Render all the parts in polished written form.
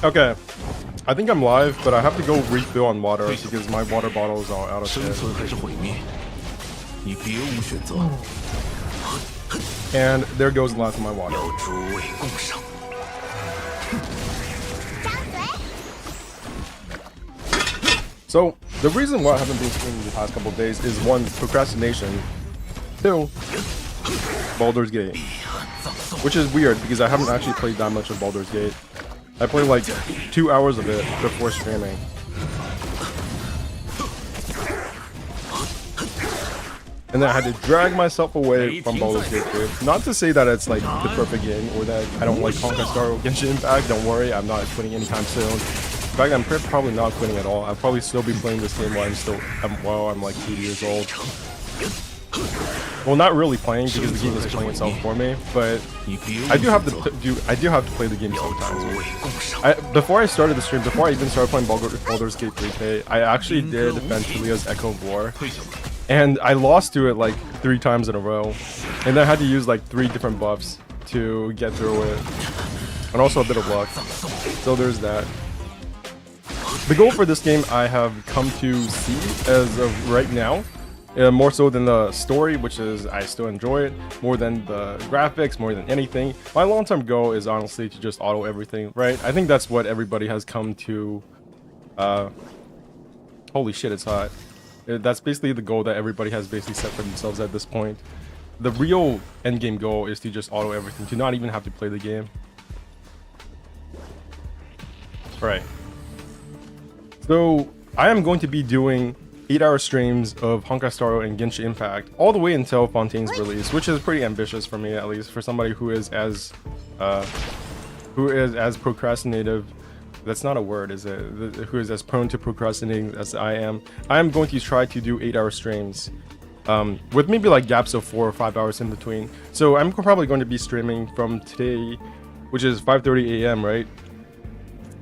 Okay, I think I'm live, but I have to go refill on water because my water bottle is all out of shit. And there goes the last of my water. So, the reason why I haven't been streaming the past couple of days is 1, procrastination, 2, Baldur's Gate. Which is weird because I haven't actually played that much of Baldur's Gate. I played like 2 hours of it before streaming. And then I had to drag myself away from Baldur's Gate 2. Not to say that it's like the perfect game or that I don't like Honkai Star or Genshin Impact. Don't worry, I'm not quitting anytime soon. In fact, I'm probably not quitting at all. I'll probably still be playing this game while I'm like 2 years old. Well, not really playing because the game is playing itself for me, but I do have to play the game sometimes. Before I started the stream, before I even started playing Baldur's Gate 3K, I actually did Phantilia's Echo of War, and I lost to it like 3 times in a row, and then I had to use like 3 different buffs to get through it, and also a bit of luck. So there's that. The goal for this game I have come to see as of right now. More so than the story, which is I still enjoy it, more than the graphics, more than anything. My long-term goal is honestly to just auto everything, right? I think that's what everybody has come to. Holy shit, it's hot. That's basically the goal that everybody has basically set for themselves at this point. The real endgame goal is to just auto everything, to not even have to play the game. Right. So I am going to be doing 8-hour streams of Honkai Star and Genshin Impact all the way until Fontaine's release, which is pretty ambitious for me, at least for somebody who is as procrastinative. That's not a word, is it? Who is as prone to procrastinating as I am. I am going to try to do 8-hour streams, with maybe like gaps of 4 or 5 hours in between. So I'm probably going to be streaming from today, which is 5:30 a.m. right?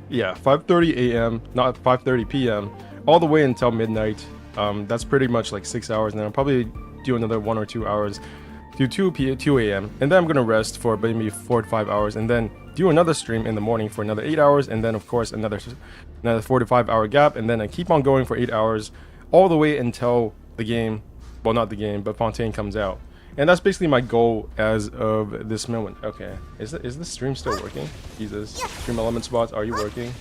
Yeah, 5:30 a.m. not 5:30 p.m. all the way until midnight. That's pretty much like 6 hours, and then I'll probably do another 1 or 2 hours to 2 a.m. and then I'm gonna rest for maybe 4 to 5 hours, and then do another stream in the morning for another 8 hours, and then of course another 4 to 5 hour gap, and then I keep on going for 8 hours all the way until the game, well, not the game, but Fontaine comes out. And that's basically my goal as of this moment. Okay, is the stream still working? Jesus, Stream Element spots, are you working?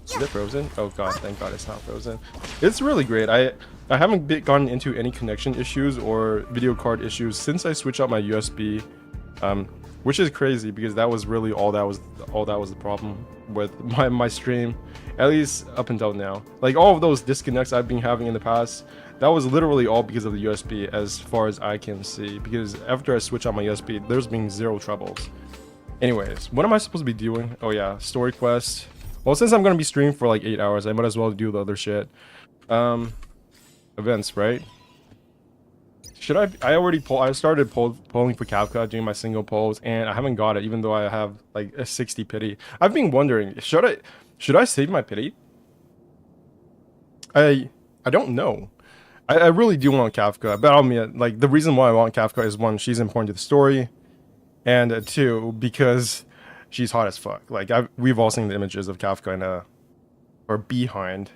Is it frozen? Oh god, thank god it's not frozen. It's really great. I haven't gotten into any connection issues or video card issues since I switched out my USB, which is crazy because that was really all that was the problem with my stream, at least up until now. Like all of those disconnects I've been having in the past, that was literally all because of the USB as far as I can see, because after I switch out my USB, there's been 0 troubles. Anyways, what am I supposed to be doing? Oh yeah, story quest. Well, since I'm gonna be streaming for like 8 hours, I might as well do the other shit. Events, right? Should I started polling for Kafka, doing my single polls, and I haven't got it, even though I have like a 60 pity. I've been wondering, should I save my pity? I don't know. I really do want Kafka, but I mean, like, the reason why I want Kafka is 1, she's important to the story, and 2, because she's hot as fuck. Like, we've all seen the images of Kafka in her behind,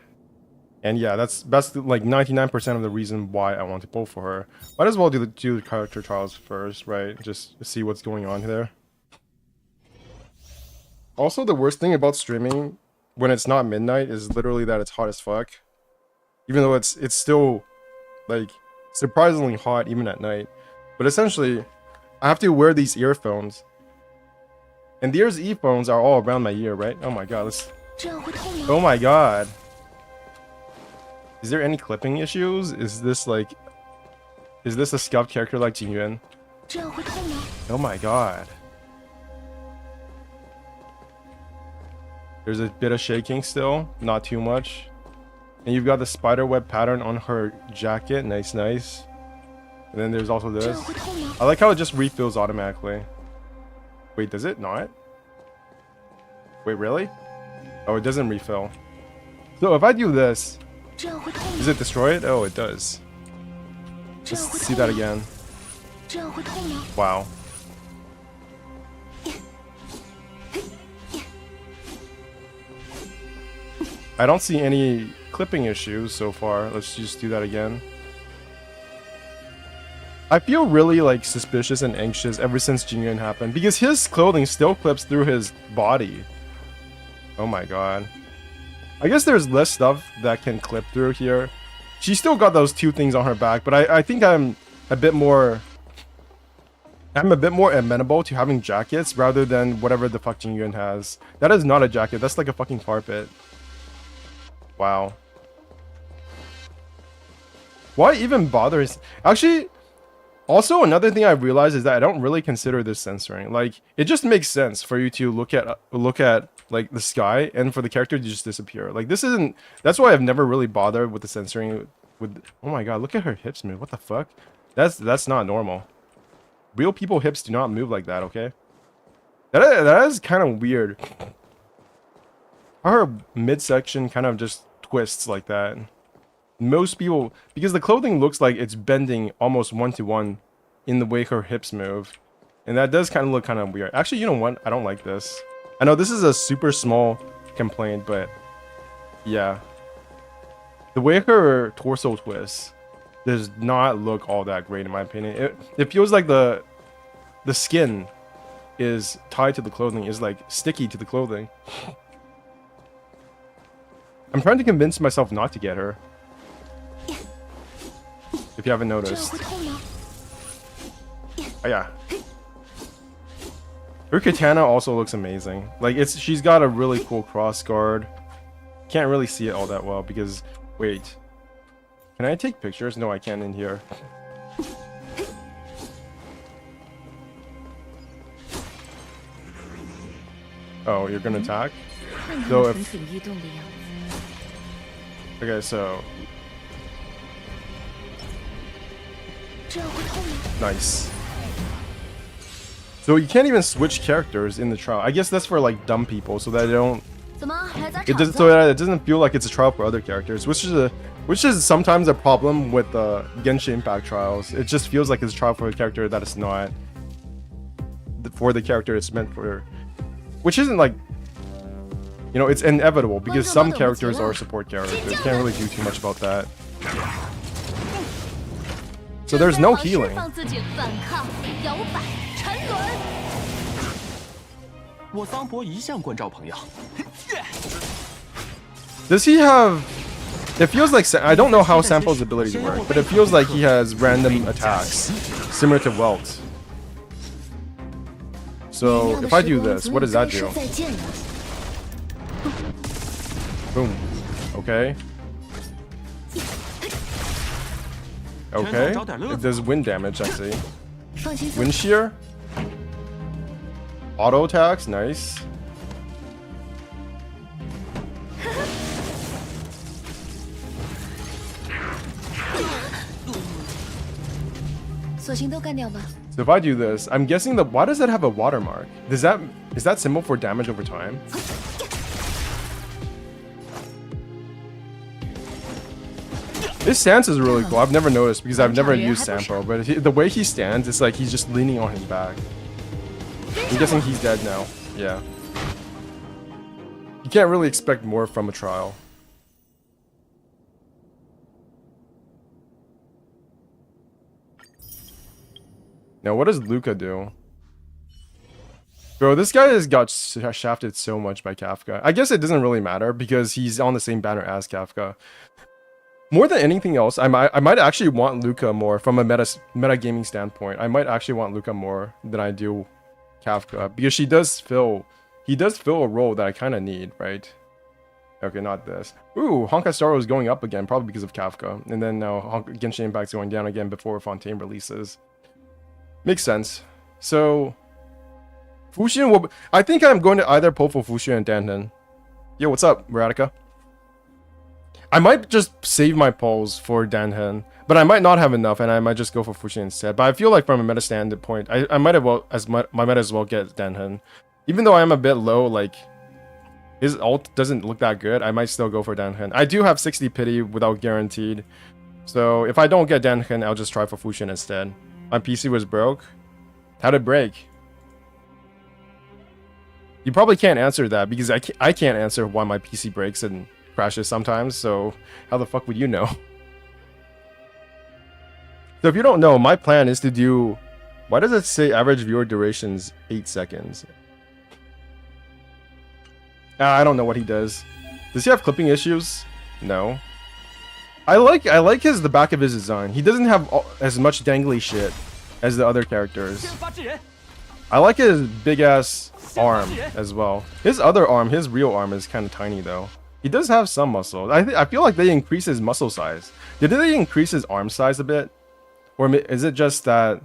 and yeah, that's like 99% of the reason why I want to pull for her. Might as well do the character trials first, right? Just see what's going on there. Also, the worst thing about streaming when it's not midnight is literally that it's hot as fuck, even though it's still like surprisingly hot even at night. But essentially, I have to wear these earphones. And these earphones are all around my ear, right? Oh my god, oh my god. Is there any clipping issues? Is this a scuffed character like Jingyuan? Oh my god. There's a bit of shaking still, not too much. And you've got the spider web pattern on her jacket, nice. And then there's also this. I like how it just refills automatically. Wait, does it not? Wait, really? Oh, it doesn't refill. So if I do this, does it destroy it? Oh, it does. Let's see that again. Wow. I don't see any clipping issues so far. Let's just do that again. I feel really like suspicious and anxious ever since Jingyun happened because his clothing still clips through his body. Oh my god. I guess there's less stuff that can clip through here. She still got those 2 things on her back, but I think I'm a bit more amenable to having jackets rather than whatever the fuck Jingyun has. That is not a jacket, that's like a fucking carpet. Wow. Why even bother? Actually, also another thing I realized is that I don't really consider this censoring. Like, it just makes sense for you to look at like the sky and for the character to just disappear. Like, this isn't, that's why I've never really bothered with the censoring with, oh my god, look at her hips move. What the fuck? That's not normal. Real people hips do not move like that, okay? That is kind of weird. Her midsection kind of just twists like that. Most people, because the clothing looks like it's bending almost 1-to-1 in the way her hips move. And that does kind of look kind of weird. Actually, you know what? I don't like this. I know this is a super small complaint, but yeah. The way her torso twists does not look all that great in my opinion. It feels like the skin is tied to the clothing, is like sticky to the clothing. I'm trying to convince myself not to get her. If you haven't noticed. Oh, yeah. Her katana also looks amazing. Like, she's got a really cool cross guard. Can't really see it all that well because, wait. Can I take pictures? No, I can't in here. Oh, you're gonna attack? So if... Okay, so... Nice. So you can't even switch characters in the trial. I guess that's for like dumb people, so that they don't... It doesn't, so that it doesn't feel like it's a trial for other characters, which is sometimes a problem with Genshin Impact trials. It just feels like it's a trial for a character that it's not for the character it's meant for, which isn't like, you know, it's inevitable because some characters are support characters. You can't really do too much about that. So there's no healing. Does he have... It feels like... I don't know how Sampo's abilities work, but it feels like he has random attacks, similar to Welt. So, if I do this, what does that do? Boom. Okay. Okay. It does wind damage, I see. Wind shear? Auto attacks, nice. So if I do this, I'm guessing why does that have a watermark? Is that symbol for damage over time? His stance is really cool. I've never noticed because I've never used Sampo, but the way he stands, it's like he's just leaning on his back. I'm guessing he's dead now. Yeah. You can't really expect more from a trial. Now, what does Luca do? Bro, this guy has got shafted so much by Kafka. I guess it doesn't really matter because he's on the same banner as Kafka. More than anything else, I might actually want Luca more from a meta gaming standpoint. I might actually want Luca more than I do Kafka because he does fill a role that I kind of need, right? Okay, not this. Ooh, Honkai Star is going up again, probably because of Kafka, and then now Genshin Impact's going down again before Fontaine releases. Makes sense. So, Fuxian will... I think I'm going to either pull for Fuxian and Danhen. Yo, what's up, Radica? I might just save my pulls for Danhen, but I might not have enough, and I might just go for Fuxian instead. But I feel like from a meta standpoint, I might as well get Danhen. Even though I am a bit low, like, his ult doesn't look that good, I might still go for Danhen. I do have 60 pity without guaranteed. So, if I don't get Danhen, I'll just try for Fuxian instead. My PC was broke. How'd it break? You probably can't answer that because I can't answer why my PC breaks and crashes sometimes, so how the fuck would you know? So if you don't know, my plan is to do... Why does it say average viewer duration's 8 seconds? I don't know what he does. Does he have clipping issues? No. I like the back of his design. He doesn't have as much dangly shit as the other characters. I like his big ass arm as well. His other arm, his real arm, is kind of tiny though. He does have some muscle. I feel like they increase his muscle size. Did they increase his arm size a bit, or is it just that?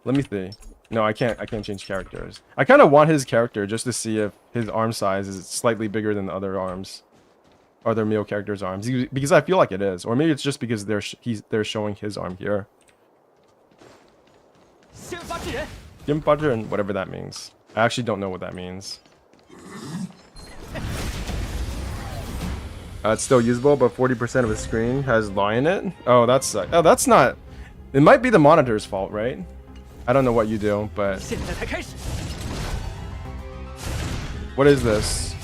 Let me see. No, I can't change characters. I kind of want his character just to see if his arm size is slightly bigger than the other arms. Other male characters' arms. Because I feel like it is. Or maybe it's just because they're showing his arm here. And whatever that means. I actually don't know what that means. It's still usable, but 40% of the screen has lie in it. Oh, that's not... It might be the monitor's fault, right? I don't know what you do, but... What is this?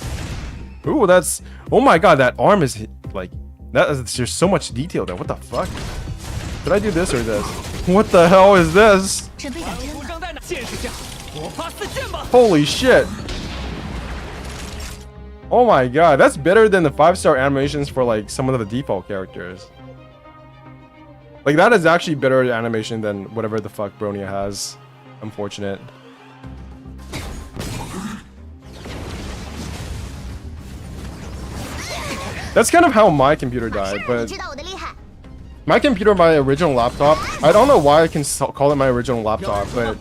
Ooh, that's... Oh my god, that arm is like... There's so much detail there. What the fuck? Did I do this or this? What the hell is this? Holy shit. Oh my god, that's better than the 5-star animations for like some of the default characters. Like, that is actually better animation than whatever the fuck Bronia has. Unfortunate. That's kind of how my computer died, but... My computer, my original laptop... I don't know why I can call it my original laptop, but...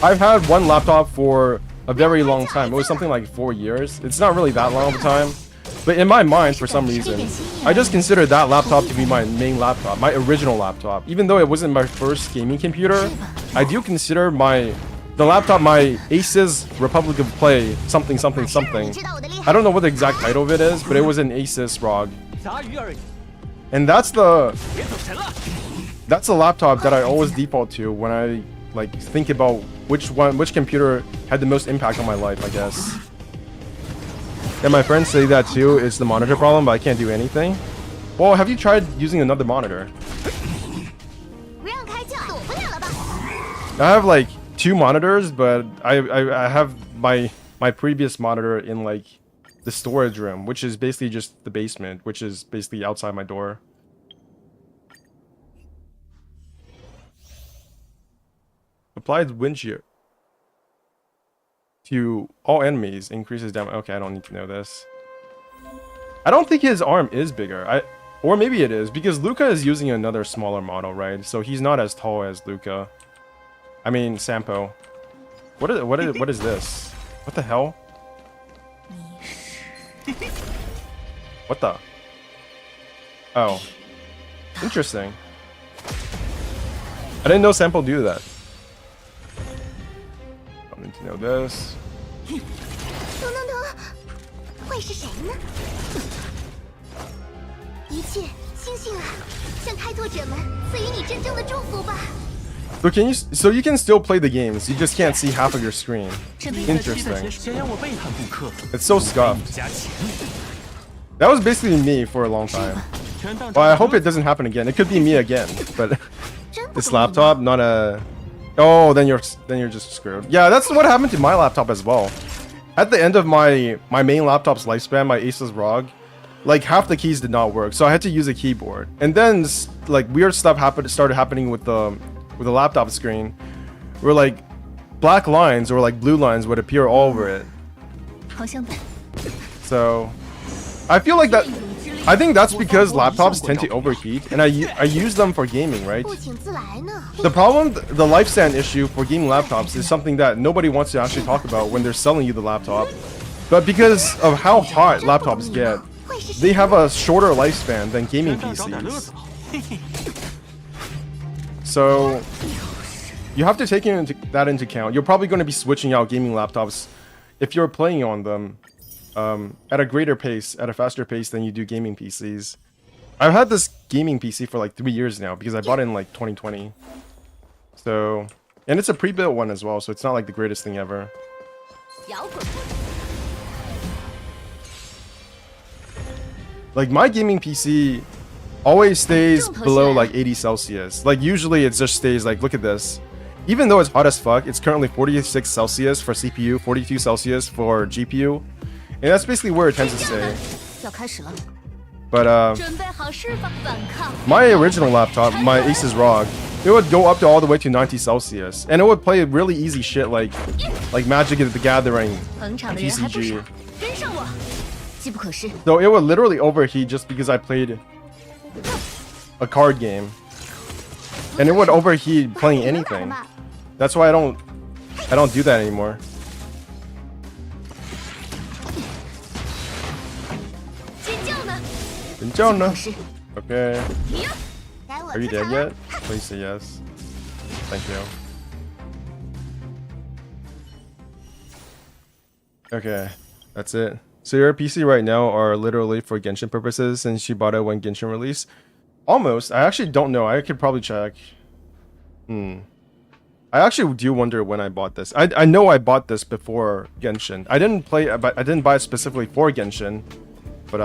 I've had one laptop for a very long time. It was something like 4 years. It's not really that long of a time. But in my mind, for some reason, I just consider that laptop to be my main laptop, my original laptop. Even though it wasn't my first gaming computer, I do consider the laptop my Asus Republic of Play something something something. I don't know what the exact title of it is, but it was an Asus ROG. And that's the laptop that I always default to when I like think about which computer had the most impact on my life, I guess. And my friends say that too, it's the monitor problem, but I can't do anything. Well, have you tried using another monitor? I have like 2 monitors, but I have my previous monitor in like the storage room, which is basically just the basement, which is basically outside my door. Applied wind shear to all enemies, increases damage. Okay, I don't need to know this. I don't think his arm is bigger. Or maybe it is, because Luca is using another smaller model, right? So he's not as tall as Luca. I mean, Sampo. What is this? What the hell? What the? Oh. Interesting. I didn't know Sampo do that. I need to know this. So you can still play the games, you just can't see half of your screen. Interesting. It's so scuffed. That was basically me for a long time. Well, I hope it doesn't happen again. It could be me again, but this laptop, not a... Oh, then you're just screwed. Yeah, that's what happened to my laptop as well. At the end of my main laptop's lifespan, my Asus ROG, like half the keys did not work, so I had to use a keyboard. And then like weird stuff started happening with the laptop screen, where like black lines or like blue lines would appear all over it. So I feel like that. I think that's because laptops tend to overheat, and I use them for gaming, right? The problem, the lifespan issue for gaming laptops is something that nobody wants to actually talk about when they're selling you the laptop. But because of how hot laptops get, they have a shorter lifespan than gaming PCs. So you have to take that into account. You're probably going to be switching out gaming laptops if you're playing on them. At a greater pace, at a faster pace than you do gaming PCs. I've had this gaming PC for like 3 years now because I bought it in like 2020. So, and it's a pre-built one as well, so it's not like the greatest thing ever. Like my gaming PC always stays below like 80 Celsius. Like usually it just stays like, look at this. Even though it's hot as fuck, it's currently 46 Celsius for CPU, 42 Celsius for GPU. And that's basically where it tends to stay. But my original laptop, my Asus ROG, it would go up to all the way to 90 Celsius. And it would play really easy shit like Magic the Gathering, TCG. So it would literally overheat just because I played a card game. And it would overheat playing anything. That's why I don't do that anymore. Okay. Are you dead yet? Please say yes. Thank you. Okay, that's it. So your PC right now are literally for Genshin purposes since you bought it when Genshin released? Almost. I actually don't know. I could probably check. I actually do wonder when I bought this. I know I bought this before Genshin. I didn't buy it specifically for Genshin, but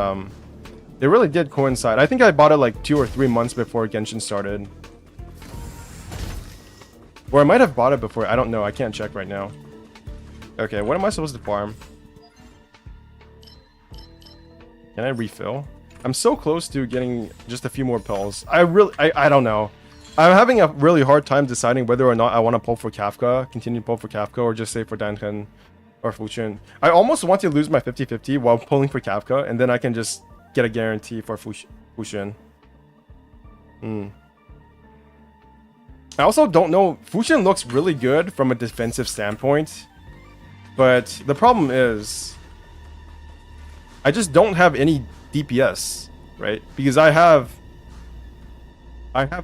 it really did coincide. I think I bought it like 2 or 3 months before Genshin started. Or I might have bought it before. I don't know. I can't check right now. Okay, what am I supposed to farm? Can I refill? I'm so close to getting just a few more pills. I don't know. I'm having a really hard time deciding whether or not I want to pull for Kafka, continue to pull for Kafka, or just save for Danken or Fuchun. I almost want to lose my 50-50 while pulling for Kafka, and then I can just get a guarantee for Fuchun. I also don't know. Fuchun looks really good from a defensive standpoint, but the problem is I just don't have any DPS, right? Because I have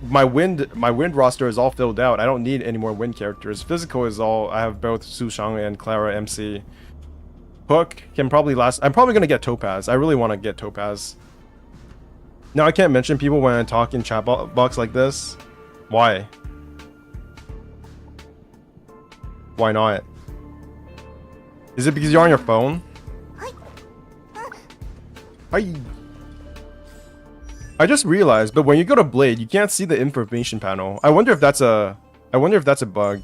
my wind roster is all filled out. I don't need any more wind characters. Physical is all. I have both Su Shang and Clara MC. Hook can probably last. I'm probably gonna get Topaz. I really want to get Topaz. Now I can't mention people when I talk in chat box like this. Why? Why not? Is it because you're on your phone? I just realized, but when you go to Blade, you can't see the information panel. I wonder if that's a bug.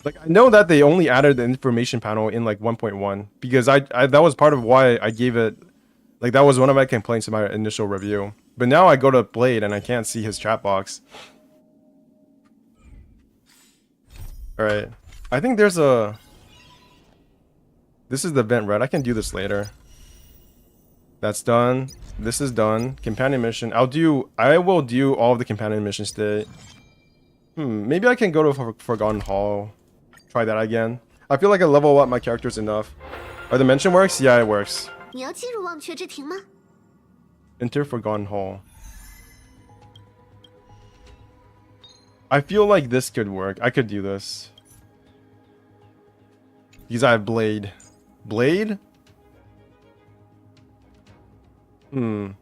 Like, I know that they only added the information panel in like 1.1 because I that was part of why I gave it, like, that was one of my complaints in my initial review. But now I go to Blade and I can't see his chat box. All right, I think there's a. This is the vent red. I can do this later. That's done. This is done. Companion mission. I will do all of the companion missions today. Maybe I can go to Forgotten Hall. Try that again. I feel like I level up my characters enough. Are the mention works? Yeah, it works. Enter Forgotten Hall. I feel like this could work. I could do this. Because I have Blade. Blade? And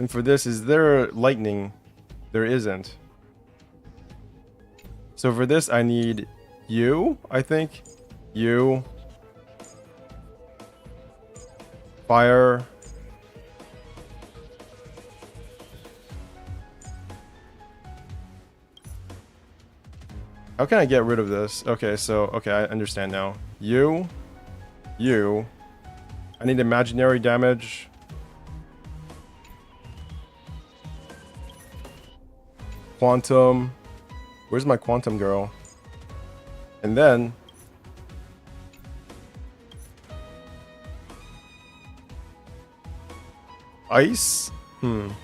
for this, is there lightning? There isn't. So for this, I need you, I think. You. Fire. How can I get rid of this? Okay, so, okay, I understand now. You. You. I need imaginary damage. Quantum. Where's my quantum girl? And then ice? You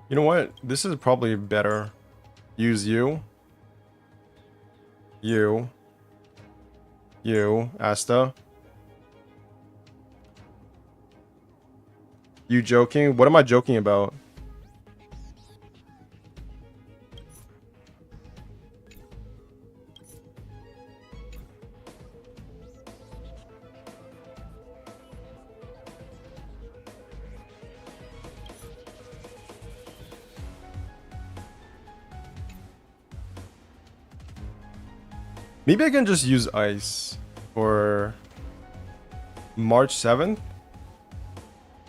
know what? This is probably better. Use you. You. You, Asta. You joking? What am I joking about? Maybe I can just use ice for March 7th.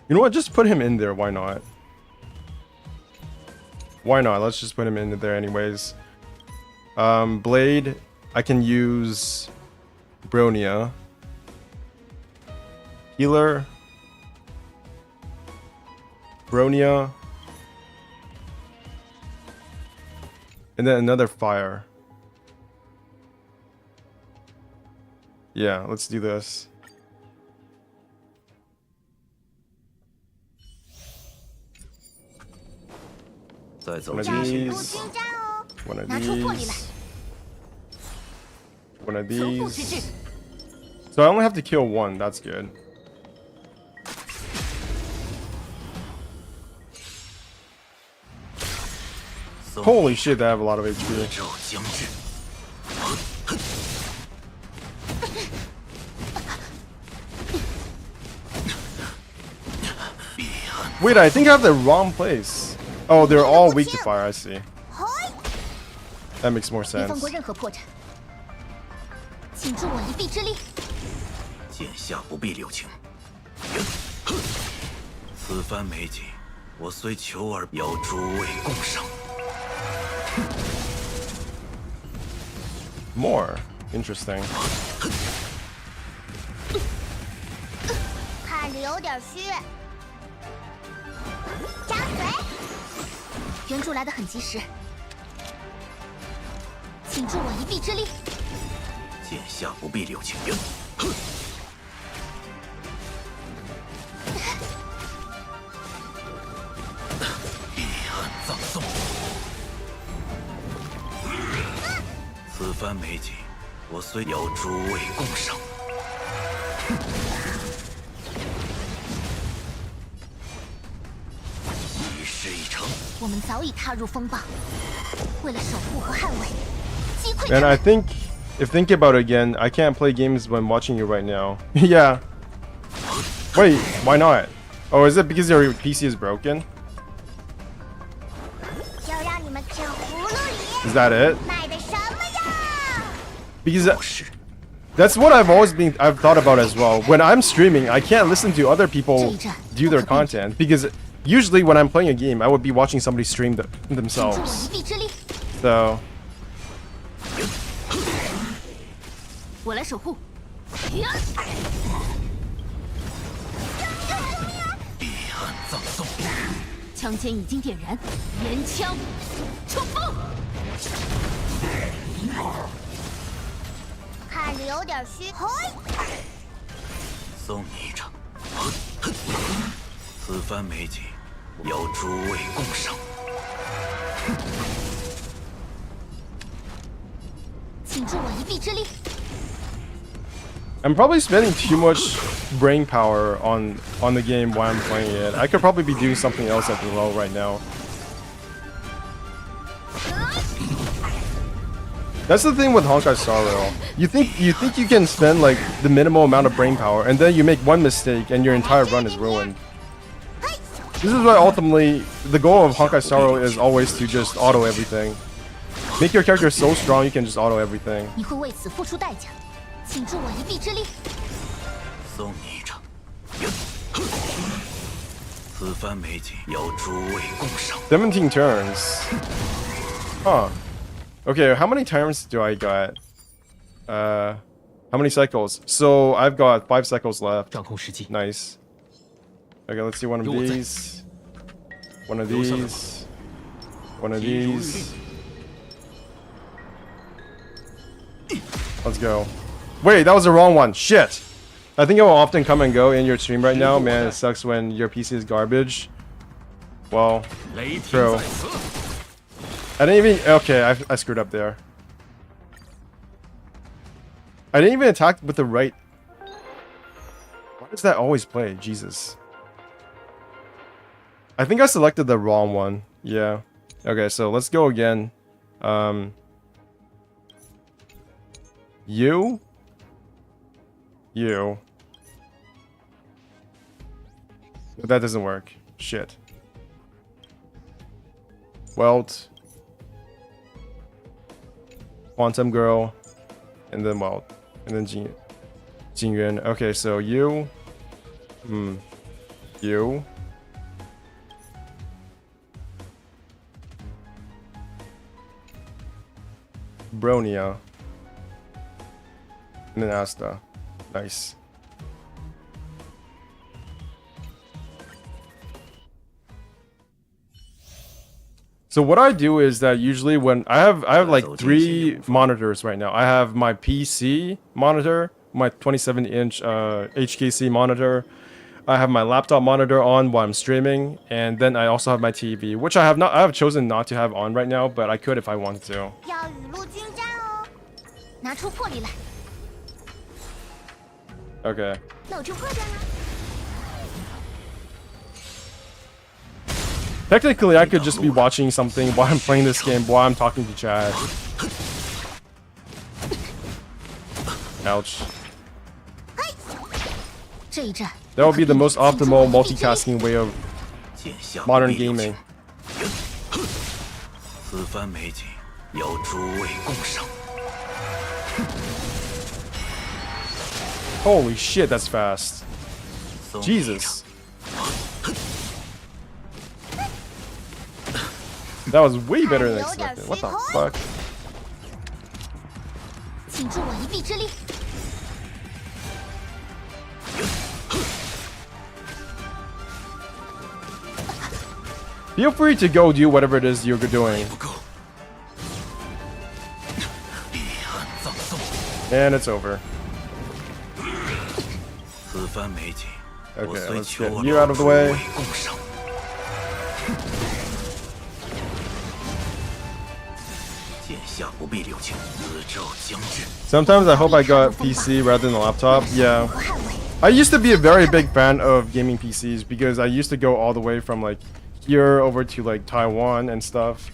You know what? Just put him in there. Why not? Why not? Let's just put him in there anyways. Blade. I can use Bronia. Healer. Bronia. And then another fire. Yeah, let's do this. One of these. One of these. One of these. So I only have to kill one. That's good. Holy shit, they have a lot of HP. Wait, I think I have the wrong place. Oh, they're all weak to fire, I see. That makes more sense. More interesting. And I think, if thinking about it again, I can't play games when watching you right now. Yeah. Wait, why not? Oh, is it because your PC is broken? Is that it? Because that's what I've thought about as well. When I'm streaming, I can't listen to other people do their content because usually when I'm playing a game, I would be watching somebody stream themselves. So. I'm probably spending too much brain power on the game while I'm playing it. I could probably be doing something else at the low right now. That's the thing with Honkai Star Rail. You think you can spend like the minimal amount of brain power, and then you make one mistake and your entire run is ruined. This is why ultimately the goal of Honkai Star Rail is always to just auto everything. Make your character so strong you can just auto everything. 17 turns. Huh. Okay, how many turns do I got? How many cycles? So I've got 5 cycles left. Nice. Okay, let's see one of these. One of these. One of these. Let's go. Wait, that was the wrong one. Shit. I think it will often come and go in your stream right now. Man, it sucks when your PC is garbage. Well, true. I didn't even... Okay, I screwed up there. I didn't even attack with the right... Why does that always play? Jesus. I think I selected the wrong one. Yeah. Okay, so let's go again. You. But that doesn't work. Shit. Welt. Quantum Girl. and then well, and then Jingyuan. Okay, so you, you. Bronia. And then Asta. Nice. So what I do is that usually when I have like 3 monitors right now. I have my PC monitor, my 27-inch HKC monitor. I have my laptop monitor on while I'm streaming, and then I also have my TV, which I have chosen not to have on right now, but I could if I wanted to. Okay. Technically, I could just be watching something while I'm playing this game, while I'm talking to Chad. Ouch. That would be the most optimal multitasking way of modern gaming. Holy shit, that's fast. Jesus. That was way better than expected. What the fuck? Feel free to go do whatever it is you're doing. And it's over. Okay, let's get you out of the way. Sometimes I hope I got PC rather than a laptop. Yeah. I used to be a very big fan of gaming PCs because I used to go all the way from like here over to like Taiwan and stuff.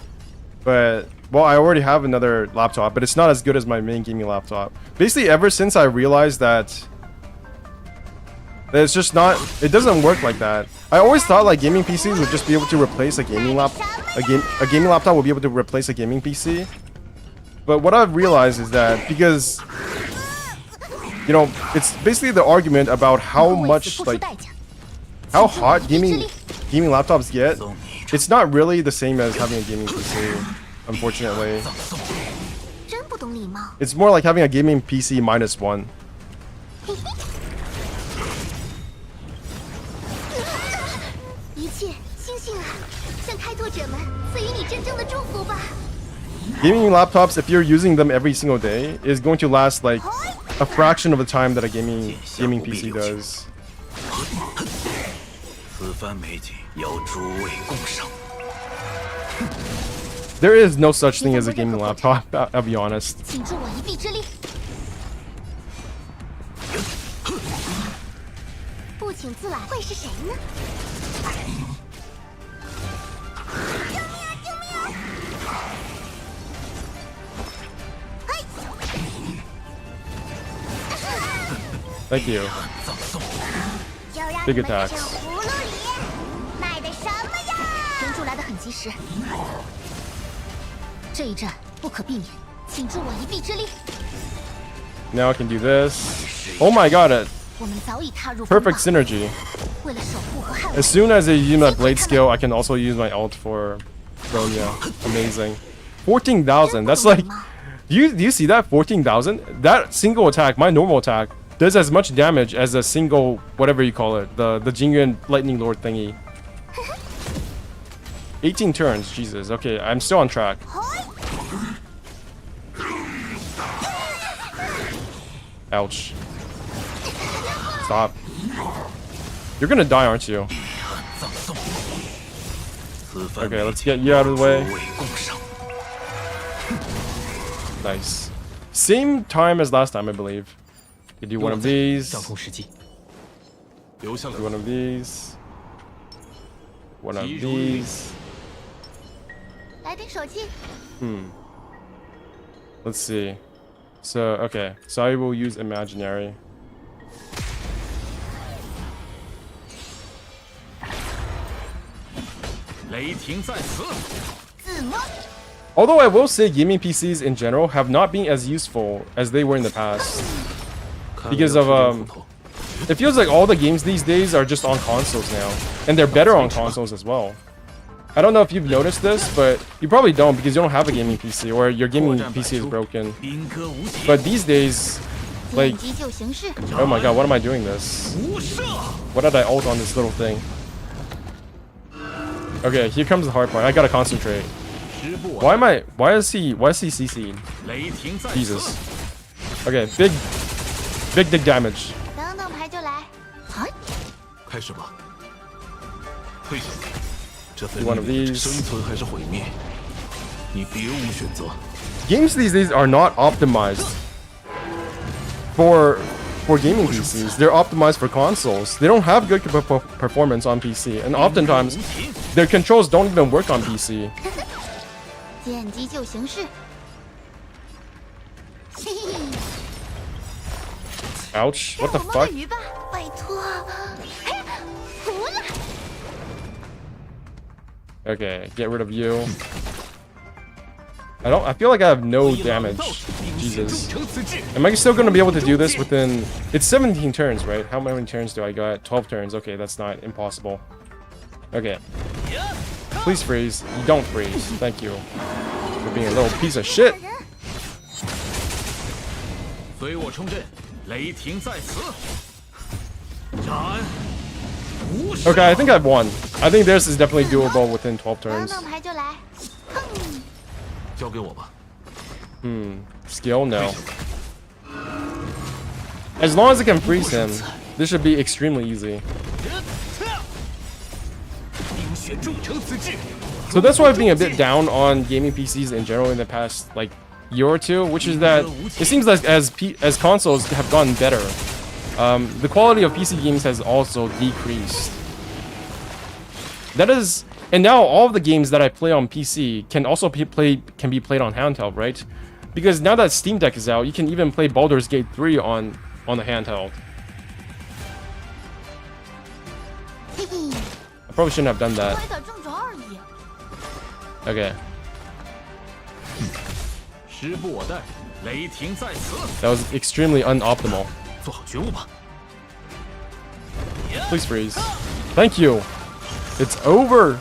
But well, I already have another laptop, but it's not as good as my main gaming laptop. Basically, ever since I realized that it's just not, it doesn't work like that. I always thought like gaming PCs would just be able to replace a gaming gaming laptop would be able to replace a gaming PC. But what I've realized is that because, you know, it's basically the argument about how much, like, how hot gaming laptops get. It's not really the same as having a gaming PC, unfortunately. It's more like having a gaming PC -1. Gaming laptops, if you're using them every single day, is going to last like a fraction of the time that a gaming PC does. There is no such thing as a gaming laptop, I'll be honest. Thank you. Big attacks. Now I can do this. Oh my god, perfect synergy. As soon as I use my blade skill, I can also use my ult for Bronya. Amazing. 14,000. That's like, do you see that? 14,000? That single attack, my normal attack, does as much damage as a single, whatever you call it, the Jingyuan Lightning Lord thingy. 18 turns, Jesus. Okay, I'm still on track. Ouch. Stop. You're gonna die, aren't you? Okay, let's get you out of the way. Nice. Same time as last time, I believe. You do one of these. Do one of these. One of these. Let's see. So, okay. So I will use imaginary. Although I will say gaming PCs in general have not been as useful as they were in the past. Because of, it feels like all the games these days are just on consoles now. And they're better on consoles as well. I don't know if you've noticed this, but you probably don't because you don't have a gaming PC or your gaming PC is broken. But these days, like, oh my god, what am I doing this? What did I ult on this little thing? Okay, here comes the hard part. I gotta concentrate. Why is he CC'd? Jesus. Okay, big damage. One of these. Games these days are not optimized for gaming PCs. They're optimized for consoles. They don't have good performance on PC, and oftentimes their controls don't even work on PC. Ouch! What the fuck? Okay, get rid of you. I feel like I have no damage. Jesus. Am I still gonna be able to do this within... It's 17 turns, right? How many turns do I got? 12 turns. Okay, that's not impossible. Okay. Please freeze. You don't freeze. Thank you. For being a little piece of shit. Okay, I think I've won. I think this is definitely doable within 12 turns. Skill? No. As long as I can freeze him, this should be extremely easy. So that's why I've been a bit down on gaming PCs in general in the past, like, year or two, which is that it seems like as consoles have gotten better, the quality of PC games has also decreased. That is, and now all of the games that I play on PC can also be played on handheld, right? Because now that Steam Deck is out, you can even play Baldur's Gate 3 on the handheld. I probably shouldn't have done that. Okay. That was extremely unoptimal. Please freeze. Thank you. It's over.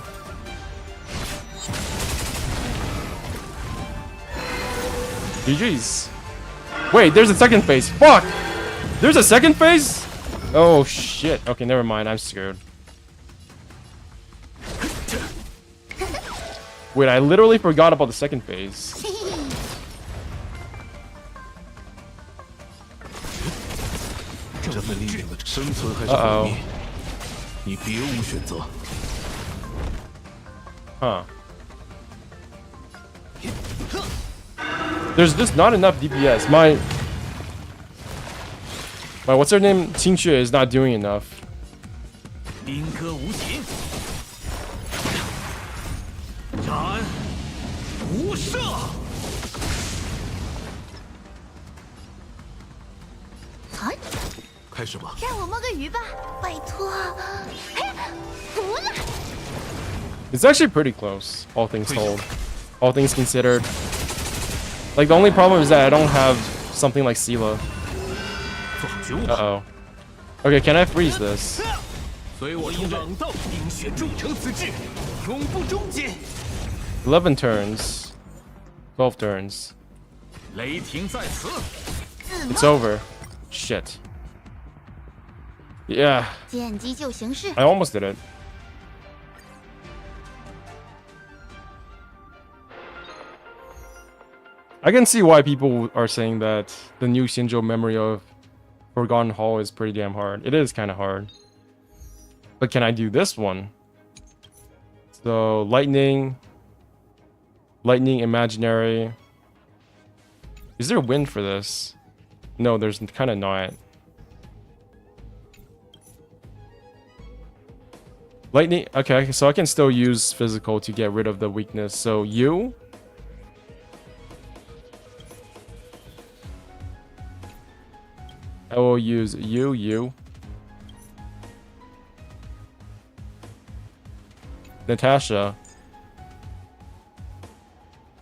GG's. Wait, there's a second phase. Fuck! There's a second phase? Oh shit. Okay, never mind. I'm scared. Wait, I literally forgot about the second phase. Uh-oh. Huh. There's just not enough DPS. My what's her name? Qingxue is not doing enough. It's actually pretty close, all things told. All things considered. Like, the only problem is that I don't have something like Sela. Uh-oh. Okay, can I freeze this? 11 turns. 12 turns. It's over. Shit. Yeah. I almost did it. I can see why people are saying that the new Shinjo Memory of Forgotten Hall is pretty damn hard. It is kind of hard. But can I do this one? So, lightning, imaginary. Is there wind for this? No, there's kind of not. Lightning, okay, so I can still use physical to get rid of the weakness. So, you? I will use you. Natasha.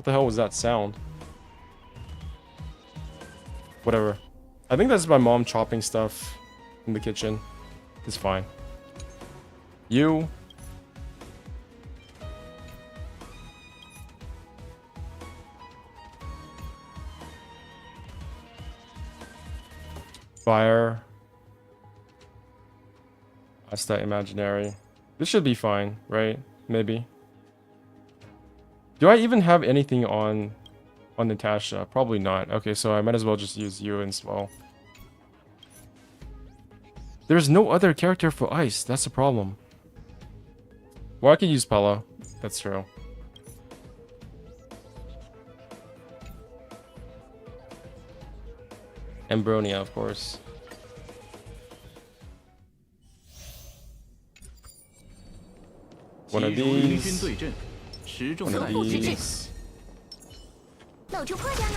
What the hell was that sound? Whatever. I think that's my mom chopping stuff in the kitchen. It's fine. You. Fire. That's that imaginary. This should be fine, right? Maybe. Do I even have anything on Natasha? Probably not. Okay, so I might as well just use you as well. There's no other character for ice. That's the problem. Well, I could use Pella. That's true. And Bronia, of course. One of these. One of these. 那我就破掉了。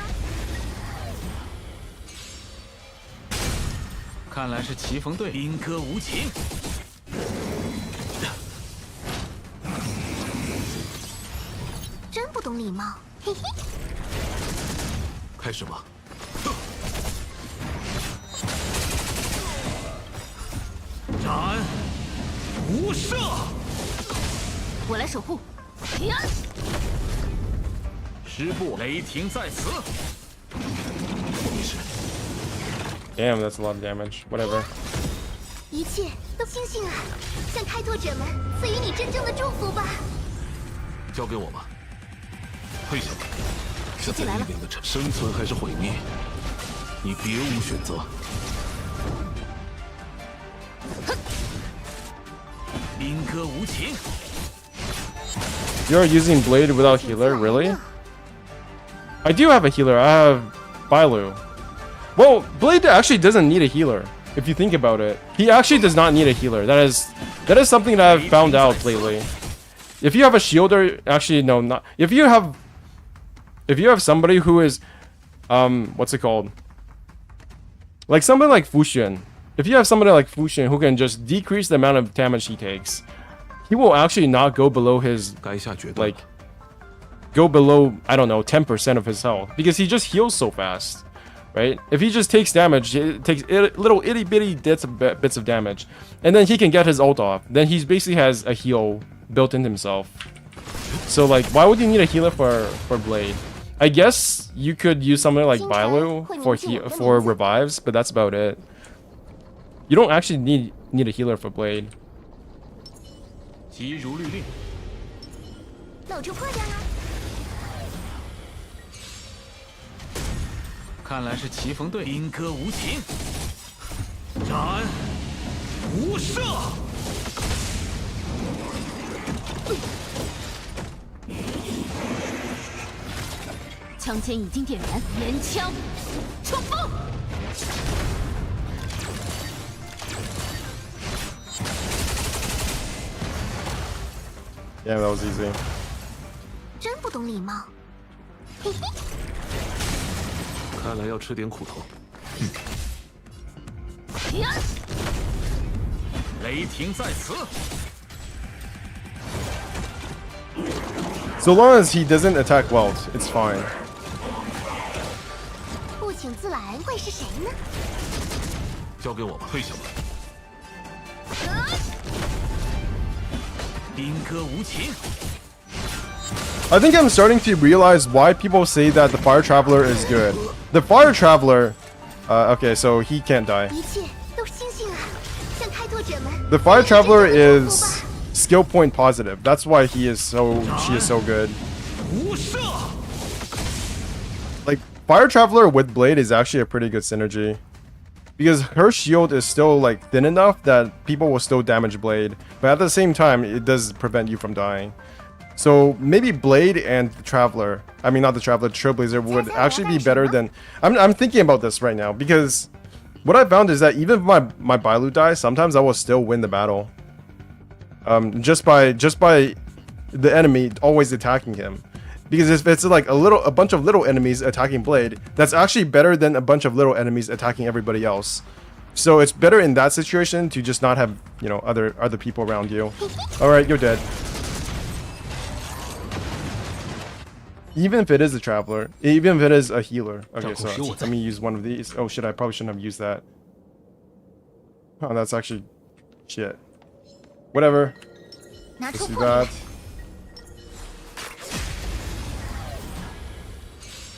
看来是棋逢对，宾客无情。真不懂礼貌，嘿嘿。开始吧。斩，无赦。我来守护。师部雷霆在此。没事。 Damn, that's a lot of damage. Whatever. 一切都星星啊，向开拓者们赐予你真正的祝福吧。交给我吧。退下吧。是在一边的城，生存还是毁灭，你别无选择。宾客无情。 You're using Blade without healer, really? I do have a healer. I have Bailu. Well, Blade actually doesn't need a healer. If you think about it, he actually does not need a healer. That is something that I've found out lately. If you have a shielder, actually no, not if you have somebody who is what's it called? Like somebody like Fuxian. If you have somebody like Fuxian who can just decrease the amount of damage he takes, he will actually not go below his like go below, I don't know, 10% of his health because he just heals so fast. Right? If he just takes damage, it takes little itty bitty bits of damage, and then he can get his ult off. Then he basically has a heal built in himself. So like, why would you need a healer for Blade? I guess you could use something like Bailu for revives, but that's about it. You don't actually need a healer for Blade. 急如律令。那我就破掉了。 看来是棋逢对，宾客无情。斩，无赦。枪尖已经点燃，连枪冲锋。Yeah, that was easy. 真不懂礼貌，嘿嘿。 看来要吃点苦头。雷霆在此。 So long as he doesn't attack Welt, it's fine. 不请自来会是谁呢？交给我吧，退下吧。宾客无情。 I think I'm starting to realize why people say that the Fire Traveler is good. The Fire Traveler, okay, so he can't die. 一切都星星啊，向开拓者们。The Fire Traveler is skill point positive. That's why she is so good. 无赦。 Like Fire Traveler with Blade is actually a pretty good synergy. Because her shield is still like thin enough that people will still damage Blade, but at the same time it does prevent you from dying. So maybe Blade and the Traveler, I mean not the Traveler, Trailblazer would actually be better than... I'm thinking about this right now because what I found is that even if my Bailu dies, sometimes I will still win the battle. Just by the enemy always attacking him. Because if it's like a bunch of little enemies attacking Blade, that's actually better than a bunch of little enemies attacking everybody else. So it's better in that situation to just not have, you know, other people around you. All right, you're dead. Even if it is a traveler, even if it is a healer. Okay, so 这口是我在。 let me use one of these. Oh shit, I probably shouldn't have used that. Oh, that's actually shit. Whatever. 拿 Let's 出 do 魄力来 that.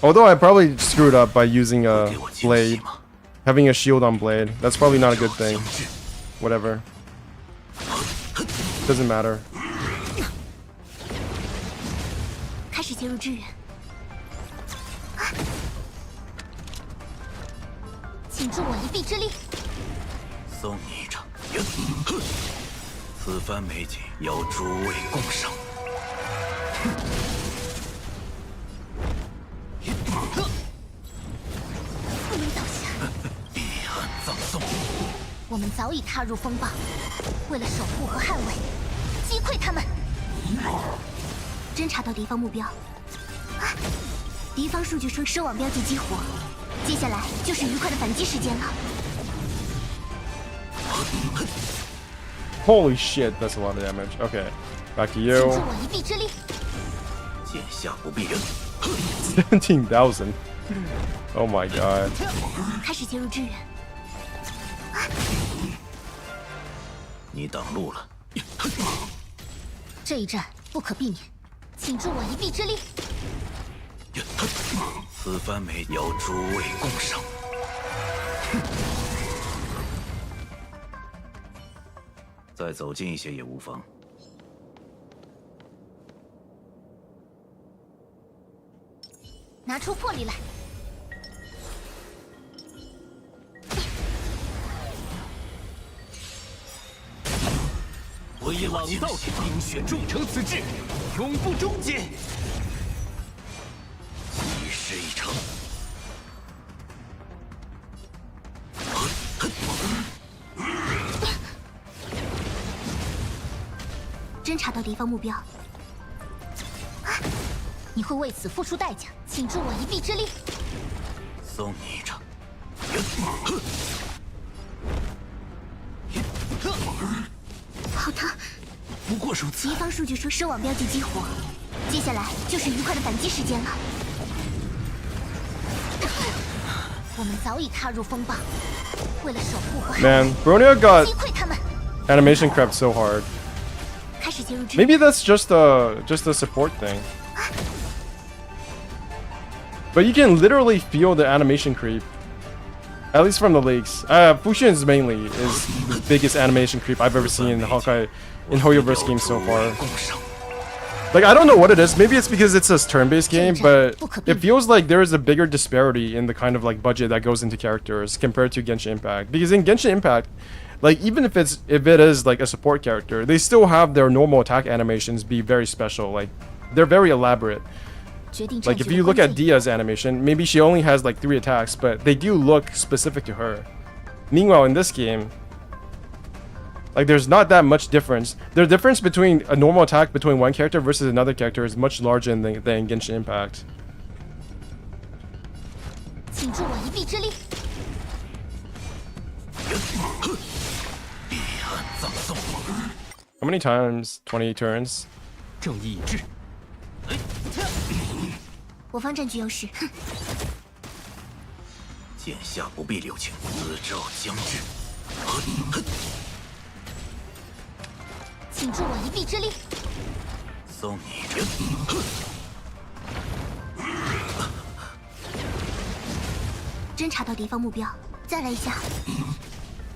Although I probably screwed up by using a 给我惊喜 blade, 吗？ having a shield on blade. That's probably not a good thing. 相聚 Whatever. Doesn't matter. 开始介入支援。请助我一臂之力。送你一场。此番美景邀诸位共赏。不能倒下。彼岸葬送。我们早已踏入风暴，为了守护和捍卫，击溃他们。侦察到敌方目标。敌方数据说收网标记激活，接下来就是愉快的反击时间了。 Holy shit, that's a lot of damage. Okay, back to 请 you. 助我一臂之力。剑下不避人。 17,000. Oh my god. 开始介入支援。你挡路了。这一战不可避免，请助我一臂之力。此番美邀诸位共赏。再走近一些也无妨。拿出魄力来。为朗道冰雪铸成此志，永不终结。一事一成。侦察到敌方目标，你会为此付出代价，请助我一臂之力。送你一场。好疼！不过如此。敌方数据说收网标记激活，接下来就是愉快的反击时间了。我们早已踏入风暴，为了守护和捍卫 Man, Bronya got 击溃他们。 animation crept so hard. 开始介入支援。 Maybe that's just a support thing. But you can literally feel the animation creep. At least from the leaks. Fusion's mainly is the biggest animation creep I've ever seen in Hawkeye in Hoyoverse games so far. Like, I don't know what it is. Maybe it's because it's a turn-based game, but it feels like there is a bigger disparity in the kind of like budget that goes into characters compared to Genshin Impact. Because in Genshin Impact, like even if it is like a support character, they still have their normal attack animations be very special. Like they're very elaborate. 决定战 Like 局 if you 的 look 关 at 键。 Dia's animation, maybe she only has like 3 attacks, but they do look specific to her. Meanwhile, in this game, like there's not that much difference. The difference between a normal attack between one character versus another character is much larger than Genshin Impact. 请助我一臂之力。 彼岸葬送。 How many times? 20 turns? 正义已至。我方占据优势。哼，剑下不必留情，此兆将至。请助我一臂之力。送你一人。侦察到敌方目标，再来一下。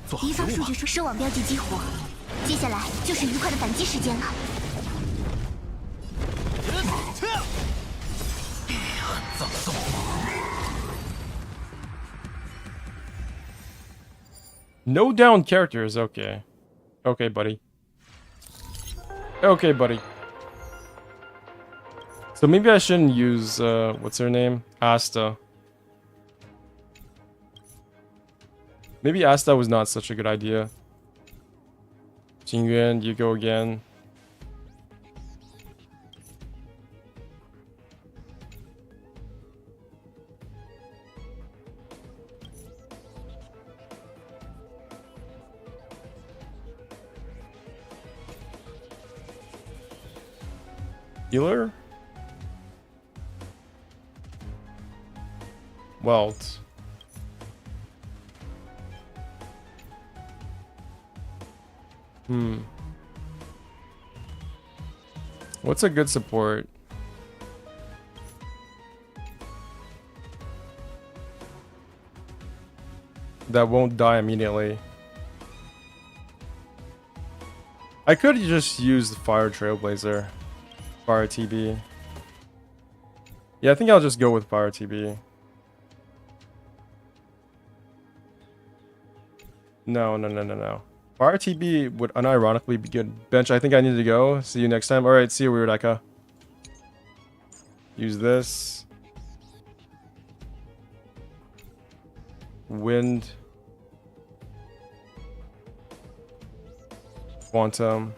做好敌方数任务吧。据说收网标记激活，接下来就是愉快的反击时间了。 彼岸葬送。 No down characters. Okay. Okay, buddy. Okay, buddy. So maybe I shouldn't use, what's her name? Asta. Maybe Asta was not such a good idea. Jingyuan, you go again. Healer? Welt. What's a good support? That won't die immediately. I could just use the Fire Trailblazer. Fire TB. Yeah, I think I'll just go with Fire TB. No. Fire TB would unironically be good. Bench, I think I need to go. See you next time. Alright, see you, Weird Eka. Use this. Wind. Quantum.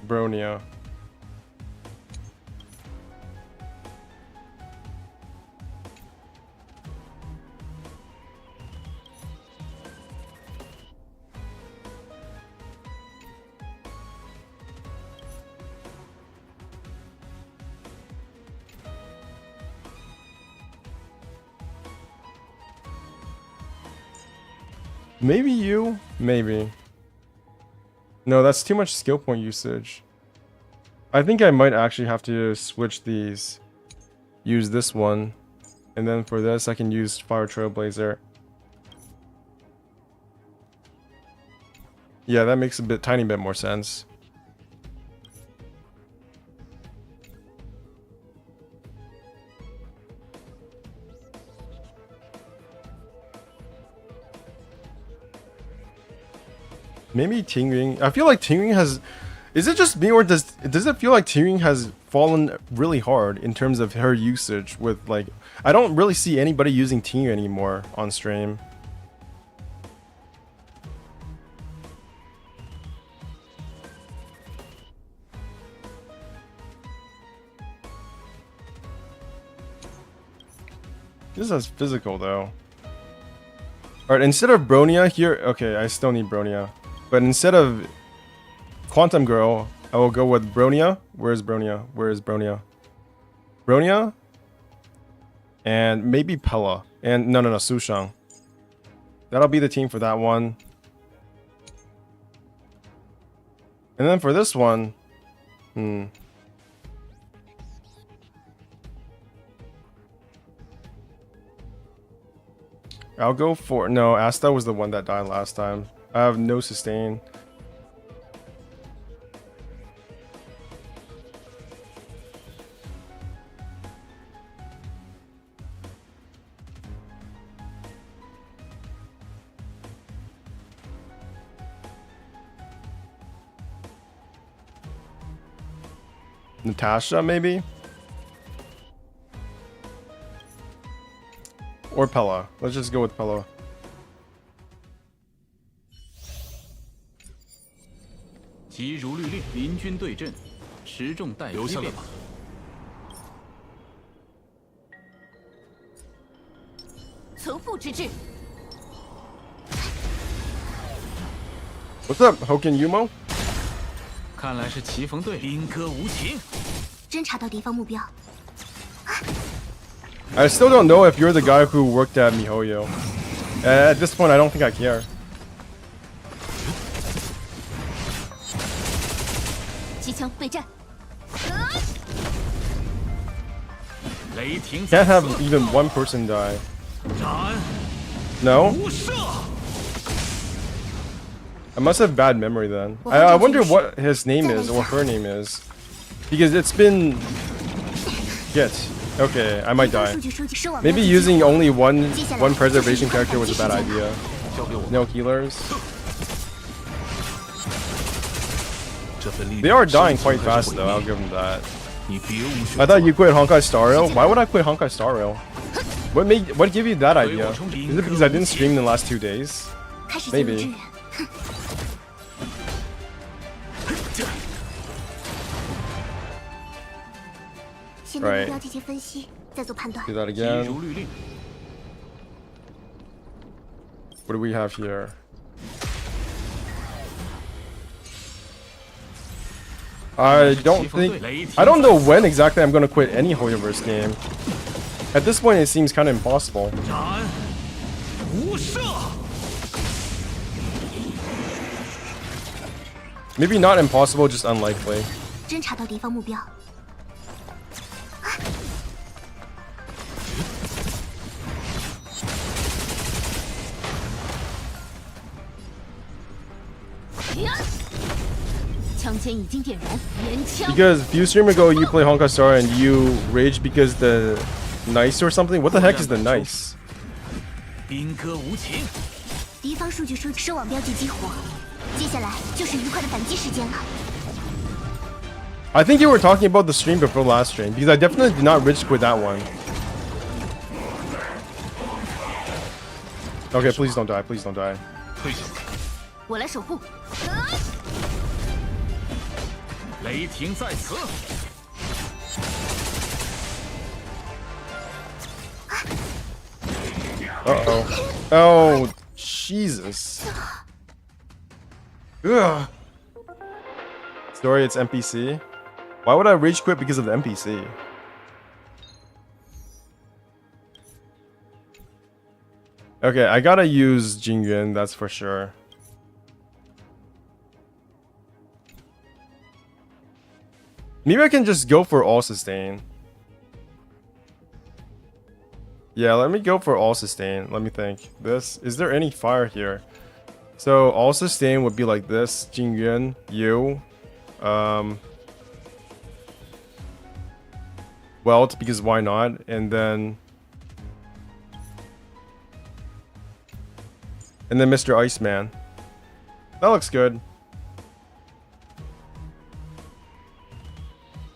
Bronia. Maybe you? Maybe. No, that's too much skill point usage. I think I might actually have to switch these. Use this one. And then for this, I can use Fire Trailblazer. Yeah, that makes a tiny bit more sense. Maybe Tingying. I feel like Tingying has... Is it just me, or does it feel like Tingying has fallen really hard in terms of her usage with, like... I don't really see anybody using Tingying anymore on stream. This is physical, though. Alright, instead of Bronia here... Okay, I still need Bronia. But instead of Quantum Girl, I will go with Bronia. Where's Bronia? Where is Bronia? Bronia? And maybe Pella. And no, Sushang. That'll be the team for that one. And then for this one... I'll go for... No, Asta was the one that died last time. I have no sustain. Natasha, maybe? Or Pella. Let's just go with Pella. What's up, Hoken Yumo? 看来是棋逢对，宾客无情。侦察到敌方目标。 I still don't know if you're the guy who worked at MiHoYo. At this point, I don't think I care. 机枪备战。 Can't have even one person die. No? I must have bad memory then. I wonder what his name is or her name is. Because it's been... Get. Okay, I might die. Maybe using only one preservation character was a bad idea. No healers. They are dying quite fast though, I'll give them that. I thought you quit Honkai Star Rail? Why would I quit Honkai Star Rail? What gave you that idea? Is it because I didn't stream in the last 2 days? Maybe. Right. Do that again. What do we have here? I don't know when exactly I'm gonna quit any Hoyoverse game. At this point, it seems kind of impossible. 斩无赦。 Maybe not impossible, just unlikely. 侦察到敌方目标。枪尖已经点燃，连枪。 Because a few stream ago, you play Honkai Star and you rage because the nice or something. What the heck is the nice? 兵戈无情。敌方数据收网标记激活，接下来就是愉快的反击时间了。 I think you were talking about the stream before last stream because I definitely did not rage quit that one. Okay, please don't die. Please don't die. 退下。我来守护。雷霆在此。 Uh-oh. Oh, Jesus. Ugh. Sorry, it's NPC. Why would I rage quit because of the NPC? Okay, I gotta use Jingyun, that's for sure. Maybe I can just go for all sustain. Yeah, let me go for all sustain. Let me think. This, is there any fire here? So all sustain would be like this. Jingyun, you, Welt, because why not? And then Mr. Iceman. That looks good.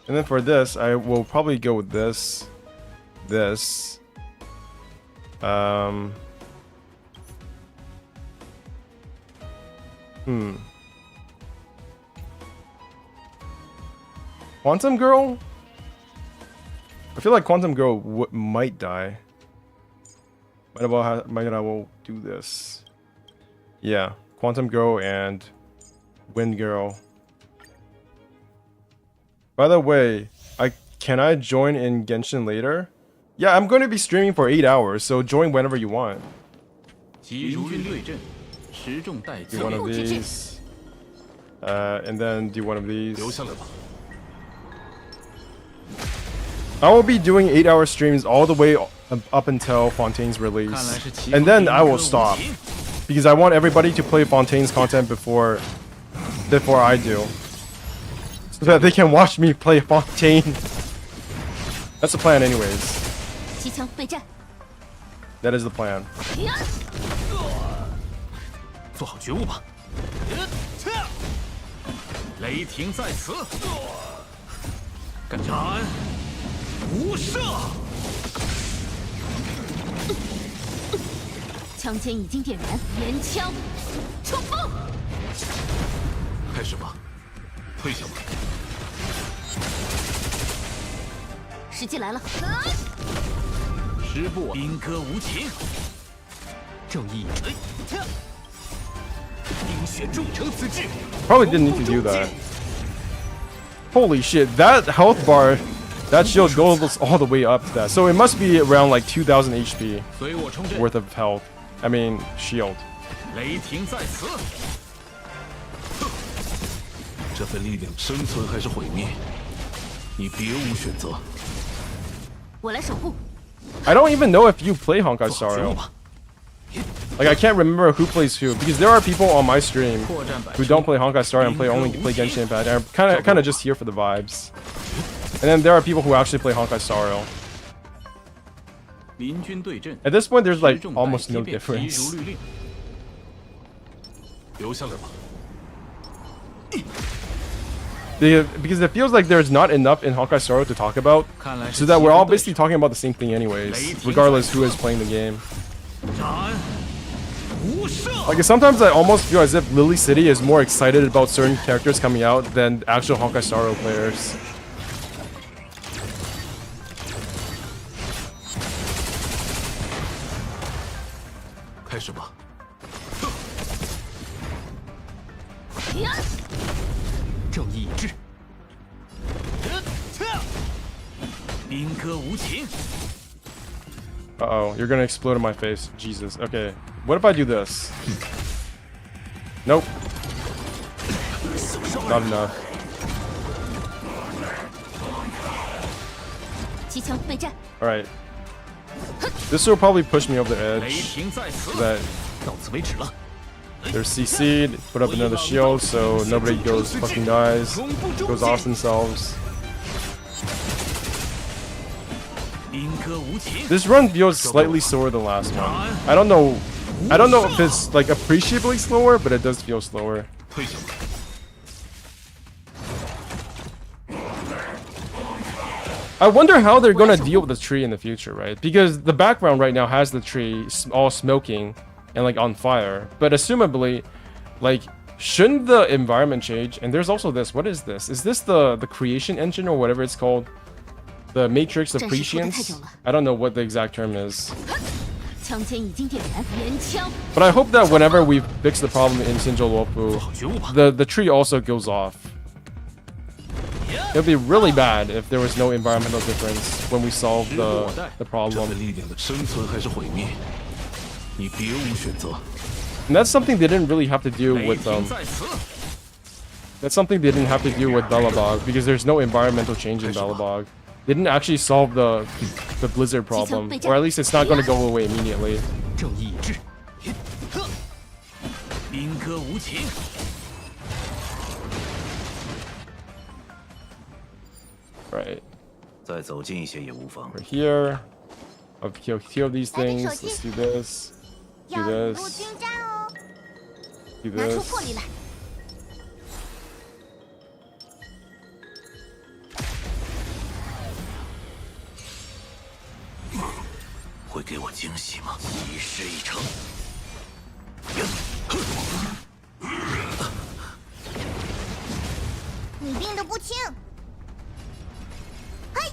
And then for this, I will probably go with this. This. Quantum Girl? I feel like Quantum Girl might die. Might I will do this. Yeah, Quantum Girl and Wind Girl. By the way, can I join in Genshin later? Yeah, I'm going to be streaming for 8 hours, so join whenever you want. Do one of these. And then do one of these. I will be doing 8-hour streams all the way up until Fontaine's release. And then I will stop. Because I want everybody to play Fontaine's content before I do. So that they can watch me play Fontaine. That's the plan anyways. That is the plan. 做好觉悟吧。雷霆在此。斩无赦。枪尖已经点燃，连枪冲锋。开始吧，退下吧。时机来了。时不我兵戈无情。正义。冰雪铸成此志。 Probably didn't need to do that. Holy shit, that health bar, that shield goes all the way up to that. So it must be around like 2000 HP worth of health. I mean, shield. 雷霆在此。这份力量，生存还是毁灭，你别无选择。我来守护。 I don't even know if you play Honkai Star Rail. Like I can't remember who plays who because there are people on my stream who don't play Honkai Star and only play Genshin Impact and are kind of just here for the vibes. And then there are people who actually play Honkai Star Rail. At this point, there's like almost no difference. Because it feels like there's not enough in Honkai Star Rail to talk about, so that we're all basically talking about the same thing anyways, regardless who is playing the game. Like sometimes I almost feel as if Lily City is more excited about certain characters coming out than actual Honkai Star Rail players. Uh-oh, you're gonna explode in my face. Jesus. Okay. What if I do this? Nope. Not enough. 机枪备战， Alright. This will probably push me over the 雷 edge. 霆在此， That 到此为止了。 they're CC'd, put up another shield so nobody goes fucking dies, goes off themselves. 宾歌无情， This run feels slightly slower than last one. I don't know if it's like appreciably slower, but it does feel slower. 退下吧。 I wonder how they're gonna deal with the tree in the future, right? Because the background right now has the tree all smoking and like on fire, but assumably, like, shouldn't the environment change? And there's also this. What is this? Is this the creation engine or whatever it's called? The matrix of prescience? I don't know what the exact term is. 枪尖已经点燃，连枪。 But I hope that whenever we fix the problem in Shinjolofu, 好觉悟吧。 the tree also goes off. It would be really bad if there was no environmental difference when we solve 时过我待 the 这 problem. 份力量的生存还是毁灭，你别无选择。 And that's something they didn't really have to do 雷 with 霆在此， That's something they didn't have to do with Belobog because there's no environmental change in Belobog. They didn't actually solve the blizzard problem, or at least it's not going to go away immediately. 正义已至。宾歌无情， Right, 再走近一些也无妨。 we're here. I'll heal these things. Let's do this. 要 Do 引 this. 入军战哦， Do 拿出 this. 魄力来。 会给我惊喜吗？一事一成。 你病得不轻。嘿，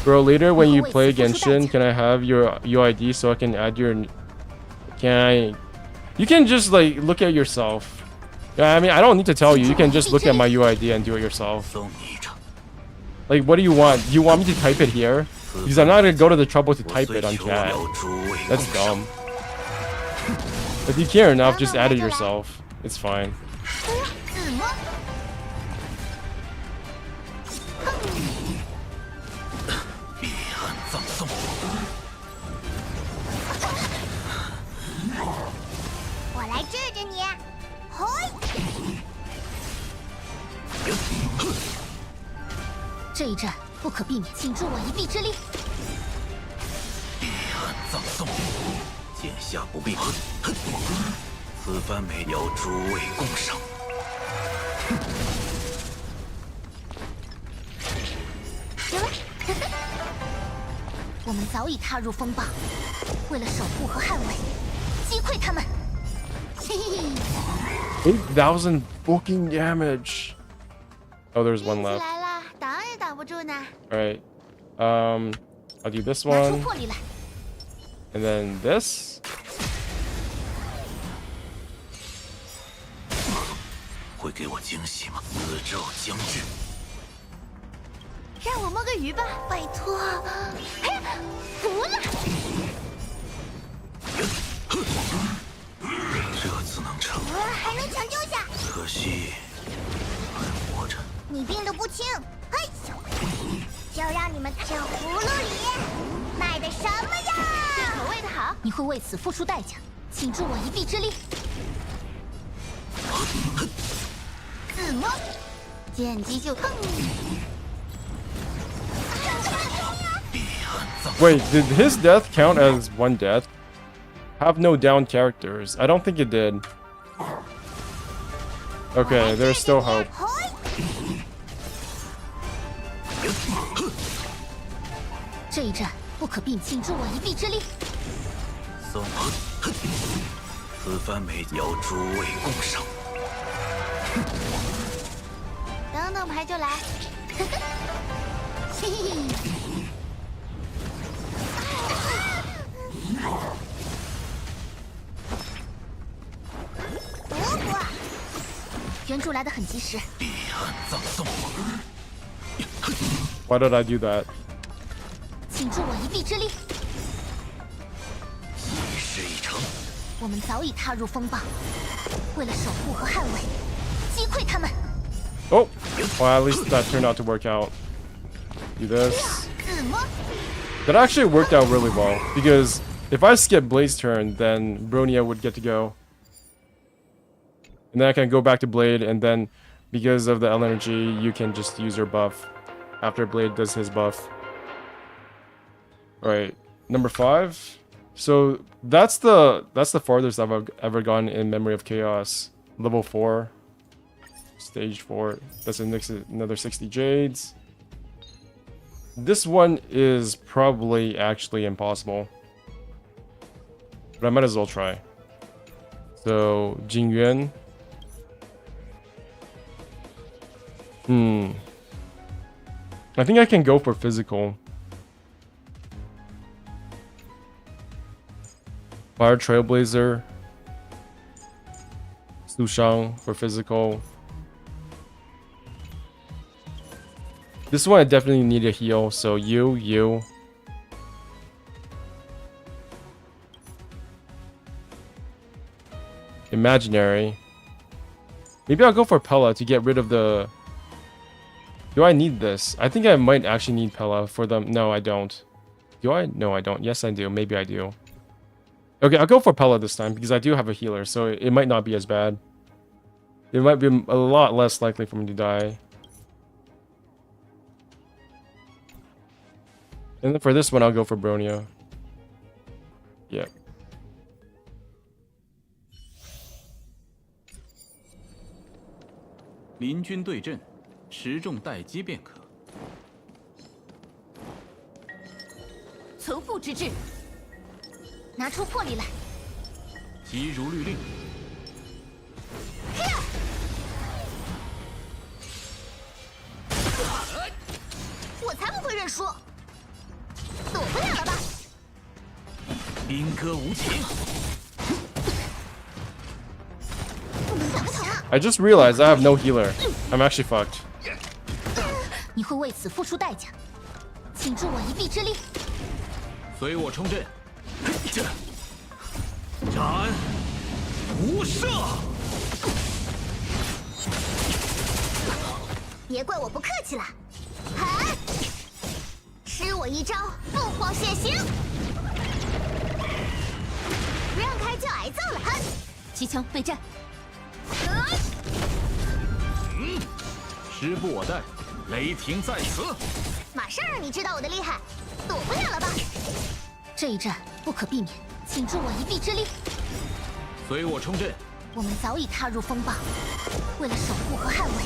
Bro, later when you play Genshin, can I have your UID so I can add your... Can I... You can just like look at yourself. Yeah, I mean, I don't need to tell you. You can just look at my UID and do it yourself. 送你一张。 Like, what do you want? Do you want me to type it here? Because I'm not gonna go to the trouble to 我 type 虽 it on 求 chat. 了诸位 That's 共赏 dumb. If you care enough, just add it yourself. It's fine. 怎么？ 彼岸葬送。 我来治治你。嘿，这一战不可避免，请助我一臂之力。彼岸葬送，剑下不避。此番没邀诸位共赏。 行了，我们早已踏入风暴，为了守护和捍卫，击溃他们。嘿嘿嘿， 8,000 fucking damage. Oh, there's one 起 left. 来了，挡也挡不住呢。 Alright. I'll do this 拿出 one. 魄力来。 And then this. 会给我惊喜吗？死咒将至，让我摸个鱼吧，拜托。哎呀，服了！这次能成，我还能抢救下。可惜还活着。你病得不轻，嘿，就让你们这葫芦里卖的什么呀？对口味的好，你会为此付出代价，请助我一臂之力。怎么？见机就碰！ 彼岸葬 Wait, did his death count as one death? Have no down characters. I don't think it did. Okay, there's still hope. 这一战不可避免，请助我一臂之力。送，此番没邀诸位共赏。 等等牌就来。嘿嘿嘿。不过，援助来的很及时。彼岸葬送， Why did I do that? 请助我一臂之力。一事一成。我们早已踏入风暴，为了守护和捍卫，击溃他们。 Oh, well, at least that turned out to work out. Do this. 怎么？ That actually worked out really well because if I skip Blade's turn, then Bronia would get to go. And then I can go back to Blade, and then because of the L energy, you can just use your buff after Blade does his buff. Alright, number 5. So that's the farthest I've ever gone in Memory of Chaos. Level 4. Stage 4. That's another 60 Jades. This one is probably actually impossible. But I might as well try. So, Jingyuan. I think I can go for physical. Fire Trailblazer. Su Shang for physical. This one I definitely need a heal, so you. Imaginary. Maybe I'll go for Pella to get rid of the... Do I need this? I think I might actually need Pella for them. No, I don't. Do I? No, I don't. Yes, I do. Maybe I do. Okay, I'll go for Pella this time because I do have a healer, so it might not be as bad. It might be a lot less likely for me to die. And then for this one, I'll go for Bronia. Yeah. 邻军对阵，持重待机便可。从父之志，拿出魄力来。急如律令。我才不会认输，躲不了了吧？兵戈无情。 I just realized I have no healer. I'm actually fucked. 你会为此付出代价，请助我一臂之力。随我冲阵，斩无赦。别怪我不客气了，喊！吃我一招凤凰现形，让开就挨揍了。喊！机枪备战。 时不我待，雷霆在此。马上让你知道我的厉害，躲不了了吧？这一战不可避免，请助我一臂之力。随我冲阵。我们早已踏入风暴，为了守护和捍卫，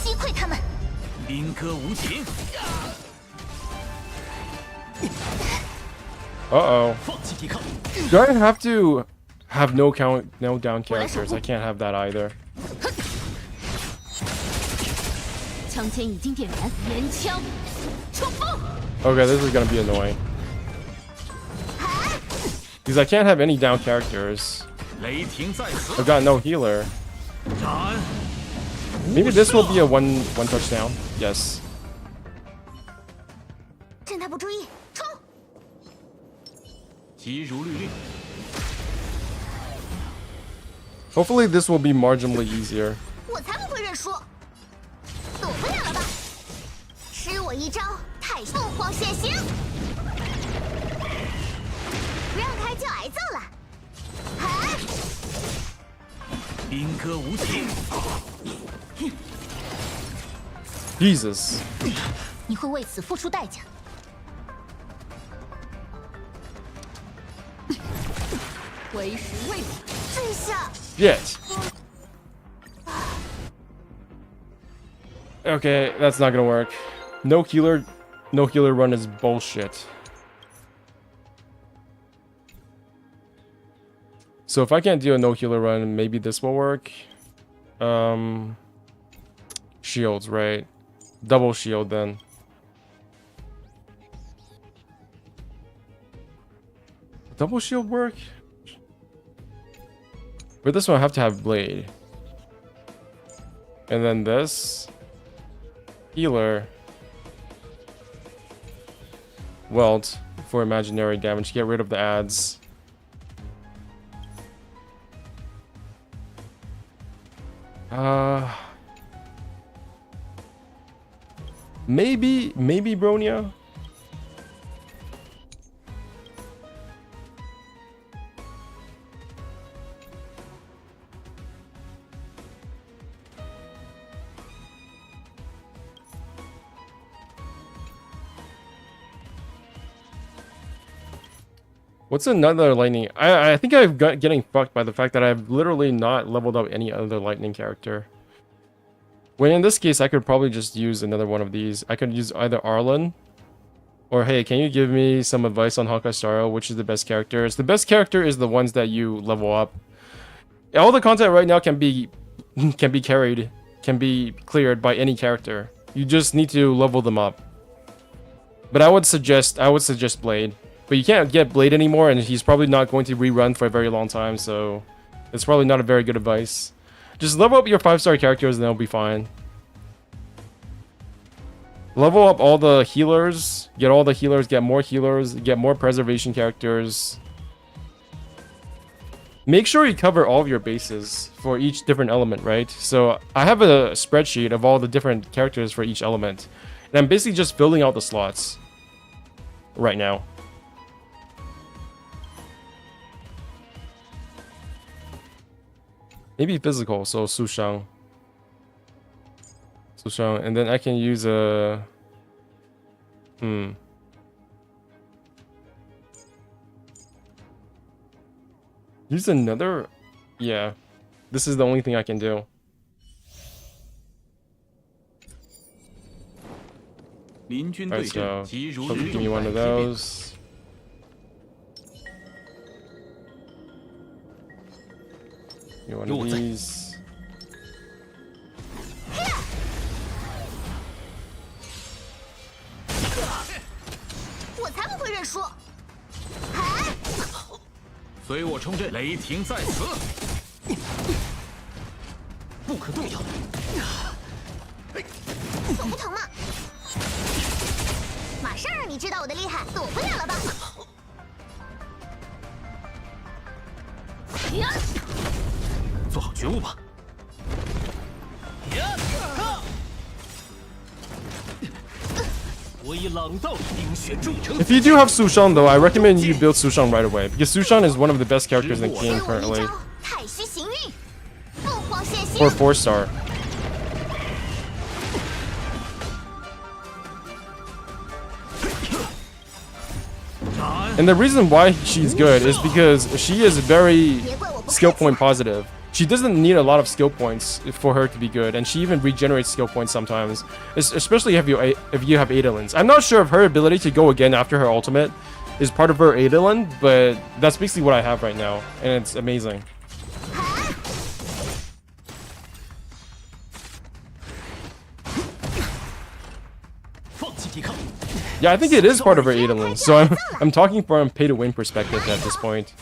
击溃他们。兵戈无情。Uh-oh. 放弃抵抗。 Do I have to have no down characters? I can't have that either. 枪尖已经点燃，连枪冲锋。 Okay, this is gonna be annoying. Because I can't have any down characters. 雷霆在此。 I've got no healer. 斩。 Maybe this will be a one touchdown. Yes. 趁他不注意，冲！急如律令。 Hopefully this will be marginally easier. 我才不会认输，躲不了了吧？吃我一招太凤凰现形，让开就挨揍了。喊！兵戈无情。 Jesus. 你会为此付出代价。为时未晚，这下。 Shit. Okay, that's not gonna work. No healer run is bullshit. So if I can't do a no healer run, maybe this will work. Shields, right? Double shield then. Double shield work? For this one, I have to have blade. And then this. Healer. Welt for imaginary damage. Get rid of the ads. Maybe Bronia. What's another lightning? I think I've got getting fucked by the fact that I've literally not leveled up any other lightning character. When in this case, I could probably just use another one of these. I could use either Arlen, or hey, can you give me some advice on Hawkeye Starro? Which is the best characters? The best character is the ones that you level up. All the content right now can be carried, can be cleared by any character. You just need to level them up. But I would suggest Blade. But you can't get Blade anymore, and he's probably not going to rerun for a very long time, so it's probably not a very good advice. Just level up your 5-star characters and they'll be fine. Level up all the healers, get all the healers, get more preservation characters. Make sure you cover all of your bases for each different element, right? So I have a spreadsheet of all the different characters for each element, and I'm basically just filling out the slots right now. Maybe physical, so Sushang, and then I can use a use another. Yeah, this is the only thing I can do. Alright, so give me one of those. You want one of these. If you do have Sushang though, I recommend you build Sushang right away, because Sushang is one of the best characters in the game currently. For 4-star. And the reason why she's good is because she is very skill point positive. She doesn't need a lot of skill points for her to be good, and she even regenerates skill points sometimes, especially if you have Adolins. I'm not sure if her ability to go again after her ultimate is part of her Adolin, but that's basically what I have right now, and it's amazing. Yeah, I think it is part of her Adolin, so I'm talking from a pay-to-win perspective at this point.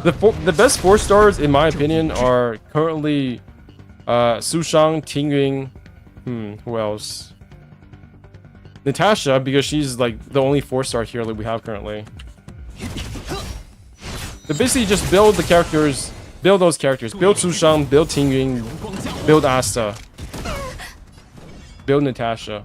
The best 4-stars in my opinion are currently Sushang, Tingyun, who else? Natasha, because she's like the only 4-star healer we have currently. But basically just build the characters, build those characters, build Sushang, build Tingyun, build Asta, build Natasha.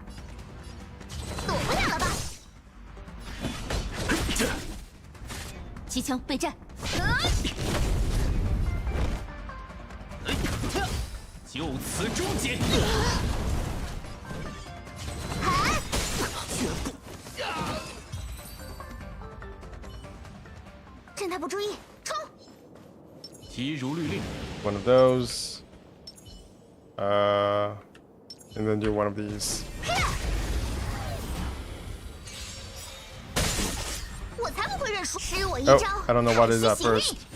One of those. And then do one of these. Oh, I don't know what is that first.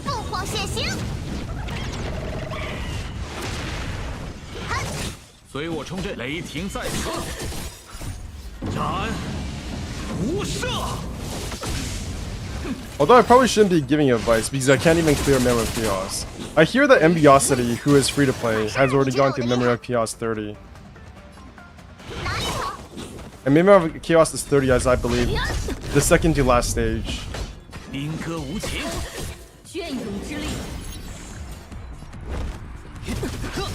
Although I probably shouldn't be giving advice because I can't even clear Memory of Chaos. I hear that Enviosity, who is free to play, has already gone to Memory of Chaos 30. And Memory of Chaos is 30 as I believe the second to last stage. 兵戈无情，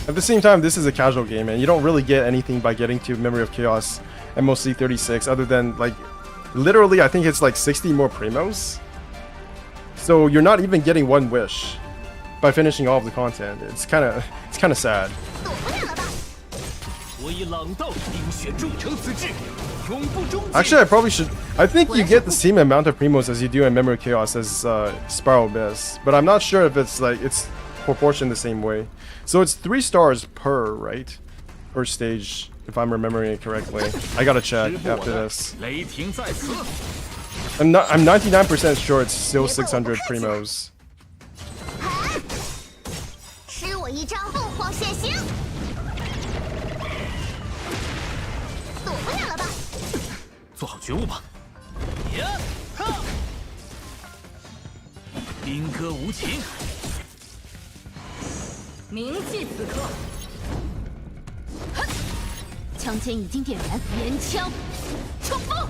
At the same time, this is a casual game and you don't really get anything by getting to Memory of Chaos MOC 36 other than like literally I think it's like 60 more primos. So you're not even getting one wish by finishing all of the content. It's kind of sad. 我以朗道冰雪铸成此志，永不终结。 Actually, I probably should. I think you get the same amount of primos as you do in Memory of Chaos as Spiral Abyss, but I'm not sure if it's proportioned the same way. So it's 3 stars per, right? Per stage, if I'm remembering it correctly. I gotta check after this. 雷霆在此， I'm 99% sure it's still 600 primos. 吃我一招凤凰血行，躲不了了吧？ 做好觉悟吧。呀，哈！兵戈无情， 铭记此刻。枪尖已经点燃，连枪冲锋！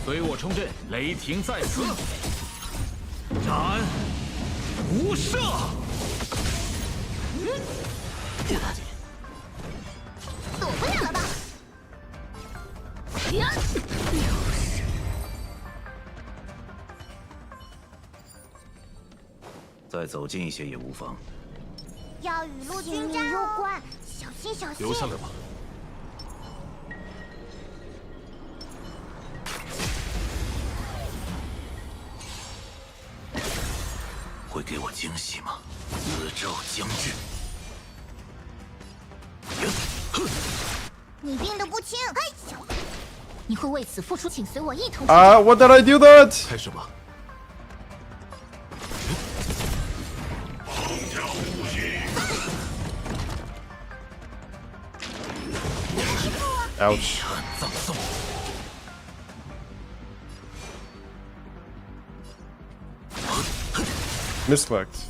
随我冲阵，雷霆在此，斩无赦。躲不了了吧？呀！再走近一些也无妨。要与陆军战攸关，小心小心！留下来吧。会给我惊喜吗？宇宙将至。你病得不轻，哎呦！你会为此付出，请随我一同。 What did I do that? 开始吧。 Ouch. 很葬送。 Misclicked.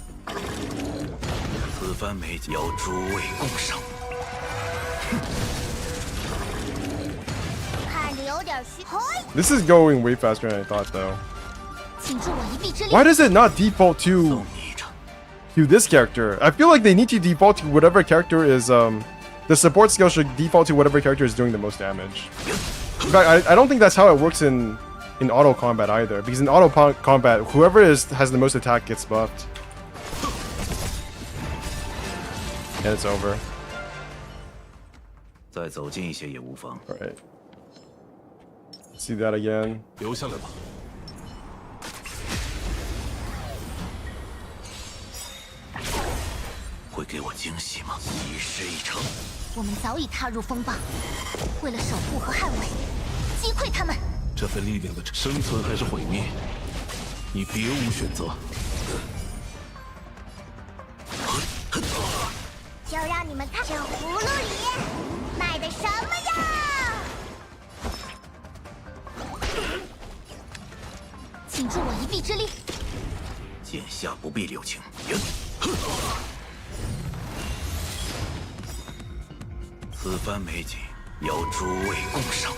此番美酒要诸位共赏。看着有点虚。嘿， This is going way faster than I thought though. 请助我一臂之力。 Why does it not default 送 to 你一场。 this character? I feel like they need to default to whatever character is the support skill should default to whatever character is doing the most damage. In fact, I don't think that's how it works in auto combat either, because in auto combat, whoever has the most attack gets buffed. And it's over. 再走近一些也无妨。 Alright. See that again. 留下来吧。会给我惊喜吗？一事一成。我们早已踏入风暴，为了守护和捍卫，击溃他们。这份力量的生存还是毁灭，你别无选择。就让你们看这葫芦里卖的什么呀！请助我一臂之力。剑下不必留情。此番美景要诸位共赏。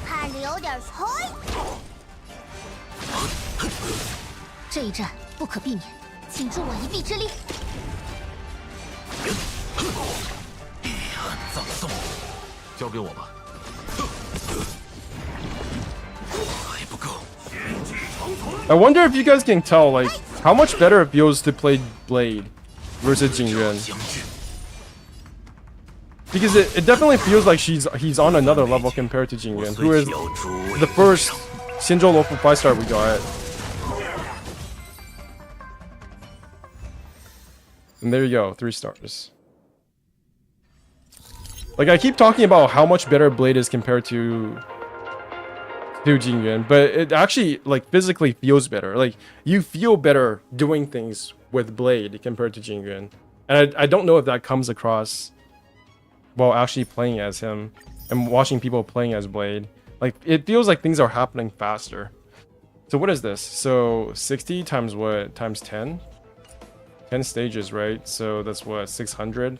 看着有点嘿。这一战不可避免，请助我一臂之力。遗憾葬送，交给我吧。还不够。 I wonder if you guys can tell, like, how much better it feels to play Blade versus Jingyun. 将至。 Because it definitely feels like he's on another level compared to Jingyun, who is 要诸位 the first Shinjo local 5-star we got. And there you go, 3 stars. Like, I keep talking about how much better Blade is compared to to Jingyuan, but it actually like physically feels better. Like you feel better doing things with Blade compared to Jingyuan. And I don't know if that comes across while actually playing as him and watching people playing as Blade. Like it feels like things are happening faster. So what is this? So 60 times what? Times 10? 10 stages, right? So that's what, 600?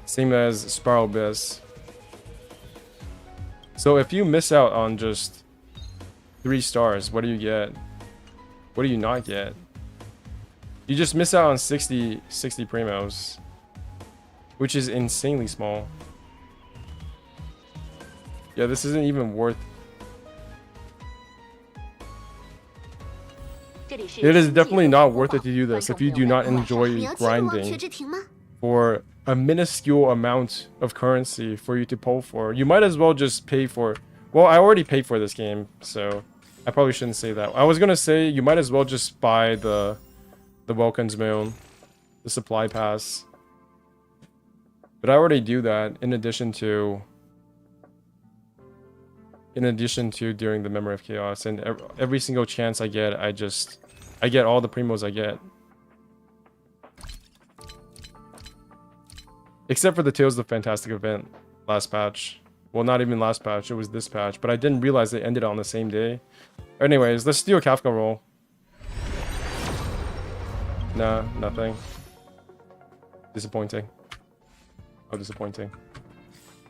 Same as Spiral Abyss. So if you miss out on just 3 stars, what do you get? What do you not get? You just miss out on 60 primos, which is insanely small. Yeah, this isn't even worth. It is definitely not worth it to do this if you do not enjoy grinding for a minuscule amount of currency for you to pull for. You might as well just pay for. Well, I already paid for this game, so I probably shouldn't say that. I was gonna say you might as well just buy the Welkin's Moon, the supply pass. But I already do that in addition to during the Memory of Chaos, and every single chance I get, I get all the primos I get. Except for the Tales of Fantastic event last patch. Well, not even last patch, it was this patch, but I didn't realize it ended on the same day. Anyways, let's do a Kafka roll. Nah, nothing. Disappointing. Oh, disappointing.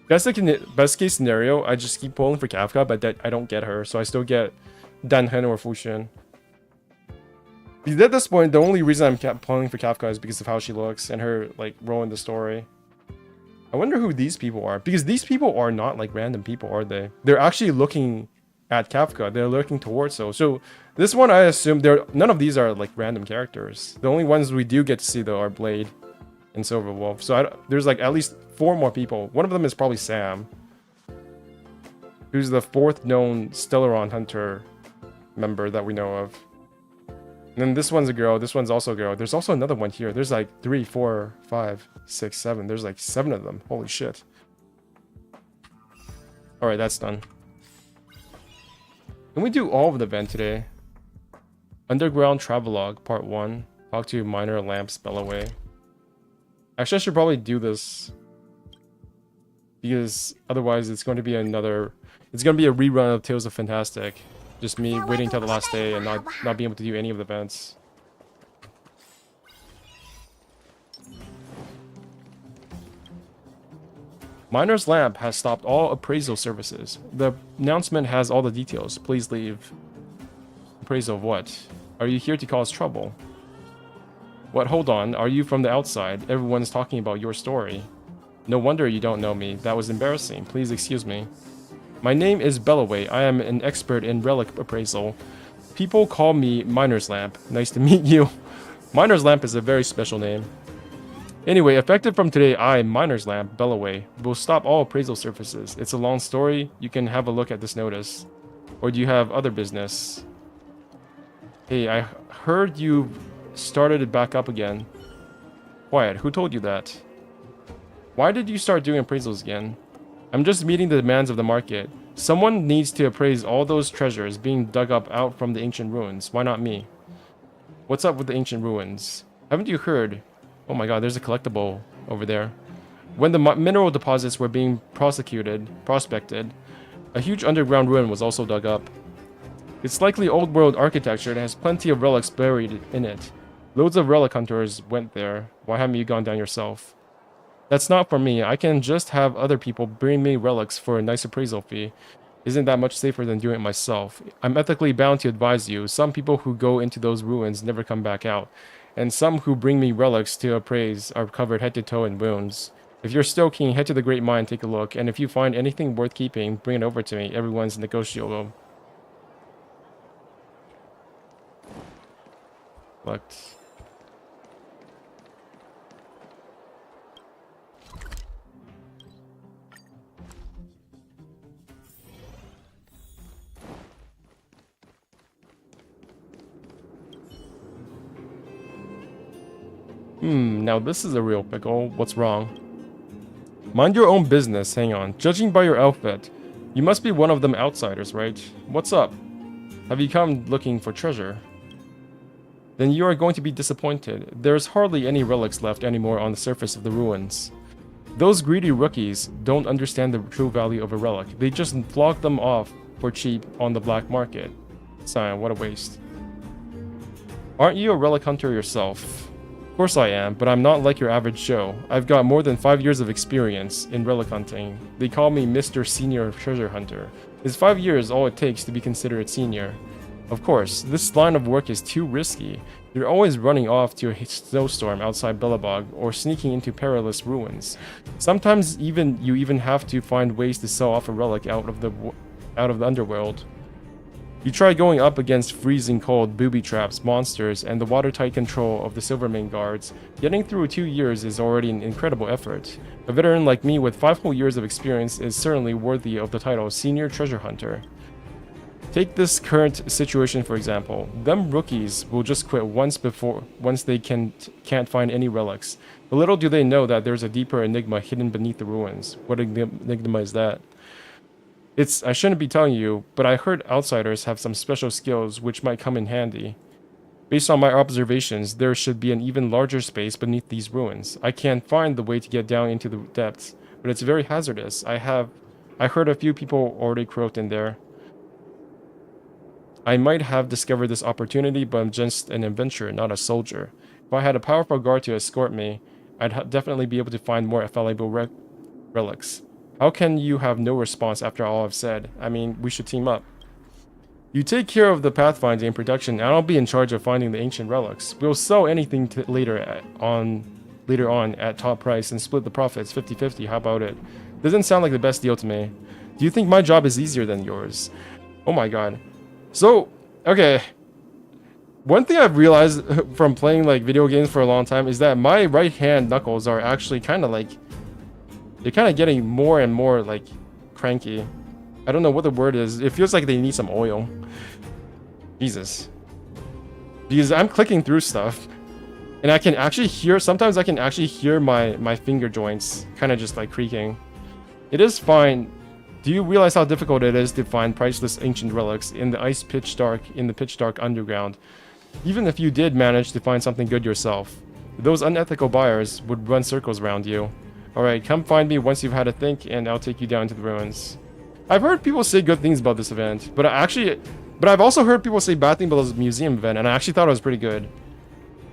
Best case scenario, I just keep pulling for Kafka, but I don't get her, so I still get Danhen or Fuxian. Because at this point, the only reason I'm pulling for Kafka is because of how she looks and her like role in the story. I wonder who these people are, because these people are not like random people, are they? They're actually looking at Kafka. They're looking towards her. So this one, I assume none of these are like random characters. The only ones we do get to see though are Blade and Silverwolf. So there's like at least 4 more people. One of them is probably Sam, who's the 4th known Stellaron Hunter member that we know of. And then this one's a girl. This one's also a girl. There's also another one here. There's like 3, 4, 5, 6, 7. There's like 7 of them. Holy shit. Alright, that's done. Can we do all of the event today? Underground Travelogue, Part 1. Talk to Minor Lamps Bellaway. Actually, I should probably do this, because otherwise it's going to be another... It's going to be a rerun of Tales of Fantastic. Just me waiting till the last day and not being able to do any of the events. Miner's Lamp has stopped all appraisal services. The announcement has all the details. Please leave. Appraisal of what? Are you here to cause trouble? What? Hold on. Are you from the outside? Everyone's talking about your story. No wonder you don't know me. That was embarrassing. Please excuse me. My name is Bellaway. I am an expert in relic appraisal. People call me Miner's Lamp. Nice to meet you. Miner's Lamp is a very special name. Anyway, effective from today, I, Miner's Lamp, Bellaway, will stop all appraisal services. It's a long story. You can have a look at this notice. Or do you have other business? Hey, I heard you started it back up again. Quiet, who told you that? Why did you start doing appraisals again? I'm just meeting the demands of the market. Someone needs to appraise all those treasures being dug up out from the ancient ruins. Why not me? What's up with the ancient ruins? Haven't you heard? Oh my god, there's a collectible over there. When the mineral deposits were being prospected, a huge underground ruin was also dug up. It's likely old world architecture and has plenty of relics buried in it. Loads of relic hunters went there. Why haven't you gone down yourself? That's not for me. I can just have other people bring me relics for a nice appraisal fee. Isn't that much safer than doing it myself? I'm ethically bound to advise you. Some people who go into those ruins never come back out. And some who bring me relics to appraise are covered head to toe in wounds. If you're still keen, head to the Great Mine, take a look. And if you find anything worth keeping, bring it over to me. Everyone's negotiable. Collect. Now this is a real pickle. What's wrong? Mind your own business. Hang on. Judging by your outfit, You must be one of them outsiders, right? What's up? Have you come looking for treasure? Then you are going to be disappointed. There's hardly any relics left anymore on the surface of the ruins. Those greedy rookies don't understand the true value of a relic. They just flog them off for cheap on the black market. Sigh, what a waste. Aren't you a relic hunter yourself? Of course I am, but I'm not like your average Joe. I've got more than 5 years of experience in relic hunting. They call me Mr. Senior Treasure Hunter. Is 5 years all it takes to be considered senior? Of course, this line of work is too risky. You're always running off to a snowstorm outside Bellabog or sneaking into perilous ruins. Sometimes you even have to find ways to sell off a relic out of the underworld. You try going up against freezing cold, booby traps, monsters, and the watertight control of the Silvermane guards. Getting through 2 years is already an incredible effort. A veteran like me with 5 whole years of experience is certainly worthy of the title Senior Treasure Hunter. Take this current situation for example. Them rookies will just quit once they can't find any relics. But little do they know that there's a deeper enigma hidden beneath the ruins. What enigma is that? I shouldn't be telling you, but I heard outsiders have some special skills which might come in handy. Based on my observations, there should be an even larger space beneath these ruins. I can't find the way to get down into the depths, but it's very hazardous. I heard a few people already croaked in there. I might have discovered this opportunity, but I'm just an adventurer, not a soldier. If I had a powerful guard to escort me, I'd definitely be able to find more valuable relics. How can you have no response after all I've said? I mean, we should team up. You take care of the pathfinding and production, and I'll be in charge of finding the ancient relics. We'll sell anything later on at top price and split the profits 50-50. How about it? Doesn't sound like the best deal to me. Do you think my job is easier than yours? Oh my god. So, okay. One thing I've realized from playing like video games for a long time is that my right hand knuckles are actually kind of like, they're kind of getting more and more like cranky. I don't know what the word is. It feels like they need some oil. Jesus. Because I'm clicking through stuff and I can actually hear, sometimes I can actually hear my finger joints kind of just like creaking. It is fine. Do you realize how difficult it is to find priceless ancient relics in the pitch dark underground? Even if you did manage to find something good yourself, those unethical buyers would run circles around you. Alright, come find me once you've had a think and I'll take you down to the ruins. I've heard people say good things about this event, but I've also heard people say bad things about this museum event, and I actually thought it was pretty good.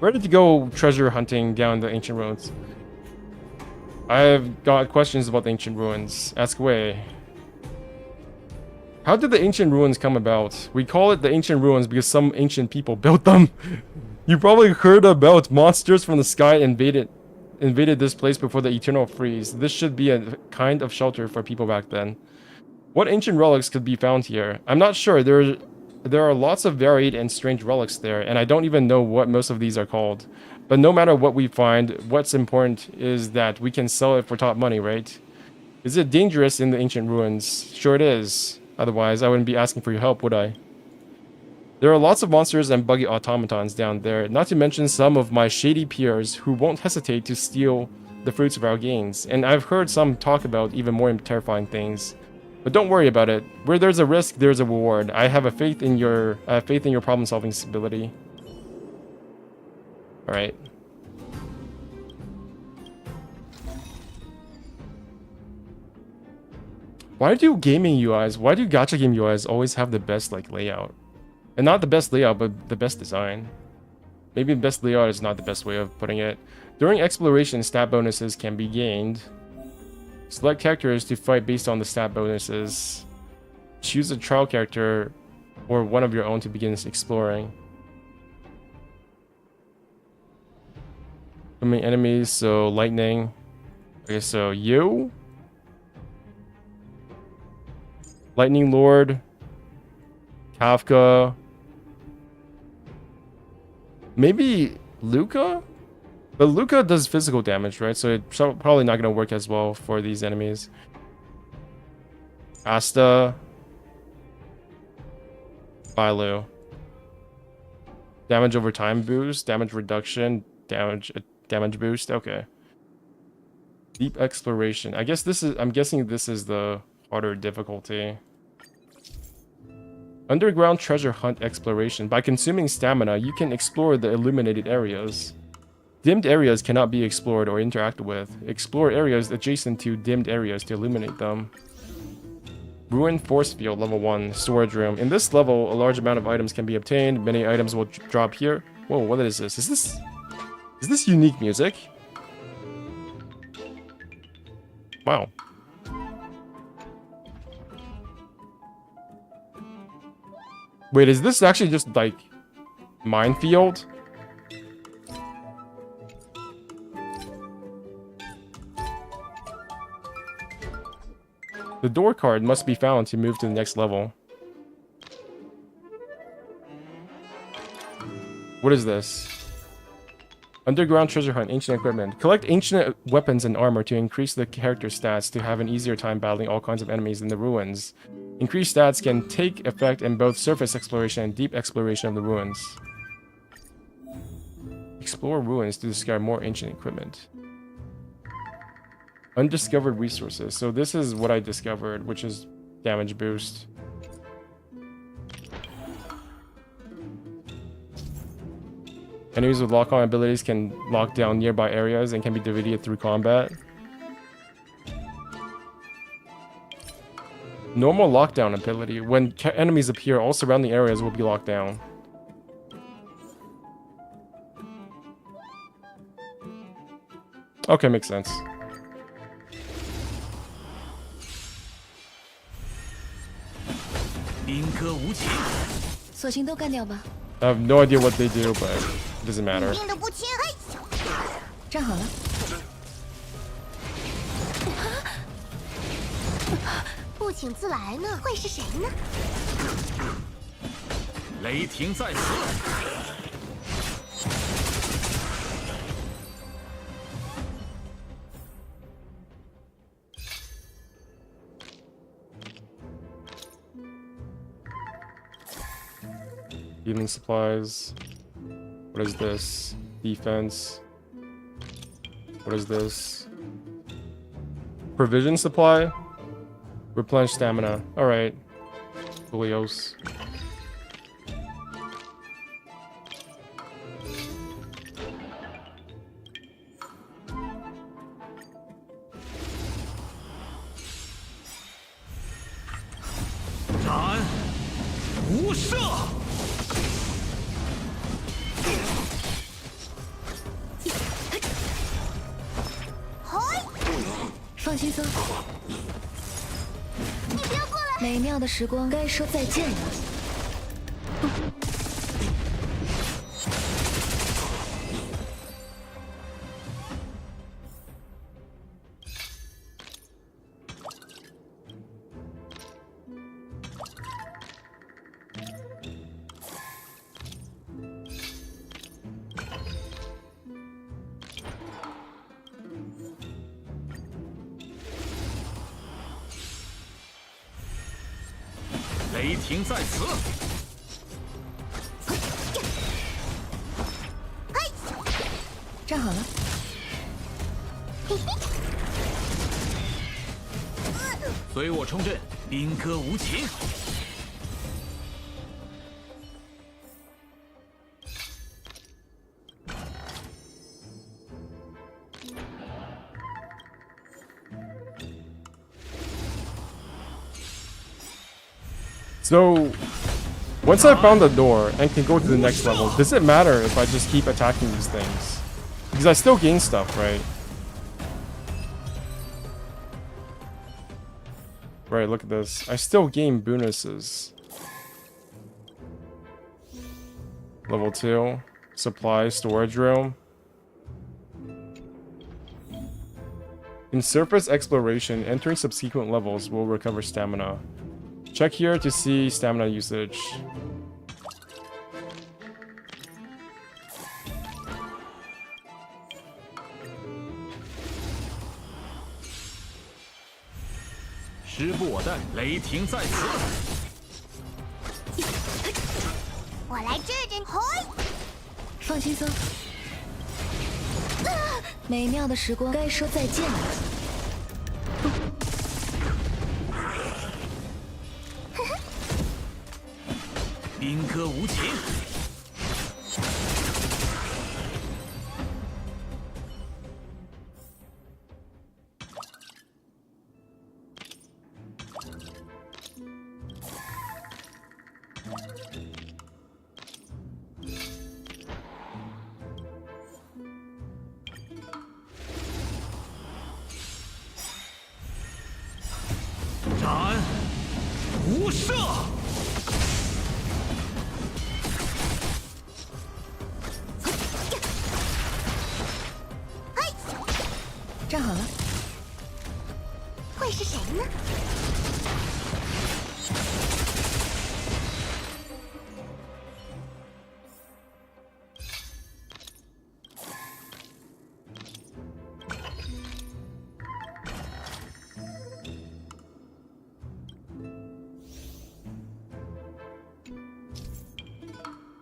Where did you go treasure hunting down the ancient ruins? I've got questions about the ancient ruins. Ask away. How did the ancient ruins come about? We call it the ancient ruins because some ancient people built them. You probably heard about monsters from the sky invaded this place before the eternal freeze. This should be a kind of shelter for people back then. What ancient relics could be found here? I'm not sure. There are lots of varied and strange relics there, and I don't even know what most of these are called. But no matter what we find, what's important is that we can sell it for top money, right? Is it dangerous in the ancient ruins? Sure it is. Otherwise, I wouldn't be asking for your help, would I? There are lots of monsters and buggy automatons down there, not to mention some of my shady peers who won't hesitate to steal the fruits of our gains. And I've heard some talk about even more terrifying things. But don't worry about it. Where there's a risk, there's a reward. I have faith in your problem-solving ability. All right. Why do gacha game UIs always have the best like layout? And not the best layout, but the best design. Maybe the best layout is not the best way of putting it. During exploration, stat bonuses can be gained. Select characters to fight based on the stat bonuses. Choose a trial character or one of your own to begin exploring. How many enemies? So lightning. Okay, so you. Lightning Lord. Kafka. Maybe Luca? But Luca does physical damage, right? So it's probably not going to work as well for these enemies. Asta. Philo. Damage over time boost. Damage reduction. Damage boost. Okay. Deep exploration. I'm guessing this is the Harder difficulty. Underground treasure hunt exploration. By consuming stamina, you can explore the illuminated areas. Dimmed areas cannot be explored or interacted with. Explore areas adjacent to dimmed areas to illuminate them. Ruin Force Field, level 1, storage room. In this level, a large amount of items can be obtained. Many items will drop here. Whoa, what is this? Is this unique music? Wow. Wait, is this actually just like minefield? The door card must be found to move to the next level. What is this? Underground treasure hunt, ancient equipment. Collect ancient weapons and armor to increase the character stats to have an easier time battling all kinds of enemies in the ruins. Increased stats can take effect in both surface exploration and deep exploration of the ruins. Explore ruins to discover more ancient equipment. Undiscovered resources. So this is what I discovered, which is damage boost. Enemies with lock-on abilities can lock down nearby areas and can be defeated through combat. Normal lockdown ability. When enemies appear, all surrounding areas will be locked down. Okay, makes sense. 宾客无情，索性都干掉吧。 I have no idea what they do, but it doesn't matter. 命的不亲，嘿，站好了。不请自来呢，会是谁呢？雷霆在此。 Healing supplies. What is this? Defense. What is this? Provision supply? Replenish stamina. Alright. Julios. Wusa! 放轻松，你不要过来！美妙的时光该说再见了。雷霆在此。站好了。随我冲阵，宾客无情。 So, once I found the door and can go to the next level, does it matter if I just keep attacking these things? Because I still gain stuff, right? Right, look at this. I still gain bonuses. Level 2. Supply, storage room. In surface exploration, entering subsequent levels will recover stamina. Check here to see stamina usage.我来治治你。放轻松，美妙的时光该说再见了。射！站好了。会是谁呢？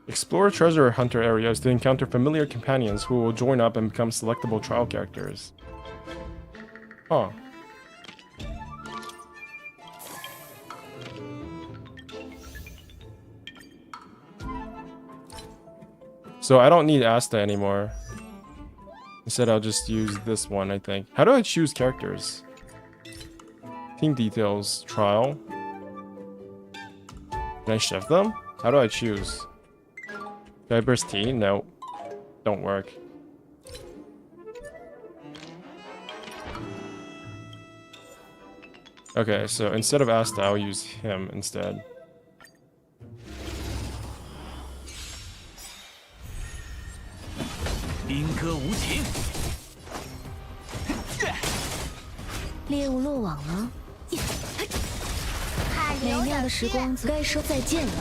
Explore treasure hunter areas to encounter familiar companions who will join up and become selectable trial characters. Huh. So I don't need Asta anymore. Instead, I'll just use this one, I think. How do I choose characters? Team details, trial. Can I shift them? How do I choose? Do I burst T? No. Don't work. Okay, so instead of Asta, I'll use him instead.猎物落网了，美妙的时光该说再见了。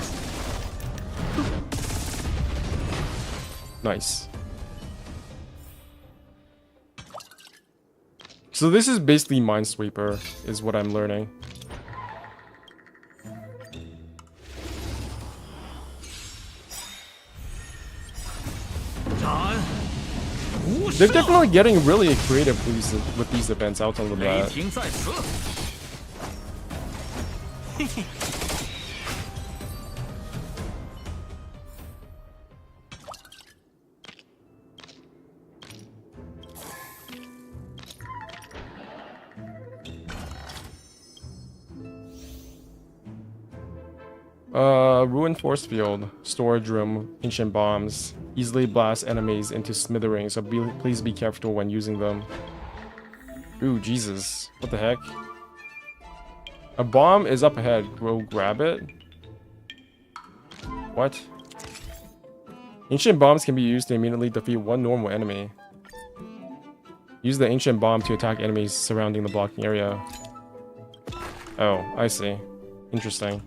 Nice. So this is basically Minesweeper, is what I'm learning. They're definitely getting really creative with these events, I'll tell them that. Ruined force field, storage room, ancient bombs, easily blast enemies into smithereens, so please be careful when using them. Ooh, Jesus. What the heck? A bomb is up ahead. Go grab it? What? Ancient bombs can be used to immediately defeat one normal enemy. Use the ancient bomb to attack enemies surrounding the blocking area. Oh, I see. Interesting.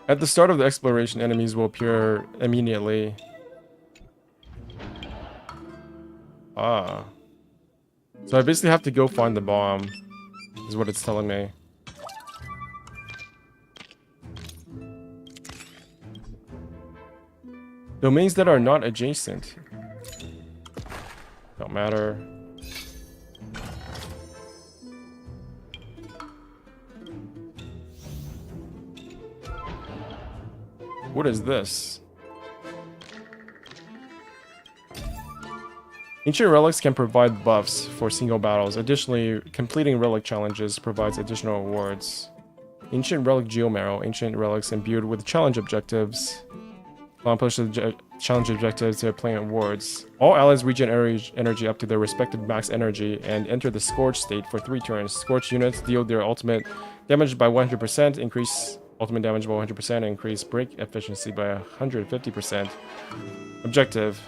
At the start of the exploration, enemies will appear immediately. Ah. So I basically have to go find the bomb, is what it's telling me. Domains that are not adjacent. Don't matter. What is this? Ancient relics can provide buffs for single battles. Additionally, completing relic challenges provides additional rewards. Ancient relic geomarrow. Ancient relics imbued with challenge objectives. Accomplish the challenge objectives to obtain rewards. All allies regenerate energy up to their respective max energy and enter the scorched state for 3 turns. Scorched units deal their ultimate damage by 100%, increase ultimate damage by 100%, increase break efficiency by 150%. Objective.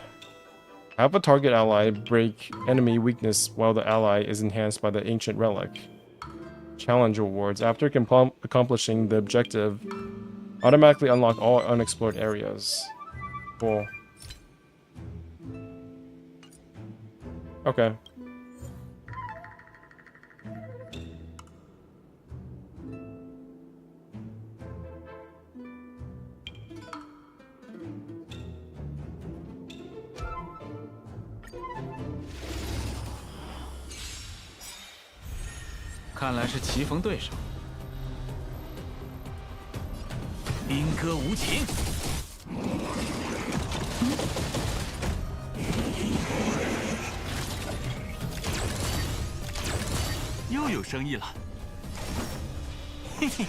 Have a target ally break enemy weakness while the ally is enhanced by the ancient relic. Challenge rewards. After accomplishing the objective, automatically unlock all unexplored areas. Cool. Okay. 看来是棋逢对手。兵戈无情。又有生意了。嘿嘿，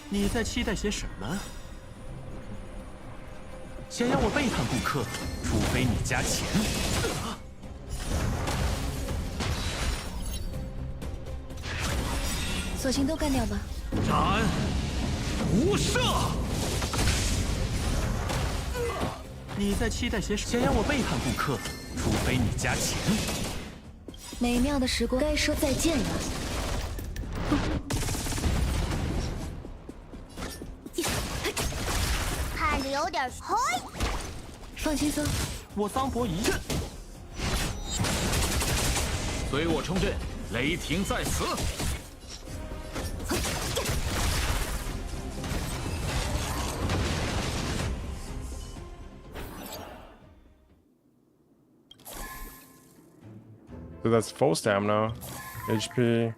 你在期待些什么？想要我背叛不可，除非你加钱。索性都干掉吧。斩无赦！你在期待些什么？想要我背叛不可，除非你加钱。美妙的时光该说再见了。看着有点嗨。放轻松，我桑博一阵，随我冲阵，雷霆在此。 So that's full stamina, HP.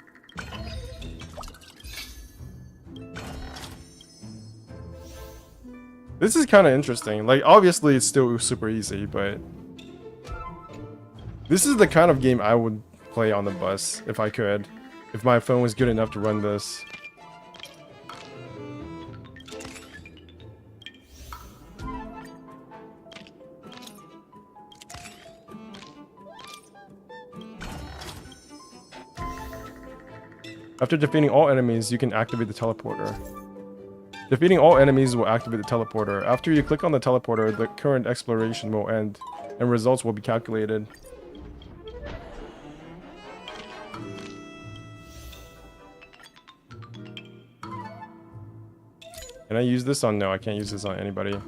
This is kind of interesting. Like, obviously it's still super easy, but this is the kind of game I would play on the bus if I could. If my phone was good enough to run this. After defeating all enemies, you can activate the teleporter. Defeating all enemies will activate the teleporter. After you click on the teleporter, the current exploration will end, and results will be calculated. Can I use this on? No, I can't use this on anybody. "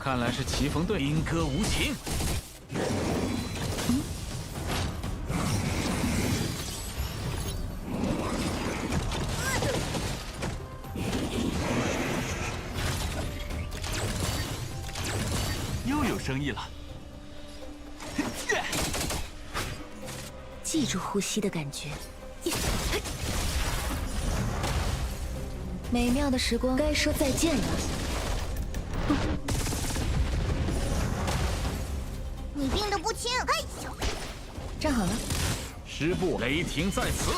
看来是棋逢对，兵戈无情。又有生意了。记住呼吸的感觉。美妙的时光该说再见了。你病得不轻，嘿咻！站好了，十步，雷霆在此。欺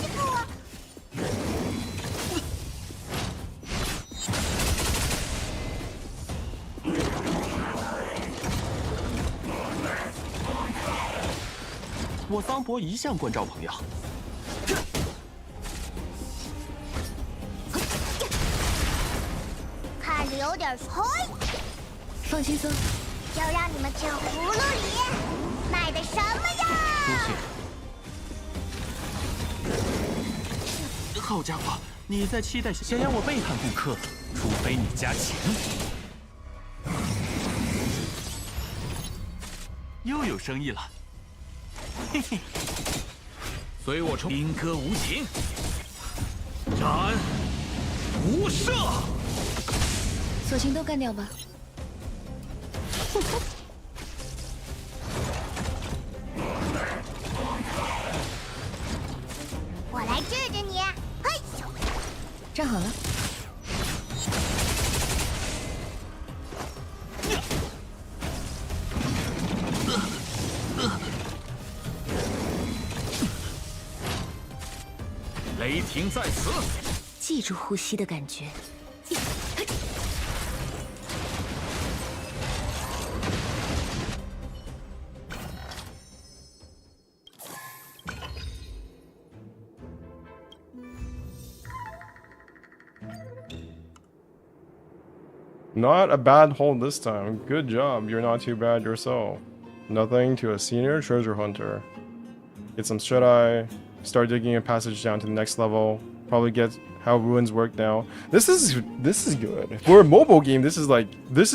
负我！我桑博一向关照朋友。看着有点嗨，放轻松。就让你们吃葫芦里卖的什么出呀？现，好家伙，你在期待想要我背叛不可，除非你加钱。又有生意了。嘿嘿，随我冲，兵戈无情。斩无赦！索性都干掉吧。我来治治你，嘿咻！站好了，雷霆在此。记住呼吸的感觉。Not a bad hold this time. Good job. You're not too bad yourself. Nothing to a senior treasure hunter. Get some shut-eye. Start digging a passage down to the next level. Probably get how ruins work now. This is good. For a mobile game, this is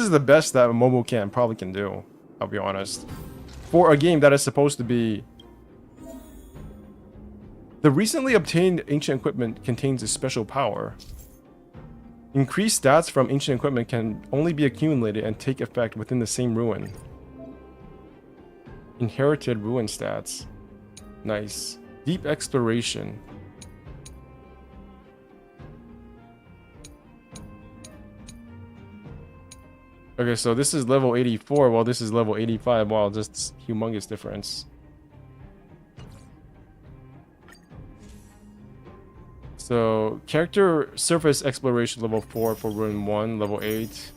the best that a mobile can probably can do. I'll be honest. For a game that is supposed to be... The recently obtained ancient equipment contains a special power. Increased stats from ancient equipment can only be accumulated and take effect within the same ruin. Inherited ruin stats. Nice. Deep exploration. Okay, so this is level 84 while this is level 85. Wow, just humongous difference. So character surface exploration level 4 for rune 1, level 8.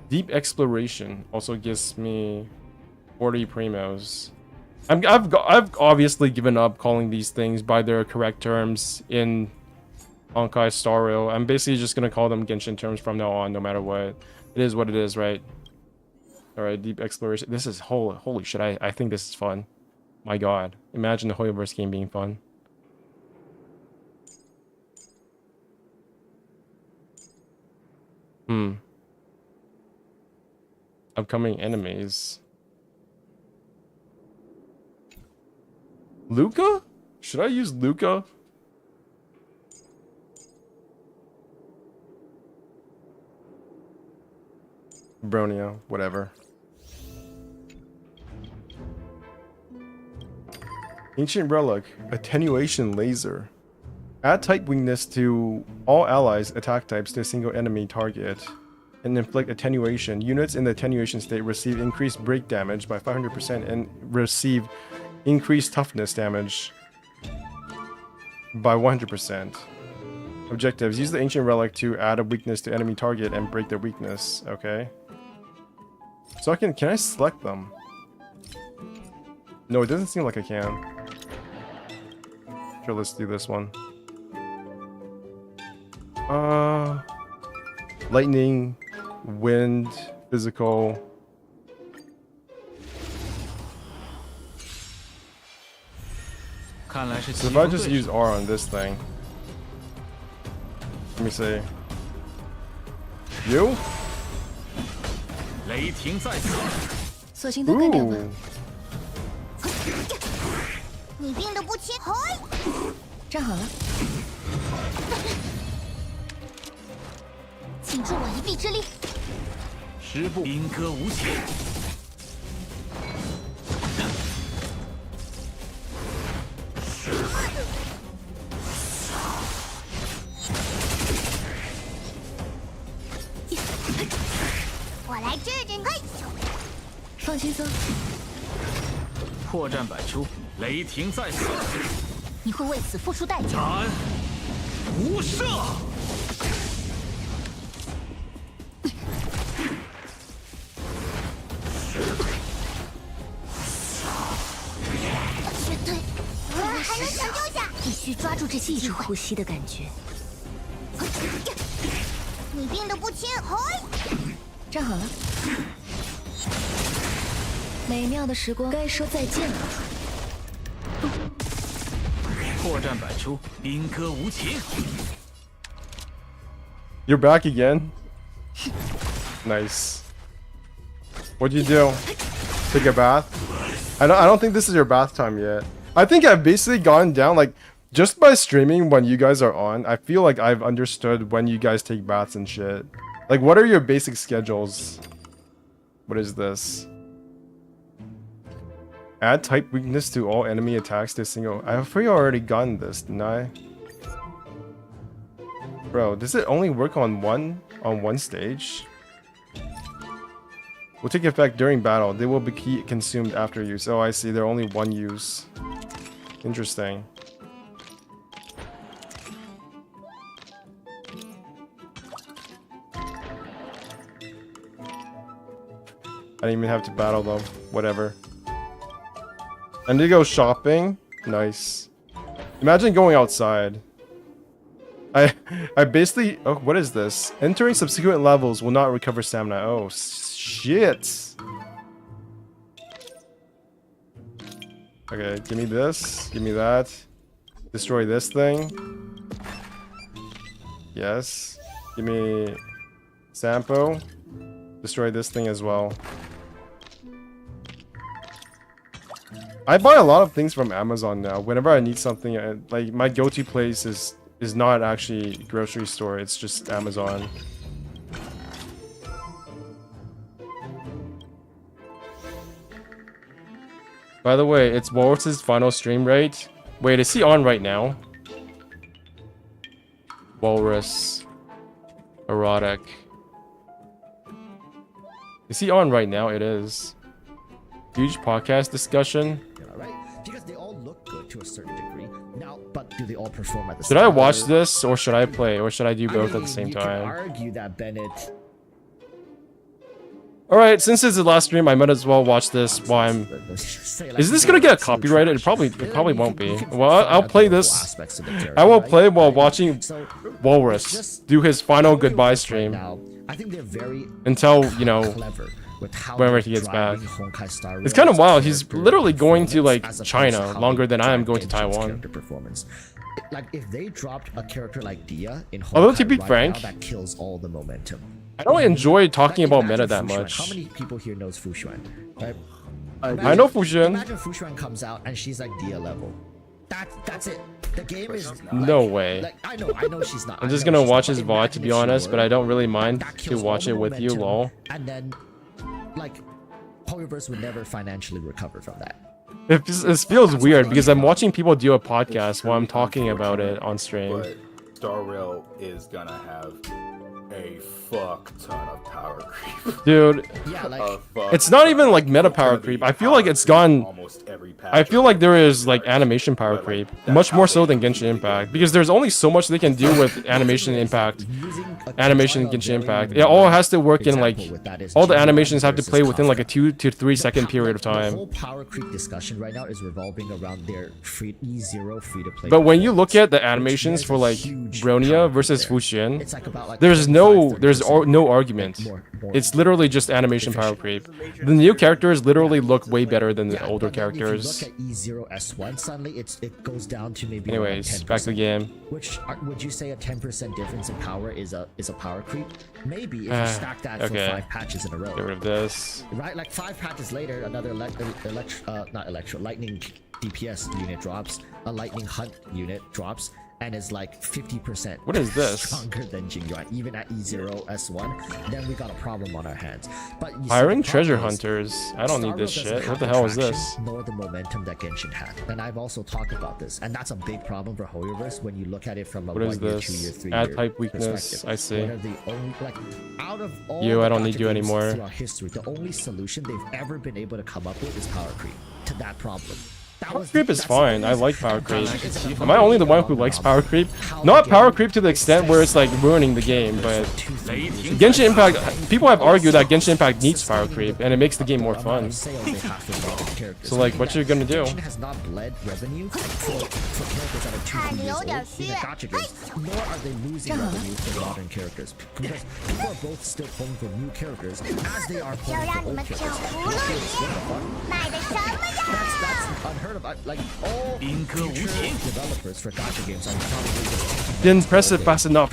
Deep exploration also gives me 40 primos. I've obviously given up calling these things by their correct terms in Honkai Star Rail. I'm basically just gonna call them Genshin terms from now on, no matter what. It is what it is, right? Alright, deep exploration. This is holy shit, I think this is fun. My god. Imagine the Hoyoverse game being fun. Upcoming enemies. Luca? Should I use Luca? Bronia, whatever. Ancient Relic, Attenuation Laser. Add type weakness to all allies attack types to a single enemy target and inflict attenuation. Units in the attenuation state receive increased break damage by 500% and receive increased toughness damage by 100%. Objectives: use the Ancient Relic to add a weakness to enemy target and break their weakness. Okay. So can I select them? No, it doesn't seem like I can. Sure, let's do this one. Lightning, wind, physical. So if I just use R on this thing, let me see. You? 雷霆在此，索性都干掉吧。 Ooh. 你病得不轻，嘿！站好了，请助我一臂之力。十步兵戈无情。我来治治你。放轻松。破绽百出，雷霆在此，你会为此付出代价。斩无赦。绝对，我还能抢救下。必须抓住这机会。呼吸的感觉。你病得不轻，嘿！站好了。美妙的时光该说再见了。破绽百出，兵戈无情。 You're back again. Nice. What'd you do? Take a bath? I don't think this is your bath time yet. I think I've basically gone down like just by streaming when you guys are on. I feel like I've understood when you guys take baths and shit. Like, what are your basic schedules? What is this? Add type weakness to all enemy attacks to a single. I feel I already gotten this, didn't I? Bro, does it only work on one stage? Will take effect during battle. They will be consumed after use. Oh, I see. They're only one use. Interesting. I didn't even have to battle them. Whatever. I need to go shopping. Nice. Imagine going outside. I basically... Oh, what is this? Entering subsequent levels will not recover stamina. Oh, shit. Okay, give me this. Give me that. Destroy this thing. Yes. Give me... Sampo. Destroy this thing as well. I buy a lot of things from Amazon now. Whenever I need something, like my go-to place is not actually grocery store. It's just Amazon. By the way, it's Walrus's final stream rate. Wait, is he on right now? Walrus. Erotic. Is he on right now? It is. Huge podcast discussion. Right? Because they all look good to a certain degree. Now, but do they all perform at the Should same I level? watch this or should I play? Or should I do both at the same you time? can argue that Bennett. Alright, since it's the last stream, I might as well watch this while I'm... Is this gonna get copyrighted? It probably won't be. Well, I'll play this. I will play while watching Walrus do his final goodbye stream. I think they're very until, you know, clever with how whenever they're he gets back. driving Honkai Star It's kind of Rail's wild. He's character literally going to, like, performance as opposed China to how longer they than I am drive going to Genshin's Taiwan. character performance. Like, if they dropped a character like Dia in Honkai Although, to be right frank, now, that kills all the momentum. I don't enjoy talking about Imagine meta that Fu Xuan. much. How many people here knows Fu Xuan? Right? I know Fu Xuan. Imagine Fu Xuan comes out and she's like Dia level. That's it. The game is like, No way. Like, I know she's not. I'm I just know gonna she's watch not, his but VOD to imagine be if she honest, but were. I don't really mind That to kills watch all it the with you, momentum, lol. And then, like, Hoyoverse would never financially recover from that. It feels weird because I'm watching people do a podcast while I'm talking about it on stream. But Star Rail is gonna have a fuck ton of power creep. Dude, Yeah, like it's not even like meta power creep. I feel like it's gone. Almost every patch. I feel like there is like animation power creep, much more so than Genshin Impact, because there's only so much they can do with animation impact. Animation in Genshin Impact. It all has to work in like all the animations have to play within like a 2 to 3 second period of The time. whole power creep discussion right now is revolving around their free E0 free to play. But when you look at the animations for like Bronia versus Fuxian, there's no argument. It's literally just animation power creep. The new characters literally look way better than the older characters. If you look at E0 S1, suddenly it goes down to maybe Anyways, around 10%. back to the game. Which would you say a 10% difference in power is a power creep? Maybe if you stack that okay. for 5 patches in a row. Get rid of this. Right, like 5 patches later, another lightning DPS unit drops, a lightning hunt unit drops, and is like 50% What is this? stronger than Jingyuan, even at E0 S1, then we got a problem on our hands. But you see, Hiring the treasure problem is, hunters. I don't Star need this Rail doesn't shit. have What the the hell is traction this? Nor the momentum that Genshin had. And I've also talked about this, and that's a big problem for Hoyoverse when you look at it from a What is 1 year, this? 2 year, 3 Add year type weakness. perspective. I see. One of the only, like, out of all You, the I don't need gacha you games anymore. throughout history, the only solution they've ever been able to come up with is power creep to that problem. Power creep is fine. I like power creep. Am I only the one who likes power creep? Not power creep to the extent where it's like ruining the game, but Genshin Impact, people have argued that Genshin Impact needs power creep and it makes the game more fun. So like, what you're gonna do? Genshin has not bled revenue for characters that are 2 3 years old in the gacha games, nor are they losing revenue for modern characters, because people are both still pulling for new characters as they are pulling for old characters. That's unheard of. Like all future developers for gacha games are probably just Didn't press it fast enough.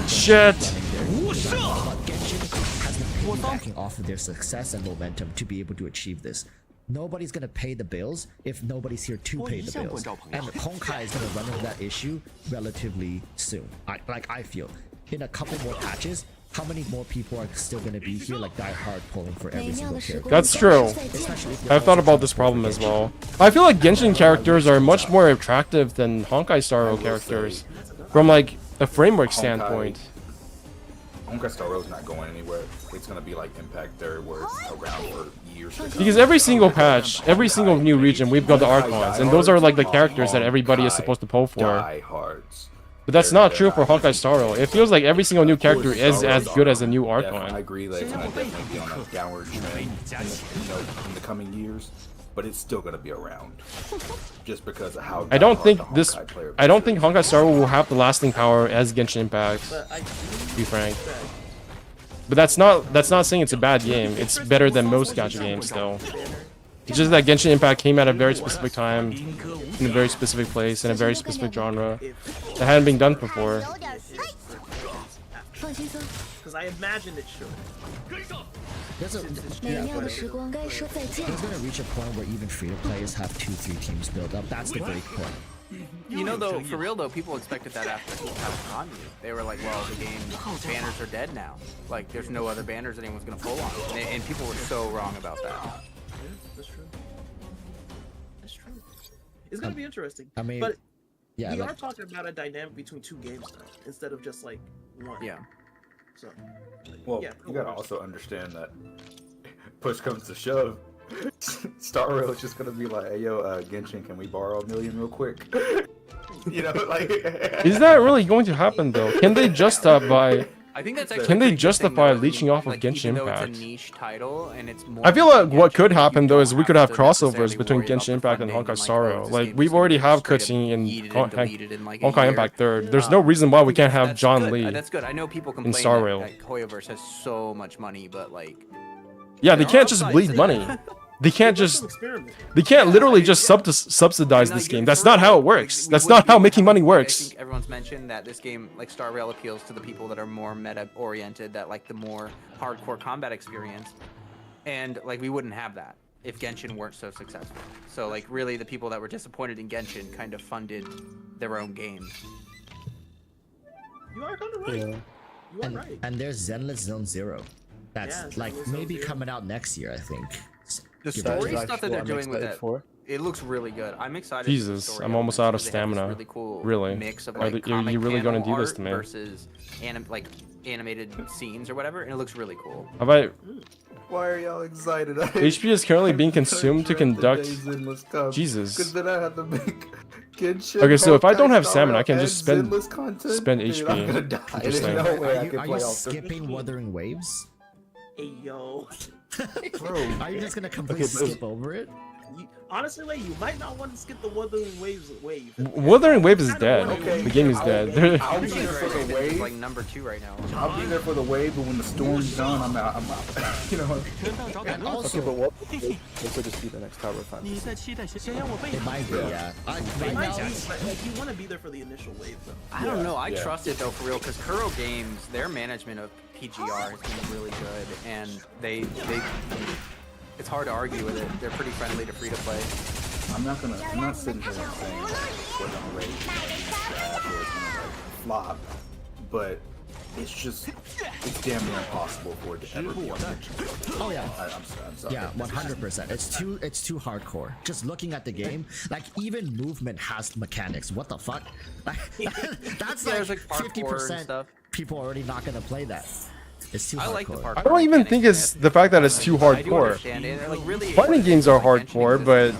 Shit. but Genshin has been piggybacking off of their success and momentum to be able to achieve this. Nobody's gonna pay the bills if nobody's here to pay the bills, and Honkai is gonna run into that issue relatively soon. I feel in a couple more patches, how many more people are still gonna be here, like die hard pulling for every single character? That's true. Especially if I've thought about this problem as well. I feel like Genshin characters are much more attractive than Honkai Star Rail characters, from like a framework standpoint. Honkai Star Rail's not going anywhere. It's gonna be like Impact there, where it's around for years. Because every single patch, every single new region, we've got the Archons, and those are like the characters that everybody is supposed to pull for. Diehards. But that's not true for Honkai Star Rail. It feels like every single new character is as good as a new I Archon. agree that it's gonna definitely be on a downward trend in the coming years, but it's still gonna be around. Just because of how I don't diehard think the this. Honkai player I don't base think Honkai Star Rail will have the lasting power as Genshin Impact. To be frank. But that's not saying it's a bad game. It's better than most gacha games still. It's just that Genshin Impact came at a very specific time, in a very specific place, in a very specific genre that hadn't been done before. Because I imagine it should. There's gonna reach a point where even free-to-players have 2-3 teams built up. That's the break point. You know, though, for real though, people expected that after Konami. They were like, well, the game banners are dead now. Like, there's no other banners anyone's gonna pull on. And people were so wrong about that. That's true. It's gonna be interesting. I mean, but yeah, we like, are talking about a dynamic between two games now, instead of just like one. Yeah. So. Well, yeah, you gotta also understand that push comes to shove. Star Rail is just gonna be like, hey yo, Genshin, can we borrow $1 million real quick? You know, like. Is that really going to happen though? Can they justify? I think that's actually Can a they pretty good justify thing, though. leeching off of Like, Genshin even though Impact? It's a niche title and it's more I feel like what could Genshin, happen you though don't is we could have to crossovers necessarily between worry about Genshin the Impact and funding Honkai like, Star oh, Rail. this Like game we've is already gonna have straight up cutscene in yeeted and deleted in, like, a Honkai year. Impact 3rd. There's no reason why we can't have That's John good. Lee. That's good. I know people complain Star that, Rail. like Hoyoverse has so much money, but like Yeah, they there are can't just upsides bleed to money. that. They can't Let's just. experiment. They can't literally I- just yeah. subsidize And, this like, game. for That's not real, how it like, works. we That's wouldn't not how be making money I works. think everyone's mentioned that this game, like Star Rail, appeals to the people that are more meta oriented, that like the more hardcore combat experience, and like we wouldn't have that if Genshin weren't so successful. So like really, the people that were disappointed in Genshin kind of funded their own game. You are kind of right. You are right. and there's Zenless Zone Zero. That's Yeah, like Zenless Zone maybe Zero. coming out next year, I think. The Give it- story That's stuff that actually they're what I'm doing with excited it, for. it looks really good. I'm excited. for the Jesus, story I'm almost elements out of because they have this stamina. Really cool Really? mix of Are like you comic really gonna panel do this art to me? versus like animated scenes or whatever, and it looks really cool. Have I? Why are y'all excited? HP is currently being consumed to conduct. Because Jesus. then I have to make Genshin. Okay, so if I don't have Honkai Star stamina, I Rail, can just and spend Zenless content, spend dude, HP. I'm gonna die. There's Interesting. no way I Are you, can are play you all skipping Wuthering Waves? Hey yo. Bro, Are you just gonna completely Okay, but- skip over it? Honestly, like, you might not want to skip the Wuthering Waves wave. Wuthering Waves is dead. Okay, The game is dead. I'll be there for the It's wave. like number 2 right now. I'll be there for the wave, but when the storm's done, I'm out. You know. And Okay, also, but what? Looks like just be the next tower fight. 你在期待先让我背 it might be, yeah. Right Might now, be, but like, you want to be there for the initial wave, though. I don't know. I yeah. trust it though for real because Kuro Games, their management of PGR has been really good, and they it's hard to argue with it. They're pretty friendly to free to play. I'm not sitting here and saying like, we're gonna rate trash or it's gonna like flop, but it's damn near impossible for it to ever be on Genshin. oh yeah. I'm sorry. Yeah, 100%. It's too hardcore. Just looking at the game, like even movement has mechanics. What the fuck? That's Yeah, like there's, like, parkour and 50%. stuff. People are already not gonna play that. It's too I hardcore. like the parkour. I don't even think it's the fact that it's too I do hardcore. understand it. Like, really, Fighting games are hardcore, but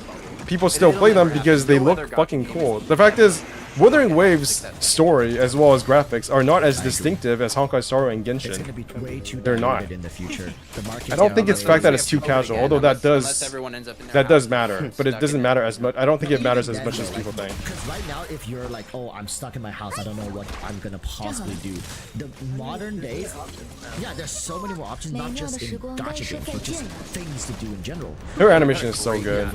people still play them because they look fucking cool. The fact is, Wuthering Waves' story as well as graphics are not as distinctive as Honkai Star Rail and It's gonna Genshin. be way too They're not. diluted in the future. The market I don't think it's the fact that it's too casual, although that unless does everyone ends up in their that does house matter, but it stuck doesn't in matter as much. I don't think it matters as much as people think. Because right now, if you're like, oh, I'm stuck in my house, I don't know what I'm gonna possibly do. The modern days, yeah, there's so many more options, not just in gacha games, but just things to do in general. Their animation is so good.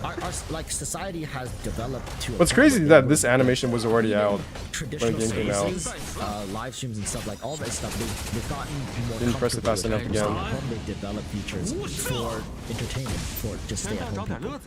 Our like society has developed to. What's crazy is that this animation was already out. Traditional game came out. spaces, live streams and stuff like all that stuff. They've gotten more. Didn't press it comfortable fast with enough it. again. So they develop features for entertainment, for just stay at home people.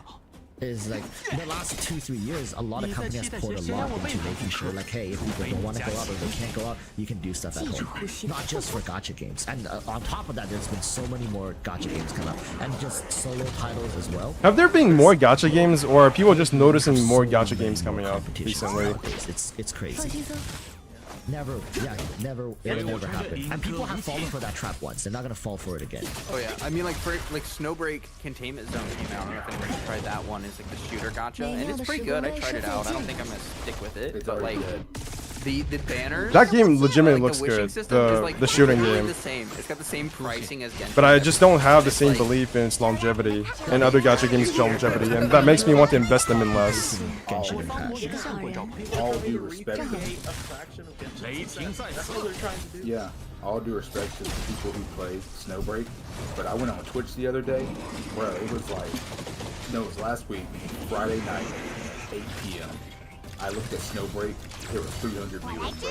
Is like the last 2-3 years, a lot of companies poured a lot into making sure, like, hey, if people don't want to go out or they can't go out, you can do stuff at home. Not just for gacha games. And on top of that, there's been so many more gacha games come out, and just solo titles as well. Have there been more gacha games, or are people just noticing more gacha games coming up recently? Nowadays. It's crazy. Never, yeah, never, it'll never happen. And people have fallen for that trap once. They're not gonna fall for it again. Oh yeah, I mean like Snowbreak Containment Zone came out. I don't know if anyone's tried that one. It's like the shooter gacha, and it's pretty good. I tried it out. I don't think I'm gonna stick with it, but like the banners. That game legitimately like, looks the wishing good. system is, like, The shooting literally game. The same. It's got the same pricing as Genshin. But I just don't have the It's same like- belief in its longevity and other gacha games' longevity, and that makes me want to invest them in less. Genshin Impact. All due respect. A fraction of Genshin. That's what they're trying to do. Yeah, all due respect to the people who play Snowbreak, but I went on Twitch the other day, bro, it was like, no, it was last week, Friday night, 8 p.m. I looked at Snowbreak, there were 300 viewers, bro,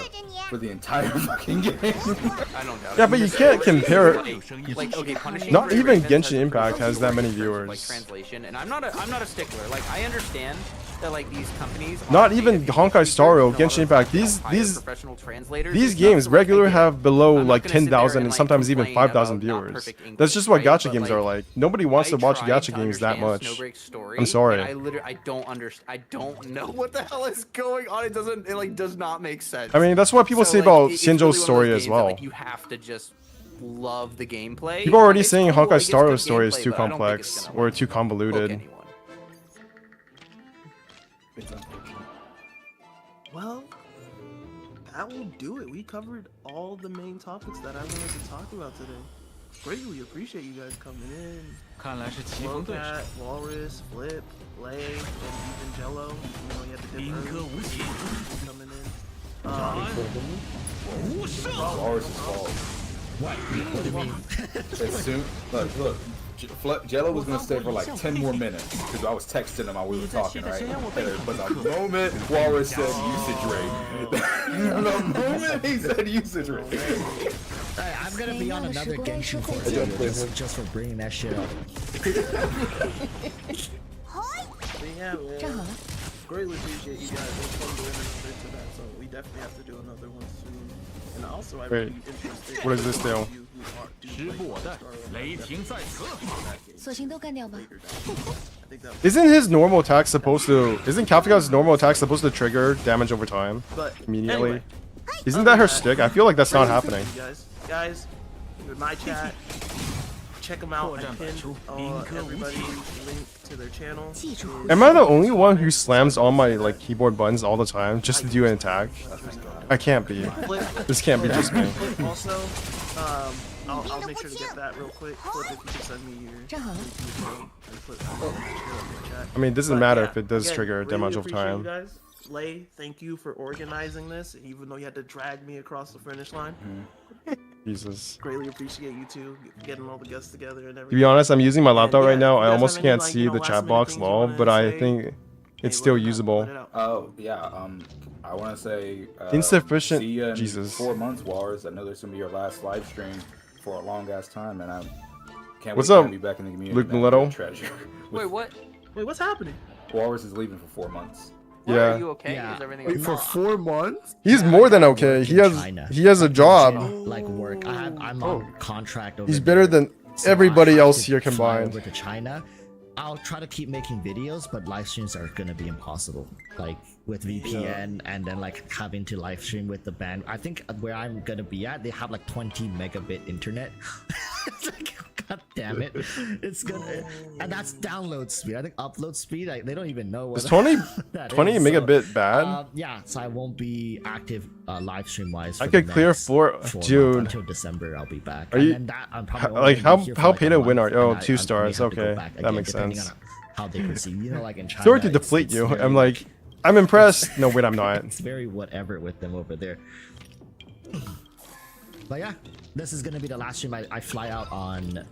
for the entire fucking game. I don't doubt it. Yeah, but you can't compare. Like okay, Punishing Not Gray even Ravens Genshin Impact has that many in terms of, like viewers. translation, and I'm not a stickler. Like I understand that like these companies. Not honestly, even if you Honkai research Star Rail, and a lot of Genshin them Impact. hire professional translators, These it's not games so much regularly like it. have below I'm not like gonna sit there 10,000 and, and like, sometimes even complain 5,000 about not viewers. perfect That's English, just what right? gacha But, games are like, like. Nobody wants I to watch tried gacha to games that understand much. Snowbreak's story, I'm sorry. and I don't understand. I don't know what the hell is going on. It doesn't. It like does not make sense. I mean, that's what people So, say like, about it's really one Shinjo's of story those as games that, well. like, you have to just love the gameplay. People are already It's saying cool, Honkai like, it's Star good Rail's story is gameplay, too but I don't think it's complex gonna, or like, too hook convoluted. anyone. It's unfortunate. Well, that will do it. We covered all the main topics that I wanted to talk about today. Greatly appreciate you guys coming in. 看来是棋逢对手。 Locat, Walrus, Flip, Lay, and even Jello. You know, you had to dip 宾 early. 客无情， Coming in. 无胜。 Ours is fault. What? What do you mean? As soon, look, Jello was gonna stay for like 10 more minutes because I was texting him while we were talking, right? But the moment Walrus said usage rate, the moment he said usage rate. Hey, I'm gonna be on another Genshin course video just for bringing that shit up. But yeah, man. Greatly appreciate you guys. It was fun doing another to that, so we definitely have to do another one soon. And also, I'm really interested. What does this do? 时不我待，雷霆在此。索性都干掉吧。 Isn't his normal attack supposed to? Isn't Kafka's normal attack supposed to trigger damage over time But immediately? anyway, Isn't that her stick? I feel like that's not happening. Guys, in my chat, check them out. I pinned everybody's link to their channel. Am I the only one who slams on my like keyboard buttons all the time just to do an attack? I can't be. This can't be just me. Also, I'll make sure to get that real quick. Flip, if you can send me your. 站好了。 I mean, it doesn't matter if it does trigger damage over appreciate you time. guys. Lay, thank you for organizing this, even though you had to drag me across the finish line. Jesus. Greatly appreciate you two getting all the guests together and everything. To be honest, I'm using my laptop right now. if I you guys almost have any, can't like, see you know, the last chat minute box things you lol, wanna but I say, think hey, it's still let it out, usable. let it out. Oh yeah, I want to say Insufficient- See ya in Jesus. 4 months, Wars. I know this is gonna be your last live stream for a long ass time, and I can't What's wait to up, have you back in the community. Luke man. Mileto? You're a treasure. Wait, what? Wait, what's happening? Walrus is leaving for 4 months. What, Yeah. Are you okay? Yeah. Is everything Wait, okay? for 4 months? He's more than okay. He has a job. Like work. I'm on contract over He's there, better than so everybody I have else to here fly combined. Over to China. I'll try to keep making videos, but live streams are gonna be impossible. Like with VPN and then like having to live stream with the band. I think where I'm gonna be at, they have like 20 megabit internet. It's like, god damn it, it's gonna, and that's download speed. I think upload speed, like, they don't even know what Is 20 that 20 is, megabit bad? yeah, so I won't be active live stream wise. I could clear dude. Until December. I'll be back. Are you- and then that, I'm probably only like, gonna be here for, how like, pay a to win month, are? Oh, and 2 I stars. may have to go Okay, back that again, makes depending sense. on how they perceive. You know, like in China. Sorry to it's- deflate it's you. very- I'm like, I'm impressed. No, wait, I'm not. It's very whatever with them over there. But yeah, this is gonna be the last stream. I fly out on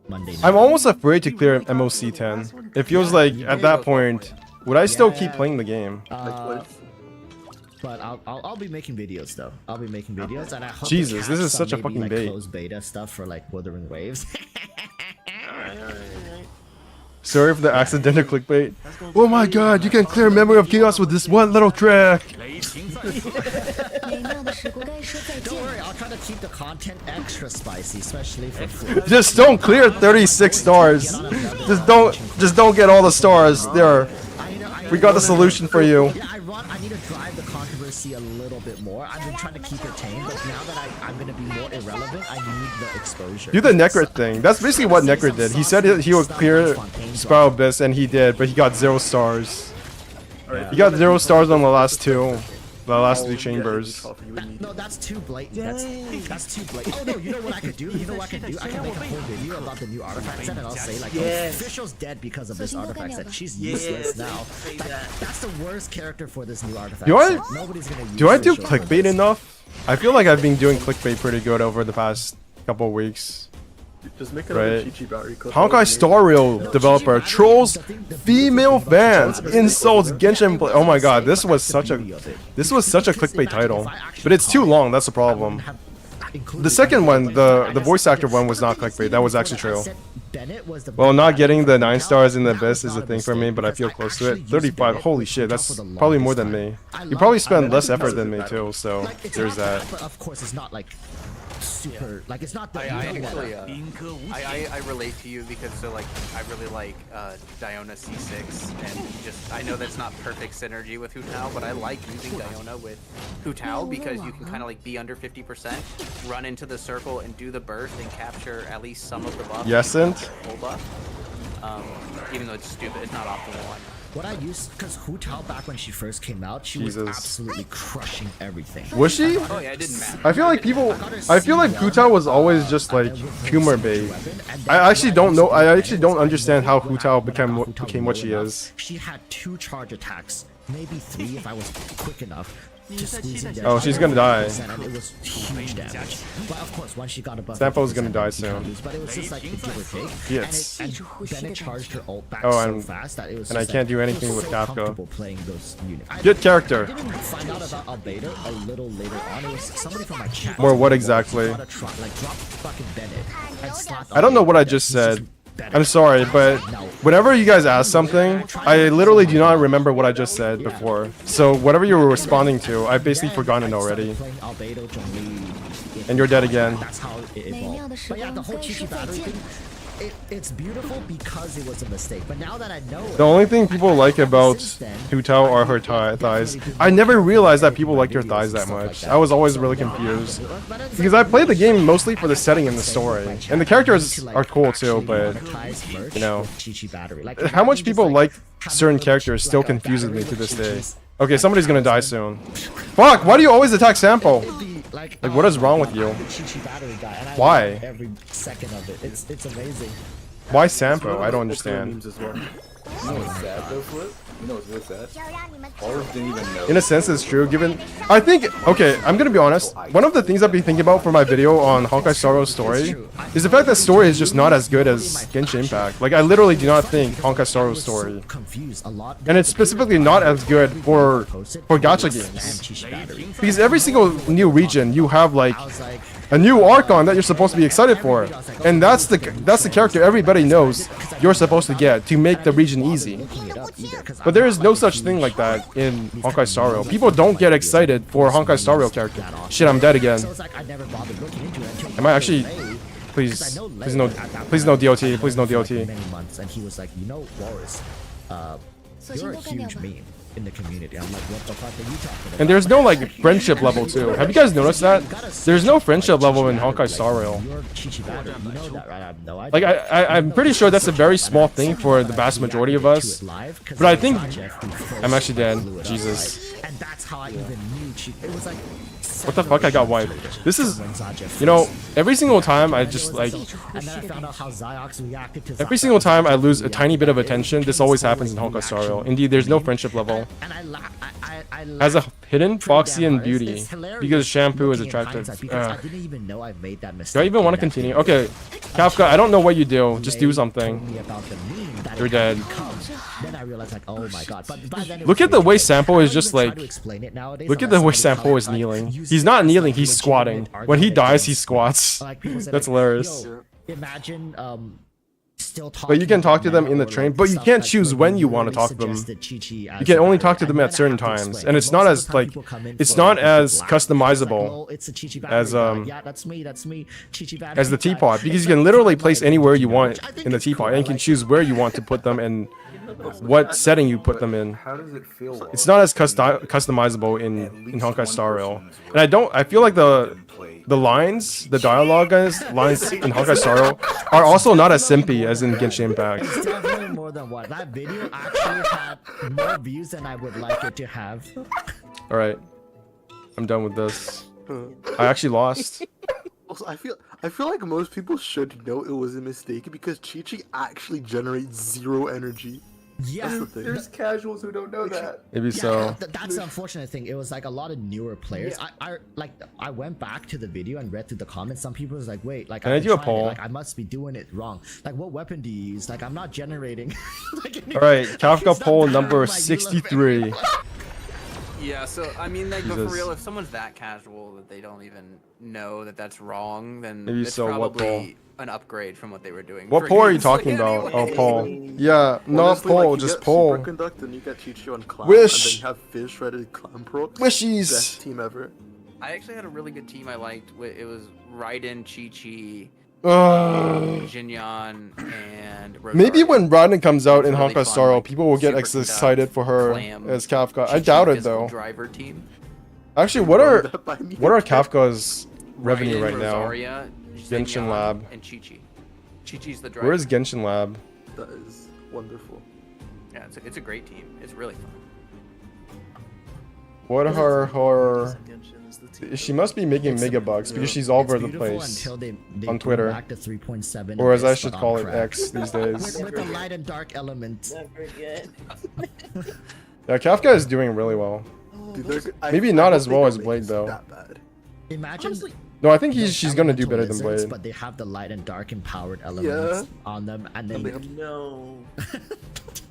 Monday night. I'm almost afraid to clear MOC 10. It feels like at that point, would I still keep playing the game? But I'll be making videos though. I'll be making videos, and I hope Jesus, to this catch is some such a maybe, fucking like, bait. closed beta stuff for like Wuthering Waves. Sorry for the accidental clickbait. Oh my god, you can clear Memory of Chaos with this one little trick. 雷霆在此。美妙的时光该说再 Don't 见。 worry, I'll try to keep the content extra spicy, especially for Flip. Just don't clear 36 stars. Just don't get all the stars. There. We got the solution for you. Yeah, I need to drive the controversy a little bit more. I've been trying to keep it tame, but now that I'm gonna be more irrelevant, I need the exposure. Do the Necrit thing. That's basically what Necrit did. He said he would clear Spiral Abyss, and he did, but he got 0 stars. He got 0 stars on the last 2. The last 2 chambers. No, that's too blatant. That's too blatant. Oh no, you know what I could do? You know what I could do? I can make a whole video about the new artifact set, and I'll say like, oh, Official's dead because of this artifact set. She's useless now. That's the worst character for this new artifact set. Nobody's gonna use Do I do Official for clickbait this. enough? I feel like I've been doing clickbait pretty good over the past couple weeks. Just make another Right. Chi Chi battery clip. Honkai Star Rail developer trolls female fans, insults Genshin play. Oh my god, this was such a clickbait title. But it's too long, that's the problem. The second one, the voice actor one, was not clickbait. That was actually true. Bennett was the Well, not getting the 9 stars in the abyss is a thing for me, but I feel close to it. 35, holy shit, that's probably more than me. You probably spend less effort than me too, so there's that. But of course, it's not like super. Like it's not the. I actually, I relate to you because like I really like Diona C6 and just I know that's not perfect synergy with Hu Tao, but I like using Diona with Hu Tao because you can kind of like be under 50%, run into the circle and do the burst and capture at least some of the buff. Yesent? Full buff. Even though it's stupid, it's not optimal. What I used, because Hu Tao back when she first came out, she was absolutely crushing everything. Was she? Oh yeah, it didn't matter. I feel like I feel like Hu Tao was always just like humor bait. I actually don't know. I actually don't understand how Hu Tao became what she is. She had 2 charge attacks, maybe 3 if I was quick enough. To squeeze in there. Oh, she's gonna die. And it was huge damage. But of course, once she got above, Sampo's gonna die soon. But it was just like a give or take. Yes. And Bennett charged her ult back Oh, so fast that it was. And I can't do anything with Kafka. Playing those units. Good character. I didn't find out about Albedo a little later on. It was somebody from my chat. More what exactly? Like drop fucking Bennett and slap. I don't know what I just said. I'm sorry, but whenever you guys ask something, I literally do not remember what I just said before. So whatever you were responding to, I've basically forgotten already. And you're dead again. That's how it evolved. But yeah, the whole Chi battery thing, it's beautiful because it was a mistake. But now that I know the only thing people like about Hu Tao are her thighs. I never realized that people liked her thighs that much. I was always really confused. Because I played the game mostly for the setting and the story. And the characters are cool too, but, you know, how much people like certain characters still confuses me to this day. Okay, somebody's gonna die soon. Fuck, why do you always attack Sampo? Like, what is wrong with you? Why? Every second of it. It's amazing. Why Sampo? I don't understand. You know what's really sad? Always didn't even know. In a sense, it's true. Given, I think, okay, I'm gonna be honest. One of the things I've been thinking about for my video on Honkai Star Rail's story is the fact that story is just not as good as Genshin Impact. Like, I literally do not think Honkai Star Rail's story, and it's specifically not as good for gacha games. Because every single new region, you have like a new Archon that you're supposed to be excited for, and that's the character everybody knows you're supposed to get to make the region easy. But there is no such thing like that in Honkai Star Rail. People don't get excited for Honkai Star Rail character. Shit, I'm dead again. Am I actually? Please no DOT. Please no DOT. And he was like, you know, Boris, you're a huge meme in the community. I'm like, what the fuck are you talking about? And there's no like friendship level too. Have you guys noticed that? There's no friendship level in Honkai Star Rail. Like I'm pretty sure that's a very small thing for the vast majority of us. But I think I'm actually dead. Jesus. And that's how I even knew it was like, what the fuck? I got wiped. This is, you know, every single time I just like, every single time I lose a tiny bit of attention, this always happens in Honkai Star Rail. Indeed, there's no friendship level. As a hidden Foxy and Beauty, because shampoo is attractive. I didn't even know I made that mistake. Do I even want to continue? Okay, Kafka, I don't know what you do. Just do something. You're dead. Then I realized like, oh my god. But then look at the way Sampo is just like, look at the way Sampo is kneeling. He's not kneeling, he's squatting. When he dies, he squats. That's hilarious. Imagine still talking. But you can talk to them in the train, but you can't choose when you want to talk to them. You can only talk to them at certain times, and it's not as like, it's not as customizable as the teapot, because you can literally place anywhere you want in the teapot, and you can choose where you want to put them and what setting you put them in. How does it feel? It's not as customizable in Honkai Star Rail, and I feel like the lines, the dialogue lines in Honkai Star Rail are also not as simpy as in Genshin Impact. It's definitely more than one. That video actually had more views than I would like it to have. All right, I'm done with this. I actually lost. Also, I feel like most people should know it was a mistake because Chi-Chi actually generates 0 energy. Yeah, that's the thing. There's casuals who don't know that. Maybe so. That's the unfortunate thing. It was like a lot of newer players. Yeah. I went back to the video and read through the comments. Some people was like, wait, like, can I do a poll? Like, I must be doing it wrong. Like, what weapon do you use? Like, I'm not generating. All right, Kafka poll number 63. Yeah, so I mean, like, but for Jesus. real, if someone's that casual that they don't even know that that's wrong, then Maybe it's so, what probably an upgrade from what they were doing. What Paul are you previously talking about? Oh, anyway. Paul. Yeah, not Honestly, Paul, like, you just get Paul. Superconduct and you get Chi-Chi on Cloud, Wish. and then you have Fish Shredded Clown Pro. Wishies. Best team ever. I actually had a really good team I liked. It was Raiden, Chi-Chi, Jinyan, and Rosario. Maybe when Raiden comes out It's in really Honkai fun, Star, like, people will get Superconduct, excited for her Clam, as Kafka. I Chi-Chi doubt it physical though. Driver team. Actually, what are Kafka's revenue Raiden, right now? Rosaria, Genshin Jinyan, Lab. and Chi-Chi. Chi-Chi's the driver. Where is Genshin Lab? That is wonderful. Yeah, it's a great team. It's really fun. What are her? She must be making mega bucks because she's all over the place until they on go Twitter, back to 3.7 or as I abyss, should but call on it, crack. X these days. With the light and dark element. Yeah, Kafka is doing really well. Dude, Maybe not as well as Blade though. That bad. Imagine. No, I think those she's gonna do elemental better than lizards, Blade. But they have the light and dark empowered elements on them, and then No.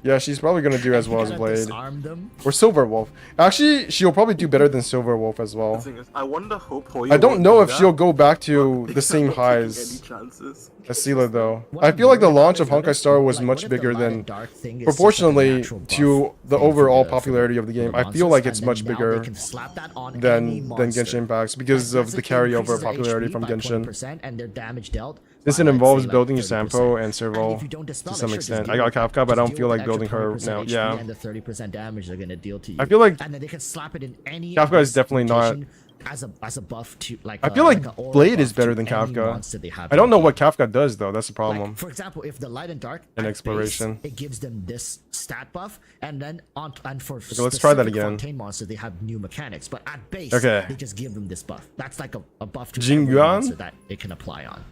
Yeah, she's probably gonna do as well as gotta Blade. disarm them. Or Silver Wolf. Actually, she'll probably do better than Silver Wolf as well. The thing is, I wonder hope Hoyo I don't won't know do if that, she'll go back to but the same they're not taking highs any chances. as Sela though. What I I'm feel like the worried about launch of is what Honkai if- Star was like, much what if the bigger light than and dark thing is just like a proportionally natural buff to the thing overall for popularity of the game. I feel monsters, like it's and then much now they bigger can slap that on any than monster. Genshin Impacts because Like, of the let's say it carryover increases their popularity HP from by Genshin. 20% and their damage dealt Since by, it let's involves say, like, building your 30%. Sampo and And Serval if you don't dispel to it, some sure, just extent. deal I got with- Kafka, but I just don't deal feel with like the building extra her 20% now. HP Yeah. and the 30% damage they're gonna deal to you. I feel like and then they can slap it in any Kafka is definitely not. location as a buff to like. I feel like a aura Blade buff is better to than any Kafka. monster they have I don't in know the what Kafka does though. That's the like, problem. for example, if the light and dark In at exploration. base, it gives them this stat buff, and then for Okay, let's try that specific again. Fontaine monsters, they have new mechanics, but at base, Okay. they just give them this buff. That's like a buff to Jing every Yuan? monster that they can apply on.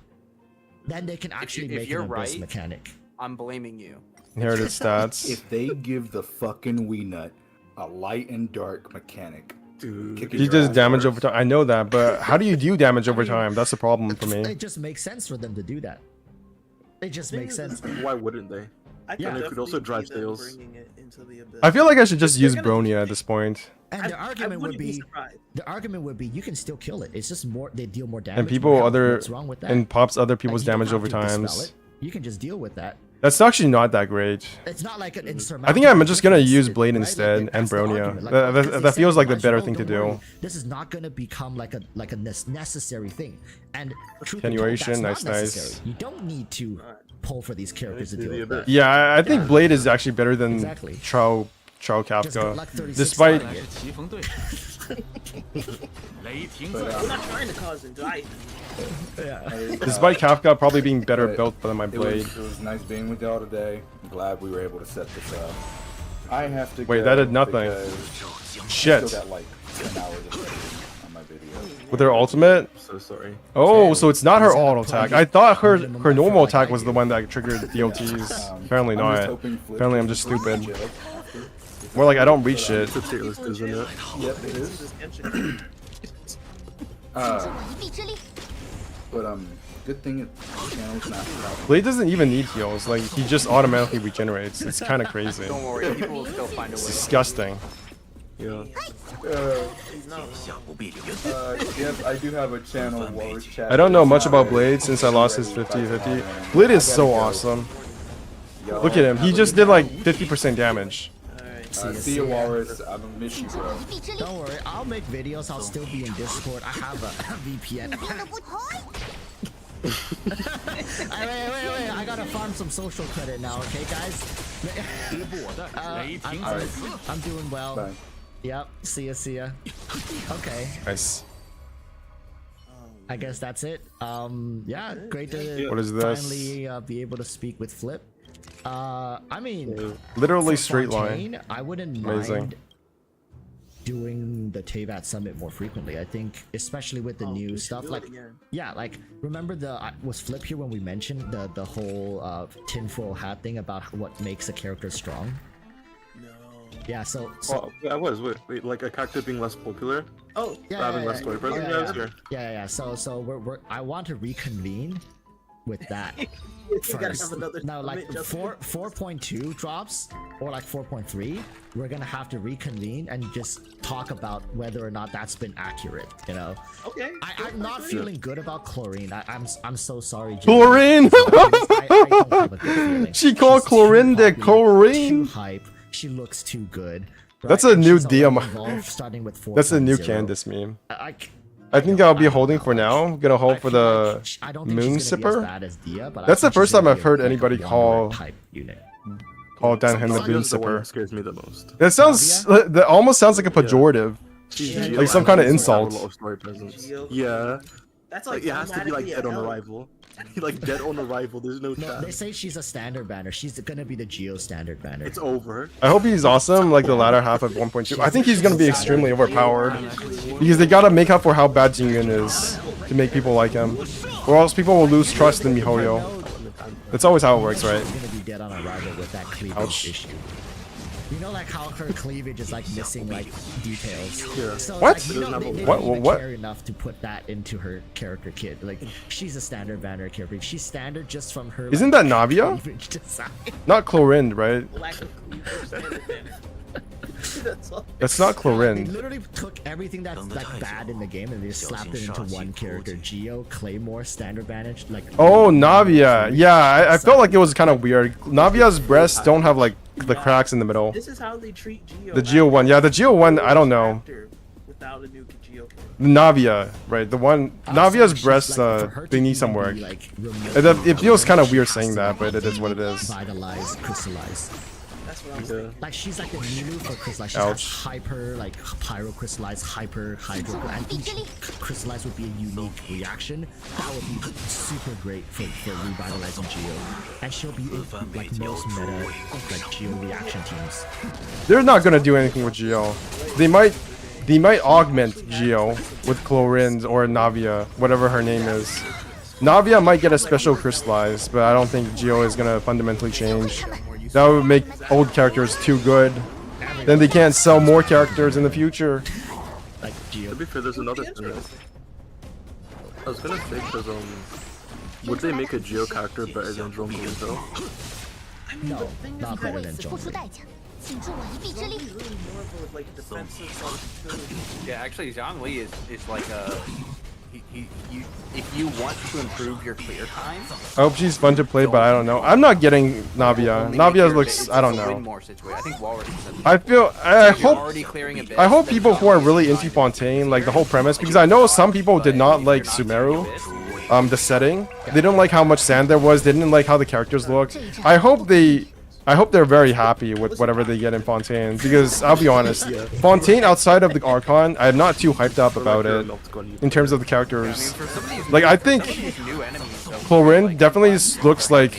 Then they can actually if make you're an abyss right, mechanic. I'm blaming you. Inherited stats. If they give the fucking Wii Nut a light and dark mechanic, kicking He your does ass damage first, over time. I know that, but how do you do damage over time? That's the problem for me. It just makes sense for them to do that. It just makes sense. Why wouldn't they? I Yeah. And it could also drive definitely sales. see them bringing it into the abyss. I feel like I should just They're use gonna- Bronia at this point. And the I argument would wouldn't be be, surprised. the argument would be, you can still kill it. It's just more, they deal more damage. And people more health. other What's wrong with that? and pops other Like, people's you don't damage have over to dispel times. it. You can just deal with that. That's actually not that great. It's not like an insurmountable. I think I'm just gonna difference, use Blade right? instead Like, and that's the Bronia. argument. Like, That because that they feels said like the as better well, thing to don't worry, do. This is not gonna become like a necessary thing. And truth be told, Attenuation, that's nice, not nice. necessary. You don't need to pull for these characters to Maybe deal a with bit. that. Yeah, I think Blade is actually better than Exactly. Chao Just good Kafka. luck 36 Despite on it. 是棋逢对手，雷霆 But, 在 We're not trying to cause anxiety. despite Kafka probably being better But built than my it Blade. was nice being with y'all today. I'm glad we were able to set this up. I have to Wait, go that did nothing. because I Shit. still got like 10 hours of editing on my video. With her ultimate? So sorry. Oh, so it's not her auto attack. I thought her normal attack was the one that triggered the DOTs. Apparently I'm just not. hoping Flip Apparently I'm can just bring stupid. the joke after. More like I don't read shit. It's a tier list, isn't it? Yep, it is. This Genshin.我一臂之力， But good thing it the channel's not about. Blade doesn't even need heals. Like he just automatically regenerates. It's kind of crazy. Don't worry, people will still find a It's way. disgusting. Yeah.下不必留。 Yes, I do have a channel. Walrus Chat. I don't know much about Blade since I lost his 50-50. Blade is so awesome. Look at him. He just did like 50% damage. See you, Walrus. I'm gonna miss you, bro. 一臂之力， Don't worry, I'll make videos. I'll still be in Discord. I have a VPN. 一点都不同。 Wait, I gotta farm some social credit now, okay, guys? 接不我的雷霆 I'm doing well. Bye. Yep, see ya. Okay, Nice. I guess that's it. Yeah, great to What is this? finally be able to speak with Flip. I mean, Literally for straight line. Fontaine, I wouldn't Amazing. mind doing the Teyvat Summit more frequently. I think, especially with the new stuff, like like remember was Flip here when we mentioned the whole tinfoil hat thing about what makes a character strong? No. Yeah, so Well, I was. Wait, like a character being less popular? Oh, yeah, having less story presence? Yeah, that's fair. yeah. So I want to reconvene with that. You gotta First. have another Now, like summit just 4.2 drops or like 4.3, we're gonna have to reconvene and just talk about whether or not that's been accurate. You know. Okay. I'm not feeling good about chlorine. I'm so sorry. Jimmy. Chlorine. I don't have a good feeling. She called She's chlorine too the popular, chlorine. Too hype. She looks too good. That's right? a And new she's already DM. evolved, starting with That's a new 4.0. Candace meme. I I think I'll be holding for now. I'm gonna hold I for feel the like I don't think moon she's gonna be as sipper. bad as Dia, but I That's the think she's first time gonna I've be heard like a anybody wanderer call type unit. down him the moon Navia's the one sipper. that scares me the most. That sounds. That almost sounds like a pejorative. Geo Like some kind of actually doesn't have a insult. lot of story presence. Geo- Yeah. That's Like like it has to be like automatically dead a on hell. arrival. Like dead on arrival. There's no No, they chance. say she's a standard banner. She's gonna be the Geo standard banner. It's over. I hope he's awesome, like the latter half of 1.2. I think he's gonna be extremely overpowered. Because they gotta make up for how bad Jingyun is to make people like him. Or else people will lose trust in MiHoYo. That's always how it works, right? She's gonna be dead on arrival with that cleavage Ouch. issue. You know, like how her cleavage is like missing like details. Yeah. So, What? Like, you know, they What- didn't even what? care enough to put that into her character kit. Like she's a standard banner character. She's standard just from her. Isn't like, that Navia? cleavage design. Not Chlorinde, right? Lack of cleavage standard banner. That's all. That's not They Chlorinde. literally took everything that's like bad in the game and they just slapped it into one character. Geo, Claymore, standard banner, like. Oh, Navia. Yeah, I felt like it was kind of weird. Navia's breasts don't have like the cracks in the middle. This is how they treat Geo. The Geo one. Yeah, the Geo one, I don't know. Without a new Geo. Navia, right? The one. Navia's She's, breasts, like, for her they to need even some be, work. like, removed It feels kind of weird has saying to that, be but it is what it is. Vitalized, crystallized. That's what I'm Yeah. saying. Like she's like the Nunu for crystallized. She Ouch. has hyper, like pyro crystallized, hyper hydro, and each crystallized would be a unique reaction. That would be super great for revitalizing Geo, and she'll be in like most meta like Geo reaction teams. They're not gonna do anything with Geo. They might augment Geo with Chlorinde or Navia, whatever her name is. Navia might get a special crystallized, but I don't think Geo is gonna fundamentally change. That would make old characters too good. Then they can't sell more characters in the future. Like Geo. To be fair, there's another thing. I was gonna say, because would they make a Geo character better than Drum though? No, not 可 better 为 than 此付 John. 出代价，请助我一臂之力。 Really more of a, like defensive self-utility. Yeah, actually, Zhongli is like a. If you want to improve your clear time, I hope she's fun to play, but I don't know. I'm not getting Navia. Navia looks, I don't know. I think Walrus said I feel, I hope, clearing a bit. I hope people who are really into Fontaine, like the whole premise, because I know some people did not like Sumeru, the setting. They didn't like how much sand there was. They didn't like how the characters looked. I hope they're very happy with whatever they get in Fontaine, because I'll be honest, Fontaine outside of the Archon, I'm not too hyped up about it in terms of the characters. Like I think Chlorinde definitely looks like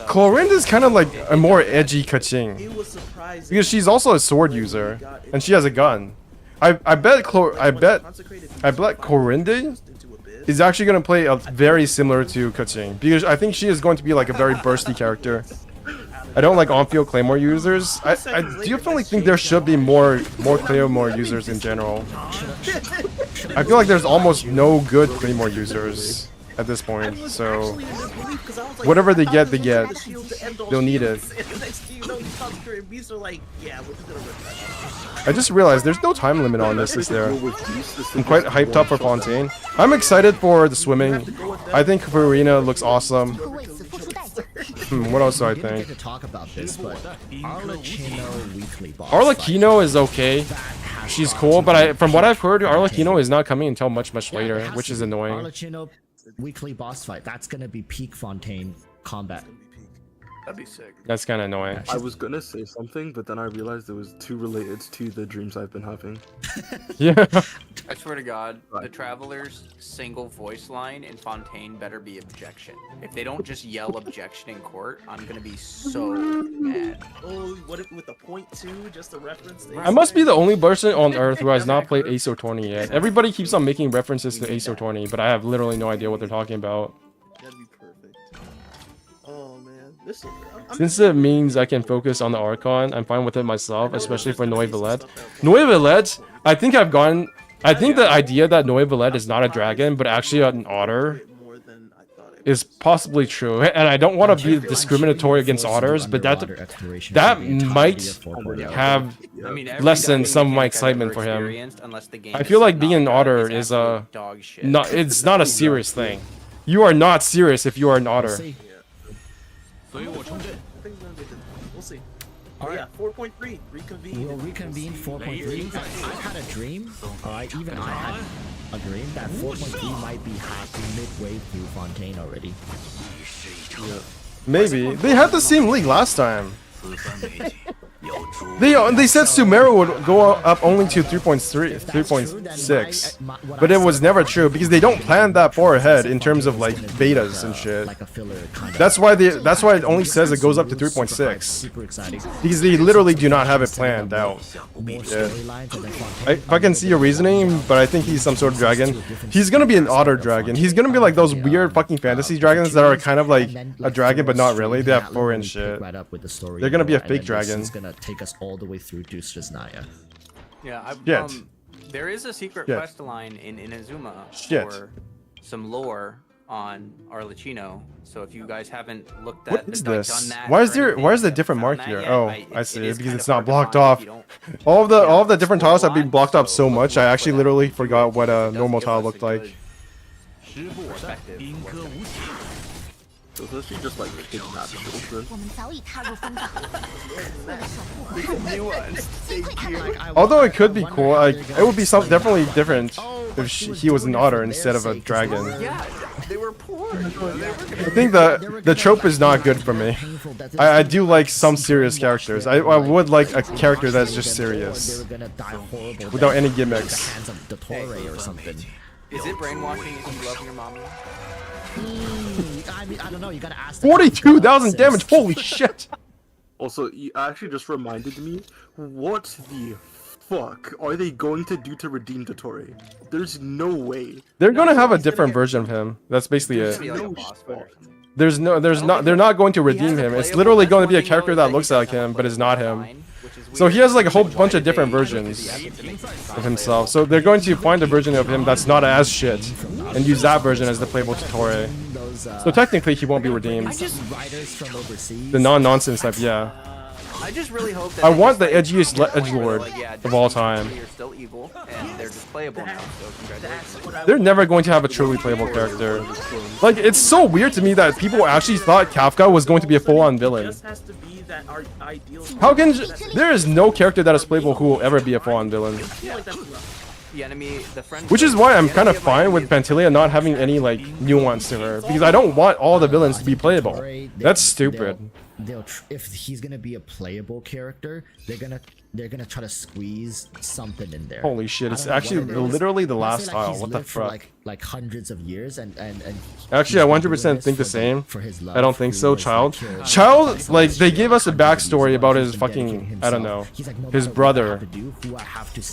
Chlorinde is kind of like a more edgy Kaching, It was surprising. because she's also a sword user and she has a gun. I bet Chlorinde Into Abyss. is actually going to play a very similar to Kaching, because I think she is going to be like a very bursty character. I don't like on-field Claymore users. I definitely think there should be more Claymore users in general. I feel like there's almost no good Claymore users at this point, so whatever they get, they get. They'll need it. I just realized there's no time limit on this, is there? I'm quite hyped up for Fontaine. I'm excited for the swimming. I think Farina looks awesome. 可为此付出代价。 What else do I We didn't think? get to talk about this, but Arlecchino weekly boss. Arlecchino is okay. She's cool, but from what I've heard, Arlecchino is not coming until much later, which is annoying. Arlecchino weekly boss fight. That's gonna be peak Fontaine combat. That'd be sick. That's kind of annoying. I was gonna say something, but then I realized it was too related to the dreams I've been having. Yeah. I swear to God, the Traveler's single voice line in Fontaine better be objection. If they don't just yell objection in court, I'm gonna be so mad. Oh, what if with a point two, just a reference? To I must be the only person on Earth who has not played Ace 20 yet. Everybody keeps on making references to Ace 20, but I have literally no idea what they're talking about. That'd be perfect. Oh man, this. Since it means I can focus on the Archon, I'm fine with it myself, especially for Noivillette. Noivillette, I think I've gone... I think the idea that Noivillette is not a dragon, but actually an otter, is possibly true, and I don't want to be discriminatory against otters, but that might have lessened some of my excitement for him. I feel like being an otter is it's not a serious thing. You are not serious if you are an otter. We'll see. All right. Yeah, 4.3. Reconvene. We'll reconvene 4.3. I had a dream. Alright, even I had a dream that 4.3 might be midway through Fontaine already. Yeah. Maybe. They had the same league last time. They said Sumeru would go up only to 3.3, 3.6, but it was never true because they don't plan that far ahead in terms of like betas and shit. That's why it only says it goes up to 3.6 because they literally do not have it planned out. Yeah. If I can see your reasoning, but I think he's some sort of dragon. He's gonna be an otter dragon. He's gonna be like those weird fucking fantasy dragons that are kind of like a dragon but not really. They have fur and shit. They're gonna be a fake dragon. Take us all the way through to Snaya. Yeah, Shit. There is a secret Shit. quest line in Inazuma Shit. for some lore on Arlecchino. So if you guys haven't looked What at is like, this? done that Why or is there anything, a different found mark that here? yet, Oh, I it see. is Because kind it's of not hard to blocked find off. if you don't All of the different tiles have been line, blocked up so so much. I look actually for that. literally forgot what a It does normal give tile us a looked like. good perspective. So it's actually just like kidnapped children. 我们早已踏入风暴，为了守护和捍卫，击溃他们。 Although it could be cool, like it would be definitely different if he was an otter instead of a dragon. Yeah, they were poor. I think the trope is not good for me. I do like some serious characters. I would like a character that's just serious, without any gimmicks. Is it brainwashing if you love your mommy? I mean, I don't know. You gotta ask. 42,000 damage. Holy shit! Also, you actually just reminded me, what the fuck are they going to do to redeem Dottore? There's no way. They're gonna have a different version of him. That's basically it. Be like a boss fight or something. They're not going to redeem him. It's literally going to be a character that looks like him, but is not him. So he has like a whole bunch of different versions of himself. So they're going to find a version of him that's not as shit, and use that version as the playable Dottore. So technically he won't be redeemed. The non-nonsense type, yeah. I just really hope that I they want just, the like, edgiest get to the point where, edgelord like, yeah, of all time. You're still evil, and they're just playable now. So congratulations. They're never going to have a truly playable character. Like, it's so weird to me that people actually thought Kafka was going to be a full-on villain. How can... There is no character that is playable who will ever be a full-on villain. The enemy, the friend. Which is why I'm kind of fine with Pantilia not having any, like, nuance to her. Because I don't want all the villains to be playable. That's stupid. If he's gonna be a playable character, they're gonna try to squeeze something in there. Holy shit, it's actually literally the last tile. What the fuck? Like hundreds of years and actually, I 100% think the same. I don't think so. Child, like they gave us a backstory about his fucking, I don't know, his brother.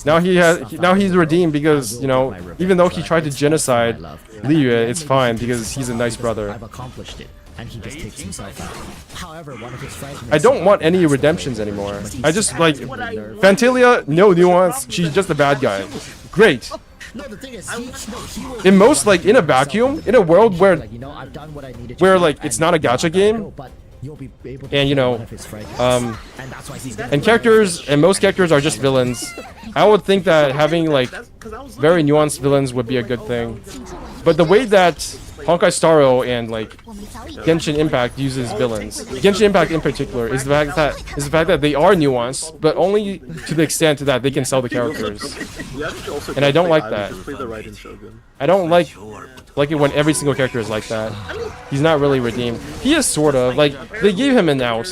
Now he's redeemed because, you know, even though he tried to genocide Liyue, it's fine because he's a nice brother. I've accomplished it. And he just takes himself out. However, one of his friends I don't want any redemptions anymore. I just like Fantalia, no nuance. She's just a bad guy. Great. No, the thing is, In most, like in a vacuum, in a world where like it's not a gacha game, and you know, and characters and most characters are just villains. I would think that having like very nuanced villains would be a good thing. But the way that Honkai Star Rail and like Genshin Impact uses villains, Genshin Impact in particular, is the fact that they are nuanced, but only to the extent that they can sell the characters. And I don't like that. I don't like it when every single character is like that. He's not really redeemed. He is sort of like they gave him an out.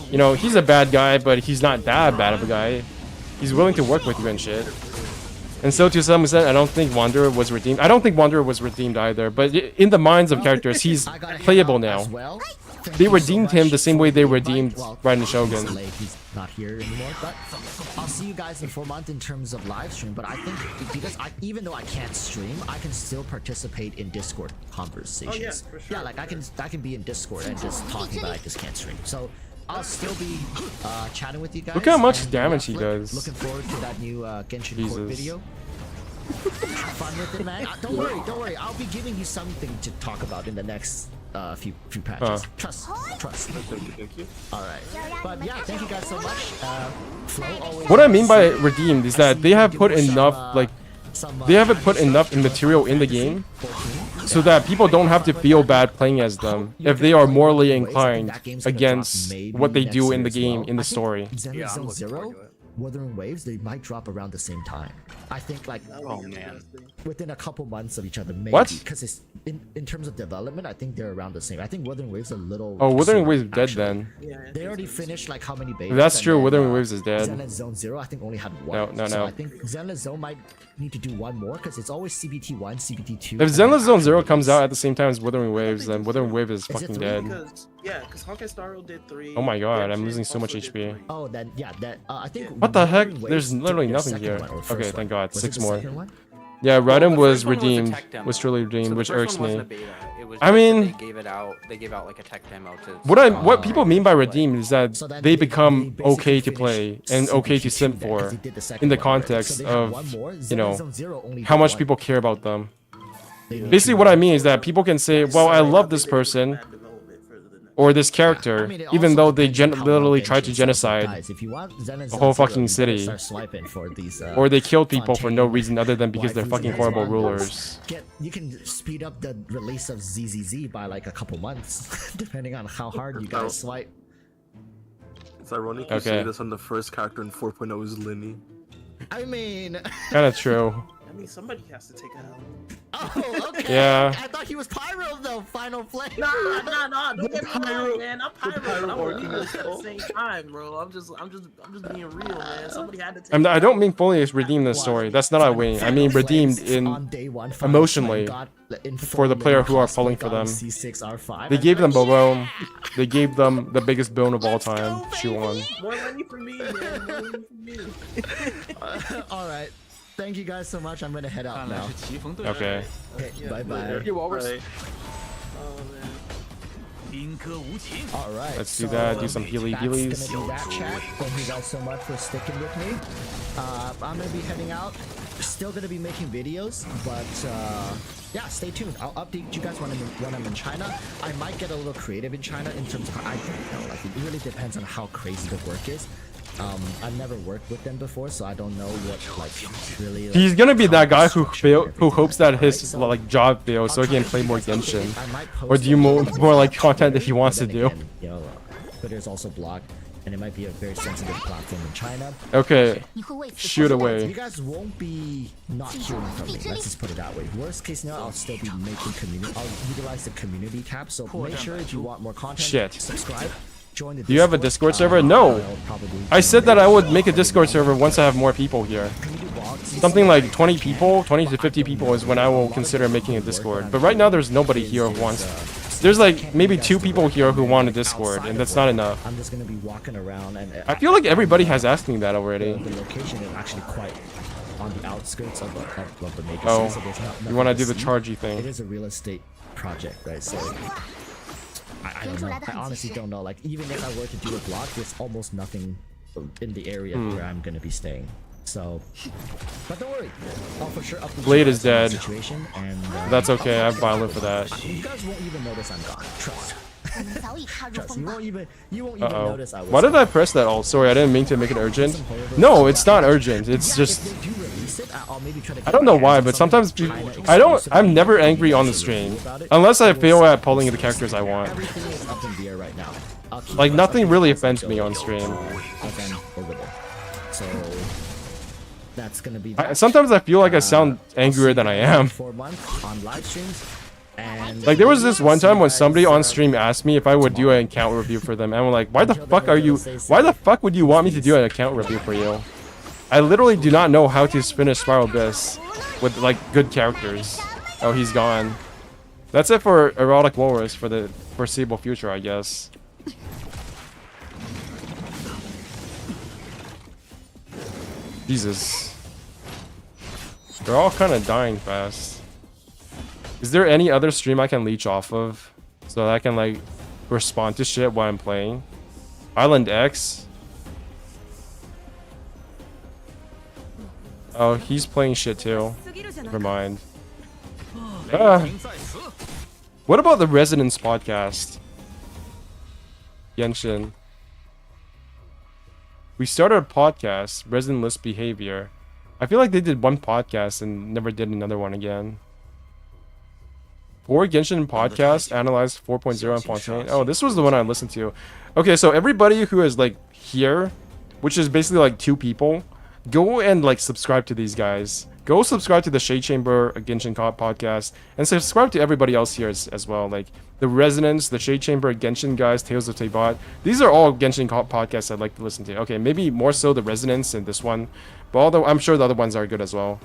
You know, he's a bad guy, but he's not that bad of a guy. He's willing to work with you and shit. And so to some extent, I don't think Wanderer was redeemed. I don't think Wanderer was redeemed either, but in the minds of characters, he's playable now. They redeemed him the same way they redeemed Raiden Shogun. He's not here anymore, but I'll see you guys in 4 months in terms of live stream. But I think because even though I can't stream, I can still participate in Discord conversations. Oh, yeah, for sure. Yeah, like I can be in Discord and just talking, but I just can't stream. So I'll still be chatting with you guys. Look how much and, damage he does. Looking forward to that new Genshin Court video. Have fun with it, man. Don't worry. I'll be giving you something to talk about in the next few patches. Trust. Thank you. All right. But yeah, thank you guys so much. Flo always What I mean by redeemed is that they have put enough like they haven't put enough material in the game so that people don't have to feel bad playing as them if they are morally inclined against what they do in the game in the story. Zone Zero, Wuthering Waves, they might drop around the same time. I think like within a couple months of each other, maybe. What? Because it's in terms of development, I think they're around the same. I think Wuthering Waves a little. Oh, Wuthering sooner, Waves is dead actually. then. They already finished like how many bases? That's and true. then, Wuthering Waves is dead. Zenless Zone Zero, I think only had one. No. So I think Zenless Zone might need to do one more because it's always CBT 1, CBT 2. If Zenless Zone Zero comes out at the same time as Wuthering Waves, then Wuthering Wave is fucking dead. Because Honkai Star Rail did 3. Oh my god, I'm losing so much HP. Oh, then yeah, that I think. What the heck? Wuthering There's Waves literally did their nothing second here. one or Okay, first thank one. God. Was 6 it the more. second one? Yeah, Redem the was first one was a redeemed. tech demo. Was truly redeemed, So the which first irks one me. wasn't a beta. It was I just that mean- they gave out like a tech demo to. What people mean by redeemed is that So then they become basically okay to finished play and okay to CBT2 simp then, for 'cause they did the second in the one already. context So they have one of, more. you Zenless know, Zone Zero only how did much one. people care about them. They did Basically, two what I more. mean is that people can say, well, I love this person or this character, I mean, it even also though they depends on how literally well tried to Genshin sells. genocide Guys, if you want Zenless the Zone whole Zero, fucking you better city. start swiping for these, or they killed people for no Fontaine reason other than because they're waifus fucking and horrible bundles. rulers. You can speed up the release of ZZZ by like a couple months, depending on how hard you guys swipe. It's ironic you Okay. say this on the first character in 4.0 is Linny. I mean, Kind of true. I mean, somebody has to take a L. oh, okay. Yeah. I thought he was Pyro though. Final Flame. Nah. Don't get me wrong, man. I'm Pyro, but I'm Pyro real at the same time, bro. I'm just being real, man. Somebody had to take. I don't mean fully redeem the story. That's not what I mean. I mean redeemed in day one, emotionally for the player who are falling for them. They gave them Bobo. They gave them the biggest bone of all time. Shuon. More money for me, man. More money for me. All right. Thank you guys so much. I'm gonna head out now. Okay. Okay, bye bye. You're walrus. Right. Oh man. All right. Let's do that. Do some healy healies. That's gonna be that chat. Thank you guys so much for sticking with me. I'm gonna be heading out. Still gonna be making videos, but yeah, stay tuned. I'll update you guys when I'm in China. I might get a little creative in China in terms of I don't know. Like it really depends on how crazy the work is. I've never worked with them before, so I don't know what like really. Like, He's gonna be that guy who hopes that his like job fails so he can play more Genshin. Or do you more like content that he wants to do? Again, you know, Twitter's also blocked, and it might be a very sensitive platform in China. Okay. 你会为此 Shoot You away. guys won't be not hearing from me. Let's just put it that way. Worst case scenario, I'll still be making community. I'll utilize the community tab. So make sure if you want more content, Shit. subscribe. Join the Do you have a Discord server? No. I said that I would make a Discord server once I have more people here. Something like 20 people, 20 to 50 people is when I will consider making a Discord. But right now there's nobody here who wants. There's like maybe 2 people here who want a Discord, and that's not enough. I'm just gonna be walking around, and I feel like everybody has asked me that already. the location is actually quite on the outskirts of the major Oh, city, so there's not you want to nothing do the see. chargey It thing. is a real estate project, right? So I don't know. I honestly don't know. Like even if I were to do a block, there's almost nothing in the area where I'm gonna be staying. So, but don't worry, I'll for sure update Blade you is guys on the dead. Situation, and That's okay, I have Violet for that. You guys won't even notice I'm gone. Trust. 我们早已踏入 Trust. 风暴。 You won't even Uh-oh. notice I was. Why did I press that all? Sorry, I didn't mean to make it urgent. No, it's not urgent. It's just... If they do release it, I'll maybe try to I don't know why, get but some sometimes China I'm never exclusive angry on the videos stream. about it. Unless I fail at pulling the characters I want. Everything is up in the air right now. I'll keep Like, you guys nothing updated really as I offends go me on stream. event over there. So that's gonna be. Sometimes I feel like I sound angrier than I am. 4 months on live streams. And Like, there was this one time when somebody on stream asked me if I would do an account review for them, and I'm like, why the fuck would you want me to do an account review for you? I literally do not know how to finish Spiral Abyss with, like, good characters. Oh, he's gone. That's it for Erotic Walrus for the foreseeable future, I guess. Jesus. They're all kind of dying fast. Is there any other stream I can leech off of so that I can like respond to shit while I'm playing? Island X? Oh, he's playing shit too. Never mind. What about the Resonance podcast? Genshin. We started a podcast, Resonanceless Behavior. I feel like they did one podcast and never did another one again. Or Genshin podcast analyzed 4.0 on Fontaine. Oh, this was the one I listened to. Okay, so everybody who is like here, which is basically like 2 people, go and like subscribe to these guys. Go subscribe to the Shade Chamber, a Genshin podcast, and subscribe to everybody else here as well. Like the Resonance, the Shade Chamber, Genshin guys, Tales of Teyvat. These are all Genshin podcasts I'd like to listen to. Okay, maybe more so the Resonance and this one, but although I'm sure the other ones are good as well.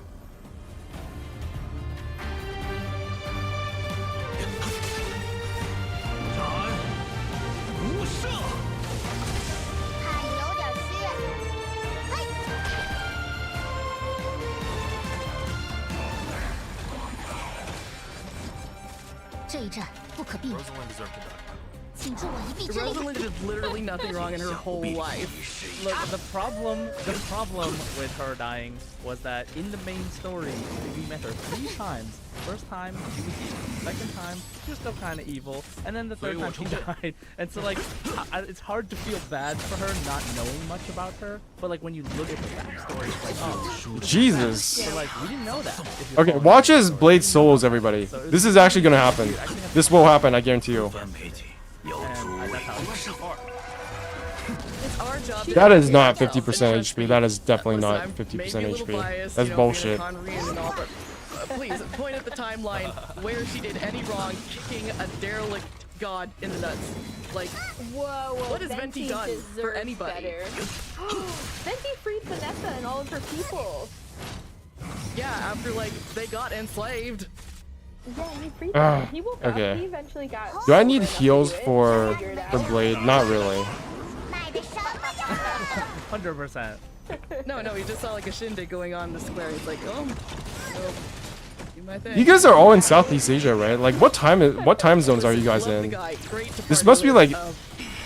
Rosalind did literally nothing wrong in her whole life. Look, the problem with her dying was that in the main story, we met her 3 times. First time, she was evil. Second time, she was still kind of evil. And then the third time, she died. And so, like, it's hard to feel bad for her not knowing much about her. But, like, when you look at the backstory, it's like, oh, Jesus. So, like, we didn't know that. Okay, watch as Blade solos everybody. This is actually gonna happen. This will happen, I guarantee you. That is not 50% HP. That is definitely not 50% HP. That's bullshit. Please point at the timeline where she did any wrong, kicking a derelict god in the nuts. Like, whoa, what has Venti done for anybody? Venti freed Vanessa and all of her people. Yeah, after like they got enslaved. Yeah, he freed them. He woke up. He Okay. eventually got. Do I need heals for Blade? Not really. 100%. No, he just saw like a shindig going on in the square. He's like, oh, do my thing. You guys are all in Southeast Asia, right? Like, what time zones are you guys in? This must be like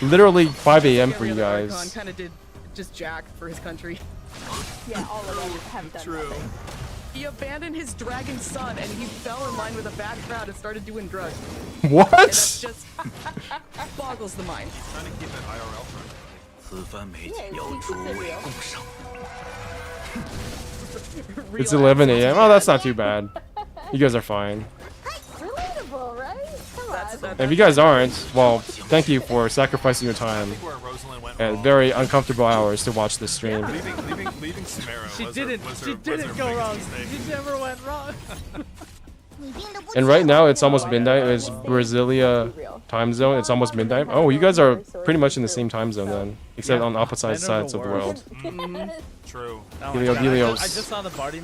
literally 5 a.m. for you guys. Kind of did just jack for his country. Yeah, all of them have done nothing. He abandoned his dragon son and he fell in line with a bad crowd and started doing drugs. What? And that just boggles the mind. Trying to keep it IRL friendly. 此番美景要诸位共赏。 It's 11 a.m. Oh, that's not too bad. You guys are fine. Relatable, right? Come on. If you guys aren't, well, thank you for sacrificing your time at very uncomfortable hours to watch this stream. Leaving Samara She didn't go wrong. She never went wrong. And right now it's almost midnight. It's Brasilia time zone. It's almost midnight. Oh, you guys are pretty much in the same time zone then, except on opposite sides of the world. True. Oh Helios. I just saw the Barbie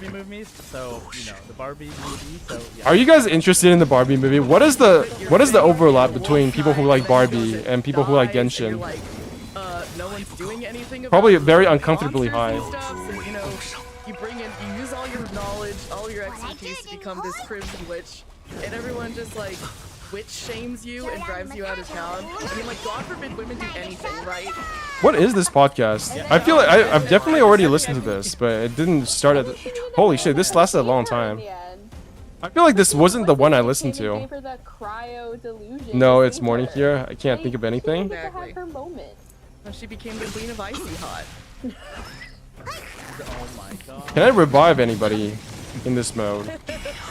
movies, so you know the Barbie movie. So yeah. Are you guys interested in the Barbie movie? What is the overlap between people who like Barbie and people who like Genshin? No one's doing anything about Probably very uncomfortably high. So, you know, you use all your knowledge, all your expertise to become this crimson witch, and everyone just like witch shames you and drives you out of town. I mean, like, God forbid women do anything, right? What is this podcast? I feel like I've definitely already listened to this, but it didn't start at. Holy shit! This lasted a long time. I feel like this wasn't the one I listened to. No, it's morning here. I can't think of anything. Exactly. She became the queen of icy hot. Oh my god. Can I revive anybody in this mode?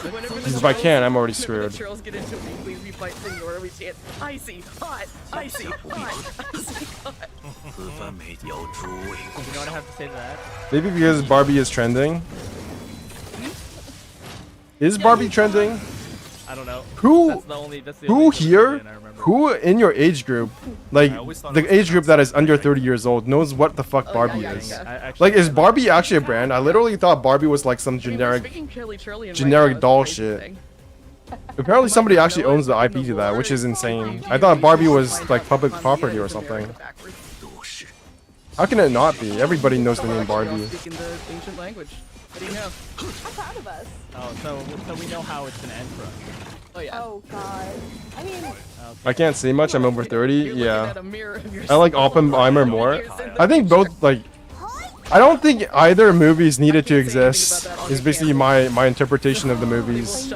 Because if I can, I'm already screwed. The trolls get into weekly refight thing where we chant icy hot, icy hot, icy hot. You know what I have to say to that? Maybe because Barbie is trending. Is Barbie trending? I don't know. Who? That's the Who only here? Who in your age group, like the age group that is under 30 years old, knows what the fuck Barbie is? Like, is Barbie actually a brand? I literally thought Barbie was like some generic doll shit. Apparently somebody actually owns the IP to that, which is insane. I thought Barbie was like public property or something. How can it not be? Everybody knows the name Barbie. Speaking the ancient language. What do you know? I'm proud of us. Oh, so we know how it's gonna end for us. Oh yeah. Oh god. I mean. I can't say much. I'm over 30. Yeah. I like Oppenheimer more. I think both like I don't think either movies needed to exist. Is basically my interpretation of the movies.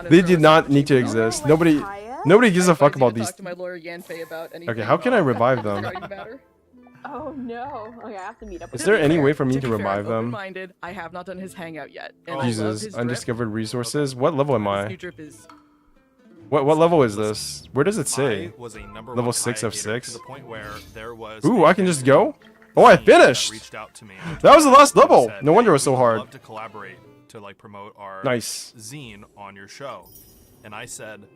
They did not need to exist. Nobody gives a fuck about these. Talk to my lawyer Yanfei about anything. Okay, how can I revive them? Oh no. Okay, I have to meet up with Is there him. any way for me to be fair, revive I'm them? open-minded. I have not done his hangout yet. And I love Jesus, his drip. undiscovered resources. What level am His I? new drip is What level is this? Where does it say? Was a number Level one 6 of Kaya gator 6. To the point where there was Ooh, a I can just go? Oh, I that finished! reached out to me and That was the last told me, level! said, No wonder it "Hey, was so we would hard. love to collaborate to like promote our Nice. zine on your show. And I said,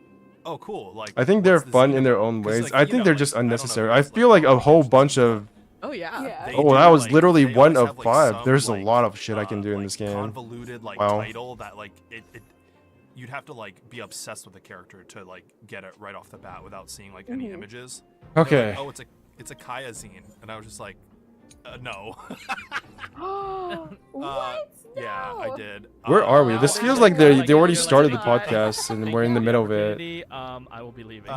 oh cool, like I think they're what's the fun zine in their about? own 'Cause, ways. like, I you think know, they're like, just I don't know if unnecessary. I it's, feel like a whole bunch of... Oh yeah. They Oh, do, that was like, literally they 1 always of have, like, 5. some, There's a like, lot of shit I can do in this game. Convoluted like Wow. title that like it you'd have to like be obsessed with the character to like get it right off the bat without seeing like any images. They're like, Okay. oh, it's a Kaya zine, and I was just like, no. What? Yeah, I did. Where are we? This feels like they already started the podcast and we're in the middle of it. I will be leaving.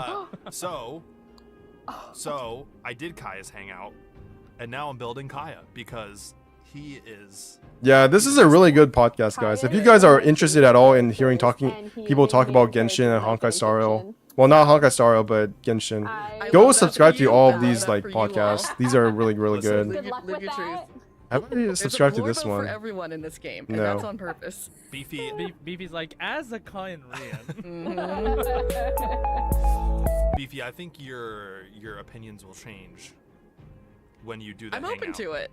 So I did Kaya's hangout, and now I'm building Kaya because he is. Yeah, this is a really good podcast, guys. If you guys are interested at all in hearing people talk about Genshin and Honkai Star Rail, well, not Honkai Star Rail, but Genshin, go subscribe to all of these like podcasts. These are really good. Good luck with that. Have you subscribed to this for one? everyone in this game, and No. that's on purpose. Beefy's like, as a Korean. Beefy, I think your opinions will change when you do that. I'm open to it.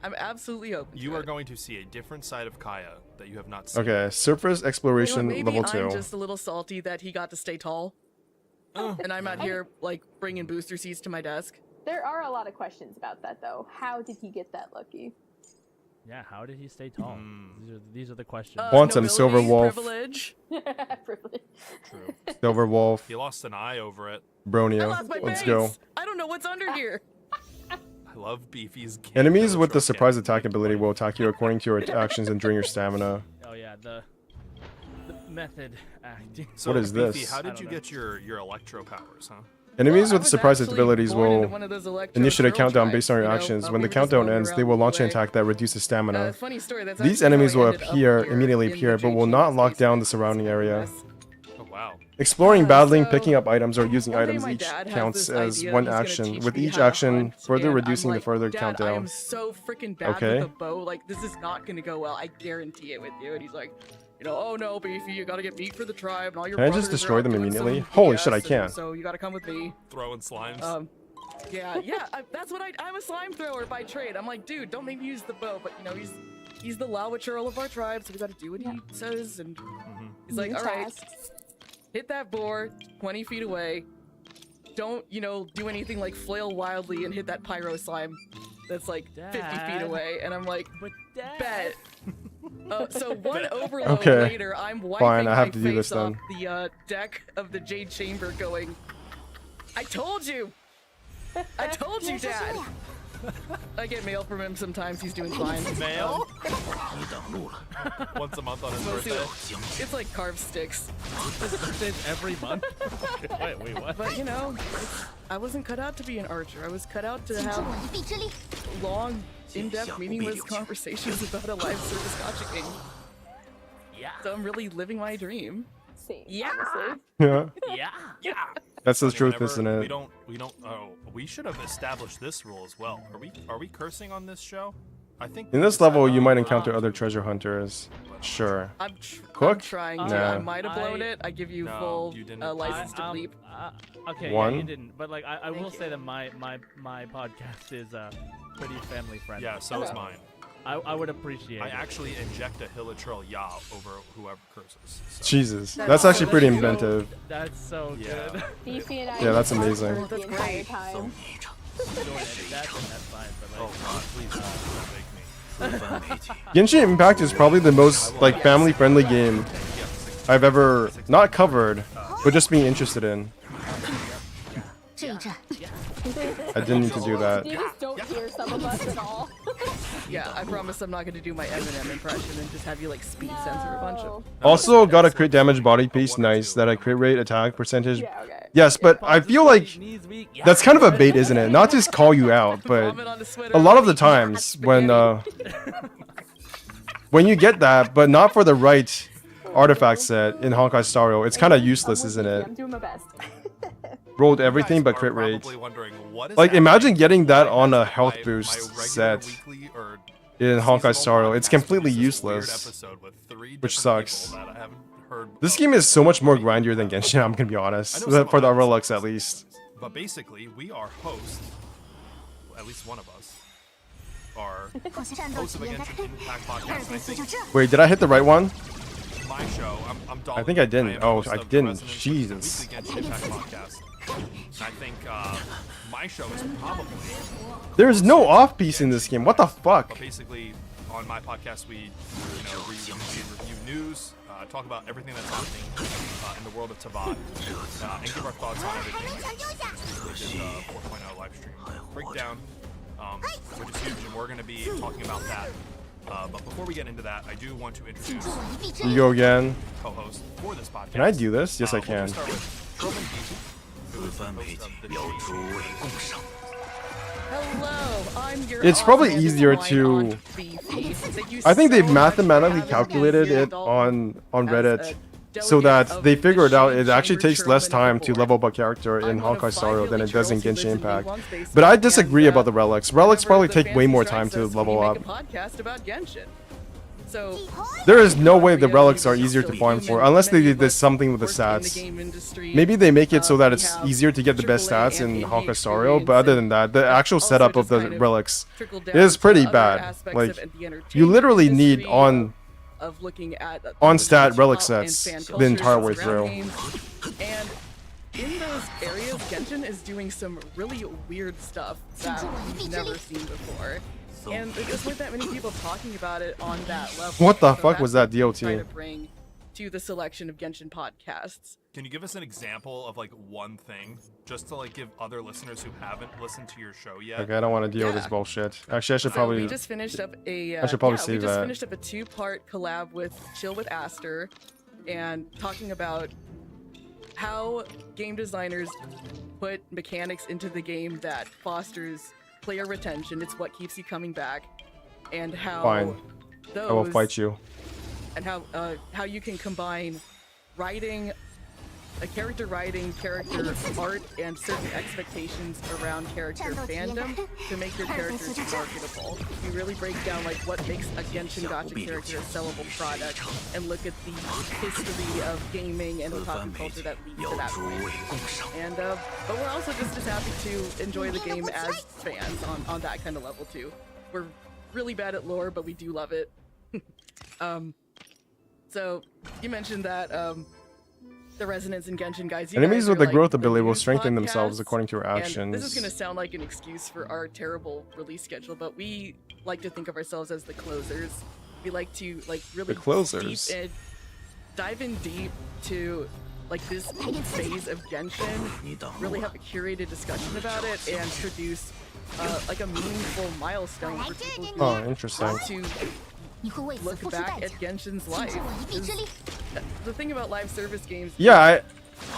I'm absolutely open. You to are it. going to see a different side of Kaya that you have not seen. Okay, surface exploration Maybe level I'm 2. just a little salty that he got to stay tall, and I'm out here like bringing booster seats to my desk. There are a lot of questions about that though. How did he get that lucky? Yeah, how did he stay tall? These are the questions. Quantum Silver Wolf. Privilege. Privilege. True. Silver Wolf. He lost an eye over it. I Bronia. lost my Let's face. go. I don't know what's under here. I love Beefy's. Enemies with the surprise attack ability will attack you according to your actions and drain your stamina. Oh yeah, the method acting. So, What is Beefy, this? how did you get your electro powers, huh? Enemies I with was surprise actually abilities born into will one of those electro initiate a girl countdown tribes, based on your you know, actions. When we the were just countdown going ends, around they will the launch an way. attack that reduces stamina. Funny story. That's These actually enemies how I will ended up appear here immediately in the appear, but will JG not lock space down the base. surrounding area. Oh wow. Exploring, battling, so, picking up items, or using one day items my each dad has counts this as idea one he's gonna action, teach with me each how to action hunt, further and reducing I'm the like, further Dad, I countdown. am so freaking bad Okay. with a bow. Like, this is not gonna go well. I guarantee it with you. And he's like, you know, oh no, Beefy, you gotta get meat for the tribe, and all your Can I just brothers are destroy out them doing immediately? some Holy BS, shit, I and can. So you gotta come with me. Throwing slimes. Yeah, that's what I'm a slime thrower by trade. I'm like, dude, don't make me use the bow, but you know, he's the Lao Churl of our tribe, so we gotta do what he says, and he's like, alright, hit that boar 20 feet away. Don't, you know, do anything like flail wildly and hit that pyro slime that's like 50 feet Dad. away. And I'm like, But bet. So one overload Okay. later, I'm wiping Fine, I have my to do this face off then. the deck of the Jade Chamber going, I told you! I told you, Dad! I get mail from him sometimes, he's doing fine. Mail? Once a month on his Mostly birthday. it's like carved sticks. It's every month. Wait, what? But you know, I wasn't cut out to be an archer. I was cut out to have long, in-depth, meaningless conversations about a live service gacha game. Yeah. So I'm really living my dream. Yeah. Yeah. Yeah. That's the I mean, truth, whenever isn't it? We don't. Oh, we should have established this rule as well. Are we cursing on this show? I think. In this level, you might encounter other treasure hunters. Sure. I'm Cook? trying to. Nah. I might have blown it. I give you No, full you didn't. license to bleep. Okay, One. yeah, you didn't. But like, I will Thank say that my podcast is pretty family friendly. Yeah, so is mine. I would appreciate I it. actually inject a Hilitril Ya over whoever curses. So. Jesus. That's actually pretty inventive. That's so Yeah. good. Beefy and I Yeah, that's were amazing. the That's entire great. time. That's fine, but like, Oh God, please don't make me. Genshin Impact is probably the most like family-friendly game I've ever not covered, but just being interested in. 这一战 I didn't need to do that. You just don't hear some of us at all. Yeah, I promise I'm not going to do my Eminem impression and just have you like speed censor a bunch of. Also got a crit damage body piece. Nice. That a crit rate attack percentage. Yeah, okay. Yes, but I feel like that's kind of a bait, isn't it? Not just call you out, but a lot of the times when you get that, but not for the right artifact set in Honkai Star Rail, it's kind of useless, isn't it? I'm doing my best. Rolled everything but crit rate. Like, imagine getting that on a health boost set in Honkai Star Rail. It's completely useless, which sucks. This game is so much more grindier than Genshin, I'm gonna be honest. For the relics, at least. But basically, we are hosts. At least one of us are hosts of a Genshin Impact podcast. And I think Wait, did I hit the right one? my show, I'm I think I didn't. Oh, I didn't. Jesus. Genshin Impact podcast. I think my show is probably. There's no off piece in this game. What the fuck? But basically, on my podcast, we review news, talk about everything that's happening in the world of Tabat, and give our thoughts on everything. We did 4.0 live stream breakdown, which is huge, and we're going to be talking about that. But before we get into that, I do want to introduce You go again. co-host for this podcast. Can I do this? Yes, I can. Hello, I'm your It's probably awesome easier wine to. on beef. Thank you I think they've so much for mathematically having calculated me, it Dalton, on as Reddit, a so delegate that of they the figured out Shade it actually Chamber takes less Tournament time to Board. level up a character in I'm one of Honkai Star 5 Rail than it elite does in trolls who Genshin lives in the Impact. One Space But I and, disagree about the relics. Relics whenever probably the take way fancy more strikes time to us, level we up. make a podcast about Genshin. So There is no way the relics are easier to farm for, unless they did something with the stats. Maybe they make it so that it's easier to get the best stats in Honkai Star Rail, but other than that, the actual setup of the relics is pretty bad. Like, you literally need on stat relic sets the entire way through. And in those areas, Genshin is doing some really weird stuff that we've never seen before. And there just weren't that many people talking about it on that level. What the So fuck was that's that what we DOT? try to bring to the selection of Genshin podcasts. Can you give us an example of like one thing, just to like give other listeners who haven't listened to your show yet? Okay, I don't want to deal with this bullshit. Actually, I should probably. We just finished up a. I should probably we save just that. finished up a 2-part collab with Chill with Aster, and talking about how game designers put mechanics into the game that fosters player retention. It's what keeps you coming back, and how Fine. those I will fight you. and how you can combine writing, character art, and certain expectations around character fandom to make your characters marketable. You really break down like what makes a Genshin Gacha character a sellable product, and look at the history of gaming and otaku culture that leads to that point. And but we're also just as happy to enjoy the game as fans on that kind of level too. We're really bad at lore, but we do love it. So you mentioned that the resonance in Genshin, guys. You Enemies guys with are, the like, growth the ability will news strengthen themselves podcast, according to your and actions. this is gonna sound like an excuse for our terrible release schedule, but we like to think of ourselves as the closers. We like to really The closers. dive in deep to like this phase of Genshin, really have a curated discussion about it, and produce like a meaningful milestone for people who Oh, interesting. want to look back at Genshin's life. 'Cause the thing about live service games, Yeah,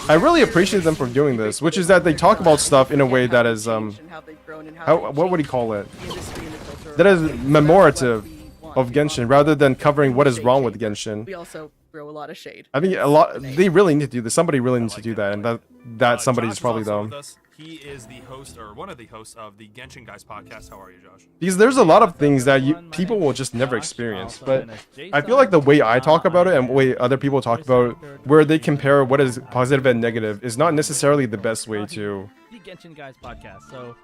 I really appreciate them for doing this, which is that they talk about stuff in a way that is what would he call it? That is commemorative of Genshin rather than covering what is wrong with Genshin. we also throw a lot of shade. I think they really need to do this. Somebody really needs to do that, and that somebody is probably also them. with us. He is the host, or one of the hosts of the Genshin Guys podcast. How are you, Josh? Because there's a lot of things that people will just never experience. But I feel like the way I talk about it and the way other people talk about it, where they compare what is positive and negative, is not necessarily the best way to The Genshin Guys podcast. So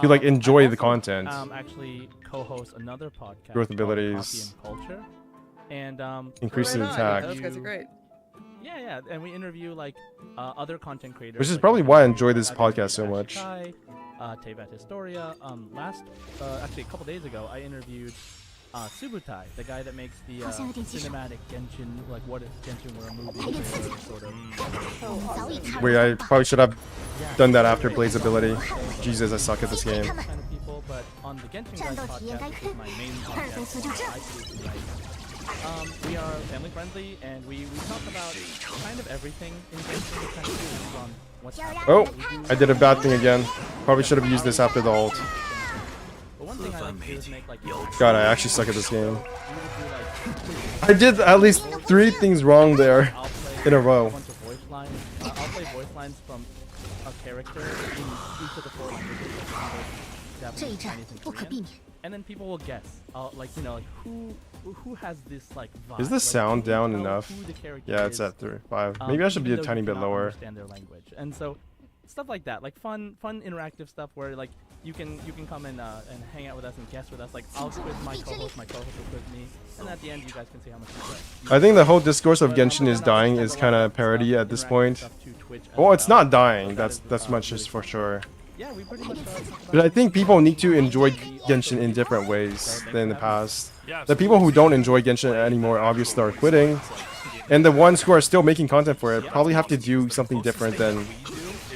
like enjoy I the also, content. Actually co-host another podcast. Growth called abilities. Copy and Culture. And Increase the Right on, attack. Those guys are great. Yeah, and we interview like other content creators. Which is like, probably why I enjoy this interviewed podcast so Ash much. Kai, Tevat Historia. Actually a couple days ago, I interviewed Subutai, the guy that makes the cinematic Genshin, like what if Genshin were a movie trailer, sort of. Wait, I probably should have done that after Blade's ability. Jesus, I suck at this game. Kind of people, but on the Genshin Guys podcast, which is my main podcast, I produce like, we are family friendly and we talk about kind of everything in Genshin. We kind of focus on what's happening. Oh, I did a bad thing again. Probably should have used this after the ult. But one thing I like to do is make like God, I actually suck at this game. I did at least 3 things wrong there in a row. I'll play voice lines from a character in each of the 4 languages, like English, Japanese, Chinese, and Korean. And then people will guess, like you know, like who has this like vibe. Is the like, sound down know enough? who the character Yeah, it's is, at 5. Maybe I should be a even though tiny you bit cannot lower. Understand their language, and so stuff like that, like fun interactive stuff where like you can come and hang out with us and guess with us. Like I'll quiz my co-host will quiz me, and at the end you guys can see how much you guess. I think the whole discourse of Genshin is dying is kind of parody at this point. Well, it's not dying. That's much just for sure. Yeah, we pretty much But I think people need to enjoy Genshin in different ways than in the past. The people who don't enjoy Genshin anymore obviously are quitting, and the ones who are still making content for it probably have to do something different than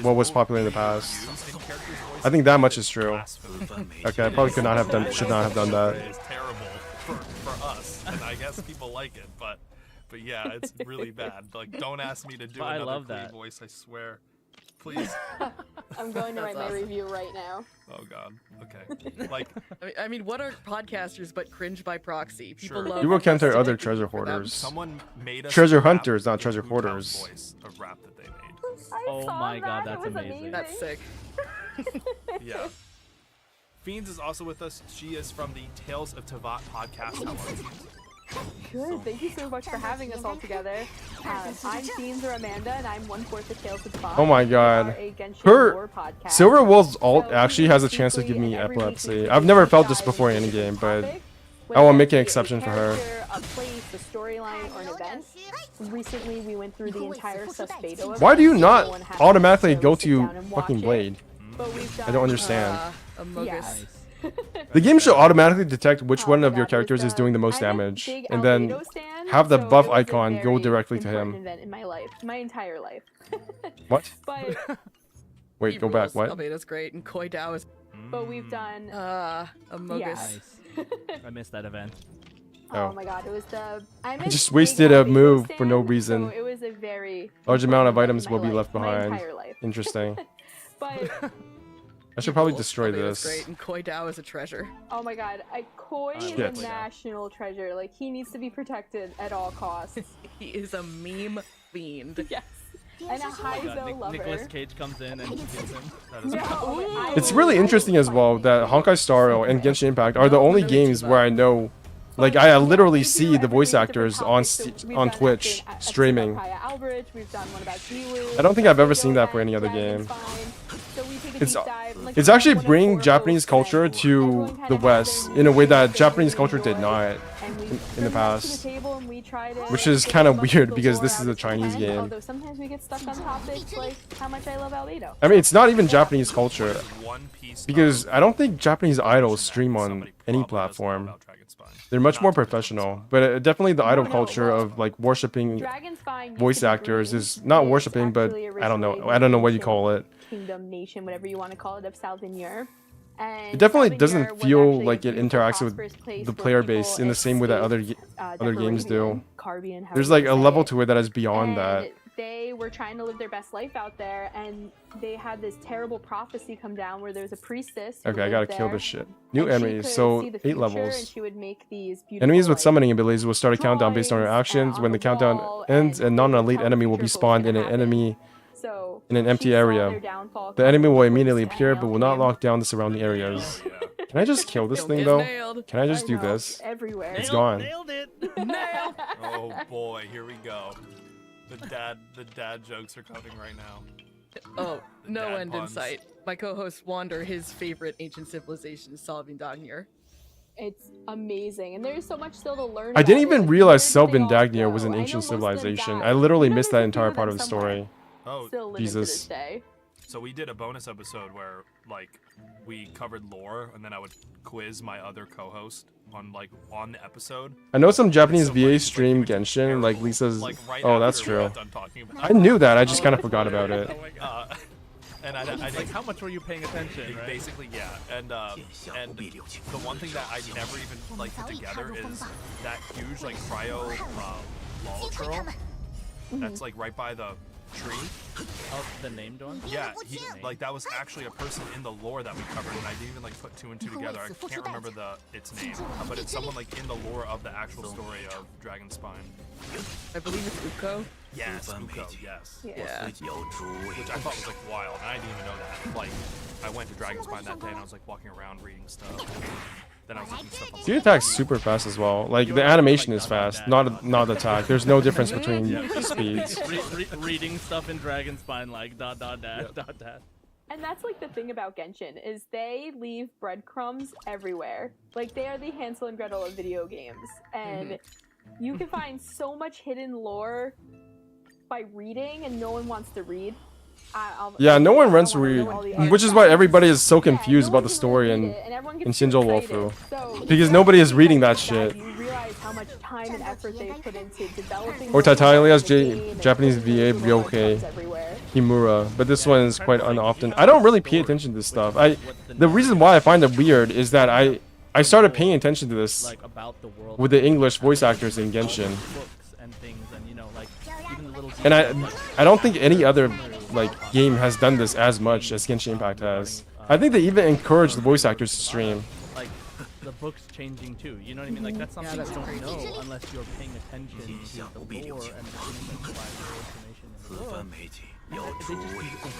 what was popular in the past. I think that much is true. Okay, I probably should not have done that. It's terrible for us, and I guess people like it, but yeah, it's really bad. Like, don't ask me to do another Kree voice. I swear. Please. I'm going to write my review right now. Oh god. Okay. Like, I mean, what are podcasters but cringe by proxy? People love. You will counter other treasure hoarders. Someone made us treasure hunters, not treasure hoarders. Voice of rap that they made. Oh my god, that's amazing. That's sick. Yeah. Fiends is also with us. She is from the Tales of Tavat podcast. How are you? Good. Thank you so much for having us all together. I'm Fiends or Amanda, and I'm 1/4 of Tales of Tavat. Oh my god. Her Silver Wolf's ult actually has a chance to give me epilepsy. I've never felt this before in any game, but I will make an exception for her. A place, a storyline, or an event. Recently, we went through the entire Suspedo. Why do you not automatically go to fucking Blade? I don't understand. Yes. The game should automatically detect which one of your characters is doing the most damage, and then have the buff icon go directly to him. Event in my life, my entire life. What? But wait, go back. What? Albedo's great, and Koi Dao is. But we've done. Amogus. Yes. I missed that event. Oh my god, it was the. I just wasted a move for no reason. So it was a very large amount of items will be left my behind. entire life. Interesting. But I should probably destroy Albedo's this. great, and Koi Dao is a treasure. oh my god, Koi is Shit. a national treasure. Like he needs to be protected at all costs. He is a meme fiend. Yes. And a Heizo lover. Nicolas Cage comes in and kills him. No, It's really interesting as well that Honkai Star Rail and Genshin Impact are the only games where I know, like I literally see the voice actors on Twitch streaming. I don't think I've ever seen that for any other game. It's actually bringing Japanese culture to the West in a way that Japanese culture did not in the past, which is kind of weird because this is a Chinese game. Although sometimes we get stuck on topics like how much I love Albedo. I mean, it's not even Japanese culture because I don't think Japanese idols stream on any platform. They're much more professional, but definitely the idol culture of like worshiping voice actors is not worshiping, but I don't know what you call it. Kingdom, nation, whatever you want to call it, of Southern Europe. And It definitely Southern doesn't Europe was feel actually like a it beautiful, interacts with prosperous place the where player people base in the same way that other games do. Caribbean, There's like a level to it that is beyond and that. They were trying to live their best life out there, and they had this terrible prophecy come down where there was a priestess. Who Okay, I gotta lived kill there, this shit. New and she enemies, could so see the 8 future, levels. and she would make these beautiful, Enemies with like, summoning abilities will start a countdown based on your actions. When the countdown ends, a non-elite enemy will be spawned in an empty area. The enemy will immediately appear but will not lock down the surrounding areas. Can I just kill this thing though? Can I just do this? Everywhere. It's gone. Nailed it. Nailed. Oh boy, here we go. The dad jokes are coming right now. Oh, no Dad end puns. in sight. My co-host Wander, his favorite ancient civilization is Salvin Dagnir. It's amazing, and there's so much still to learn. I didn't about it. even realize Where did they Selvin all Dagnir go? was an I know ancient most of them civilization. died. I literally You know missed there's that a entire few part of them the somewhere. story. Oh, Still living to Jesus. this day. So we did a bonus episode where like we covered lore, and then I would quiz my other co-host on the episode. I know some Japanese VA stream Genshin, like Lisa's. Like right Oh, that's after we true. got done talking about I knew that. I just kind of forgot about it. Oh my God. And I Like, how much were you paying attention? Right? basically, yeah. And the one thing that I never even like put together is that huge like cryo lol churl that's like right by the tree. Oh, the named one? Yeah, like that was actually a person in the lore that we covered, and I didn't even like put two and two together. I can't remember its name, but it's someone like in the lore of the actual story of Dragon Spine. I believe it's Uko. Yes, Uko, yes. Yeah. Which I thought was like wild, and I didn't even know that. Like, I went to Dragon Spine that day, and I was like walking around reading stuff. Then I was looking stuff up. Dude attacks super fast as well. Like the animation is fast, not attack. There's no difference between speeds. Reading stuff in Dragon Spine like ... And that's like the thing about Genshin is they leave breadcrumbs everywhere. Like they are the Hansel and Gretel of video games, and you can find so much hidden lore by reading, and no one wants to read. Yeah, no one wants to read, which is why everybody is so confused about the story in Shinjo Wolfu, because nobody is reading that shit. You realize how much time and effort they put into developing. Or Tatalia's Japanese VA Ryohei Himura, but this one is quite unoften. I don't really pay attention to this stuff. The reason why I find it weird is that I started paying attention to this with the English voice actors in Genshin, and I don't think any other like game has done this as much as Genshin Impact has. I think they even encourage the voice actors to stream. Like the book's changing too. You know what I mean? Like that's something you don't know unless you're paying attention to the lore and the things that provide more information. They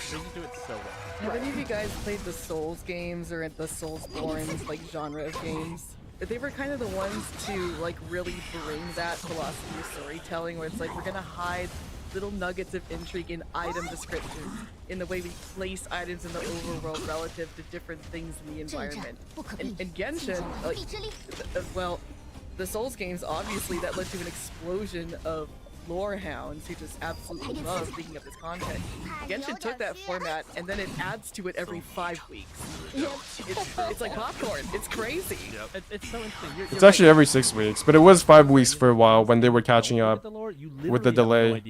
just do it so well. Have any of you guys played the Souls games or the Soulsborne like genre of games? They were kind of the ones to like really bring that philosophy of storytelling, where it's like we're gonna hide little nuggets of intrigue in item descriptions, in the way we place items in the overworld relative to different things in the environment. And Genshin, like, well, the Souls games, obviously, that led to an explosion of lore hounds who just absolutely love thinking of this content. Genshin took that format and then it adds to it every 5 weeks. It's like popcorn. It's crazy. It's so interesting. It's actually every 6 weeks, but it was 5 weeks for a while when they were catching up with the delay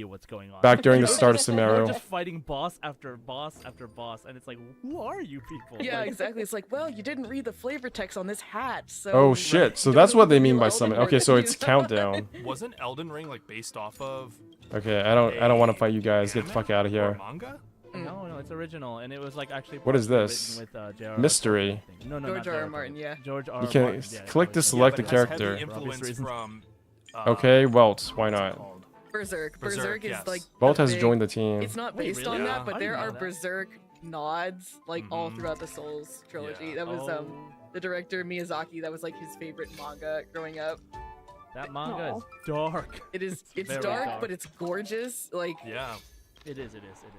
back during the start of Sumeru. Just fighting boss after boss after boss, and it's like, who are you people? Yeah, exactly. It's like, well, you didn't read the flavor text on this hat, so. Oh shit! So that's what they mean by summon. Okay, so it's countdown. Wasn't Elden Ring like based off of? Okay, I don't want to fight you guys. Get the fuck out of here. Manga? No, it's original, and it was like actually. What is this? With, Mystery. No, George R. R. Martin, yeah. George R. You can Martin, click to select the character. From, okay, Welt. Why not? Berserk. Berserk is like. Welt has joined the team. It's not based on that, but there are Berserk nods like all throughout the Souls trilogy. That was the director Miyazaki. That was like his favorite manga growing up. That manga is dark. It's dark, but it's gorgeous. Like it is.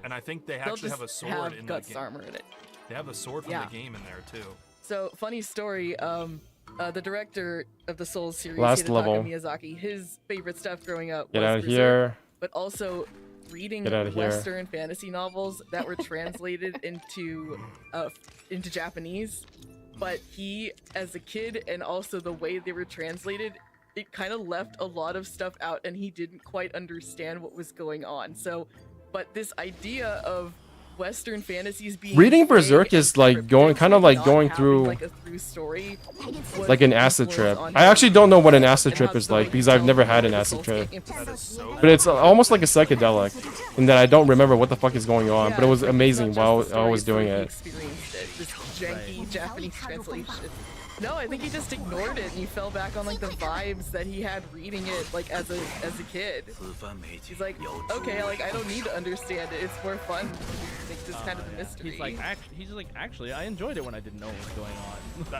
And I think they actually have a sword in the game. Armor in it. They have a sword from the game in there too. So funny story. The director of the Souls series, Last Hidetaka level. Miyazaki, his favorite stuff growing up Get was out of Berserk, here. but also reading Get out of here. Western fantasy novels that were translated into Japanese. But he, as a kid, and also the way they were translated, it kind of left a lot of stuff out, and he didn't quite understand what was going on. So, but this idea of Western fantasies being Reading Berserk is like going through like a through story, like an acid trip. I actually don't know what an acid trip is like because I've never had an acid trip. But it's almost like a psychedelic in that I don't remember what the fuck is going on, but it was amazing while I was doing it. This janky Japanese translation. No, I think he just ignored it and he fell back on like the vibes that he had reading it like as a kid. He's like, okay, like I don't need to understand it. It's more fun. It's just kind of a mystery. He's like, actually, I enjoyed it when I didn't know what was going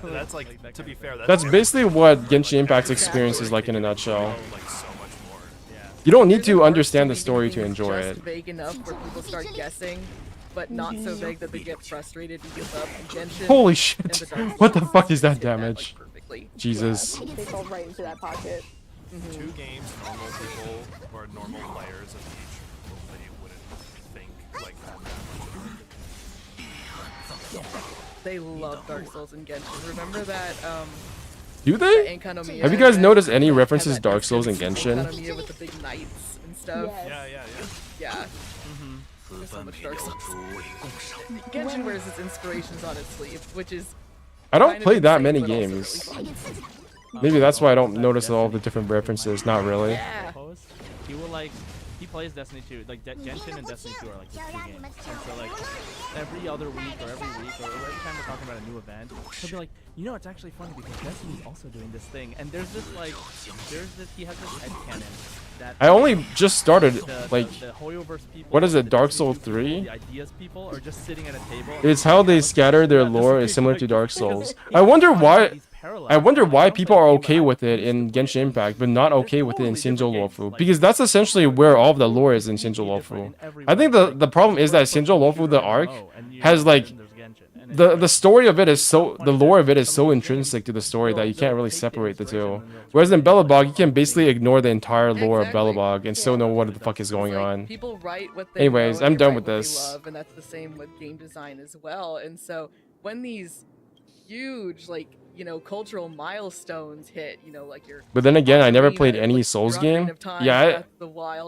on. That's like, to be fair, that's basically what Genshin Impact's experience is like in a nutshell. You don't need to understand the story to enjoy it. Vague enough where people start guessing, but not so vague that they get frustrated and give up. Genshin Holy shit! What the fuck is that damage? Jesus. They fall right into that pocket. 2 games, normal people or normal players of each probably wouldn't think like that much. They love Dark Souls and Genshin. Remember that Do they? Have you guys noticed any references to Dark Souls and Genshin? with the big knights and stuff. Yeah. There's so much Dark Souls. Genshin wears its inspirations on its sleeve, which is. I don't play that many games. Maybe that's why I don't notice all the different references. Not really. Yeah. He will like. He plays Destiny 2, like Genshin and Destiny 2 are like his 2 games. And so like every other week or every week or every time we're talking about a new event, he'll be like, you know, it's actually funny because Destiny's also doing this thing. And there's this like, he has this headcanon that I only just started like, the Hoyoverse people, what is it, Dark Souls the 3? ideas people are just sitting at a table. It's how they scatter their lore is similar to Dark Souls. I wonder why people are okay with it in Genshin Impact, but not okay with it in Shinjo Lofu. Because that's essentially where all of the lore is in Shinjo Lofu. I think the problem is that Shinjo Lofu, the arc, has like the story of it is so the lore of it is so intrinsic to the story that you can't really separate the two. Whereas in Belobog, you can basically ignore the entire lore of Belobog and still know what the fuck is going on. People write what they Anyways, know, I'm they done write with what they this. love, and that's the same with game design as well. And so when these huge, like, you know, cultural milestones hit, you know, like your. But then again, I never played any Souls game. Yeah,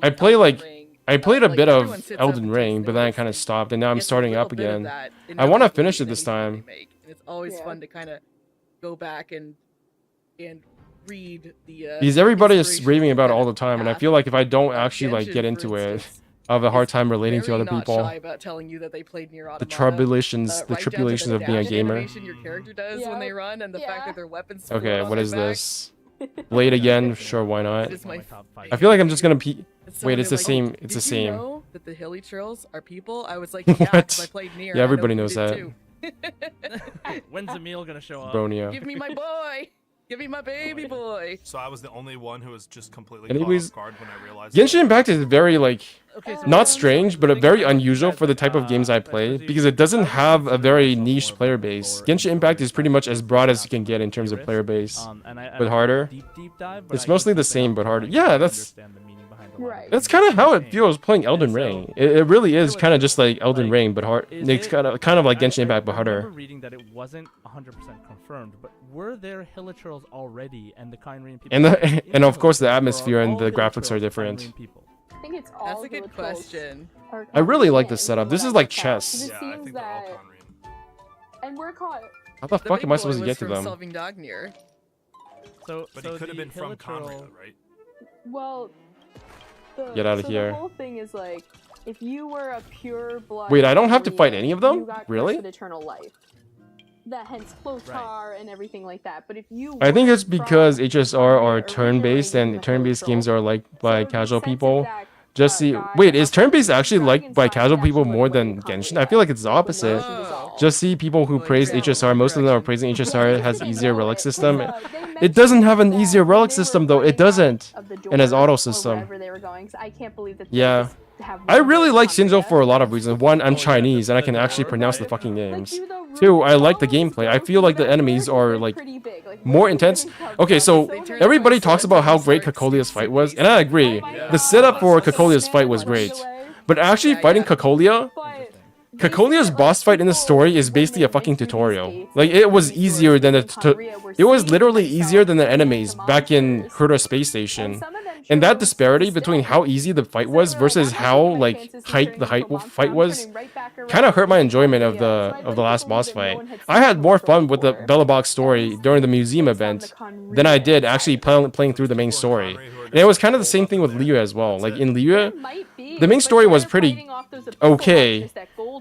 I play like I played a bit of Elden Ring, but then I kind of stopped, and now I'm starting up again. I want to finish it this time. And it's always fun to kind of go back and read the. Because everybody is raving about it all the time, and I feel like if I don't actually like get into it, I have a hard time relating to other people. About telling you that they played Nier Automata. The tribulations of being a gamer. Your character does when they run, and the fact that their weapons. Okay, what is this? Blade again? Sure, why not? This is my I feel like I'm just gonna wait, it's the like, same. It's the same. Did you know that the Hilly Trails are people? I was like, yeah, 'cause I played Nier. Yeah, everybody knows did that. too. When's Emil gonna show up? Bronia. Give me my boy. Give me my baby boy. So I was the only one who was just completely Anyways, caught off guard when I realized. Genshin Impact is very like not strange, but very unusual for the type of games I play because it doesn't have a very niche player base. Genshin Impact is pretty much as broad as you can get in terms of player base, but harder. It's mostly the same but harder. Yeah, that's kind of how it feels playing Elden Ring. It really is kind of just like Elden Ring, but hard. It's kind of like Genshin Impact, but I harder. remember reading that it wasn't 100% confirmed, but were there Hilichurls already and the Kyrian people? And of course the atmosphere and the graphics are different. I think it's all. That's a good question. I really like this setup. This is like chess. It seems that. And we're caught. How the fuck am I supposed to get to them? Solving Dagnir. So, But he could have been from Conria, right? Well. Get out of here. The whole thing is like, if you were a pure blood. Wait, I don't have to fight Kyrian, any of them? you got Really? cursed with eternal life. That hence Clothar and everything like that. But if you. I think it's weren't because from HSR are Kyrian turn-based originally and turn-based games are liked by So casual since people. that, Just see. Wait, is turn-based actually liked by casual people more than Genshin? I feel like it's the opposite. Just see people who praise HSR. Most of them are praising HSR. It has easier relic system. It doesn't have an easier relic system though. It doesn't. And has auto system. Wherever they were going, so I can't believe that. Yeah. I really like Shinjo for a lot of reasons. One, I'm Chinese and I can actually pronounce the fucking names. Two, I like the gameplay. I feel like the enemies are like more intense. Okay, so everybody talks about how great Kakolia's fight was, and I agree. The setup for Kakolia's fight was great. But actually fighting Kakolia's boss fight in the story is basically a fucking tutorial. Like, it was easier than it was literally easier than the enemies back in Hura Space Station. And that disparity between how easy the fight was versus how like the fight was kind of hurt my enjoyment of the last boss fight. I had more fun with the Belobog story during the museum event than I did actually playing through the main story. And it was kind of the same thing with Liu as well. Like in Liu, the main story was pretty okay.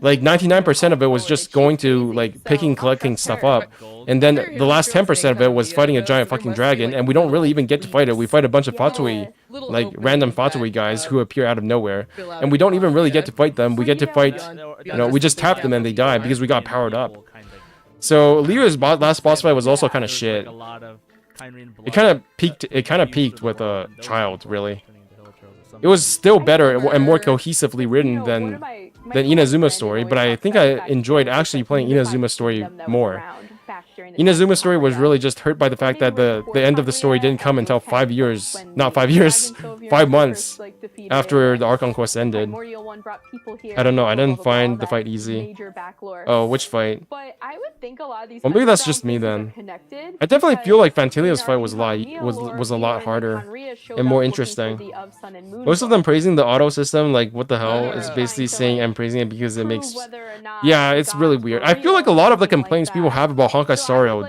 Like 99% of it was just going to like collecting stuff up. And then the last 10% of it was fighting a giant fucking dragon, and we don't really even get to fight it. We fight a bunch of Fatui, like random Fatui guys who appear out of nowhere. And we don't even really get to fight them. We get to fight, we just tap them and they die because we got powered up. So Liu's last boss fight was also kind of shit. It kind of peaked with a child, really. It was still better and more cohesively written than Inazuma's story, but I think I enjoyed actually playing Inazuma's story more. during the Inazuma's story was really just hurt by the fact that the end of the story didn't come until 5 years, not 5 years, 5 months after the Archon quest ended. I don't know, I didn't find the fight easy. Oh, which fight? But I would think a lot of these Well, maybe that's just me then. I definitely feel like Fantilia's fight was a lot harder and more interesting. Most of them praising the auto system, like what the hell, is basically saying I'm praising it because it makes... Yeah, it's really weird. I feel like a lot of the complaints people have about Honkai Star Rail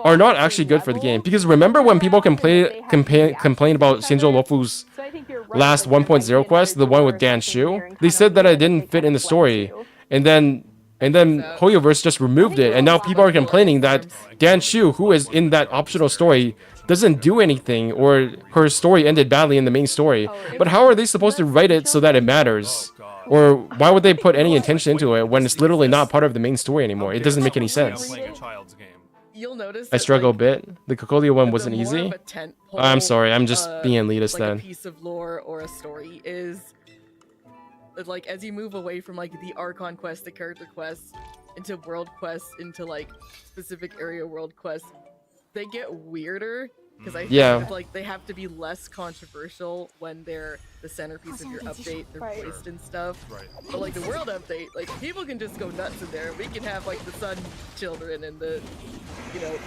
are not actually good for the game. Because remember when people complain about Shinjo Lofu's last 1.0 quest, the one with Dan Shu? They said that it didn't fit in the story. And then Hoyoverse just removed it, and now people are complaining that Dan Shu, who is in that optional story, doesn't do anything, or her story ended badly in the main story. But how are they supposed to write it so that it matters? Or why would they put any intention into it when it's literally not part of the main story anymore? It doesn't make any sense. You'll notice I struggle a bit. The Kokolia one the wasn't more easy. of a tent I'm pole, sorry, I'm just being elitist like then. a piece of lore or a story is like as you move away from like the Archon quest, the character quests, into world quests, into like specific area world quests, they get weirder because I think like they have to be less controversial when they're the centerpiece of your update, they're voiced and stuff. But like the world update, like people can just go nuts in there. We can have like the Sun Children and the, you know.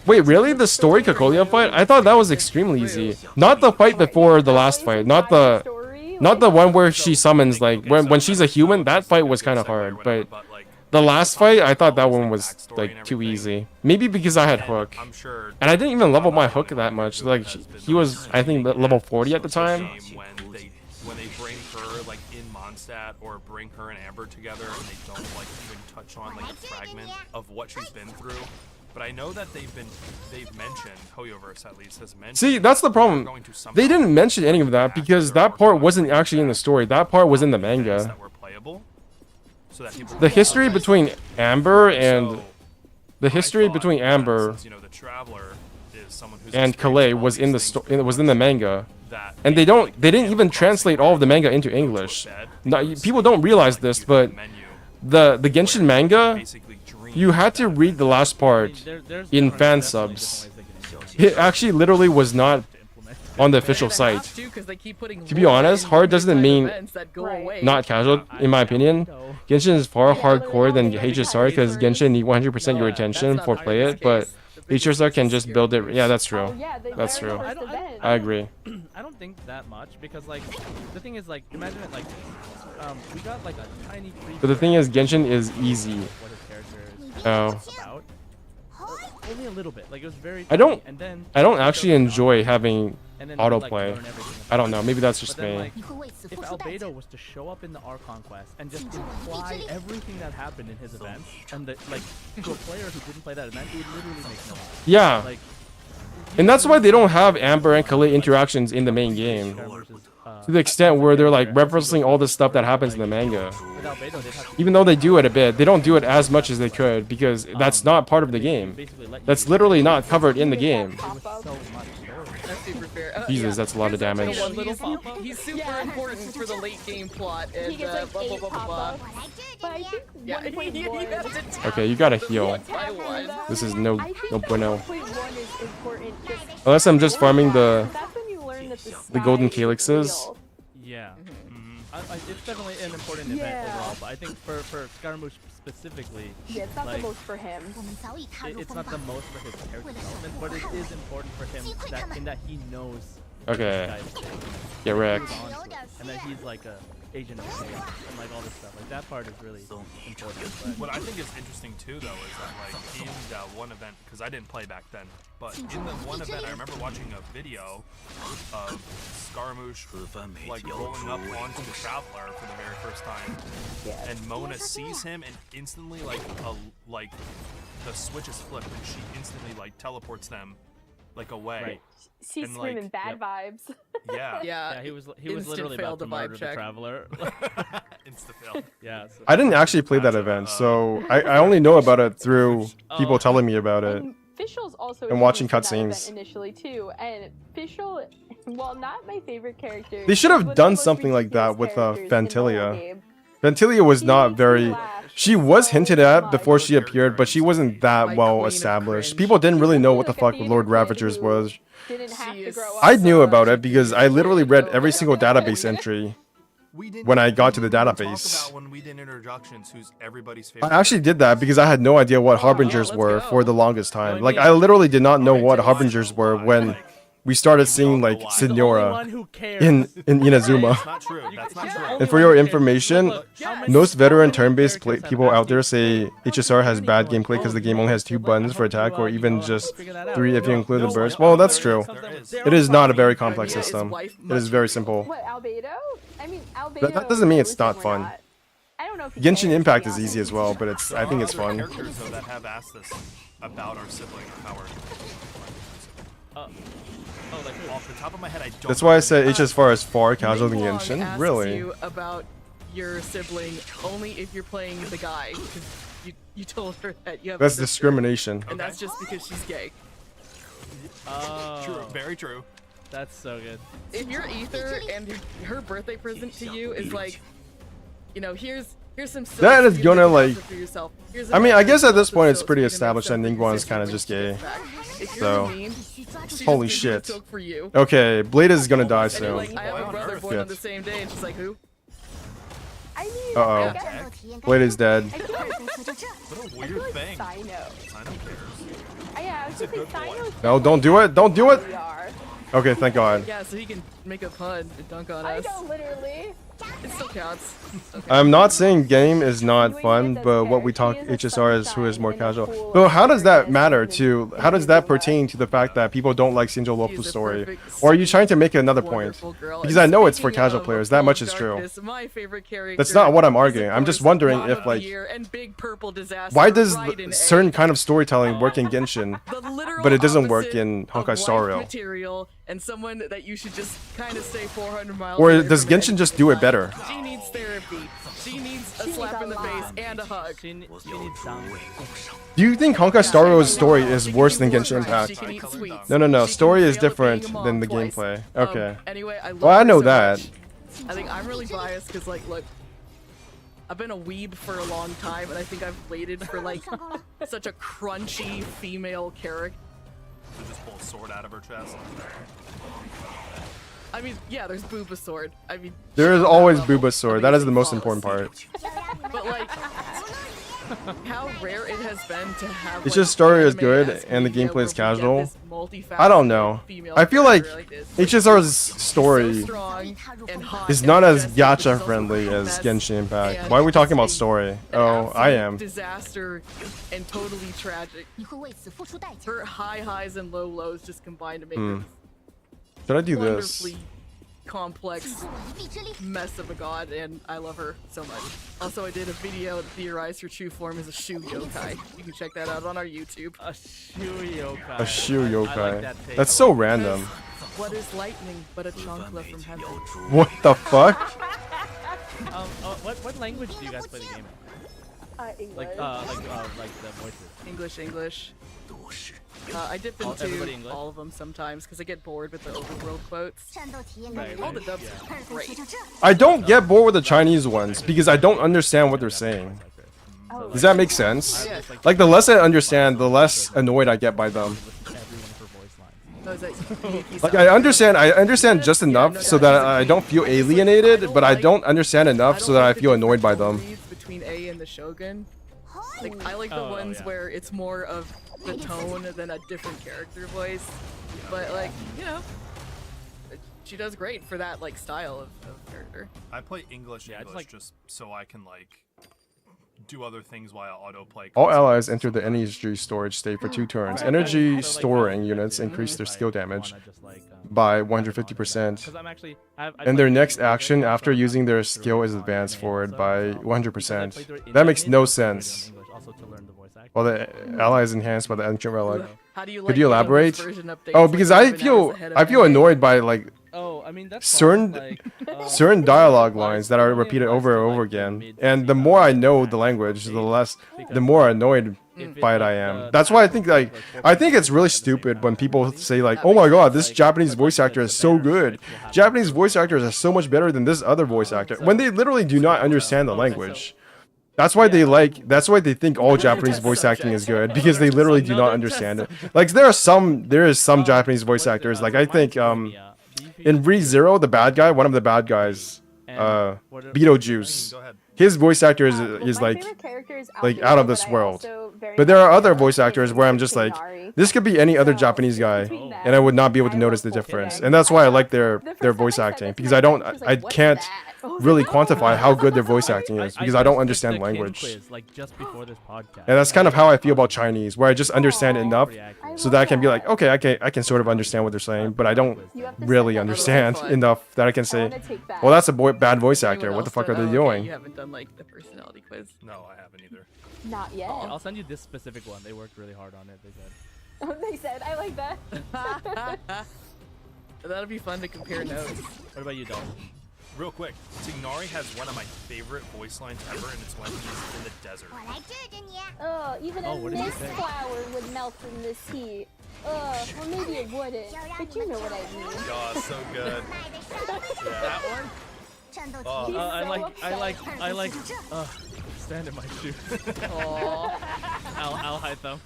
Wait, really? The story Kokolia fight? I thought that was extremely easy. Not the fight before the last fight. Not the one where she summons, like when she's a human. That fight was kind of hard, but the last fight, I thought that one was like too easy. Maybe because I had Hook, and I didn't even level my Hook that much. Like he was, I think, level 40 at the time. When they bring her like in Mondstadt or bring her and Amber together, and they don't like even touch on like a fragment of what she's been through. But I know that they've mentioned, Hoyoverse at least has mentioned. See, that's the problem. They didn't mention any of that because that part wasn't actually in the story. That part was in the manga. The history between Amber and and Calais was in the manga, and they didn't even translate all of the manga into English. Now, people don't realize this, but the Genshin manga, you had to read the last part in fan subs. It actually literally was not on the official site. To be honest, hard doesn't mean not casual, in my opinion. Genshin is far hardcore than HSR because Genshin need 100% your attention for play it, but HSR can just build it. Yeah, that's true. That's true. I agree. I don't think that much because like the thing is like imagine it like we got like a tiny. But the thing is, Genshin is easy. What his character is about. Only a little bit. Like it was very. I don't actually enjoy having autoplay. I don't know. Maybe that's just me. Like, if Albedo was to show up in the Archon quest and just imply everything that happened in his events, and like to a player who didn't play that event, it would literally make no sense. Yeah. Like, and that's why they don't have Amber and Calais interactions in the main game. To the extent where they're like referencing all the stuff that happens in the manga. Even though they do it a bit, they don't do it as much as they could because that's not part of the game. That's literally not covered in the game. Jesus, that's a lot of damage. He's super important for the late game plot and blah blah blah blah. Yeah, okay, you gotta heal. This is no bueno. Unless I'm just farming the golden calyxes. Yeah. It's definitely an important event overall, but I think for Scaramouche specifically, it's not the most for him. It's not the most for his character development, but it is important for him in that he knows. Okay. Get wrecked. And that he's like a agent of change and like all this stuff. Like that part is really important. But what I think is interesting too, though, is that like in that one event, because I didn't play back then, but in the one event, I remember watching a video of Scaramouche like rolling up onto the Traveler for the very first time, and Mona sees him and instantly like the switch is flipped and she instantly like teleports them like away. Right. She's screaming bad vibes. Yeah. Yeah, he was literally about to murder the Traveler. Insta fail. Yeah. So. I didn't actually play that event, so I only know about it through people telling me about it. Fischl's also and watching cutscenes initially too, and Fischl, while not my favorite character, they should have done something like that with Fantilia. Ventilia was not very. She was hinted at before she appeared, but she wasn't that well established. People didn't really know what the fuck Lord Ravagers was. Didn't have to grow up. I knew about it because I literally read every single database entry when I got to the database. When we did introductions, who's everybody's I favorite? actually did that because I had no idea what Harbingers were for the longest time. Like, I literally did not know what Harbingers were when we started seeing, like, Signora in Inazuma. That's not true. That's not true. And for your information, most veteran turn-based people out there say HSR has bad gameplay because the game only has 2 buttons for attack, or even just 3 if you include the burst. Well, that's true. It is not a very complex system. It is very simple. What, Albedo? I mean, Albedo. That doesn't mean it's not fun. I don't know if Genshin Impact is easy as well, but I think it's fun. Characters though that have asked us about our sibling power. Oh, like off the top of my head, I don't. That's why I said HSR is far casual than Ming Genshin. asks Really? you about your sibling only if you're playing the guy. 'Cause you told her that you have. That's a sister, discrimination. And that's just because she's gay. Oh. True. Very true. That's so good. If you're Ether and her birthday present to you is like, you know, here's some. That is gonna, like. for yourself. Here's I mean, I guess at this point it's silk pretty so you can established that make Ningguang is something kind of just gay. If you're So. mean, she Holy just made shit. silk for you. Okay, Blade is gonna die And you're soon. like, I have a brother born on the Shit. same day, and she's like, who? I mean, Uh-oh. Blade is dead. What a weird thing. Sino. Sino cares. Yeah, I was just like, Sino. No, don't do it. Don't do it. We are. Okay, thank God. Yeah, so he can make a pun and dunk on I us. know, literally. It still counts. Okay. I'm not saying game is not fun, but what we talk HSR is who is more casual. But how does that matter to? How does that pertain to the fact that people don't like Shinjo Lofu's story? Or are you trying to make another point? Because I know it's for casual players. That much is true. My favorite character That's not what I'm arguing. I'm just wondering if, like, why does certain kind of storytelling work in Genshin, but it doesn't work in Honkai Star Rail? Material and someone that you should just kind of stay 400 miles Or away does from Genshin just do it better? She needs therapy. She needs a slap in the face and a hug. She needs some. Do you think Honkai Star Rail's story is worse than Genshin Impact? She can eat sweets. No. She Story can is fail a different being a than mom the twice. gameplay. Okay. Anyway, I love Well, I her know so that. much. I think I'm really biased because, like, look, I've been a weeb for a long time, and I think I've waited for, like, such a crunchy female character. To just pull a sword out of her chest. I mean, yeah, there's Booba Sword. I mean, There is always Booba's sword. That is the most important part. but like, how rare it has been to have. It's like, just story is anime good as and the media gameplay where is we get casual. this multifaceted I don't know. female I feel like character this. HSR's story So strong and hot is and not as majestic, but she's gacha also friendly as mess Genshin Impact. and Why are we talking about just story? an Oh, I absolute am. Disaster and totally tragic. Her high highs and low lows just combined to make her Should I do this? wonderfully complex mess of a god, and I love her so much. Also, I did a video that theorized her true form is a Shu yokai. You can check that out on our YouTube. A Shu yokai. A Shu I like yokai. that take. That's so random. What is lightning but a chancla from heaven? What the fuck? What language do you guys play the game in? English. Like the voices. English. I dip everybody into English? all of them sometimes because I get bored with the overworld quotes. Right, All the right, dubs yeah. are great. I don't get bored with the Chinese ones because I don't understand what they're saying. Does that make sense? Like, the less I understand, the less annoyed I get by them. Oh, is that Yuki-san? Like, I understand just enough so that I don't feel alienated, but I don't understand enough so that I feel annoyed by them. Between A and the Shogun. Like, I like the Oh, ones yeah. where it's more of the tone than a different character voice. But, like, you know, she does great for that, like, style of character. I play English Yeah, it's English like- just so I can like do other things while I autoplay. All allies enter the energy storage state for 2 turns. Energy storing units increase their skill damage by 150%. Because I'm actually. I And their next action after using their skill is advanced forward by 100%. That makes no sense. While the ally is enhanced by the ancient relic. How do you Could you like the elaborate? version updates, Oh, like, because 11 I hours feel ahead of annoyed by, like, Oh, I mean, that's certain fine, certain dialogue lines that are repeated over and over again. And the more I know the language, the more annoyed by it I am. That's why I think it's really stupid when people say like, "Oh my god, this Japanese voice actor is so good. Japanese voice actors are so much better than this other voice actor," when they literally do not understand the language. That's why they think all Japanese voice acting is good, because they literally do not understand it. Like there is some Japanese voice actors, like I think in ReZero, the bad guy, one of the bad guys, Beetlejuice, his voice actor is like out of this world. But there are other voice actors where I'm just like, this could be any other Japanese guy, and I would not be able to notice the difference. And that's why I like their voice acting, because I can't really quantify how good their voice acting is, because I don't understand the language. And that's kind of how I feel about Chinese, where I just understand enough so that I can be like, okay, I can sort of understand what they're saying, but I don't really understand enough that I can say, well, that's a bad voice actor. What the fuck are they doing? You haven't done like the personality quiz. No, I haven't either. Not yet. I'll send you this specific one. They worked really hard on it. They said. Oh, they said. I like that. That'll be fun to compare notes. What about you, Dom? Real quick, Tignari has one of my favorite voice lines ever, and it's when he's in the desert. Oh, even a mist flower would melt in this heat. Or maybe it wouldn't, but you know what I mean. Oh, so good. Yeah. That one? I like stand in my shoe. I'll hide them.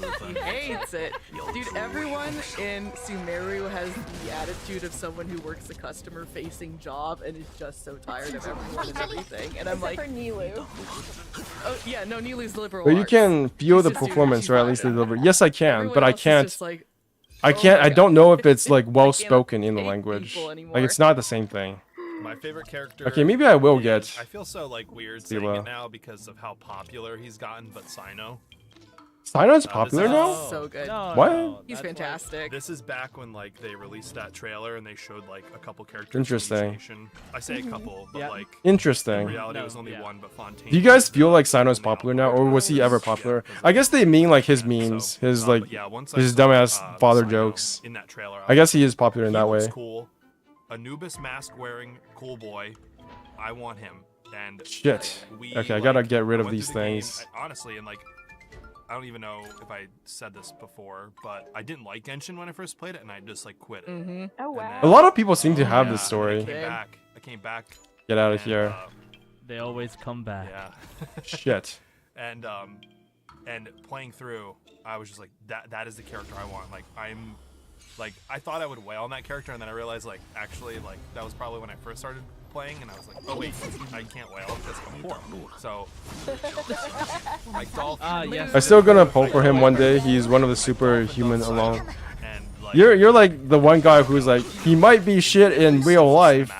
He hates it. Dude, everyone in Sumeru has the attitude of someone who works a customer-facing job and is just so tired of everyone and everything. And I'm like, for Nilu. Oh yeah, no, Nilu's liberal. But you arts. can feel She's the just doing performance, what or she at least the wants. delivery. Yes, I can, Everyone but I else is can't. just like, I can't. I don't know if it's like well spoken in the language. anymore. Like it's not the same thing. My favorite character. Okay, maybe I will get. I feel so like weird saying it now because of how popular he's gotten, but Sino. Sino's popular now? So good. What? He's fantastic. This is back when like they released that trailer and they showed like a couple characters. Interesting. I say a couple, but like Interesting. in reality it was only one, but Fontaine. Do you guys feel like Sino's popular now, or was he ever popular? I guess they mean like his memes, his like his dumbass father jokes. In that trailer, I guess he is popular in that way. Cool. Anubis mask wearing cool boy. I want him. And Shit. Okay, I gotta get rid of these things. Honestly, and like, I don't even know if I said this before, but I didn't like Genshin when I first played it, and I just like quit it. Oh wow. A lot of people seem to have this story. I came back. Get out of here. They always come back. Yeah. Shit. And playing through, I was just like, that is the character I want. Like I thought I would wail on that character, and then I realized like actually like that was probably when I first started playing, and I was like, oh wait, I can't wail because I'm poor. So like Dolph. Yes. I'm still gonna pull for him one day. He's one of the superhuman alone. You're like the one guy who's like, he might be shit in real life,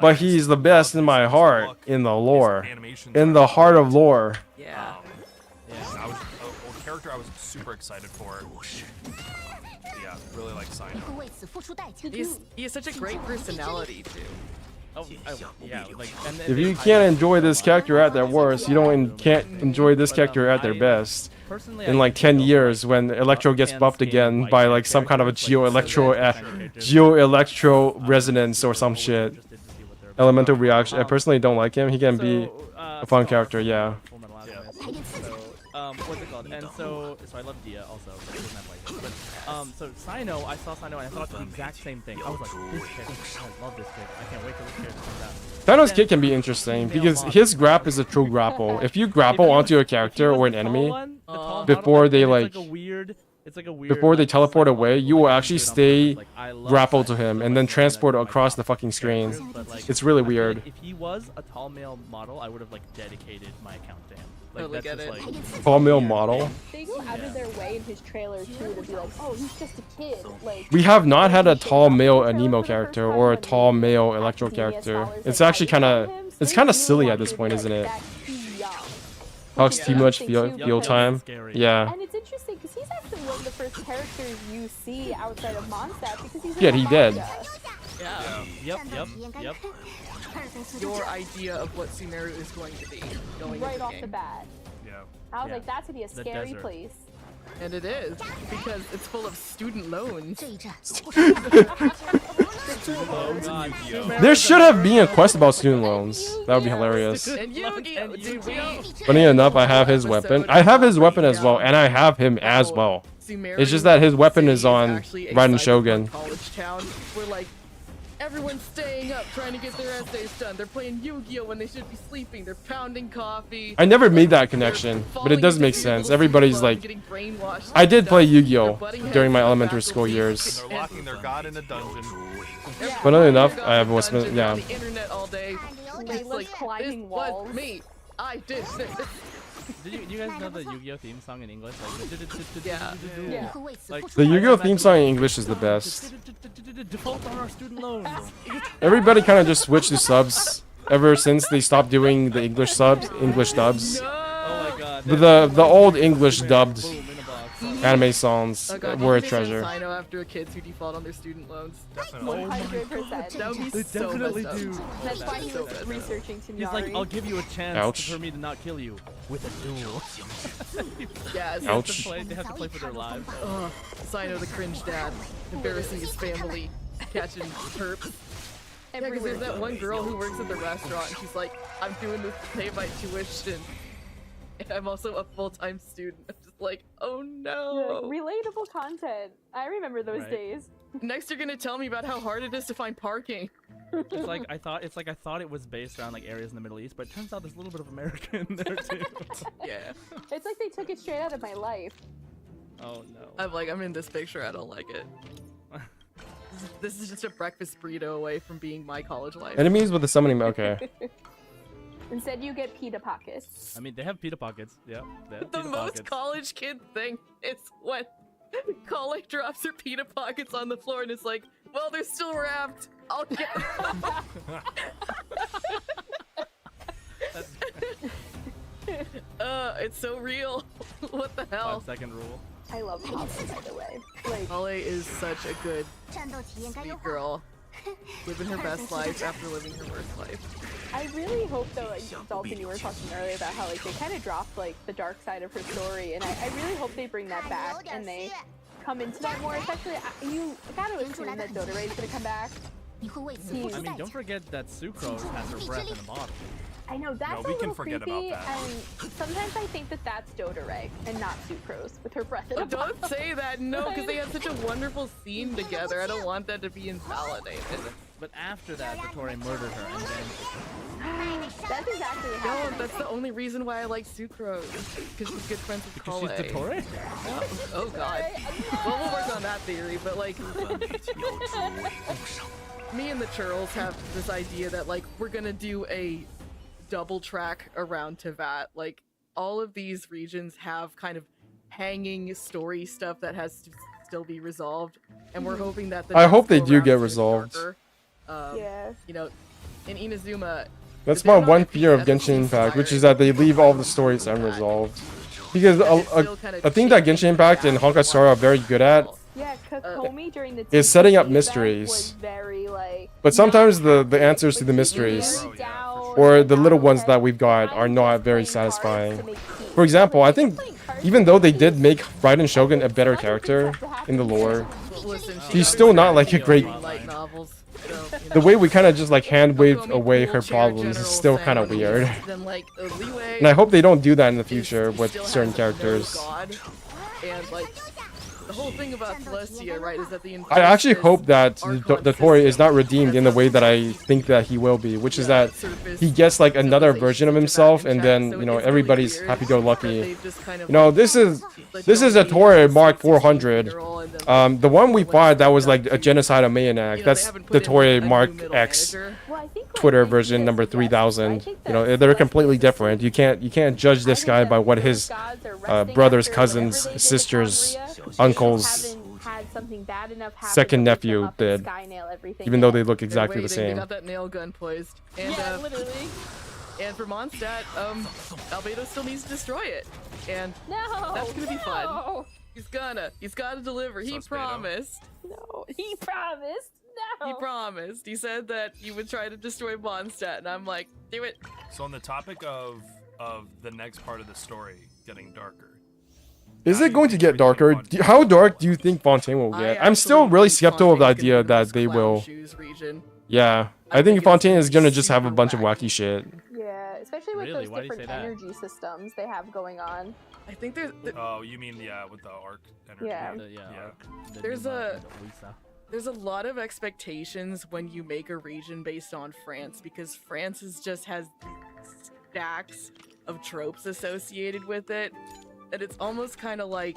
but he's the best in my heart, in the lore, in the heart of lore. Yeah. I was a character I was super excited for. Yeah, really like Sino. He has such a great personality too. Yeah, like. If you can't enjoy this character at their worst, you can't enjoy this character at their best. In like 10 years, when Electro gets buffed again by like some kind of a geo electro resonance or some shit. Elemental reaction. I personally don't like him. He can be a fun character, yeah. What's it called? And so I love Dia also. But he doesn't have like this. But so Sino, I saw Sino and I thought the exact same thing. I was like, this kid, I love this kid. I can't wait till this kid comes out. Sino's kit can be interesting because his grab is a true grapple. If you grapple onto a character or an enemy before they like before they teleport away, you will actually stay grappled to him and then transport across the fucking screen. It's really weird. If he was a tall male model, I would have like dedicated my account to him. Like, Totally that's get just, it. like, Tall male model. They go out of their way in his trailer too to be like, oh, he's just a kid. Like We have not had a tall male Anemo character or a tall male Electro character. It's actually kind of silly at this point, isn't it? Talks too much field time. Yeah. And it's interesting because he's actually one of the first characters you see outside of Mondstadt because he's Yeah, he did. Yeah. Yep. Your idea of what Sumeru is going to be going right into off game. the bat. Yeah. I was like, that's gonna be a scary desert. place. And it is, because it's full of student loans. There should have been a quest about student loans. That would be hilarious. And Yu-Gi-Oh! Dude, Funny enough, I have his weapon. I have his weapon as well, and I have him as well. It's just that his weapon is on Raiden Shogun. College town where like everyone's staying up trying to get their essays done. They're playing Yu-Gi-Oh! When they should be sleeping. They're pounding coffee. I never made that connection, but it does make sense. Everybody's like, I did play Yu-Gi-Oh! During my elementary school years. They're locking their god in a dungeon. Funnily enough, I have a weapon. Yeah. The internet all day. They love climbing walls. Was me. I did this. Did you guys know the Yu-Gi-Oh theme song in English? Like, yeah. Like, The Yu-Gi-Oh theme song in English is the best. Default on our student loans. Everybody kind of just switched to subs ever since they stopped doing the English dubs. Oh my god. The old English dubbed anime songs were a treasure. I know after kids who default on their student loans. Definitely. 100%. That would be so definitely messed do. up. That's why he was researching to He's like, I'll give you a chance Ouch. for me to not kill you with a duel. Yes. Ouch. They have to play for their lives. Ugh. Sino the cringe dad, embarrassing his family, catching perps. Yeah, because there's that one girl who works at the restaurant and she's like, I'm doing this to pay my tuition. And I'm also a full-time student. I'm just like, oh no. Like, relatable content. I remember those Right. days. Next you're gonna tell me about how hard it is to find parking. It's like I thought it was based around like areas in the Middle East, but it turns out there's a little bit of America in there too. Yeah. It's like they took it straight out of my life. Oh no. I'm like, I'm in this picture, I don't like it. This is just a breakfast burrito away from being my college life. Enemies with the summoning. Okay. Instead, you get pita pockets. I mean, they have pita pockets. Yeah. They have The pita most pockets. college kid thing is when Collie drops her pita pockets on the floor and it's like, well, they're still wrapped. I'll get it's so real. What the hell? 5-second rule. I love Holly, by the way. Like, Holly is such a good, sweet girl. Living her best life after living her worst life. I really hope though, like Dalton, you were talking earlier about how like they kind of dropped like the dark side of her story, and I really hope they bring that back and they come into that more. Especially, you gotta assume that Dodore is gonna come back. I mean, don't forget that Sucrose has her breath in a bottle. I know that's No, a we little can forget about creepy, that. and sometimes I think that that's Dodore and not Sucrose with her breath in a bottle. Don't say that, no, because they had such a wonderful scene together. I don't want that to be invalidated. But after that, Dottori murdered her, and then That's exactly how. No, that's the only reason why I like Sucrose. Because she's good friends with Collie. she's Dottori. Oh god. Well, we'll work on that theory, but like, me and the Churls have this idea that like we're gonna do a double track around Tevat. Like all of these regions have kind of hanging story stuff that has to still be resolved, and we're hoping that the I next hope they go do around get is resolved. darker. Yeah. You know, in Inazuma, That's my one fear of Genshin Impact, which is that they leave all the stories unresolved. Because a thing that Genshin Impact and Honkai Star are very good at Yeah, Kokomi during the is setting up TCG event mysteries. was very like. But sometimes the answers to the mysteries, or the little ones that we've got, are not very satisfying. For example, I think even though they did make Raiden Shogun a better character in the lore, he's still not like a great... light novels. So, you know, The way we kind of just like hand-waved away her problems is still kind of weird. then, like, Leeway, And I hope they don't do that in the future with certain characters. God, and like the whole thing about Celestia, right, is that the I actually hope that the Tori is not redeemed in the way that I think that he will be, which is that he gets like another version of himself, and then you know everybody's happy-go-lucky. You know, this is a Tori Mark 400. The one we fought that was like a genocidal maniac. That's the Tori Mark X Twitter version number 3000. You know, they're completely different. You can't judge this guy by what his brothers, cousins, sisters, uncles, second nephew did, even though they look exactly the They same. got that nail gun poised, and literally. and for Mondstadt, Albedo still needs to destroy it, and No, that's gonna be fun. no. He's gotta deliver. He promised. No, he promised. No. He promised. He said that he would try to destroy Mondstadt, and I'm like, do it. So on the topic of the next part of the story getting darker, Is it going to get darker? How dark do you think Fontaine will get? I'm still really skeptical of the idea that they will. Yeah, I think Fontaine is gonna just have a bunch of wacky shit. Yeah, especially with Really? those Why do you different say that? energy systems they have going on. I think there's Oh, you mean with the arc energy? Yeah. There's a lot of expectations when you make a region based on France, because France just has stacks of tropes associated with it, and it's almost kind of like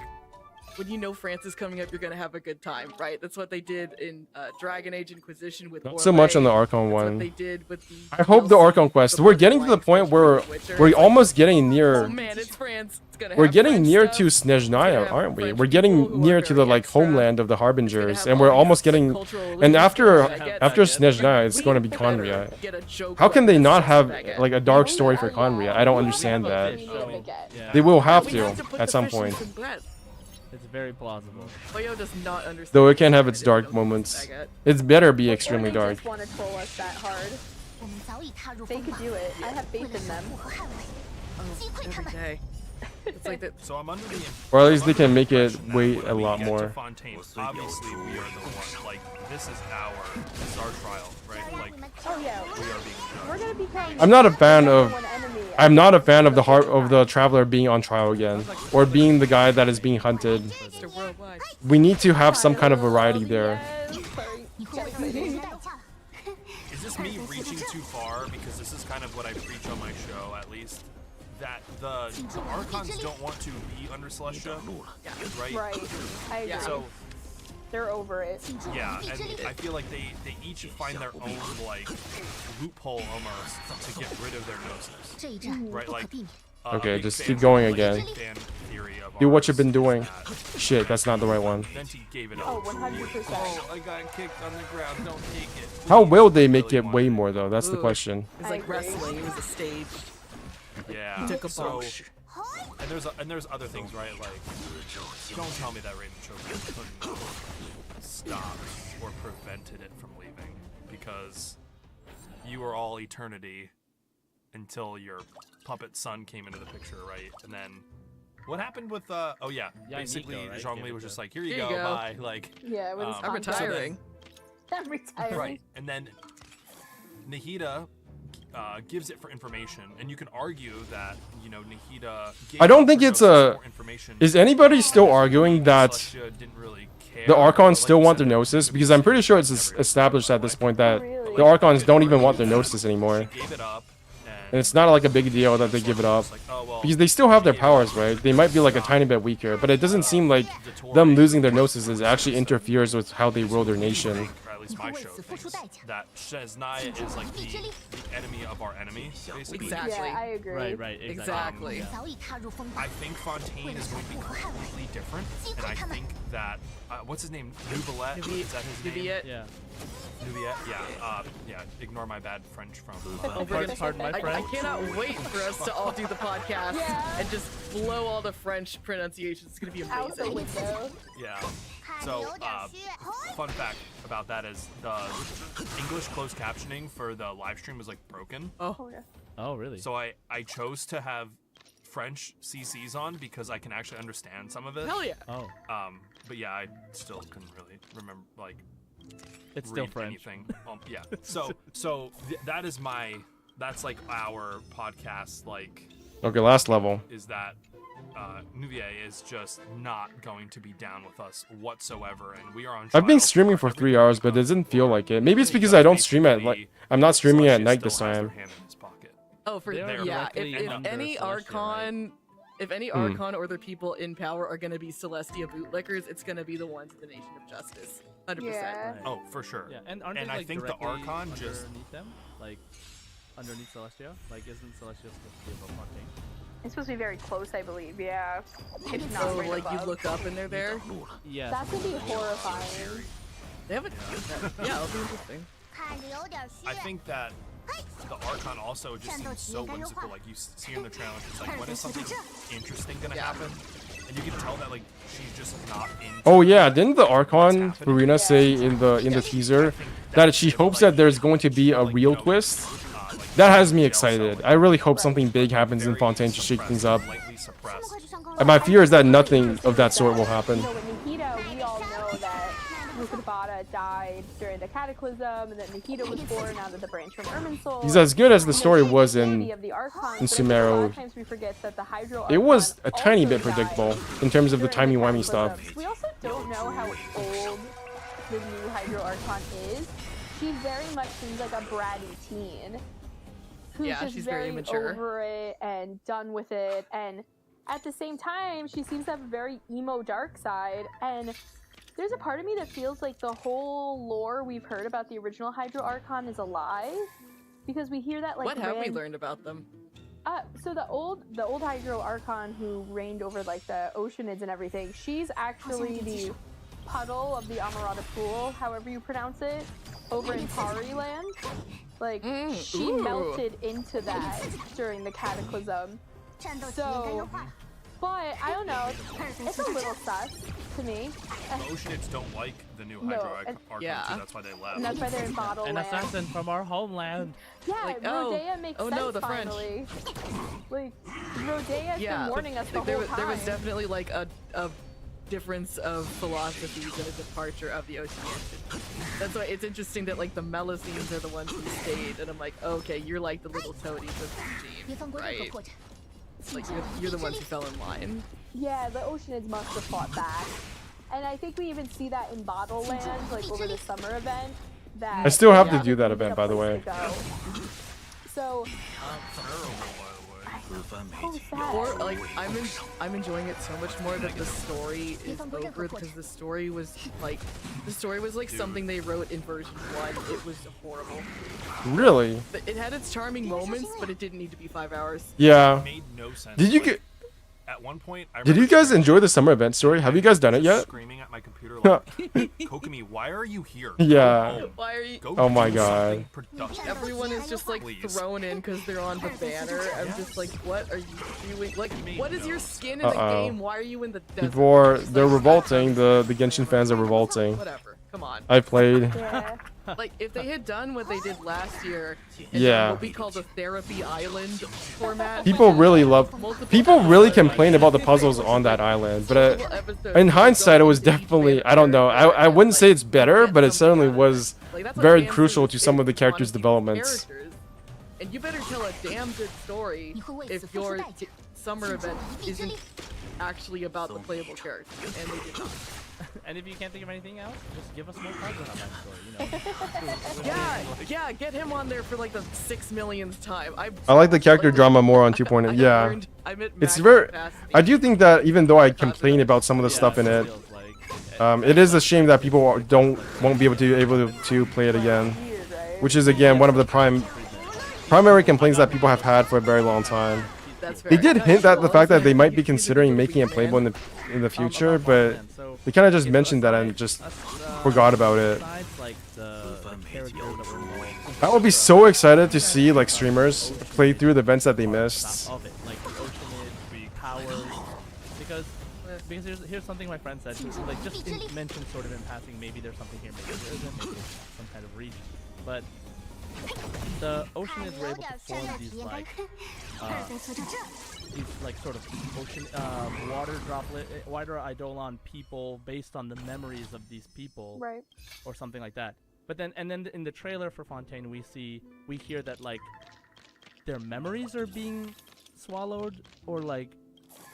when you know France is coming up, you're gonna have a good time, right? That's what they did in Dragon Age Inquisition with Not so much on the Archon That's one. what they did with the I hope the Archon quest. We're getting to the point where we're almost getting near. Oh man, it's France. It's gonna We're have getting French near stuff. to Snezhnaya, aren't we? We're getting near to the like homeland of the Harbingers, and we're almost getting. And after Snezhnaya, it's going to be Conria. How can they not have like a dark story for Conria? I don't understand that. They will have to at some point. It's very plausible. Oyo does not understand. Though it can have its dark moments. It's better be extremely Or they dark. just want to troll us that hard. They could do it. I have faith in them. Every day. It's like that. So I'm under the Or at least they can make it wait a lot more. Fontaine, obviously we are the one. Like this is our trial, right? Like Oh yeah, we're gonna become. I'm not a fan of. I'm not a fan of the heart of the traveler being on trial again, or being the guy that is being hunted. We need to have some kind of variety there. Is this me reaching too far? Because this is kind of what I preach on my show, at least. That the Archons don't want to be under Celestia, right? Right. I agree. So they're over it. yeah, and I feel like they each find their own like loophole almost to get rid of their gnosis, right? Like Okay, just keep going again. Do what you've been doing. Shit, that's not the right one. Oh, 100%. Oh, I got kicked on the ground. Don't take it. How will they make it way more though? That's the question. It's like wrestling. It was a stage. Yeah. Took a so, bump. and there's other things, right? Like, don't tell me that Raven Choker couldn't stop or prevented it from leaving, because you were all eternity until your puppet son came into the picture, right? And then what happened with oh yeah, basically Nico, right? Zhongli was just like, here you Here go, you go. bye. Like, Yeah, with his I'm retiring. I'm retiring. right, and then Nahida gives it for information, and you can argue that, you know, Nahida gave I don't think it's a. more information. Is anybody still arguing that Celestia didn't really care. the Archons still want their Gnosis? Because I'm pretty sure it's established at this point that the Archons don't even want their Gnosis anymore. She gave it up, And it's not like a big deal that they give it up. Because they still have their powers, right? They might be like a tiny bit weaker, but it doesn't seem like them losing their Gnosis actually interferes with how they rule their nation. or at least my show thinks, that Snezhnaya is like the enemy of our enemy, basically. Exactly. Yeah, I agree. Right, Exactly. I think Fontaine is going to be completely different, and I think that what's his name? Nubilet? Is that his name? Nubiet. Yeah. Nubiet? Yeah. Ignore my bad French from. Pardon my I French. cannot wait for us to all do the podcast and just blow all the French pronunciations. It's gonna be Out the amazing. window. Yeah. So, fun fact about that is the English closed captioning for the live stream was like broken. Oh. Oh, really? So I chose to have French CCs on because I can actually understand some of it. Hell yeah. Oh. But yeah, I still couldn't really remember like. It's still read French. Anything. Yeah. That is that's like our podcast. Like. Okay, last level. Is that Nuvier is just not going to be down with us whatsoever, and we are on. I've been streaming for 3 hours, but it doesn't feel like it. Maybe it's because I don't stream at like I'm not streaming at night this time. Oh, for They are yeah. directly If under any Celestia, Archon, if any Archon or the people in power are gonna be Celestia bootlickers, it's gonna be the ones in the Nation of Justice. 100%. Yeah. Oh, for sure. Yeah, and aren't and they I like think the directly Archon just. underneath them, like underneath Celestia? Like, isn't Celestia supposed to be above Fontaine? It's supposed to be very close, I believe. Yeah. It's not So right like you above. look up and they're there. Yeah. That could be horrifying. They haven't. Yeah, it'll be interesting. I think that the Archon also just seems so whimsical. Like you see in the trailer, it's like, when is something interesting gonna happen? And you can tell that like she's just not into. Oh yeah, didn't the Archon Farina say in the teaser that she hopes that there's going to be a real twist? That has me excited. I really hope something big happens in Fontaine to shake things up. And my fear is that nothing of that sort will happen. You know, with Nikita, we all know that Mukadabata died during the Cataclysm, and that Nikita was born out of the branch from Irminsul. He's as good as the story was in Sumeru. A lot Sumeru. of times we forget that the Hydro It was a Archon tiny also bit predictable in terms of the died during timey-wimey Cataclysm. stuff. We also don't know how old the new Hydro Archon is. She very much seems like a bratty teen. Who's Yeah, just she's very immature. over it and done with it, and at the same time, she seems to have a very emo dark side, and there's a part of me that feels like the whole lore we've heard about the original Hydro Archon is a lie, because we hear that like What have we learned about them? So the old Hydro Archon who reigned over like the Oceanids and everything, she's actually the puddle of the Amarada Pool, however you pronounce it, over in Pari Land. Like, she melted into that during the Cataclysm. So, but I don't know, it's a little sus to me. The Oceanids don't like the new No, Hydro and- Archon, Yeah. so that's why they left. And that's why they're in Bottle An Land. assassin from our homeland. Yeah, Like, oh, Rodea makes oh sense no, the French. finally. Like, Rodea's been warning us the like, there, whole time. there was definitely like a difference of philosophies and a departure of the Oceanians. That's why it's interesting that like the Melusines are the ones who stayed, and I'm like, okay, you're like the little toadies of the regime, right? Like you're the ones who fell in line. Yeah, the Oceanids must have fought back. And I think we even see that in Bottle Land, like over the summer event. That I still have to yeah, do that it's event, a by the place way. to go. So, Or like I'm enjoying it so much more that the story is over, because the story was like something they wrote in version 1. It was horrible. Really? It had its charming moments, but it didn't need to be 5 hours. Yeah. It made no sense. Did you Like, get? At one point, I Did you remember guys enjoy the summer event story? Have you guys done it yet? screaming at my computer like, Kokomi, why are you here? Yeah. Go Why are you? Go Oh my do God. something productive. Everyone is just like Please. thrown in because they're on the banner. I'm just like, what are you doing? Like, what is your skin in the Uh-oh. game? Why are you in the desert? They're revolting. The Genshin fans are revolting. Whatever. Come on. I played. yeah. Like, if they had done what they did last year, and Yeah. what we call the Therapy Island format. People really love. People really complain about the puzzles on that island, but in hindsight, it was definitely. I don't know. I wouldn't say it's better, but it certainly was very crucial to some of the characters' developments. And you better tell a damn good story if your summer event isn't actually about the playable characters, and they did not. And if you can't think of anything else, just give us more content on that story, you know. Yeah, get him on there for like the 6 millionth time. I like the character drama more on 2.0. Yeah, it's very. I do think that even though I complain about some of the stuff in it, it is a shame that people won't be able to play it again, which is again one of the primary complaints that people have had for a very long time. They did hint at the fact that they might be considering making it playable in the future, but they kind of just mentioned that and just forgot about it. I would be so excited to see like streamers play through the events that they missed. Like Oceanid, powers, because here's something my friend said, like just mentioned sort of in passing, maybe there's something here, maybe there isn't, maybe it's some kind of reach, but the Oceanids were able to form these like sort of ocean water droplet, water eidolon people based on the memories of these people, right, or something like that. But then in the trailer for Fontaine, we hear that like their memories are being swallowed, or like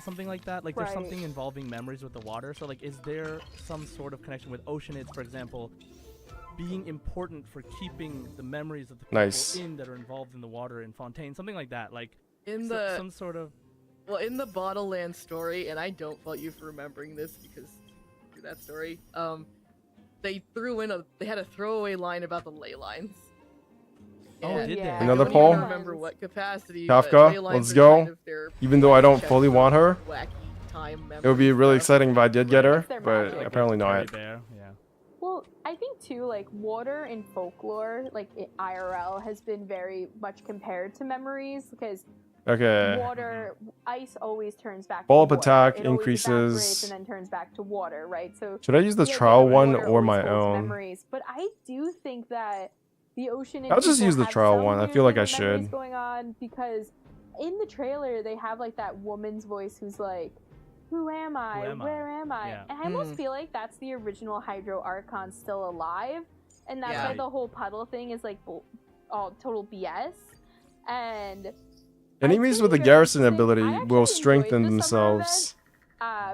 something like that. Like there's something involving memories with the water. So like, is there some sort of connection with Oceanids, for example, being important for keeping the memories of the people in that are involved in the water in Fontaine, something like that, like in some sort of. Well, in the Bottle Land story, and I don't fault you for remembering this because through that story, they had a throwaway line about the ley lines. Oh, did they? Another I don't poll? even remember what capacity. but ley Kafka, lines let's are go. kind of their Even though I don't fully want her, wacky time it would be really exciting if I did get her, Their but magic. apparently not. Yeah. Well, I think too, like water in folklore, like IRL, has been very much compared to memories because water, ice always turns back. Ball to up water. attack It always increases. evaporates and then turns back to water, right? So Should I use the idea trial that one water or my always holds own? Memories, but I do think that the ocean. I'll just use the trial one. I feel like I should. Going on because in the trailer they have like that woman's voice who's like, who am I? Who am I? Where am I? Yeah. And I almost feel like that's the original Hydro Archon still alive, and that's Yeah. why the whole puddle thing is like all total BS. And Enemies with the garrison ability will strengthen themselves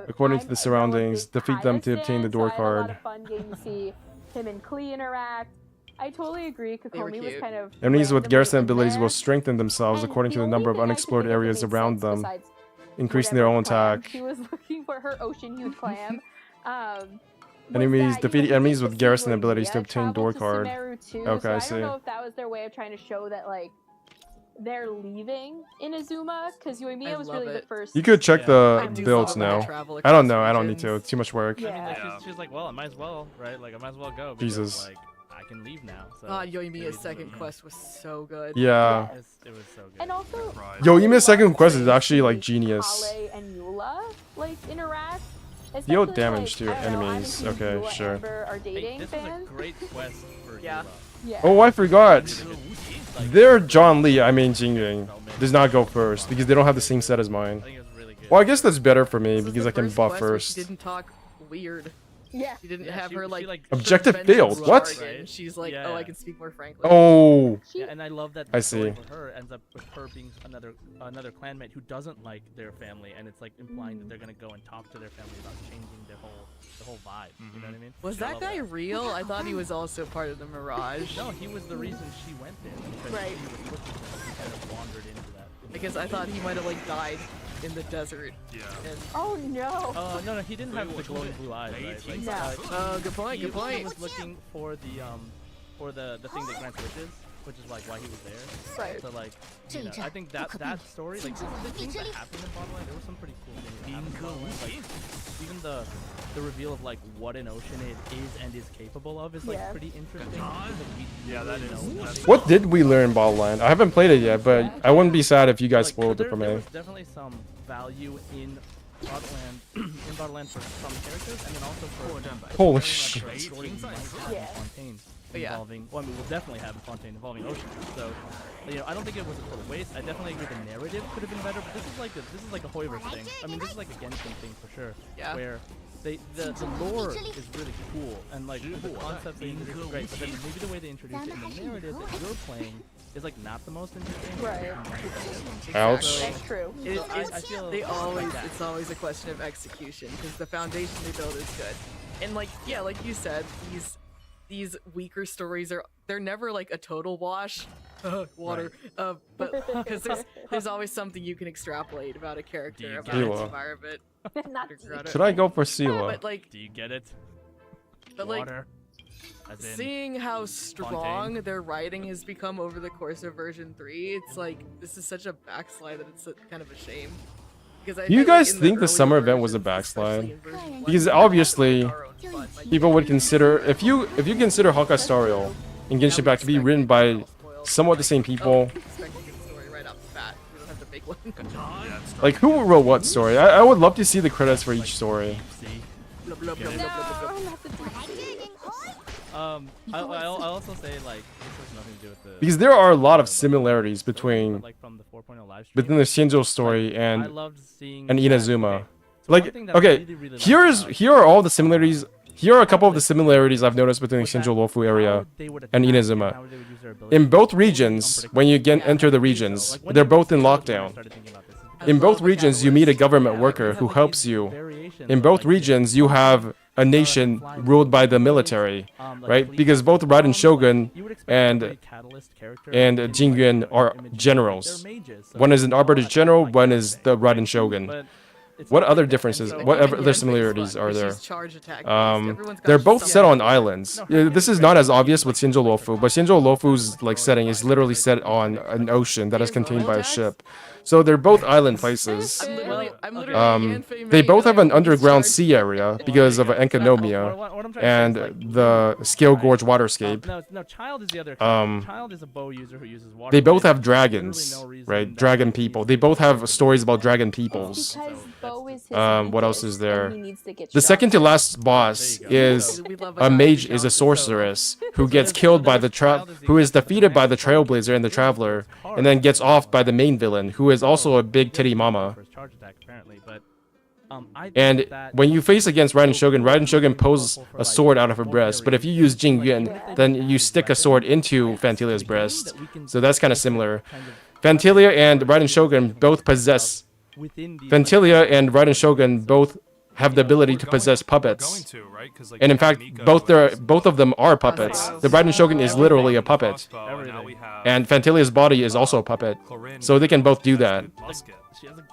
according to the surroundings. Defeat them to obtain the door I had a lot card. of fun getting to see him and Klee interact. I totally agree. Kokomi was kind of Enemies with randomly garrison in abilities there. will strengthen themselves And according to the only number of thing I could unexplored think of that areas made around sense them, besides increasing their own whatever clan attack. She was looking for her ocean-hued clam. Enemies defeat enemies with garrison abilities to obtain door card. Too, Okay, so I I see. don't know if that was their way of trying to show that like they're leaving Inazuma, because Yoimiya was really the first. You could check the I do builds love that now. travel I don't across know. I don't need regions. to. It's too much work. I mean, like, she's like, well, I might as well, right? Like, I might as well go. Because, Jesus. Like, I can leave now. So Yoimiya's second quest was so good. Yeah. It was so good. And also, Yo, Yumi's second quest is actually like genius. Kale and Eula like interact. Deal especially, damage like, to I don't know, enemies. I'm a huge Okay, Eula sure. Amber are dating This fans. was a great quest for Yeah. Yeah. Oh, I forgot. Their John Lee, I mean Jingying, does not go first because they don't have the same set as mine. Well, I guess that's better for me This is because the I can first buff quest where first. She didn't talk weird. Yeah. She didn't Yeah, have she- her she, like like, Objective vengeance failed. What? jargon. She's like, Yeah. oh, I can speak more frankly. Oh. Yeah, and I love that I the story see. for her ends up with her being another clanmate who doesn't like their family, and it's like implying that they're gonna go and talk to their family about changing the whole vibe. You know what I mean? Was I that love guy real? I thought he was also part of the Mirage. No, he was the reason she went there. Because Right. She was looking for him. She kind of wandered into that. I guess I thought he might have like died in the desert. Yeah. And Oh no. No, he didn't have the glowing blue eyes, right? Like, No. Oh, good point. Good He point. was looking for the thing that grants wishes, which is like why he was there. Right. So like, you know, I think that story, like the things that happened in Borderlands, there were some pretty cool things that happened in Borderlands. Like even the reveal of like what an ocean is and is capable of is like Yeah. pretty interesting. Like, Yeah, that is. What did we learn in Bottle I haven't played it yet, but I wouldn't be sad if you guys spoiled it for There me. was definitely some value in Borderlands for some characters, and then also for Holy very shit. much a story we might have in Fontaine involving. Well, I mean, we'll definitely have in Fontaine involving oceans. So, you know, I don't think it was a total waste. I definitely agree the narrative could have been better, but this is like a Hoiver thing. I mean, this is like a Genshin thing for sure. Yeah. Where the lore is really cool, and like the concept they introduced is great, but then maybe the way they introduced it in the narrative that you're playing is like not the most interesting. Right. Ouch. That's true. I feel They always, that. it's always a question of execution because the foundation they build is good. And like, yeah, like you said, these weaker stories they're never like a total wash. Water. But because there's always something you can extrapolate about a character, about its Hilo. environment. Not Should I go for Sela? But like, Do you get it? but like, Water. As in seeing how strong Fontaine. their writing has become over the course of version 3, it's like this is such a backslide that it's kind of a shame. Because I Do you feel like guys in think the earlier summer event was a versions, especially backslide? in version 1, Because we had obviously, our own fun, like, people would consider if you consider Hawkeye Star and Genshin Impact to be written by somewhat the same people. expecting a story right off the bat. We don't have the big one. Like who wrote what story? I would love to see the credits for each story. Blah, blah, blah, blah, blah, blah, blah. I also say like this has nothing to do with the Because there are a lot of similarities between like from the 4.0 live stream. between the Shinjo story I and loved seeing Inazuma. okay. Like One thing that I okay, really, really liked here are all the similarities. Here are a couple of the similarities I've noticed between the Shinjo Lofu area and Inazuma. In both regions, when you enter the regions, they're both in lockdown. In both regions, you meet a government worker who helps you. In both regions, you have a nation ruled by the military, right? Because both Raiden Shogun and Jingyuan are generals. One is an Arbiter General, one is the Raiden Shogun. What other differences? What other similarities are there? They're both set on islands. This is not as obvious with Shinjo Lofu, but Shinjo Lofu's like setting is literally set on an ocean that is contained by a ship. So they're both island places. They both have an underground sea area because of Enkanomiya and the Scale Gorge waterscape. No, Child is the other. Child is a bow user who uses water. They both have dragons, right? Dragon people. They both have stories about dragon peoples. What else is there? The second to last boss is a mage, is a sorceress who gets killed by who is defeated by the Trailblazer and the Traveler, and then gets off by the main villain, who is also a big titty mama. Charge attack apparently, but And when you face against Raiden Shogun pulls a sword out of her breast. But if you use Jing Yuan, then you stick a sword into Phantilia's breast. So that's kind of similar. Phantilia and Raiden Shogun both possess. Phantilia and Raiden Shogun both have the ability to possess puppets. And in fact, both of them are puppets. The Raiden Shogun is literally a puppet. And Phantilia's body is also a puppet. So they can both do that.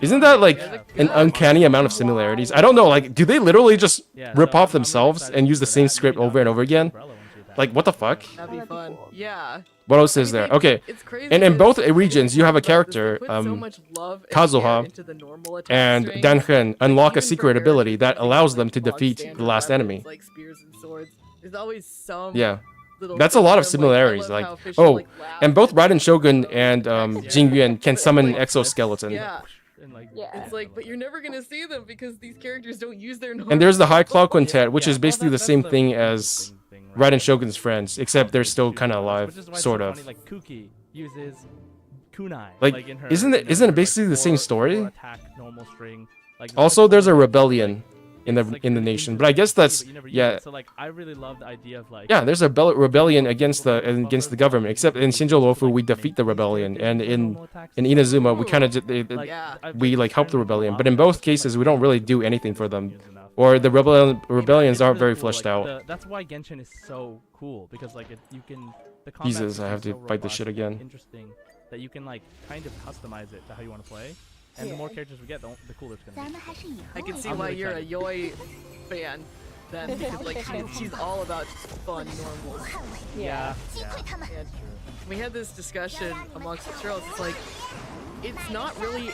Isn't that like an uncanny amount of similarities? I don't know, like, do they literally just rip off themselves and use the same script over and over again? Like, what the fuck? That'd be fun. Yeah. What else is there? Okay, and in both regions, you have a character, Kazuha and Danhen unlock a secret ability that allows them to defeat the last enemy. Like spears and swords. There's always some. Yeah. That's a lot of similarities. Like, oh, and both Raiden Shogun and Jing Yuan can summon an exoskeleton. Yeah. It's like, but you're never gonna see them because these characters don't use their normal. And there's the High Claw Quintet, which is basically the same thing as Raiden Shogun's friends, except they're still kind of alive, sort of. Funny, like Kuki uses kunai. Like, in her, isn't it basically the same story? Attack, normal string. Like, Also, there's a rebellion in the nation, but I guess that's So like, I really love the idea of like. Yeah, there's a rebellion against the government. Except in Shinjo Lofu, we defeat the rebellion, and in Inazuma, we kind of we like help the rebellion. But in both cases, we don't really do anything for them, or the rebellions aren't very fleshed out. That's why Genshin is so cool, because like you can. The combat Jesus, I have to so fight this shit again. Interesting that you can like kind of customize it to how you want to play. And the more characters we get, the cooler it's gonna be. I can see I'm why really you're excited. a Yoi fan, then, because like she's all about just fun, normal. Yeah. Yeah, true. We had this discussion amongst the girls. It's like, it's not really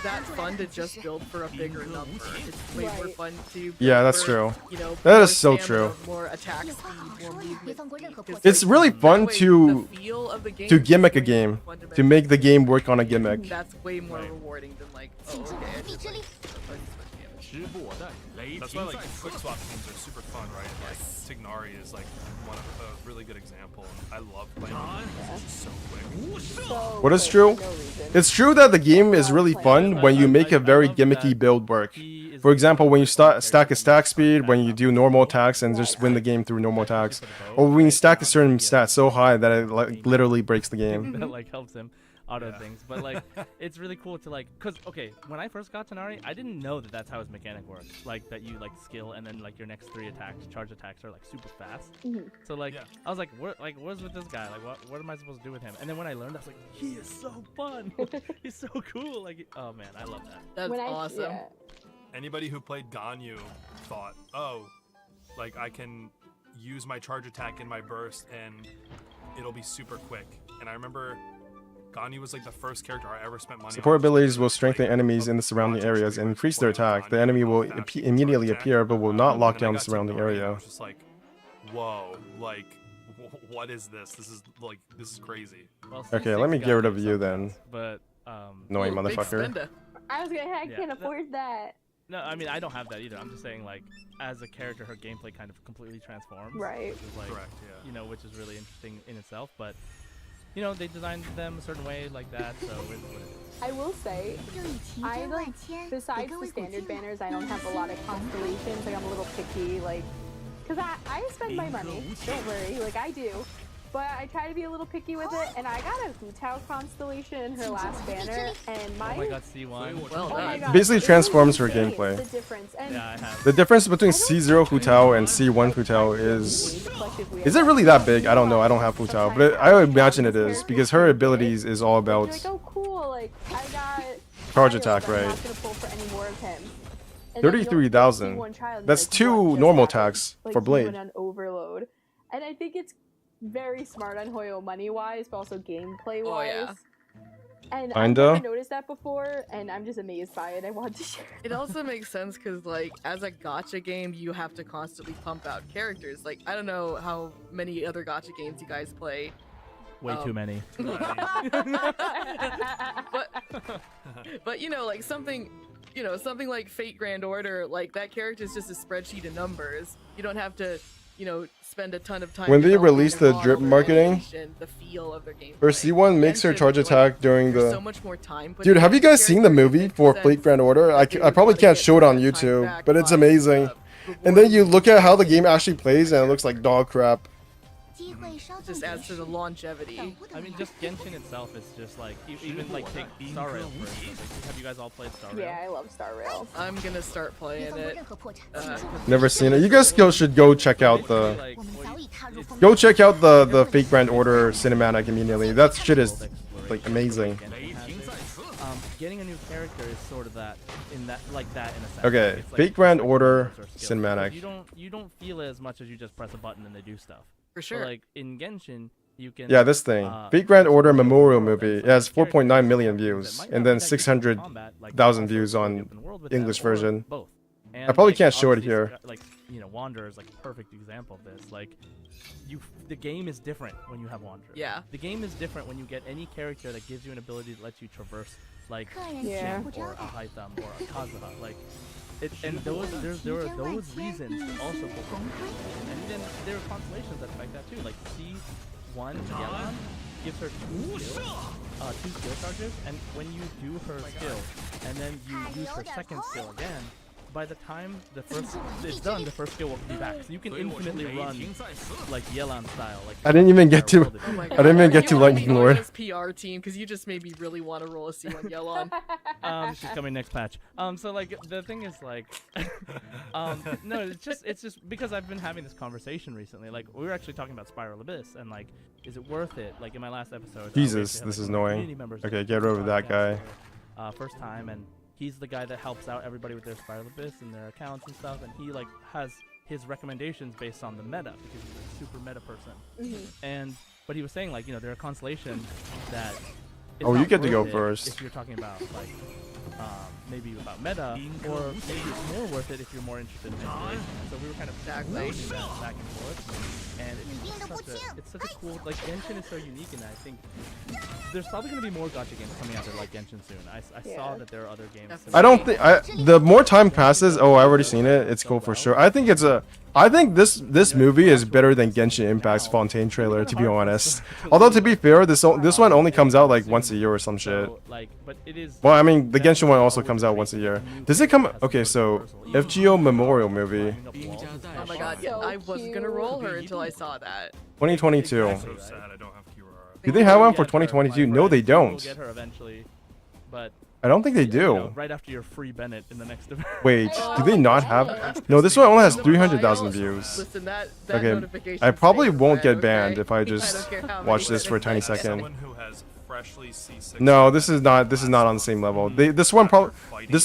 that fun to just build for a bigger number. It's way more fun to build Yeah, that's for, true. You know, That more is so stamina, true. More attack speed, more movement. It's really fun that way, to the feel of the game to is gimmick a way more game, fundamental. to make the game work on a gimmick. That's way more rewarding than like, oh, okay, I just like That's why like quick swap games are super fun, right? Like Tignari is like one of a really good example. I love playing it. It's just so quick. What is true? It's true that the game is really fun when you make a very gimmicky build work. For example, when you stack a stack speed, when you do normal attacks and just win the game through normal attacks, or when you stack a certain stat so high that it like literally breaks the game. That like helps him auto things, but like it's really cool to like, cause okay, when I first got Tighnari, I didn't know that that's how his mechanic works, like that you like skill and then like your next 3 attacks, charge attacks are like super fast. So like I was like, what's with this guy? Like what am I supposed to do with him? And then when I learned, I was like, he is so fun. He's so cool. Like, oh man, I love that. That's awesome. Anybody who played Ganyu thought, oh, like I can use my charge attack in my burst and it'll be super quick. And I remember Ganyu was like the first character I ever spent money on. Support abilities will strengthen enemies in the surrounding areas and increase their attack. The enemy will immediately appear but will not lock down the surrounding area. I was just like, whoa, like, what is this? This is crazy. Well, Okay, let me get rid of you then. But Annoying motherfucker. I was gonna. I can't afford that. No, I mean I don't have that either. I'm just saying like as a character, her gameplay kind of completely transforms. Right. Which is like, correct, yeah. You know, which is really interesting in itself. But you know, they designed them a certain way like that, so it's what it is. I will say, I don't. Besides the standard banners, I don't have a lot of constellations. Like I'm a little picky, like, cause I spend my money. Don't worry, like I do. But I try to be a little picky with it, and I got a Hu Tao constellation in her last banner, and my Oh my god, C1. Well my God, Basically it was transforms her insane, gameplay. The difference. And Yeah, I have. The difference between C0 Hu Tao and C1 Hu Tao is it really that big? I don't know. I don't have Hu Tao, but I imagine it is because her abilities is all about like, oh cool, like I got charge Tyler, attack, but I'm right? not gonna pull for any more of him. And then you don't get 33,000. C1 child, and That's like, 2 what just normal happened? attacks Like, for he Blade. went on overload, and I think it's very smart on Hoyo money-wise, but also gameplay-wise. Oh, yeah. And I've Kinda. never noticed that before, and I'm just amazed by it. I want to share. It also makes sense because, like, as a gacha game, you have to constantly pump out characters. Like, I don't know how many other gacha games you guys play. Way too many. But you know, like something like Fate Grand Order, like that character is just a spreadsheet of numbers. You don't have to spend a ton of time. When they developing released their the drip model, their marketing, animation, the feel of their gameplay. Her C1 makes her Genshin, charge I feel attack during there's the. so much more time put Dude, into have you these guys seen the characters, movie it for makes Fleet sense Grand Order? that they I would probably wanna can't get show it on that time YouTube, back but it's by, amazing. And then you look at how the game actually plays, and it looks like dog crap. just adds to the longevity. I mean, just Genshin itself is just like even like take Star Rail for instance. Like, have you guys all played Star Rail? Yeah, I love Star Rail. I'm gonna start playing it. Never seen it. You guys should go check out the. Go check out the Fate Grand Order cinematic immediately. That shit is like amazing. Getting a new character is sort of that in a sense. Okay, It's like Fate Grand like Order skills. So cinematic. You don't feel it as much as you just press a button and they do stuff. For sure. So like in Genshin, you can. Yeah, this thing. Fate Grand Order Memorial Movie. It has 4.9 million views, and then 600,000 views on English version. Both. I probably can't show it here. Like Wanderer is like a perfect example of this. Like, the game is different when you have Wanderer. Yeah. The game is different when you get any character that gives you an ability that lets you traverse, like Yeah. Shin or a Haitham or a Kazuha. Like, there are those reasons also for and then there are constellations that affect that too. Like C1 Yelan gives her two skill charges, and when you do her skill and then you use her second skill again, by the time the first is done, the first skill will be back. So you can infinitely run like Yelan style. Like I didn't even get to. Oh my I didn't even get to like Lightning Lord. PR team, because you just made me really want to roll a C1 Yelan. She's coming next patch. So like the thing is like, no, it's just because I've been having this conversation recently. Like we were actually talking about Spiral Abyss and like, is it worth it? Like in my last episode. Jesus, this is annoying. Okay, get rid of that guy. First time, and he's the guy that helps out everybody with their Spiral Abyss and their accounts and stuff, and he like has his recommendations based on the meta because he's a super meta person. But he was saying like, there are constellations that. Oh, you get to go first. If you're talking about like maybe about meta, or maybe it's more worth it if you're more interested in exploration. So we were kind of debating that back and forth, and it's such a cool, like Genshin is so unique, and I think there's probably going to be more gacha games coming out that like Genshin soon. I saw that there are other games. I don't think the more time passes. Oh, I've already seen it. It's cool for sure. I think this movie is better than Genshin Impact's Fontaine trailer, to be honest. Although to be fair, this one only comes out like once a year or some shit. Well, I mean, the Genshin one also comes out once a year. Does it come? Okay, so FGO Memorial Movie. Oh my god, yeah, I wasn't gonna roll her until I saw that. 2022. So sad I don't have QRR. Do they have one for 2022? No, they don't. We'll get her eventually, but I don't think they do. right after your free Bennett in the next event. Wait, do they not have? No, this one only has 300,000 views. Listen, that Okay, notification I probably stays won't red, get okay? banned if I I just don't care how watch many this for a tiny seconds I second. Someone who has freshly C6. No, this is not on the same level. This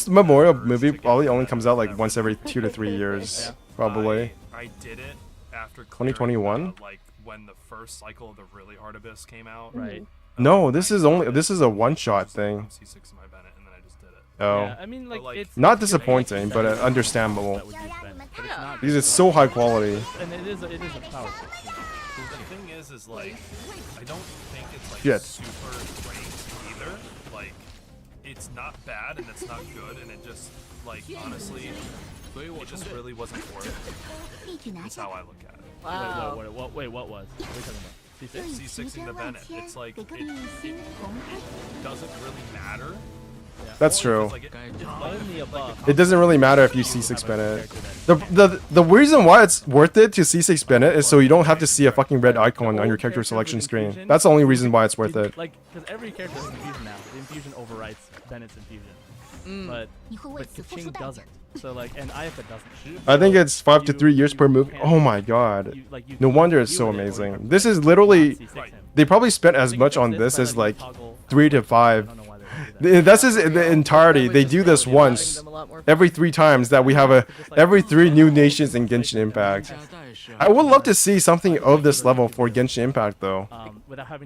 Memorial movie probably only comes out like once every 2 to 3 years, probably. I did it after 2021? like when the first cycle of the really hard Abyss came out. Right. No, this is a one-shot thing. C6 in my Bennett, and then I just did it. Oh, Yeah, I mean, like it's not disappointing, but understandable. that would use Bennett, but it's not. Because it's so high quality. And it is a power switch. The thing is like, I don't think it's like Shit. super great either. Like, it's not bad and it's not good, and it just, like, honestly, it just really wasn't worth it. That's how I look at it. Wow. Wait, what was? What are you talking about? C6? C6 in the Bennett. It's like, it doesn't really matter. That's true. Like, Only above. It doesn't really matter if you C6 Bennett. The reason why it's worth it to C6 Bennett is so you don't have to see a fucking red icon on your character selection screen. That's the only reason why it's worth it. Like, because every character has infusion now. The infusion overwrites Bennett's infusion. But Kaching doesn't. So like, and Ayaka doesn't. I think it's 5 to 3 years per movie. Oh my god. No wonder it's so amazing. This is literally, they probably spent as much on this as like 3 to 5. That's the entirety. They do this once every 3 times that we have every 3 new nations in Genshin Impact. I would love to see something of this level for Genshin Impact though.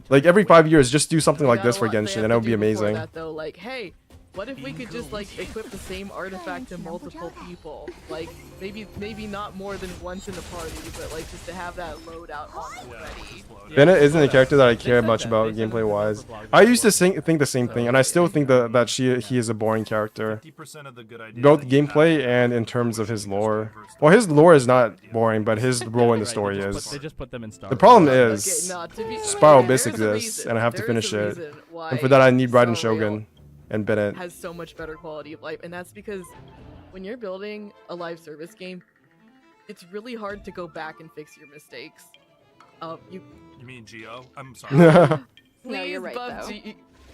Like every 5 years, just do something like this for Genshin, and that would be amazing. Though, like, hey, What if we could just like equip the same artifact to multiple people? Like maybe not more than once in the party, but like just to have that loadout already. Bennett isn't a character that I care much about gameplay wise. I used to think the same thing, and I still think that he is a boring character, both gameplay and in terms of his lore. Well, his lore is not boring, but his role in the story is. They just put them in Star. The problem is, Spiral Abyss exists, and I have to finish it, and for that I need Raiden Shogun and Bennett. Has so much better quality of life, and that's because when you're building a live service game, it's really hard to go back and fix your mistakes. You mean Geo? I'm sorry. No, you're right though.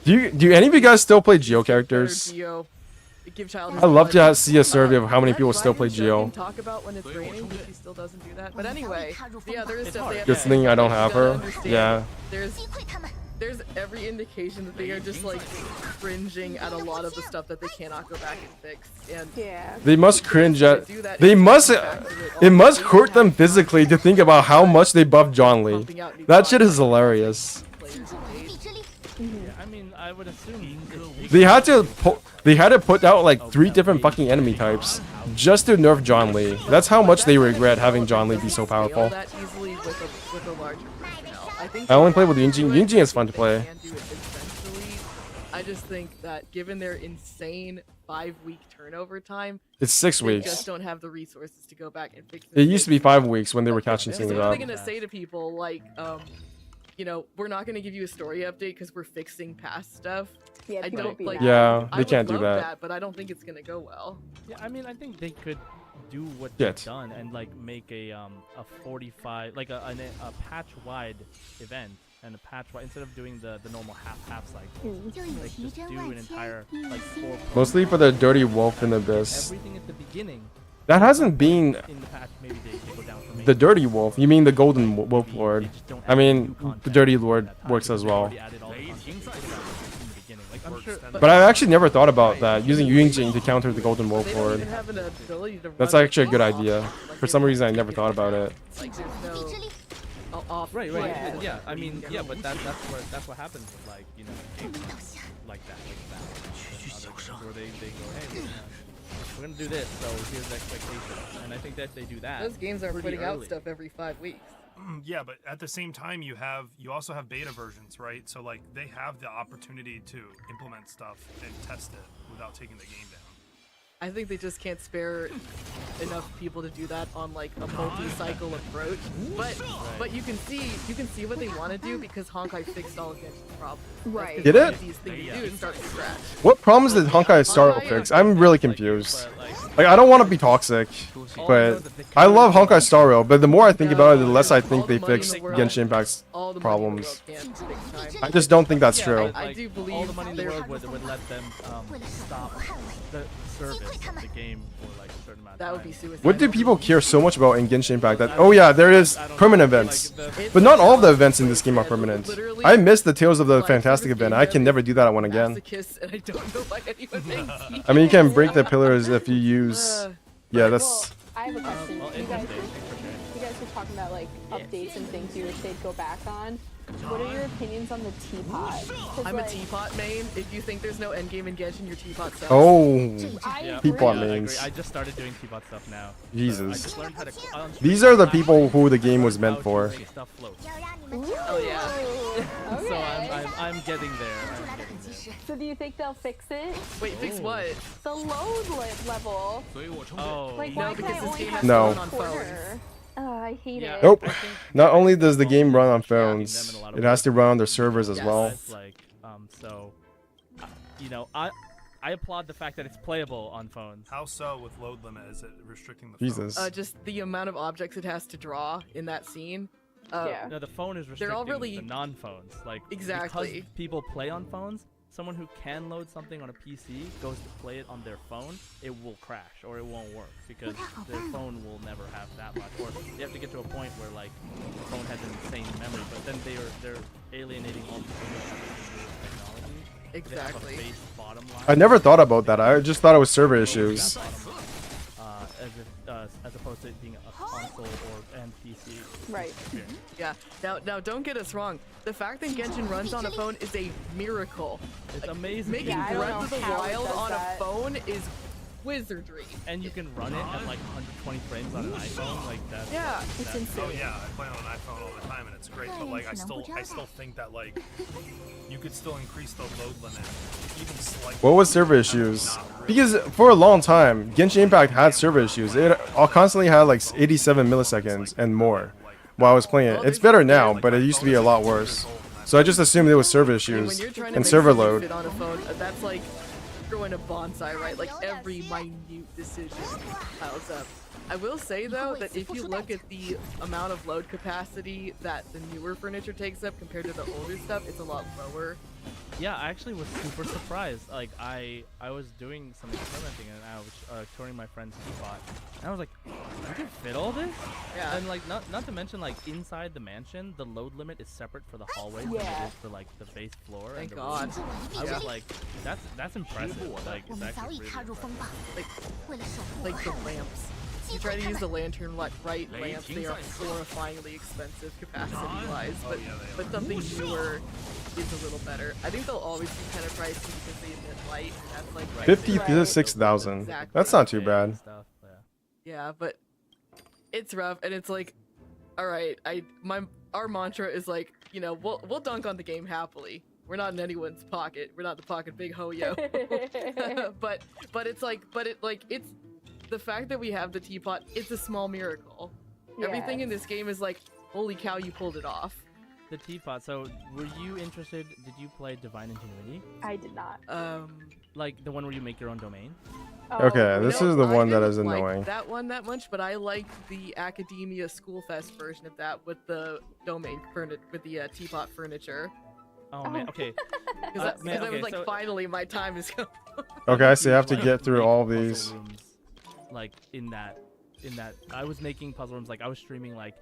Do any of you guys still play Geo characters? I'd love to see a survey of how many people still play Geo. Talk about when it's raining, but she still doesn't do that. But anyway, yeah, there is stuff they have. Good thing I don't have her. Yeah. There's every indication that they are just like cringing at a lot of the stuff that they cannot go back and fix. And they must cringe at. It must hurt them physically to think about how much they buffed John Lee. That shit is hilarious. I mean, I would assume they had to put out like 3 different fucking enemy types just to nerf John Lee. That's how much they regret having John Lee be so powerful. I only play with Yunjin. Yunjin is fun to play. I just think that given their insane 5-week turnover time, it's 6 weeks. They just don't have the resources to go back and fix it. It used to be 5 weeks when they were catching things up. up. What are they gonna say to people like, you know, we're not gonna give you a story update because we're fixing past stuff? Yeah, I don't like. Yeah, they I can't would do love that. But I don't think it's gonna go well. Yeah, I mean, I think they could do what they've done and like make a 45 like a patch wide event. And a patch instead of doing the normal half cycle, like just do an entire like 4. Mostly for the Dirty Wolf in the Abyss. Everything at the beginning. That hasn't been in the patch. Maybe they go down from the Dirty Wolf. You mean the Golden Wolf Lord? I mean the Dirty Lord works as well. But I've actually never thought about that, using Yunjin to counter the Golden Wolf Lord. That's actually a good idea. For some reason, I never thought about it. Right. Yeah. I mean, yeah, but that's what happens with, like, you know, games like that. Where they go, hey, we're gonna do this, so here's the expectation. And I think that they do that. Those games are putting out stuff every 5 weeks. Yeah, but at the same time, you also have beta versions, right? So like they have the opportunity to implement stuff and test it without taking the game down. I think they just can't spare enough people to do that on like a multi-cycle approach. But you can see what they want to do because Honkai fixed all of Genshin's problems. Right. Did it? Thing to do is start from scratch. What problems did Honkai Star Rail fix? I'm really confused. Like, I don't want to be toxic, but I love Honkai Star Rail. But the more I think about it, the less I think they fixed Genshin Impact's problems. I just don't think that's true. I do believe all the money in the world would let them stop the service of the game for like a certain amount of time. That would be suicide. What do people care so much about in Genshin Impact? That oh yeah, there is permanent events, but not all of the events in this game are permanent. I missed the Tales of the Fantastic event. I can never do that one again. I mean, you can break the pillars if you use. Yeah, that's. I have a question. You guys were talking about like updates and things you wish they'd go back on. What are your opinions on the teapot? I'm a teapot main. If you think there's no endgame in Genshin, your teapot sucks. Oh, yeah, teapot yeah, mains. I just started doing teapot stuff now. Jesus. I just learned how to, these are the people who the game was meant for. Oh yeah. So I'm getting there. So do you think they'll fix it? Wait, fix what? The load level. Oh. Like, why because can't this I game only has have No. to run on phones. Oh, I hate it. Nope. Not only does the game run on phones, it has to run on their servers as well. Like, so, you know, I applaud the fact that it's playable on phones. How so with load limit? Is it restricting the Jesus. Just the amount of objects it has to draw in that scene. No, the phone is restricting they're all really the non-phones. Like, exactly. Because people play on phones, someone who can load something on a PC goes to play it on their phone, it will crash or it won't work because their phone will never have that much. Or you have to get to a point where like the phone has an insane memory, but then they're alienating all the technology. Exactly. They have a base bottom line. I never thought about that. I just thought it was server issues. As if as opposed to it being a console and PC. Right. experience. Yeah. Now don't get us wrong. The fact that Genshin runs on a phone is a miracle. It's amazing. Making Yeah, I don't Breath of the know how it Wild does on that. a phone is wizardry. And you can run it at like 120 frames on an iPhone. Like that's Yeah, it's that's- insane. Oh yeah, I play on an iPhone all the time and it's great, but like I still think that like you could still increase the load limit even slightly. What was server issues? Because for a long time, Genshin Impact had server issues. It constantly had like 87 milliseconds and more while I was playing it. It's better now, but it used to be a lot worse. So I just assumed it was server When issues you're trying to and make server something load. fit on a phone, that's like growing a bonsai, right? Like every minute decision piles up. I will say though that if you look at the amount of load capacity that the newer furniture takes up compared to the older stuff, it's a lot lower. Yeah, I actually was super surprised. Like I was doing some experimenting and I was touring my friend's teapot, and I was like, "You can fit all this?" Yeah. And like not to mention like inside the mansion, the load limit is separate for the hallway than it Yeah. is for like the base floor. Thank and the God. roof. I Yeah. was like, that's impressive. Like 我 it's 们早 actually 已 really 踏入 impressive. 风暴， Like 为了守护 like 和 the 捍卫。 lamps. 击 You try 溃 to 他 use the 们。 lantern right lamps, they are horrifyingly expensive capacity wise, but something newer is a little better. I think they'll always be kind of pricey because they emit light, and that's like 56,000. Exactly. That's not too bad. Stuff, yeah. Yeah, but it's rough, and it's like, all right, our mantra is like, you know, we'll dunk on the game happily. We're not in anyone's pocket. We're not the pocket big hoyo. but it's like, it's the fact that we have the teapot. It's a small miracle. Everything in this game is like, holy cow, you pulled it off. The teapot. So were you interested? Did you play Divine Ingenuity? I did not. Like the one where you make your own domain? Okay, this is the one that is annoying. Like that one that much, but I like the Academia Schoolfest version of that with the domain with the teapot furniture. Oh man, okay. Because I was okay, like, so- finally, my time is coming. Okay, so you have to Like, get through make all puzzle these. rooms, like in that I was making puzzle rooms, like I was streaming like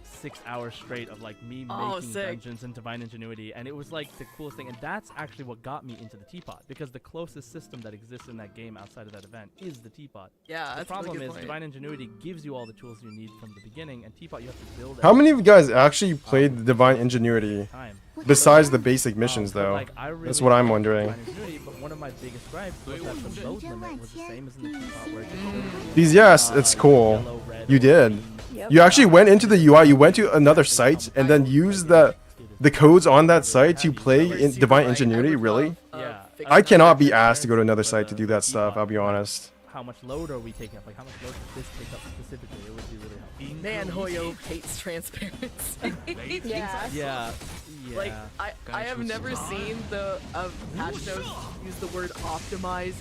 6 hours straight of like me making sick. dungeons in Divine Ingenuity, and it was like the coolest thing. And that's actually what got me into the teapot, because the closest system that exists in that game outside of that event is the teapot. Yeah, The that's a really problem good is point. Divine Ingenuity gives you all the tools you need from the beginning, and teapot you have to build. How many of you guys actually played the Divine Ingenuity besides the basic missions, though? Like, I really That's what I'm liked wondering. Divine Ingenuity, but one of my biggest gripes was that the load limit was the same as in the teapot, where it just These, yes, it's cool. You did. You actually went into the UI. You went to another site and then used the codes on that site to play in Divine Ingenuity. Really? Yeah. I cannot be asked to go to another site to do that stuff. I'll be honest. How much load are we taking up? Like, how much load does this take up specifically? It would be really helpful. Man, Hoyo hates transparency. Yeah. Yeah. Like, I have never seen the patch notes use the word optimize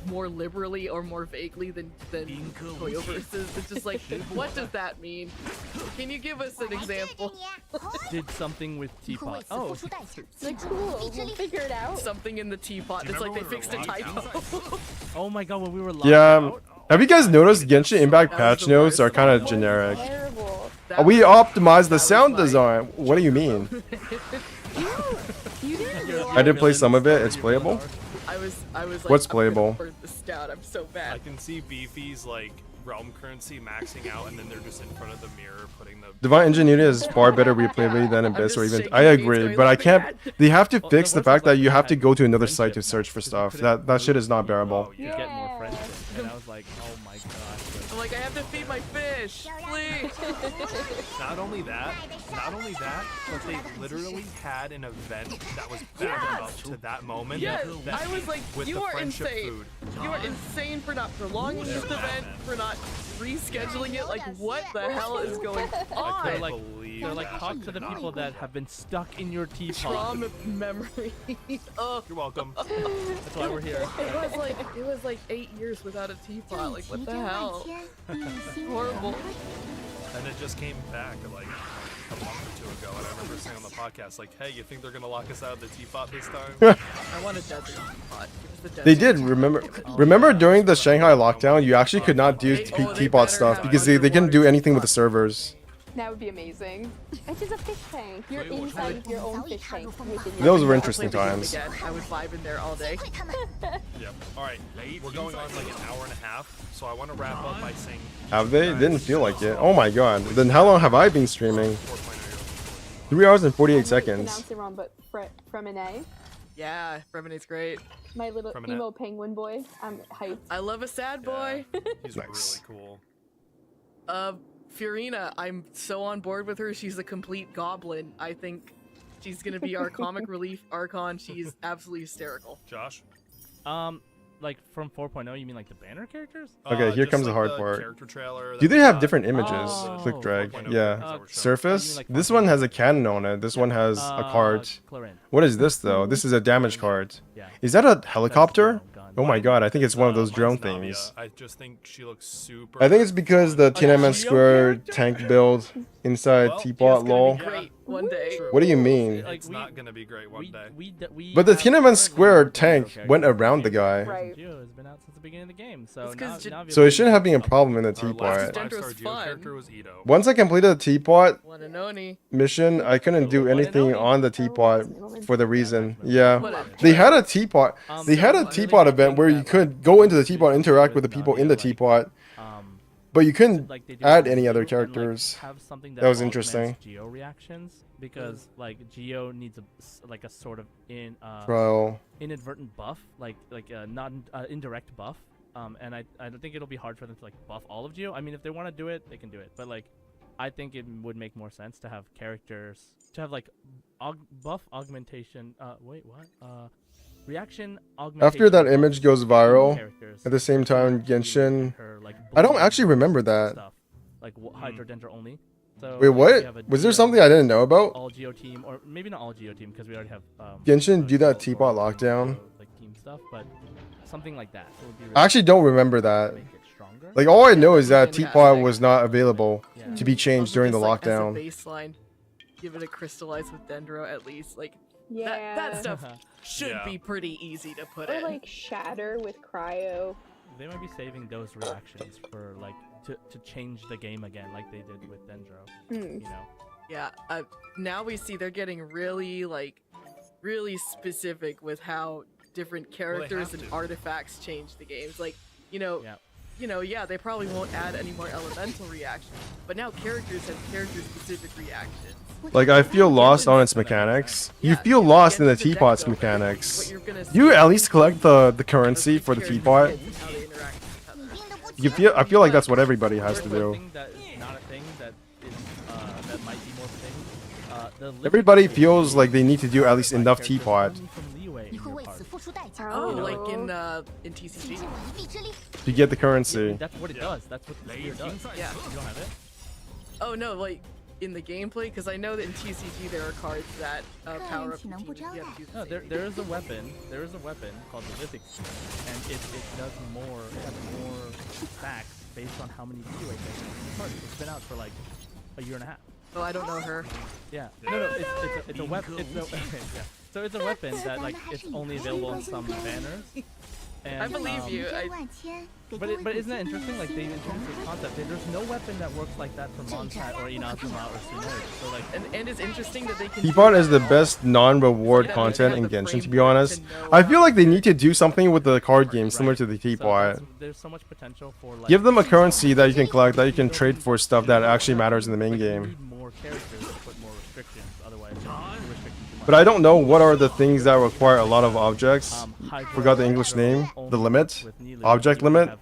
more liberally or more vaguely than Hoyo versus. It's just like, what does that mean? Can you give us an example? Did something with teapot. Oh, Like, cool. We'll figure it out. Something in the teapot. It's like they fixed a typo. oh my god, when we were locked Yeah. out. Have you guys noticed Genshin Impact patch notes are kind of generic? Terrible. We optimized the sound design. What do you mean? You did. I did play some of it. It's playable. I was like, What's I'm gonna playable? burn this down. I'm so I bad. can see Beefy's like realm currency maxing out, and then they're just in front of the mirror putting the Divine Ingenuity is far better replayability than Abyss or even. I agree, but I can't. They have to fix the fact that you have to go to another site to search for stuff. That shit is not bearable. You get more friendship. And I was like, oh my gosh. I'm like, I have to feed my fish, please. Not only that, but they literally had an event that was backed up to that moment. Yes, that I was like, with you the are friendship insane. food. You are insane for not prolonging this event, for not rescheduling it. Like, what the hell is going on? They're like, talk to the people that have been stuck in your teapot. Trauma memory. Oh. You're welcome. That's why we're here. It was like 8 years without a teapot. Like, what the hell? Horrible. And it just came back like a month or two ago, and I remember saying on the podcast, like, "Hey, you think they're gonna lock us out of the teapot this time?" I want a desert teapot. They did. Remember during the Shanghai lockdown, you actually could not do teapot stuff because they couldn't do anything with the servers. That would be amazing. It's just a fish tank. You're inside of your own fish tank within your Those were I'll interesting play the game times. again. I would vibe in there all day. Yep. All right, we're going on like an hour and a half, so I want to wrap up by saying. Have they? Didn't feel like it. Oh my god. Then how long have I been streaming? 3 hours and 48 seconds. Pronounce it wrong, but Fremine. Yeah, Freminate's great. My little emo penguin boy. I'm hyped. I love a sad boy. He's Nice. really cool. Fiorina, I'm so on board with her. She's a complete goblin. I think she's gonna be our comic relief Archon. She's absolutely hysterical. Josh? Like from 4.0, you mean like the banner characters? Okay, here just comes like the hard the part. character trailer Do that they we have got. different images? Oh, Click drag. 4.0 Yeah. characters that were shown. Surface? like This one has a cannon on it. This one has a card. Clarin. What is this though? This is a damage card. Yeah. Is that a helicopter? gun. Oh my god, I think it's one of those Mine's drone Navia. thingies. I just think she looks super. I think it's because the Tiananmen Geo Square character? tank build inside Well, Teapot it's gonna lol. be Great, one day. What do you mean? Like, It's not gonna be great one day. But the have Tiananmen currently Square no tank characters went in around the game. guy. Right. Geo has been out since the beginning of the game, so It's 'cause now So it shouldn't have been a problem in the Our last Teapot. Dendro's 5-star Geo fun. character was Ito. Once I completed the Teapot One and only. mission, I couldn't do anything on the Teapot for the reason. What Yeah. a They had a Teapot. They had a so I Teapot really event think where you that, could go into the Teapot, interact with the people in the Teapot, but you couldn't like they do add with any Geo other and, like, characters. have something That was augments interesting. Geo reactions because like Geo needs like a sort of Trial. inadvertent buff, like a not indirect buff. And I don't think it'll be hard for them to like buff all of Geo. I mean, if they want to do it, they can do it. But like, I think it would make more sense to have characters to have like buff augmentation. Wait, what? Reaction augmentation. After that buff image goes viral, characters at the same time, to make Genshin. her, like, I don't bulky actually remember that. stuff, like Hydrodendra only. So Wait, like, what? we have a Was there Geo something I didn't know about? all Geo team, or maybe not all Geo team because we already have Genshin do that Geo Teapot Geo, lockdown? like team stuff, but something like that. So it would be really I actually don't remember that. make it stronger. Like all I know is that Yeah. Teapot was not available Yeah. to be changed Also during the just, like, as a lockdown. baseline, give it a crystallize with Dendro at least. Like Yeah. that stuff should Yeah. be pretty easy to put Or in. like shatter with cryo. They might be saving those reactions for like to change the game again, like they did with Dendro. Hmm. You know. Yeah, now we see they're getting really specific with how different characters have and to. artifacts change the games. Like, Yeah. they probably won't add any more elemental reactions, but now characters have character-specific reactions. Like I feel lost on its mechanics. You feel lost in the Genshin's a deck Teapot's builder. mechanics. What you're gonna You see at least collect the currency is for the characters' Teapot. skins and how they interact with each other. I feel like that's what everybody has to One do. thing that is not a thing that is that might be more thing. The living Everybody space feels like they need to do at least by enough characters Teapot only from leeway in 你会 your 为 part. 此付出代价。 Oh, You know, like in 请 TCG. 尽我一臂之力。 to get the currency. That's what it does. That's what the spear does. Yeah. You don't have it? Oh no, like in the gameplay, because I know that in TCG there are cards that power up the 看体能不 team. 招 You 待 have to do the No, same there thing. there is a weapon. There is a weapon called the Lithic Spear, and it does more. It has more stacks based on how many leeway cards. It's been out for like a year and a half. Oh, I don't know her. Yeah. No, it's a weapon. Yeah. So it's a weapon that like it's only available on some banners. And, I believe you. 这万千给各位 But isn't that interesting? Like they introduced this concept. There's no weapon that works like that for Montai or Inazuma or Tsunade. So like, And it's interesting that they can. Teapot is the best non-reward Yeah, content they in have the Genshin, to be framework honest. to know I feel like they need to do something with the card game similar to the so Teapot. there's so much potential for like. Give them a currency that you can collect, that you can trade for stuff that actually matters in the main like, you game. need more characters to put more restrictions. Otherwise, you're restricting too much. But I don't know what are the things that require a lot of objects. Hydro- Forgot the English name. only The limit? with Neela, Object you limit? have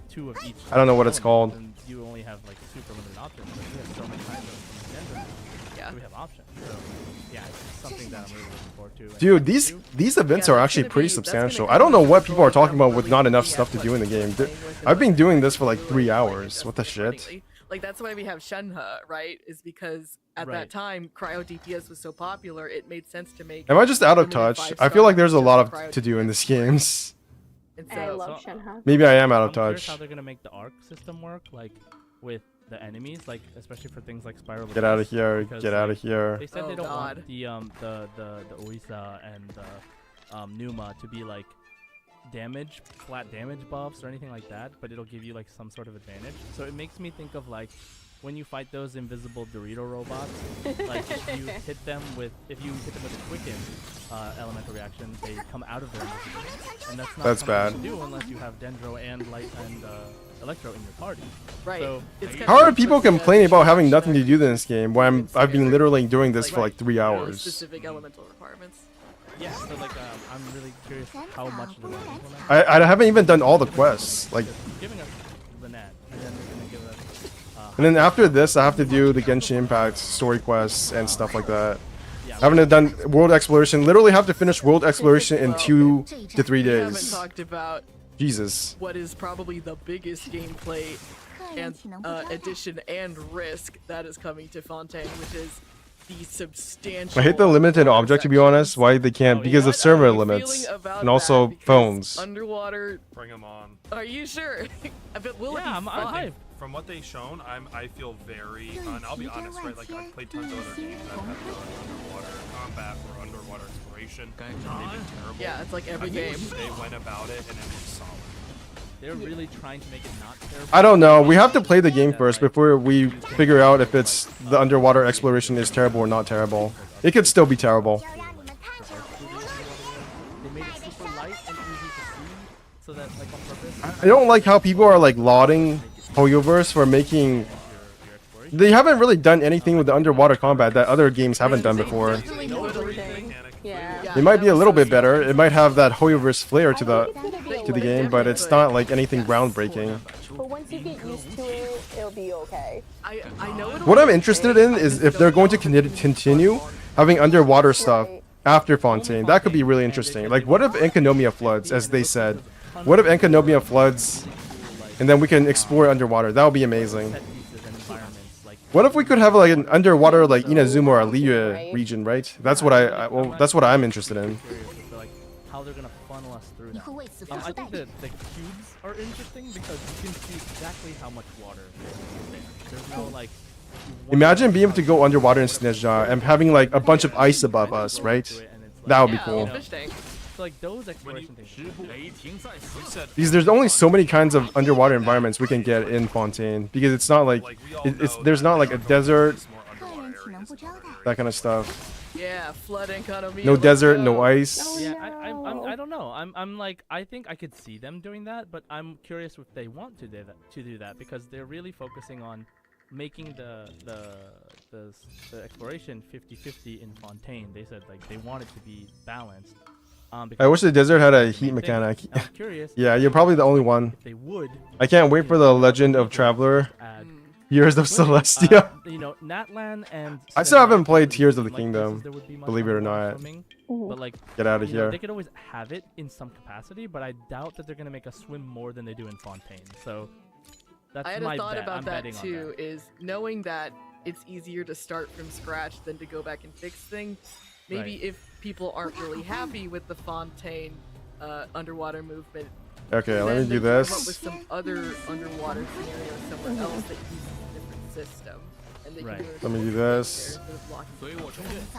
two of each I don't know what it's element, called. And you only have like super limited options. But we have so many kinds of gender. Yeah. So we have options. So yeah, it's something that I'm really looking forward to. And Dude, these events Yeah, are that's actually gonna pretty be- that's substantial. gonna I don't know what people are control talking about with really not enough easy stuff to at do in the what game. playing with and I've been what doing this for like do 3 and, hours. What the shit? accordingly. Like that's why we have Shenhe, right? Is because at Right. that time cryo DPS was so popular, it made sense to make. Am I just out of limited touch? I 5-star feel like there's a just lot for cryo of to do in DPS. this games. And I so, love so- Shenhe. Maybe I am out of I'm curious how touch. they're gonna make the arc system work, like with the enemies, like especially for things like Spiral. Get out of Abyss, here. because, Get out like, of here. They said Oh, they don't God. want the Orisa and the Numa to be like flat damage buffs or anything like that, but it'll give you like some sort of advantage. So it makes me think of like when you fight those invisible Dorito robots, like if you hit them with a quicken elemental reaction, they come out of their invisibility. And that's not That's something bad. you can do unless you have Dendro and Light and Electro in your party. Right. So How are people complaining about having nothing to do in this game when I've been literally doing this for like 3 hours? Specific elemental requirements. yeah, so like I'm really curious how much they're going to implement. I haven't even done all the quests. Like, Giving us the net, and then they're going to give us. and then after this, I have to do the Genshin Impact story quests and stuff like that. I haven't done world exploration. Literally have to finish world exploration in 2 to 3 We haven't days. talked about Jesus. what is probably the biggest gameplay and addition and risk that is coming to Fontaine, which is the substantial. I hate the limited object, to be honest. Why they can't? Because of server limits and also phones. Underwater. Bring them on. Are you sure? But will it be I'm fun? hyped. From what they've shown, I feel very, and I'll be honest, right? Like I've played tons of other games that have done underwater combat or underwater exploration. They've been terrible. Yeah, it's like every I think game. They went about it and it was solid. They're really trying to make it not terrible. I don't know. We have to play the game first before we figure out if it's the underwater exploration is terrible or not terrible. It could still be terrible. They made it super light and easy to see, so that like on purpose. I don't like how people are like lauding Hoyoverse for making. They haven't really done anything with the underwater combat that other games haven't done before. Yeah. It might be a little bit better. It might have that Hoyoverse flair to the game, but it's not like anything groundbreaking. But once you get used to it, it'll be okay. I know it'll What be I'm interested in is if they're going to continue having underwater stuff after Fontaine. That could be really interesting. Like, what if Enkanomia floods, as they said? What if Enkanomia floods, and then we can explore underwater? That would be amazing. What if we could have like an underwater like Inazuma or Aliyah region, right? That's what that's what I'm interested in. So, like, how they're gonna funnel us through that. I think that the cubes are interesting because you can see exactly how much water is there. There's no like. Imagine being able to go underwater in Snezha and having like a bunch of ice above us, right? That would be cool. So like those exploration things. Because there's only so many kinds of underwater environments we can get in Fontaine. Because it's not like there's not like a desert, that kind of stuff. Yeah, flood economy. No desert, no ice. Yeah, I don't know. I'm like I think I could see them doing that, but I'm curious if they want to do that because they're really focusing on making the exploration 50-50 in Fontaine. They said like they want it to be balanced. I wish the desert had a heat mechanic. I'm curious. Yeah, you're probably the only one. If they would. I can't wait for the Legend of Traveler. Tears of Celestia. You know, Natlan and. I still haven't played Tears of the Kingdom, believe it or not. But like, get out of you know, here. they could always have it in some capacity, but I doubt that they're gonna make us swim more than they do in Fontaine. So that's I had my a thought bet. about I'm that betting on too. Is knowing that it's easier to start from scratch than to go back and fix things. Maybe Right. if people aren't really happy with the Fontaine underwater movement. Okay, let me then do they come up this. with some other underwater scenario somewhere else that uses a different system. And they can do it Let me do right this. there instead of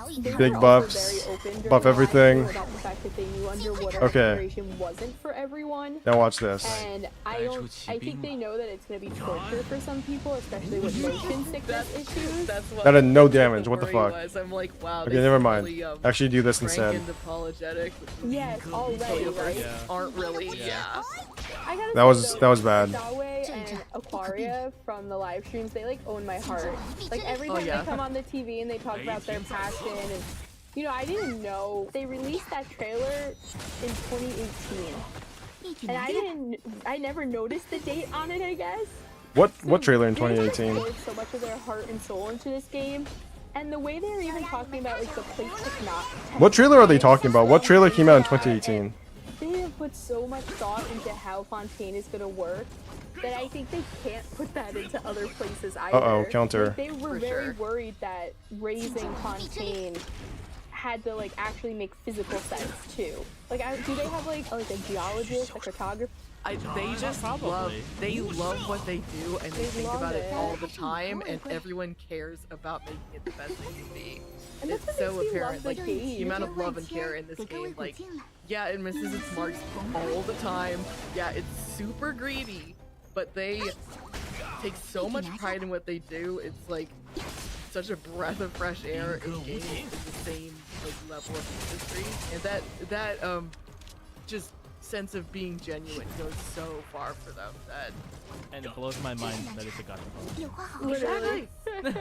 blocking it. Big buffs. Buff everything. About the fact that they knew underwater Okay. exploration wasn't for everyone. Now watch this. And I think they know that it's gonna be torture for some people, especially with motion sickness issues. That's what That did no damage. What the worry fuck? was. I'm like, wow, Okay, this never is mind. really, Actually, do this frank instead. and apologetic. Yes, already, right? Aren't really, yeah. I gotta That say, was though, bad. Dawe and Aquaria from the live streams, they like own my heart. Like every time yeah. they come on the TV and they talk about their passion and you know, I didn't know they released that trailer in 2018. And I never noticed the date on it, I guess. What trailer in They just 2018? poured so much of their heart and soul into this game. And the way they were even talking about like the place What trailer are they talking about? What trailer came out in 2018? They have put so much thought into how Fontaine is gonna work that I think they can't put that into other places either. Uh-oh, counter. Like, they were very worried that raising Fontaine had to like actually make physical sense too. Like, do they have like a geologist, a cartographer? They just love what they do and they think love about it it. all the time and everyone cares about making it the best it can be. And that's It's what so makes me love apparent, the like game. the amount of love and care in this game, like yeah, it misses its marks all the time. Yeah, it's super greedy, but they take so much pride in what they do. It's like such a breath of fresh air in games in the same like level of industry, and that just sense of being genuine goes so far for them that. And it blows my mind that it's a gacha. Exactly. No.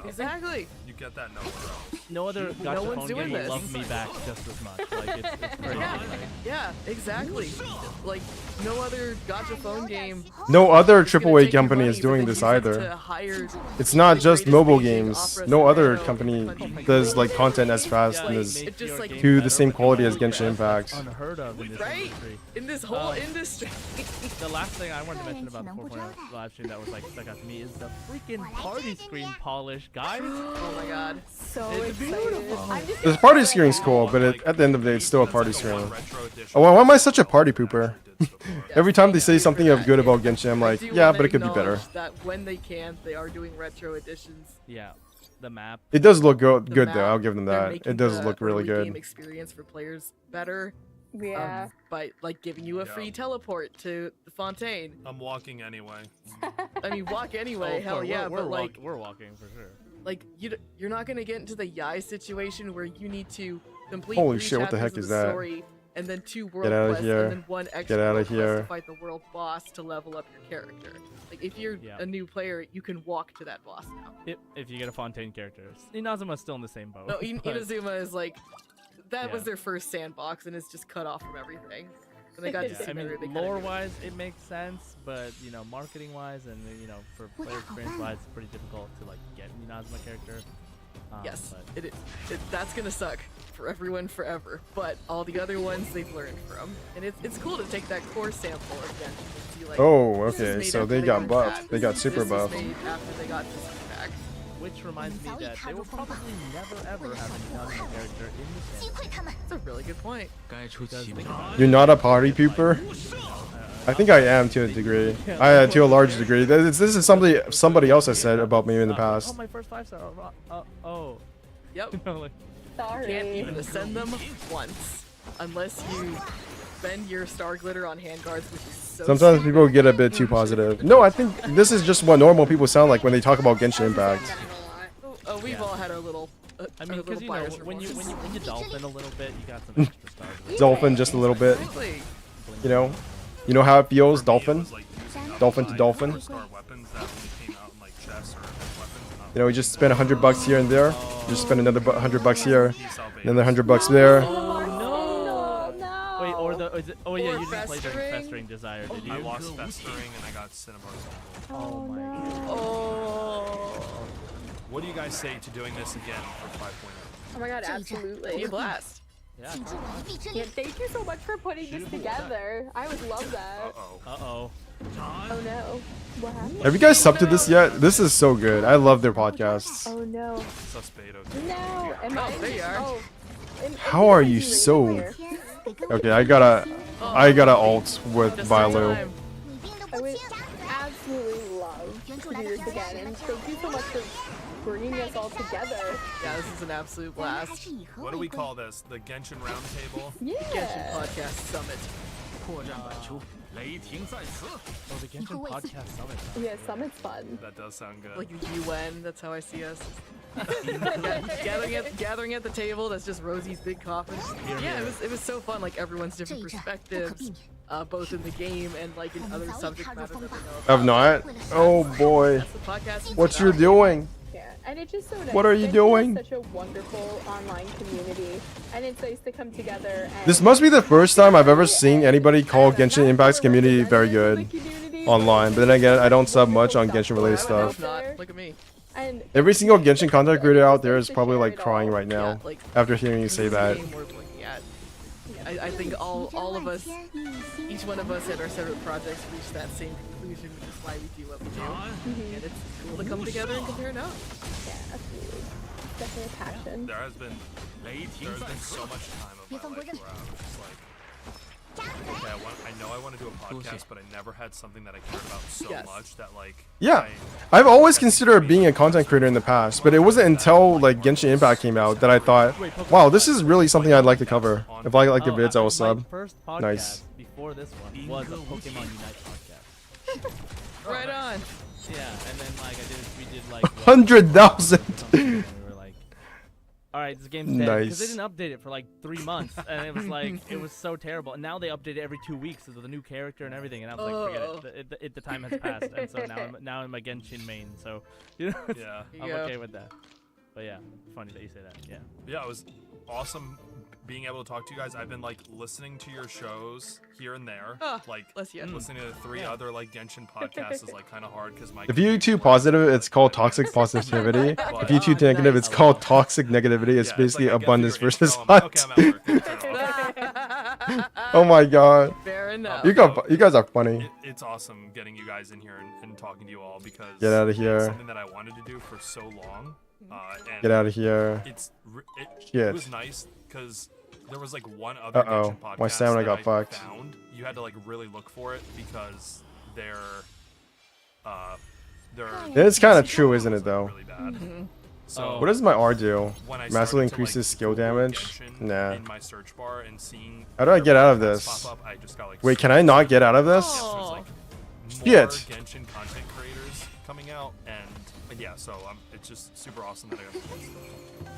Exactly. You get that nowhere else. No other No gacha one's phone doing game will this. love me back just as much. Like it's crazy. Yeah, exactly. Like no other gacha phone game. No other is gonna AAA take your company money, is but doing then this use it either. to hire It's not the just greatest mobile Beijing games. opera No other soprano company country does like music. content as fast and Yeah, as It just like to the same quality as Genshin Impact. Unheard of in this right industry. in this whole industry. The last thing I wanted to mention about the 4.0 live stream that was like stuck out to me is the freaking party screen polish, guys. Oh my god. So It's excited. The party screen's cool, but at the end of the day, it's still a party screen. Oh, why am I such a party pooper? Every time they say something of good about Genshin, I'm like, yeah, but it could be better. That when they can, they are doing retro editions. Yeah, the map. It does look good The though. I'll give them they're that. making It does the look really early good. Game experience for players better. Yeah. By like giving you a free teleport to the Fontaine. I'm walking anyway. I mean, walk anyway. Oh, Hell we're- yeah, we're but like, we're walking for sure. like you're not gonna get into the Yai situation where you need to complete Holy 3 shit, what the chapters heck of is the that? story, and then 2 world Get outta quests, here. and then 1 extra Get outta world quest here. to fight the world boss to level up your character. Like if you're Yeah. a new player, you can walk to that boss now. If you get a Fontaine character, Inazuma's still in the same boat. No, but- Inazuma is like that was Yeah. their first sandbox, and it's just cut off from everything. And they got Yeah, to I mean, they kinda lore-wise, it makes sense, but you know, marketing-wise and you know, for player experience-wise, it's pretty difficult to like get an Inazuma character. Yes, but- that's gonna suck for everyone forever. But all the other ones they've learned from, and it's cool to take that core sample of Genshin and see like. Oh, this is okay, made so after they got learned buffed. that. They got super This is buffed. made after they got this feedback. Which reminds me that they will probably never ever have an Inazuma character in the game. That's a really good point. You're not a party pooper? I think I am to a degree. To a large degree. This is somebody else has said about me in the Oh, past. my first 5-star. Oh. Yep. You know, like, Sorry. Can't even ascend them once unless you spend your star glitter on handguards, which is so. Sometimes stupid. people get a bit too positive. No, I think this is just what normal people sound like when they talk about Genshin Impact. Oh, we've all had our little. I mean, because you know, bias when you remorse. dolphin a little bit, you got some extra stars. Dolphin just a little bit. Exactly. You know how it feels, dolphin? Dolphin to dolphin. You know, we just spend $100 here and there. Just spend another $100 here, another $100 there. Oh no! Wait, or Or yeah, you didn't play during Festering? Festering Desire, did you? I lost Festering and I got Cinemark's. Oh my god. Oh. What do you guys say to doing this again for 5.0? Oh my god, absolutely. Be a blast. Yeah. Yeah, thank you so much for putting this together. I would love that. Uh-oh. Oh no. What happened? Have you guys subbed to this yet? This is so good. I love their podcasts. Oh no. Suspado. No. Am I? there you are. Oh. How are you so... Okay, I gotta alt with Vailu. I would absolutely love to do this again, and thank you so much for bringing us all together. Yeah, this is an absolute blast. What do we call this? The Genshin Roundtable? Yeah. Genshin Podcast Summit. Oh, the Genshin Podcast Summit. Yeah, Summit's fun. That does sound good. Like a UN, that's how I see us. gathering at the table, that's just Rosie's big coffin. Yeah, it was so fun, like everyone's different perspectives, both in the game and like in other subject matter that they know about. Have not? Oh boy. That's the podcast. What you're doing? Yeah, and it's just so nice. What are you Genshin is doing? Such a wonderful online community, and it's nice to come together. And This must be the first time I've ever seen anybody call Genshin Impact's community very good online. But then again, I don't sub much on Genshin related stuff. Not. Look at me. And Every single Genshin content creator out there is probably like crying right now after hearing you say that. Game worth looking at. I think all of us, each one of us at our separate projects reached that same conclusion, which is why we do what we do. And it's cool to come together and compare notes. yeah, absolutely, definitely a passion. There has been so much time of my life where I was just like, okay, I know I want to do a podcast, but I never had something that I cared about so much that like. Yeah, I've always considered being a content creator in the past, but it wasn't until like Genshin Impact came out that I thought, wow, this is really something I'd like to cover. If I like the vids, I will sub. My first podcast Nice. before this one was a Pokemon Unite podcast. Right on. Yeah, and then like we did like 100,000. we were like, all right, this game's dead because they Nice. didn't update it for like 3 months, and it was like it was so terrible. And now they update it every 2 weeks with a new character and everything, and I was like, forget it. The time has passed, and so now I'm a Genshin main, so you know, Yeah. I'm okay with that. But yeah, funny that you say that. Yeah. Yeah, it was awesome being able to talk to you guys. I've been like listening to your shows here and there. Like listening to 3 other like Genshin podcasts is like kind of hard because my. If you're too positive, it's called toxic positivity. If you're too negative, it's called toxic negativity. It's basically abundance versus hunt. Oh my god. Fair enough. You guys are funny. It's awesome getting you guys in here and talking to you all because Get outta here. it's something that I wanted to do for so long. And Get outta here. It Shit. was nice because there was like one other Genshin podcast My stamina got that I fucked. found. You had to like really look for it because they're It's kind of true, isn't it though? really bad. So What does my R do? when I Massively started to, increases like, skill Google damage? Genshin Nah. in my search bar and seeing How do I get out of their this? podcasts pop up, I just got, like, Wait, so can I not get out of this? There's like more Shit. Genshin content creators coming out, and yeah, so it's just super awesome that I got.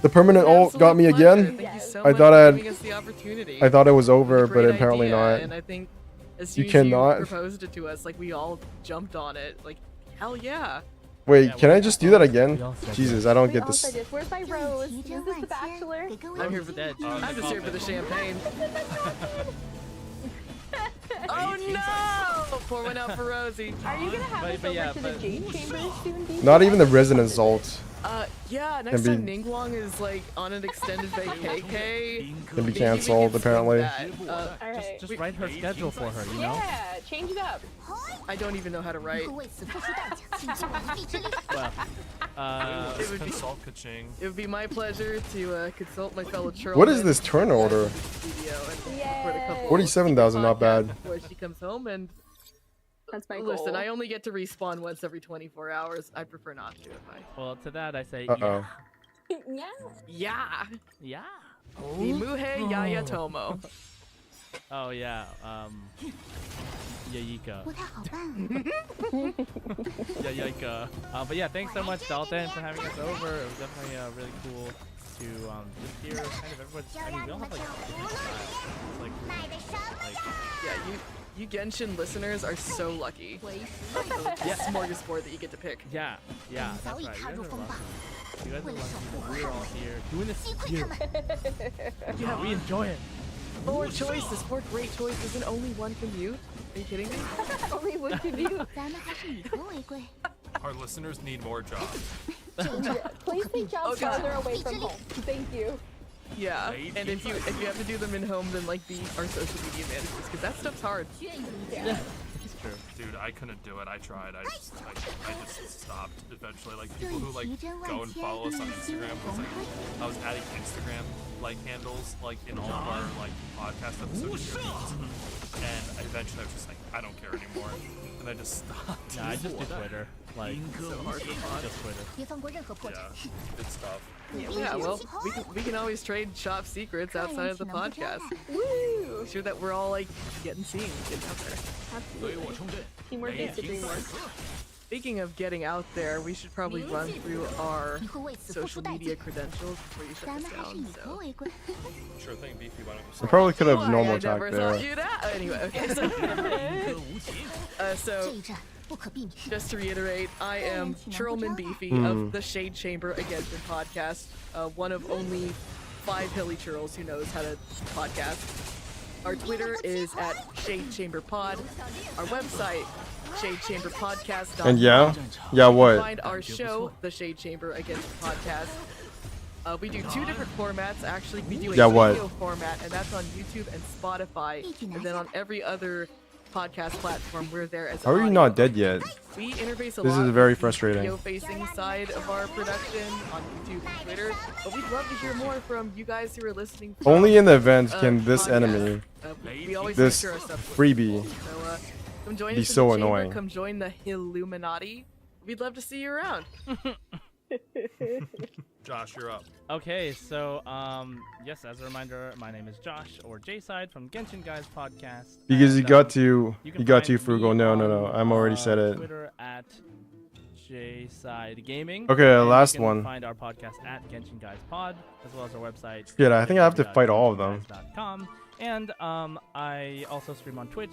The permanent ult got me again. Thank you so I much thought for giving us the opportunity. I thought it was over, Great but apparently idea, not. And I think as You soon as cannot. you proposed it to us, like we all jumped on it. Like, hell yeah. Wait, can I just do that again? Jesus, I don't get Also this. did. Where's my rose? Is this the Bachelor? I'm here for that. I'm just here for the champagne. Oh no! Pour one out for Rosie. Are you gonna have us over to the Jade Chambers soon, DC? Not even the resonance ult Yeah, next Can time be- Ningguang is like on an extended vacay. can be cancelled apparently. Alright. Just write her schedule for her, you know? Yeah, change it up. I don't even know how to write. Well, It would be- Consult Kaching. It would be my pleasure to consult my fellow churl. What is this turn order? 47,000, not bad. Where she comes home and That's my listen, goal. I only get to respawn once every 24 hours. I prefer not to if I. Well, to that I say, Uh-oh. Yeah. Yeah. yeah. Imuhe Yaya Tomo. Oh yeah, Yayika. 不太好办。 Yayika. But yeah, thanks so much, Dalton, for having us over. It was definitely really cool to just hear kind of everyone's. I mean, we all have like different styles. It's like Yeah, you Genshin listeners are so lucky. Yeah, smorgasbord that you get to pick. yeah, that's right. You guys are lucky. You guys are lucky that we're all here doing this with you. Yeah, we enjoy it. 4 choices, 4 great choices, and only 1 commute? Are you kidding me? Only one can do. 咱们还是以和为贵。 Our listeners need more jobs. Please take jobs Okay. farther away from home. Thank you. Yeah, and if you have to do them in home, then like be our social media managers, because that stuff's hard. Yeah, it's true. Dude, I couldn't do it. I tried. I just stopped eventually. Like people who like go and follow us on Instagram. Was, like, I was adding Instagram like handles like in all of our like podcast episodes, and eventually I was just like, I don't care anymore, and I just stopped. Yeah, I just do Twitter. Like, So hard to find. just Twitter. 别放过任何破绽。 Yeah, it's tough. Yeah, well, we can always trade shop secrets outside of the podcast. Woo! Make sure that we're all like getting seen, getting out there. Absolutely. Teamwork is the dream work. Speaking of getting out there, we should probably run through our social media credentials before you shut 咱 this 们还是 down. 以和 So. 为贵。 Sure thing, Beefy. Why don't you I start? probably could have Why, normal I attack never there. thought you that. Anyway, okay. So, 这一战不可避免。 just to reiterate, I am Churlman Beefy of the Shade Chamber Against podcast, one of only 5 hilly churls who knows how to podcast. Our Twitter is at Shade Chamber Pod. Our website, shadechamberpodcast.com. And yeah, what? Find our show, The Shade Chamber Against Podcast. We do 2 different formats. Actually, we do a Yeah, what? video format, and that's on YouTube and Spotify. And then on every other podcast platform, we're there as How are you audio. not dead yet? We interface a This lot is very with the frustrating. video-facing side of our production on YouTube and Twitter, but we'd love to hear more from you guys who are listening. From, Only in the event can this podcasts. enemy, We always this make sure our stuff's freebie, so come join be us in so the chamber, annoying. Come join the Illuminati. We'd love to see you around. Josh, you're up. Okay, so yes, as a reminder, my name is Josh or J-Side from Genshin Guys podcast. Because and, you got to frugal. No. I'm already said it. Twitter at J-Side Gaming. Okay, and last you can one. Find our podcast at Genshin Guys Pod, as well as our website. Yeah, I think I have to fight all of them. genshinguys.com. And I also stream on Twitch.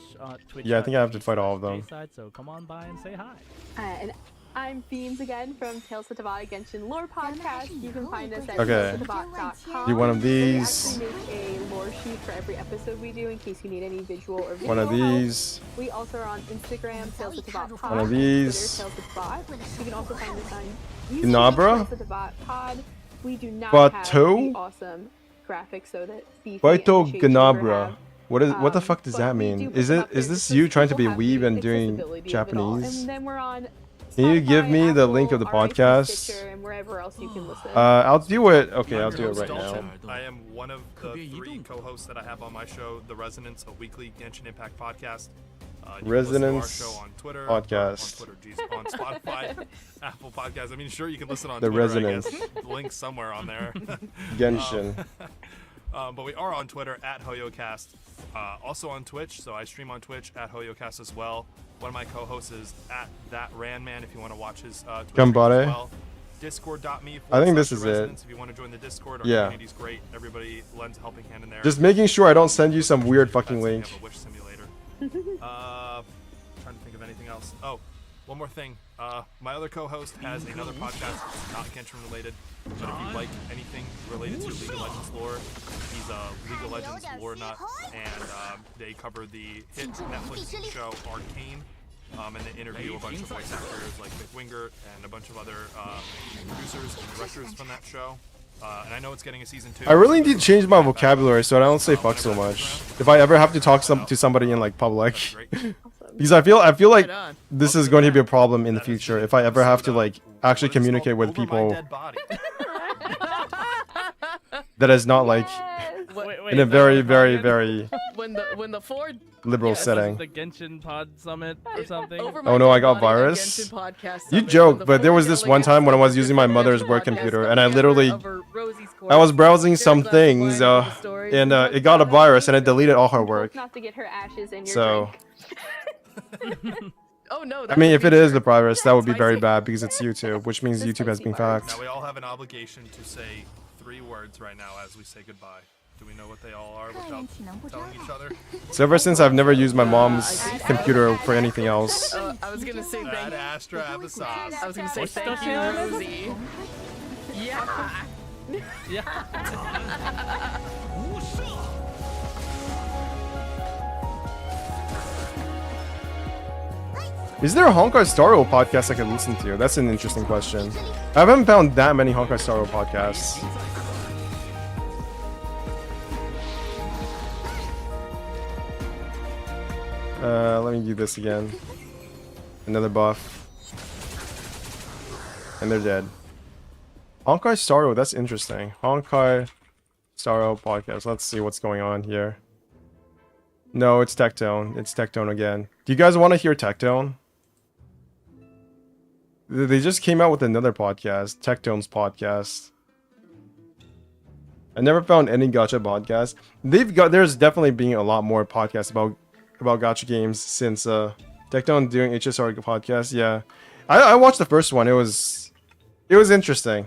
Twitch. Yeah, I think I have to fight all of them. J-Side, so come on by and say hi. And I'm Beans again from Tales of Tavata Genshin Lore Podcast. You can find us at Okay. talesoftavat.com. Do one of these. We actually make a lore sheet for every episode we do in case you need any visual or video One of help. these. We also are on Instagram, Tales of Tavat Pod. One of these. Twitter, Tales of Tavat. You can also find us on YouTube, Gnabra? Tales of Tavat Pod. We do not Bateau? have the awesome graphics so that Beefy Baito and Shade Gnabra. have. What the fuck does that mean? Is this you trying to be a weeb and doing Japanese? And then we're on Can you give me the link of the podcast? and wherever else you can listen. I'll do it. Okay, I'm I'll your do it host, right Dalton. now. I am one of the 3 co-hosts that I have on my show, The Resonance, a weekly Genshin Impact podcast. You can listen to our Resonance show on Twitter, podcast. on Spotify, Apple Podcasts. I mean, sure, you can listen on The Twitter, Resonance. I guess. The link's somewhere on there. Genshin. But we are on Twitter at HoYoCast. Also on Twitch, so I stream on Twitch at HoYoCast as well. One of my co-hosts is at ThatRanman if you want to watch his Twitch stream Gambare. as well. Discord.me. I think this is it. If you want to join the Discord, our Yeah. community's great. Everybody lends a helping hand in there. Just making sure I don't send you some weird fucking link. Have a wish simulator. Trying to think of anything else. Oh, one more thing. My other co-host has another podcast, not Genshin related, but if you like anything related to League of Legends lore, he's a League of Legends lore nut, and they cover the hit Netflix show Arcane, and they interview a bunch of voice actors like Vic Winger and a bunch of other producers and directors from that show. And I know it's getting a season 2. I really need to change my vocabulary so I don't say fuck so much. If I ever have to talk to somebody in like public, because I feel like this is going to be a problem in the future if I ever have to like actually communicate with people that is not like in a very when the Ford liberal setting. The Genshin Pod Summit or something. Oh no, I got virus. You joke, but there was this one time when I was using my mother's work computer and I literally I was browsing some things and it got a virus and it deleted all her work. Not to get her ashes in your So Oh no. I mean, if it is the virus, that would be very bad because it's YouTube, which means YouTube has been Now fact. we all have an obligation to say 3 words right now as we say goodbye. Do we know what they all are without telling each other? So ever since I've never used my mom's computer for anything else. I was gonna say thank Ad Astra have a sauce. I was gonna say thank you, Rosie. Yeah. Is there a Honkai Star Rail podcast I can listen to? That's an interesting question. I haven't found that many Honkai Star Rail podcasts. Let me do this again. Another buff. And they're dead. Honkai Star Rail, that's interesting. Honkai Star Rail podcast. Let's see what's going on here. No, it's Tectone. It's Tectone again. Do you guys want to hear Tectone? They just came out with another podcast, Tectone's podcast. I never found any gacha podcast. There's definitely been a lot more podcasts about gacha games since Tectone doing HSR podcast. Yeah, I watched the first one. It was interesting,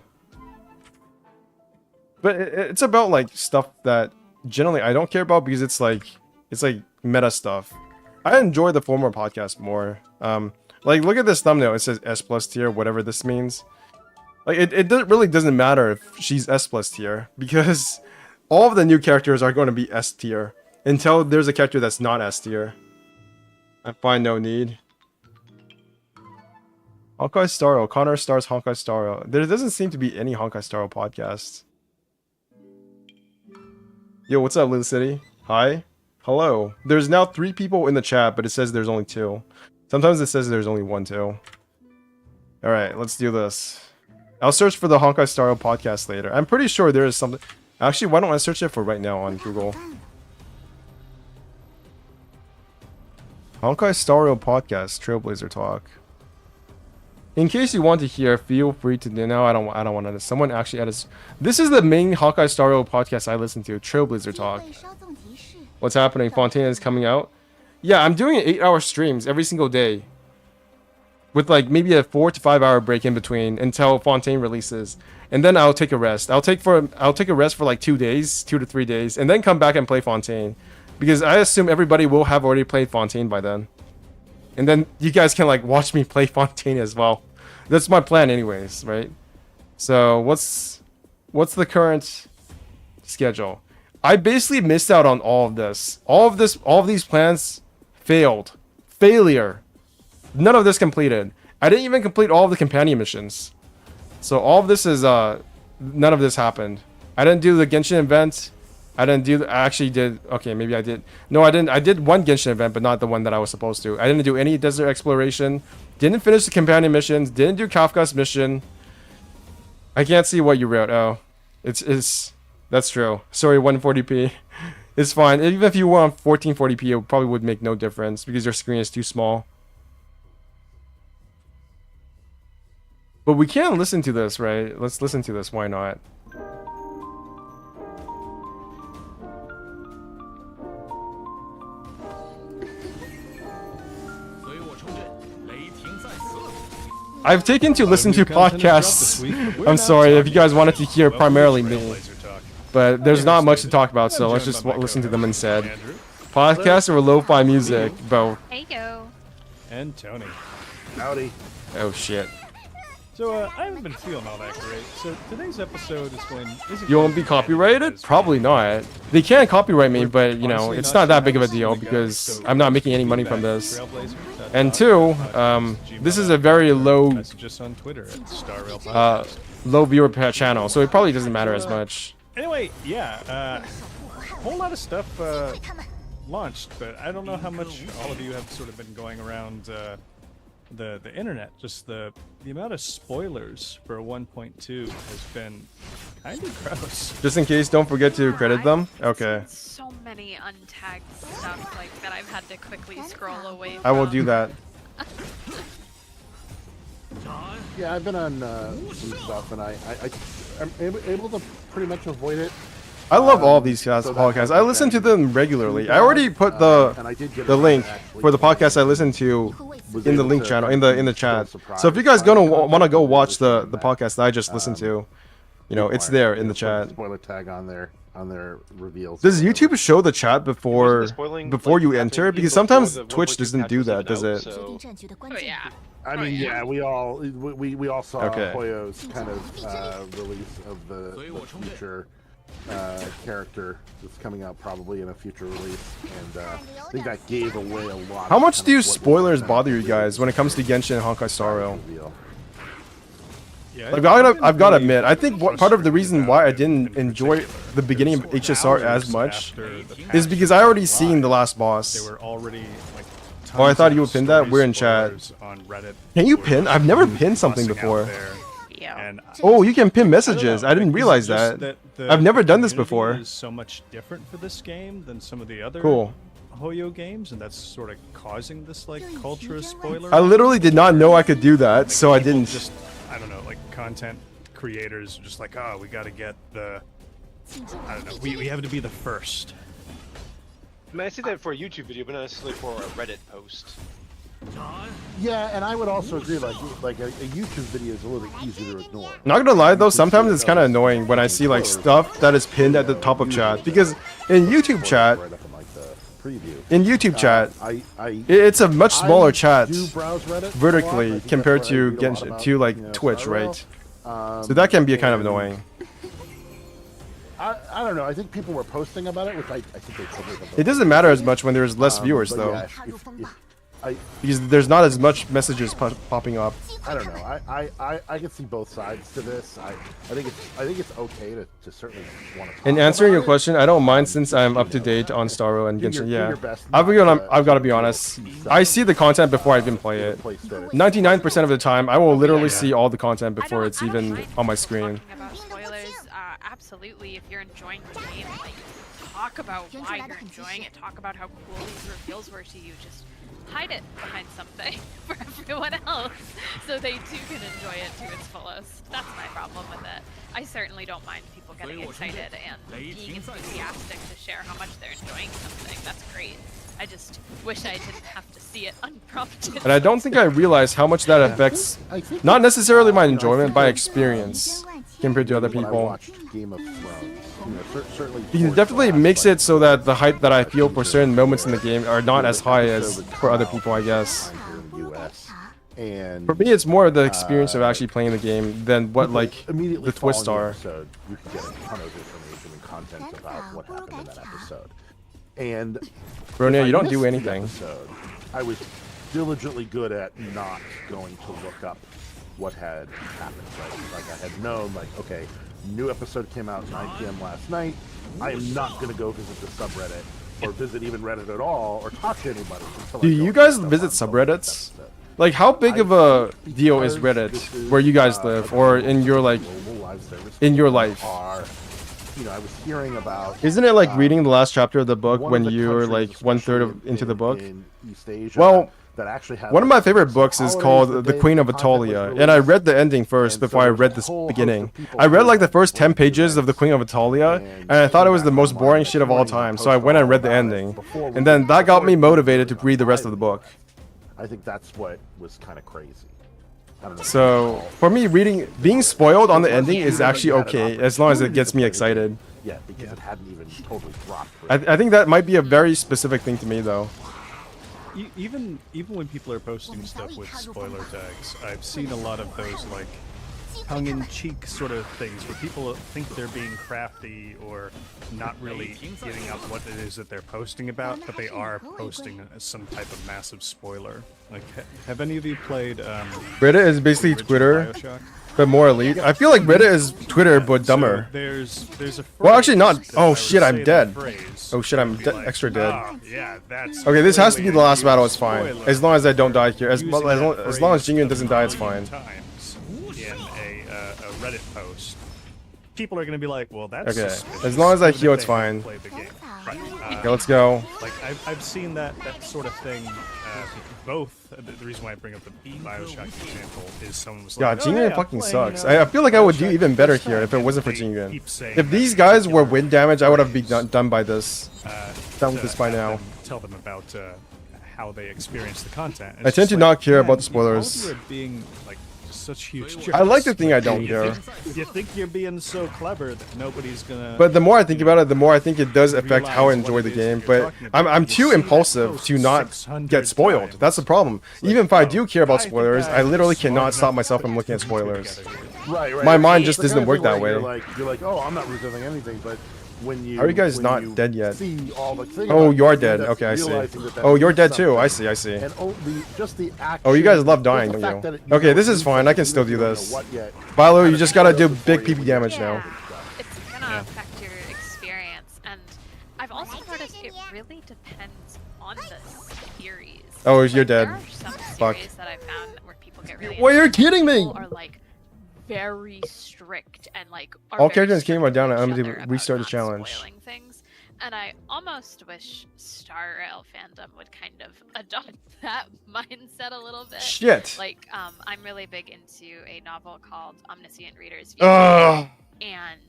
but it's about like stuff that generally I don't care about because it's like meta stuff. I enjoy the former podcast more. Like, look at this thumbnail. It says S+ tier, whatever this means. Like, it really doesn't matter if she's S+ tier, because all of the new characters are going to be S tier until there's a character that's not S tier. I find no need. Honkai Star Rail. Connor stars Honkai Star Rail. There doesn't seem to be any Honkai Star Rail podcasts. Yo, what's up, Little City? Hi. Hello. There's now 3 people in the chat, but it says there's only 2. Sometimes it says there's only 1 too. Alright, let's do this. I'll search for the Honkai Star Rail podcast later. I'm pretty sure there is something. Actually, why don't I search it for right now on Google? Honkai Star Rail podcast, Trailblazer Talk. In case you want to hear, feel free to. No, I don't want to. Someone actually added. This is the main Hawkeye Star Rail podcast I listen to. Trailblazer Talk. What's happening? Fontaine is coming out. Yeah, I'm doing 8-hour streams every single day, with like maybe a 4 to 5 hour break in between until Fontaine releases, and then I'll take a rest. I'll take a rest for like 2 days, 2 to 3 days, and then come back and play Fontaine, because I assume everybody will have already played Fontaine by then. And then you guys can like watch me play Fontaine as well. That's my plan anyways, right? So what's the current schedule? I basically missed out on all of this. All of these plans failed. Failure. None of this completed. I didn't even complete all of the companion missions. So all of this is none of this happened. I didn't do the Genshin event. I didn't do. I actually did. Okay, maybe I did. No, I didn't. I did one Genshin event, but not the one that I was supposed to. I didn't do any desert exploration. Didn't finish the companion missions. Didn't do Kafka's mission. I can't see what you wrote. Oh, it's. That's true. Sorry, 140p. It's fine. Even if you were on 1440p, it probably would make no difference because your screen is too small. But we can listen to this, right? Let's listen to this. Why not? I've taken to listen to podcasts. I'm sorry if you guys wanted to hear primarily me, but there's not much to talk about, so let's just listen to them instead. Podcasts or lo-fi music, both. Hey yo. And Tony. Howdy. Oh shit. So I haven't been feeling all that great. So today's episode is going. You won't be copyrighted? Probably not. They can copyright me, but you know it's not that big of a deal because I'm not making any money from this. And two, this is a very low, on Twitter at low viewer channel, so it probably doesn't matter as much. Anyway, yeah, a whole lot of stuff launched, but I don't know how much all of you have sort of been going around the internet. Just the amount of spoilers for 1.2 has been kind of gross. Just in case, don't forget to credit them. Okay. So many untagged stuff like that I've had to quickly scroll away from. I will do that. Yeah, I've been on some stuff, and I'm able to pretty much avoid it. I love all of these podcasts. I listen to them regularly. I already put the link for the podcast I listen to in the link channel in the chat. So if you guys want to go watch the podcast that I just listened to, you know, it's there in the chat. Spoiler tag on their reveals. Does YouTube show the chat before you enter? Because sometimes Twitch doesn't do that, does it? Oh yeah. I mean, yeah, we all saw Okay. Hoyo's kind of release of the future character that's coming out probably in a future release, and I think that gave away a lot. How much do spoilers bother you guys when it comes to Genshin and Honkai Star Rail? Like, I've got to admit, I think part of the reason why I didn't enjoy the beginning of HSR as much is because I already seen the last boss. They were already like. Oh, I thought you would pin that? We're in chat. Can you pin? I've never pinned something before. Yeah. Oh, you can pin messages. I didn't realize that. I've never done this before. Is so much different for this game than some of the other Hoyo games, and that's sort of causing this like culture of spoiler. I literally did not know I could do that, so I didn't. Just, I don't know, like content creators are just like, oh, we got to get the. I don't know. We have to be the first. I mean, I see that for a YouTube video, but not necessarily for a Reddit post. Yeah, and I would also agree, like a YouTube video is a little bit easier to ignore. Not gonna lie though, sometimes it's kind of annoying when I see like stuff that is pinned at the top of chat, because in YouTube chat, it's a much smaller chat vertically compared to Genshin, to like Twitch, right? So that can be kind of annoying. I don't know. I think people were posting about it, which I think they probably have. It doesn't matter as much when there's less viewers though. Yeah, because there's not as much messages popping up. I don't know. I can see both sides to this. I think it's okay to certainly want to talk In answering about your question, I don't mind since I'm up to date on Star Rail and Genshin. Yeah, I've got to be honest. I see the content before I even play it. 99% of the time, I will literally see all the content before it's even on my screen. About spoilers, absolutely. If you're enjoying the game, like talk about why you're enjoying it. Talk about how cool these reveals were to you. Just hide it behind something for everyone else so they too can enjoy it to its fullest. That's my problem with it. I certainly don't mind people getting excited and being enthusiastic to share how much they're enjoying something. That's great. I just wish I didn't have to see it unprompted. And I don't think I realize how much that affects, not necessarily my enjoyment, by experience compared to other people. It definitely makes it so that the hype that I feel for certain moments in the game are not as high as for other people, I guess. And for me, it's more of the experience of actually playing the game than what like the twists are. You can get a ton of information and content about what happened in that episode. And Bronia, you don't do anything. I was diligently good at not going to look up what had happened. Right? Like I had known, like, okay, new episode came out 9 p.m. last night. I am not going to go visit the subreddit or visit even Reddit at all or talk to anybody. Do you guys visit subreddits? Like, how big of a deal is Reddit where you guys live, or in your like, in your life? You know, I was hearing about. Isn't it like reading the last chapter of the book when you're like 1/3 into the book? Well, one of my favorite books is called The Queen of Italia, and I read the ending first before I read this beginning. I read like the first 10 pages of The Queen of Italia, and I thought it was the most boring shit of all time, so I went and read the ending. And then that got me motivated to read the rest of the book. I think that's what was kind of crazy. So, for me, being spoiled on the ending is actually okay, as long as it gets me excited. Yeah, because it hadn't even totally dropped. I think that might be a very specific thing to me, though. Even when people are posting stuff with spoiler tags, I've seen a lot of those like tongue-in-cheek sort of things where people think they're being crafty or not really getting out what it is that they're posting about, but they are posting some type of massive spoiler. Like, have any of you played Reddit is basically Twitter, but more elite. I feel like Reddit is Twitter, but dumber. So there's a phrase. Well, actually not. Oh shit, I'm dead. Oh shit, I'm extra dead. Yeah, that's okay, this has to be the last battle, it's fine. As long as I don't die here. As long as Jingyun doesn't die, it's fine. In a Reddit post, people are gonna be like, well, that's okay. suspicious. As long as I heal, it's fine. Right. Okay, let's go. Like I've seen that sort of thing. Both the reason why I bring up the Bioshock example is someone was like, God, Jingyun fucking sucks. I feel like I would do even better here if it wasn't for Jingyun. If these guys were wind damage, I would have been done by this. Done with this by now. Tell them about how they experience the content. I tend to not care about the spoilers. You are being like such huge jerks. I like to think I don't care. You think you're being so clever that nobody's gonna. But the more I think about it, the more I think it does affect how I enjoy the game. But I'm too impulsive to not get spoiled. That's the problem. Even if I do care about spoilers, I literally cannot stop myself from looking at spoilers. Right. My mind just doesn't work that way. You're like, oh, I'm not revealing anything, but when you. How are you guys not dead yet? Oh, oh, you are dead. Okay, I see. Oh, you're dead too. I see. I see. And oh, you guys love dying, don't you? Okay, this is fine. I can still do this. Bilo, you just gotta do big PP damage now. It's gonna affect your experience, and I've also noticed it really depends on the series. Oh, you're dead. There are some Fuck. series that I've found where people get really. Well, you're kidding me. Are like very strict and like. All characters came down and I'm going to restart the challenge. Things. And I almost wish Star Rail fandom would kind of adopt that mindset a little bit. Shit. Like, I'm really big into a novel called Omniscient Reader's View. And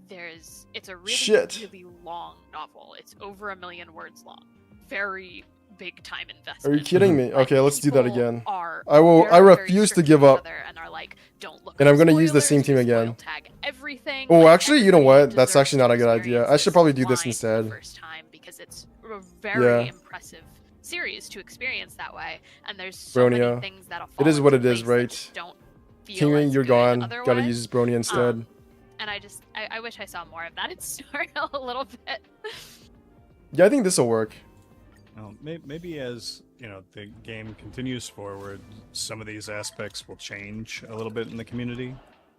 it's a really long novel. It's over 1 million words long. Very big time investment. Are you kidding me? Okay, let's do that again. I refuse to give up. And I'm going to use the same team again. Oh, actually, you know what? That's actually not a good idea. I should probably do this instead. Because it's a very impressive series to experience that way, and there's so many things that'll fall it is what it is, into right? place that don't feel King, as you're good gone. otherwise. Gotta use Bronia instead. And I wish I saw more of that in Star Rail a little bit. Yeah, I think this will work. Well, maybe as you know the game continues forward, some of these aspects will change a little bit in the community.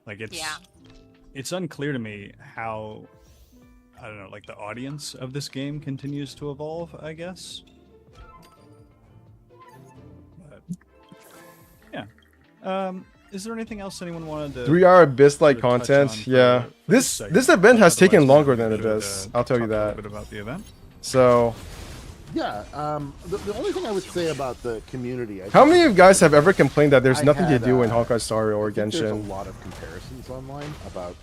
Like it's unclear to me how, I don't know, like the audience of this game continues to evolve, I guess. But yeah. Is there anything else anyone wanted to 3-hour Abyss-like content? Yeah. This event has taken longer than Abyss. I'll tell you that. A bit about the event. So Yeah, the only thing I would say about the community... How many of you guys have ever complained that there's nothing to do in Honkai Honkai Star Rail or There's a Genshin? lot of comparisons online about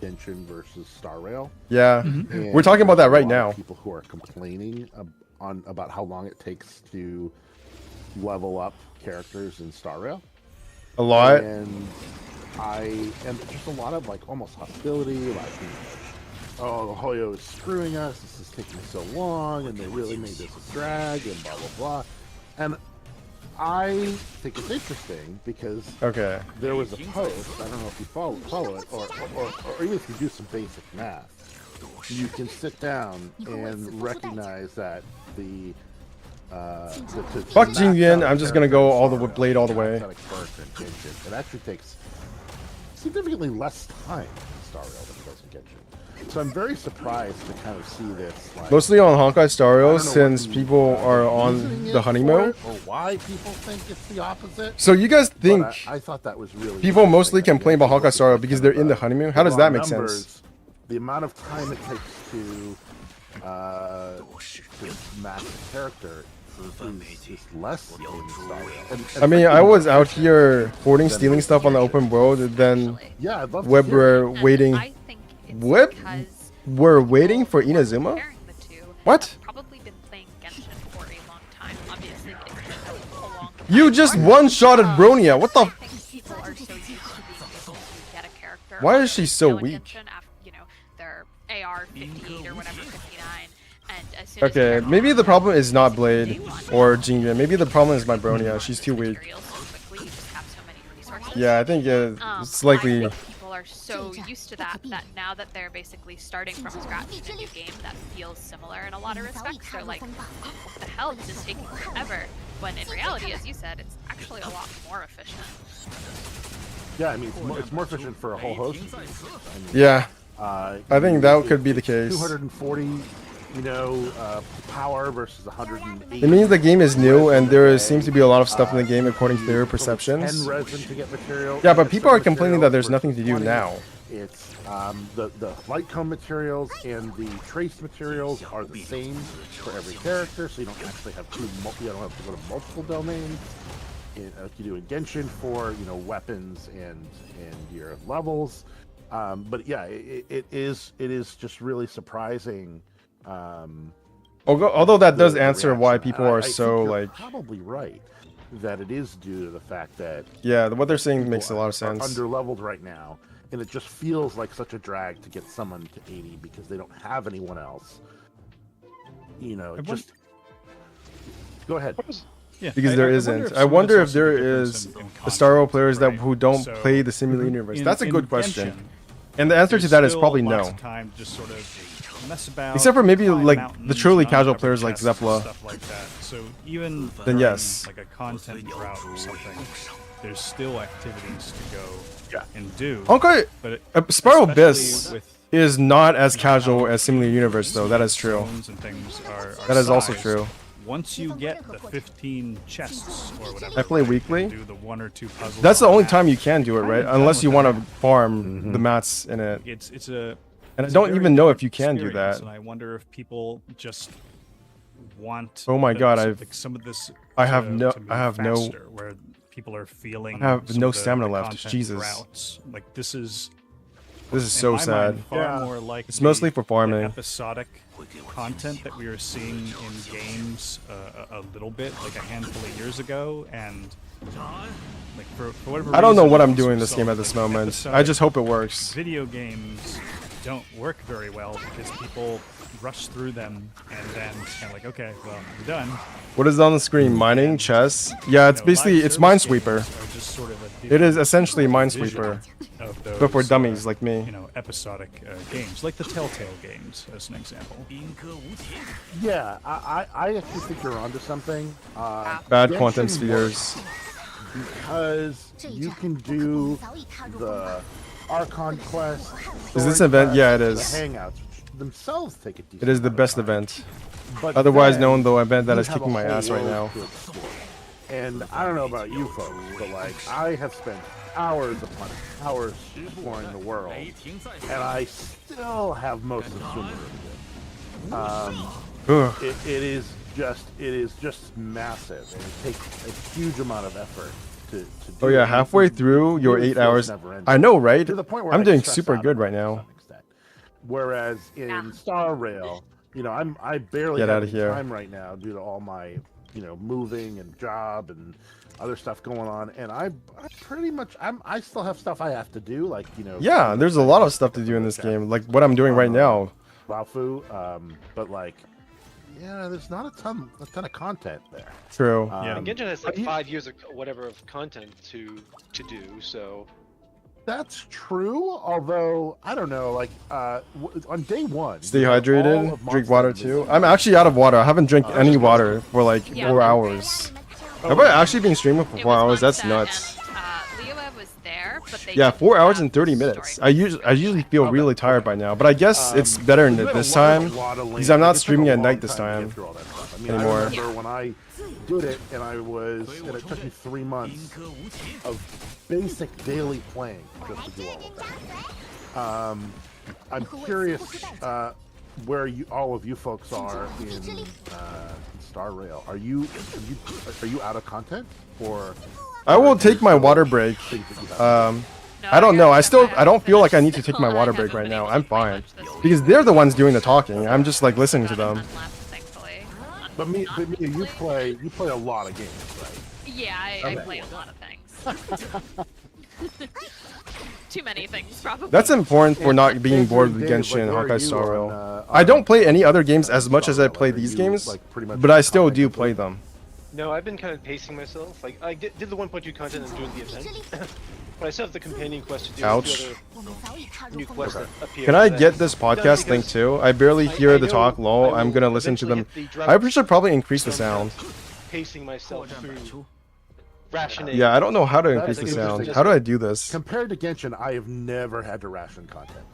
Genshin versus Star Rail. Yeah, And we're talking about that right there's a lot now. of people who are complaining about how long it takes to level up characters in Star Rail. A lot. And just a lot of like almost hostility, like, oh, Hoyo is screwing us, this is taking so long, and they really made this a drag, and blah, blah, blah. And I think it's interesting because there was a post, I don't know if you follow it, or even if you do some basic math, you can sit down and recognize that the Fuck Jingyuan, I'm just gonna go all the blade all the way. It actually takes significantly less time in Star Rail than it does in Genshin. So I'm very surprised to kind of see this. Like, Mostly on Honkai Star Rail, since people are on the honeymoon. Or why people think it's the opposite. So you guys think I thought that was really people mostly complain about Honkai Star Rail because they're in the honeymoon? How does that make sense? The amount of time it takes to match a character is less in Star Rail. I mean, I was out here hoarding, stealing stuff on the open world, and then Web were waiting. Web were waiting for Inazuma? What? You just one-shotted Bronia. What the? Why is she so weak? AR 58 or whatever, 59, and as soon Okay, maybe the problem is not Blade or Jingyuan. Maybe the problem is my Bronia. She's too weak. Yeah, I think it's likely. People are so used to that now that they're basically starting from scratch in a new game that feels similar in a lot of respects, they're like, oh, what the hell, this is taking forever. When in reality, as you said, it's actually a lot more efficient. Yeah, I mean, it's more efficient for a whole host of reasons. I mean, Yeah. I think that could be the case. 240, power versus 180. It means the game is new, and there seems to be a lot of stuff in the game according to their perceptions. 10 resin to get material. Yeah, but people are complaining that there's nothing to do now. It's the light cone materials and the trace materials are the same for every character, so you don't actually have you don't have to go to multiple domains. Like you do in Genshin for weapons and your levels. But yeah, it is just really surprising. Although that does answer why people are so you're probably right that it is due to the fact that what they're saying makes a lot of sense. Under leveled right now, and it just feels like such a drag to get someone to 80 because they don't have anyone else. Just go ahead. Yeah, because there isn't. I wonder if there is Star Rail players who don't play the simulated universe. That's a good question. And the answer to that is probably no. Time to just sort of mess about, except for maybe like the truly casual players like Zepla. Stuff like that. So even then yes. Like a content route or something, there's still activities to go and do. Okay, but Spiral Abyss is not as casual as Simulated Universe though. That is true. That is also true. Once you get the 15 chests or whatever, I play weekly. Do the 1 or 2 puzzles. That's the only time you can do it, right? Unless you want to farm the mats in it. It's a. And I don't even know if you can do that. And I wonder if people just want. Oh my god! Like some of this. I have no. Where people are feeling. I have no stamina left. Jesus. Routes. Like this is. This is so sad. More like it's mostly for farming. Episodic content that we were seeing in games a little bit, like a handful of years ago, and like for whatever I don't know reason, what I'm doing in this game at this moment. I just hope it works. Video games don't work very well because people rush through them and then kind of like, okay, well, I'm done. What is on the screen? Mining, chess? Yeah, it's basically it's Minesweeper. Sort of it is essentially Minesweeper, but for dummies like me. Episodic games like the Telltale games, as an example. Yeah, I actually think you're onto something. Bad quantum spheres. Because you can do the Archon quest. Is this event? Yeah, it is. The Hangouts, which themselves take a decent. It is the best event. But otherwise known the event that is kicking my ass right now. And I don't know about you folks, but like I have spent hours upon hours exploring the world, and I still have most of the Sumer. It is is just massive, and it takes a huge amount of effort to do. Oh yeah, it. halfway through your Really 8 feels hours. never-ending. I know, right? To the point where I'm I doing stress super out good about right it to now. some extent. Whereas in Star Rail, you know, I barely Get have outta any here. time right now due to all my, you know, moving and job and other stuff going on, and I pretty much I still have stuff I have to do, like, you know. Yeah, there's a lot of stuff to do in this game, like what I'm doing right now. Wafu, but like, yeah, there's not a ton of content there. True. Yeah, and Genshin has like 5 years of whatever of content to do, so. That's true, although I don't know, like on day one. Stay you have all hydrated, of drink Monster water and too. Mist. I'm actually out of water. I haven't drank any water for like 4 hours. Have I actually been streaming for 4 hours? That's nuts. was there, but they Yeah, didn't 4 hours have and 30 minutes. I usually feel really tired by now, but I guess it's better than this time because I'm not streaming at night this time I mean, anymore. I remember when I did it, and it took me 3 months of basic daily playing just to do all of that. I'm curious where all of you folks are in Star Rail. Are you out of content, or? I will take my water break. I don't know. I don't feel like I need to take my water break right now. I'm fine because they're the ones doing the talking. I'm just like listening to them. But me, you play a lot of games, right? Yeah, I play a lot of things. Too many things, probably. That's important for not being bored with Genshin and Honkai Star Rail. I don't play any other games as much as I play these games, but I still do play them. No, I've been kind of pacing myself. Like, I did the 1.2 content and doing the event. But I still have the companion quest to do. Ouch. New quests that appear. Can I get this podcast link too? I barely hear the talk, lol. I'm gonna listen to them. I should probably increase the sound. Pacing myself through rationing. Yeah, I don't know how to increase the sound. How do I do this? Compared to Genshin, I have never had to ration content.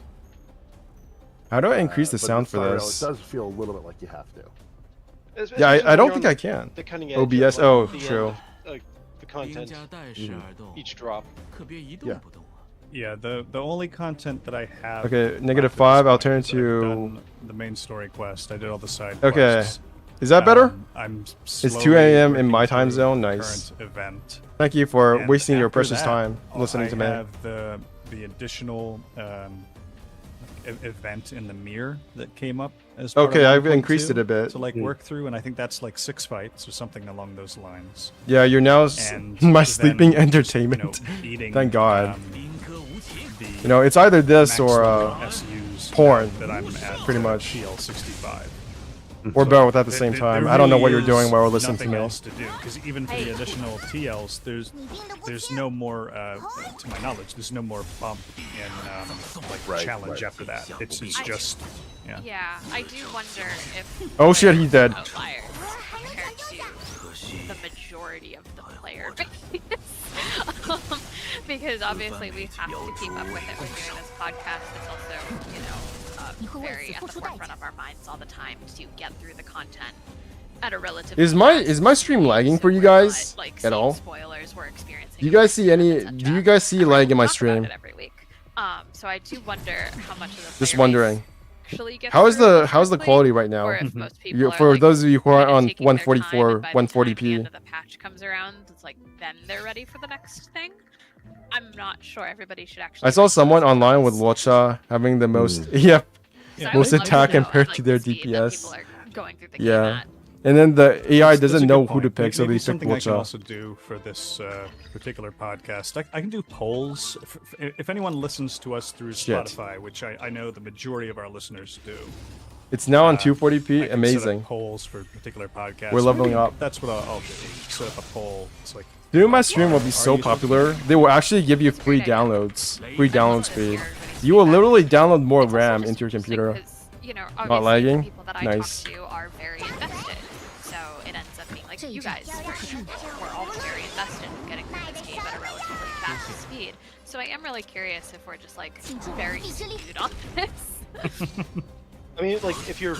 How do I increase the But sound with for Star Rail, this? It does feel a little bit like you have to. Yeah, I don't think I can. OBS, oh, true. The content, each drop. Yeah. Yeah, the only content that I have. Okay, -5. I'll turn to the main story quest. I did all the side Okay. quests. Is that better? I'm It's 2 a.m. in my time zone. the Nice. current event. Thank you for And wasting your after precious that, time listening to me. I have the additional event in the mirror that came up as part Okay, of I've 1.2 increased it a bit. to like work through, and I think that's like 6 fights or something along those lines. Yeah, you're now And my then, sleeping entertainment. eating, Thank God. the You know, it's either this or maximum SUs porn, that I'm at pretty much. PL65. Or both at the same time. I don't know what you're doing while we're listening to nothing me. else to do, because even for the additional TLs, there's no more, to my knowledge, there's no more bump in like challenge after that. It's just yeah. Yeah, I do wonder if. Oh shit, he's dead. Outliers compared to the majority of the player base. Because obviously we have to keep up with it when doing this podcast. It's also, you know, very at the forefront of our minds all the time to get through the content at a relatively. Is my stream lagging for you guys like, at all? Spoilers we're experiencing. Do you guys see any? Do you guys see lag in my stream? Every week. So I do wonder how much of the Just player wondering. base actually gets How's through the how's the quality right now? or if most people are, For like, those of you who are on taking their time, 144, and by the time the end 140p. of the patch comes around, it's like then they're ready for the next thing. I'm not sure everybody should actually. I saw someone online with Locha having the most most attack compared to their DPS. Yeah, and then the AI That's a doesn't good know who point. to pick, so Maybe they pick something I can Locha. also do for this particular podcast. I can do polls. If anyone listens to us through Shit. Spotify, which I know the majority of our listeners do. It's now on I 240p. can set up Amazing. polls for particular podcasts. We're leveling Maybe up. That's what I'll do. Set up a poll. It's like. Dude, my stream will be so Are you popular. They will actually give you free downloads, free download speed. You will literally download more RAM into your computer. You know, Not obviously the lagging. people that I Nice. talk to are very invested, so it ends up being like you guys, for example, we're all very invested in getting through this game at a relatively fast speed. So I am really curious if we're just like very skewed on this. I mean, like, if you're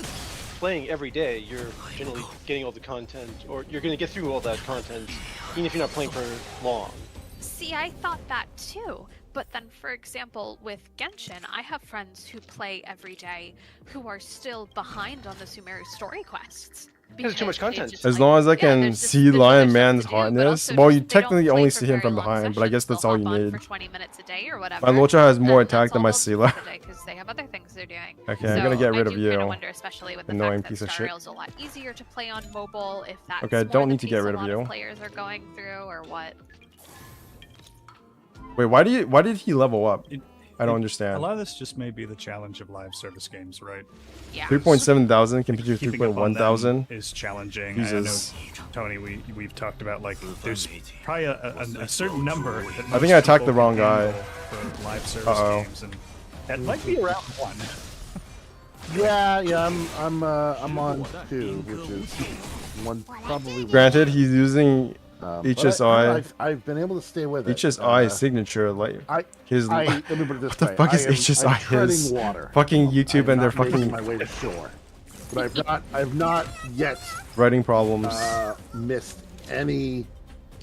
playing every day, you're generally getting all the content, or you're going to get through all that content, even if you're not playing for long. See, I thought that too. But then, for example, with Genshin, I have friends who play every day who are still behind on the Sumeru story quests. There's too much content. As long as I can see Lion Man's hotness. Well, you technically only see him from behind, but I guess that's all you need. For 20 minutes a day or whatever. My Lucha has more attack than my Sealer. Because they have other things they're doing. Okay, I'm gonna get rid of you. I wonder, especially with the Annoying fact piece that of Star shit. Rail's a lot easier to play on mobile. If that's Okay, I more don't the need to pace get a rid of lot you. Players are going through, or what? Wait, why did he level up? I don't understand. A lot of this just may be the challenge of live service games, right? Yeah. 3.7 thousand compared to Keeping up on 3.1 them thousand is challenging. Jesus. I know, Tony, we've talked about like there's probably a certain number. That I think most I attacked the people wrong can guy. handle for live service Uh-oh. games, and that might be around 1. Yeah, I'm on 2, which is one probably. Granted, he's using but HSI. I've been able to stay with it. HSI signature, like his. let me put it this What the way. fuck is I'm HSI? treading His water. fucking YouTube and their not making fucking my way to shore, but I've not yet writing problems. missed any.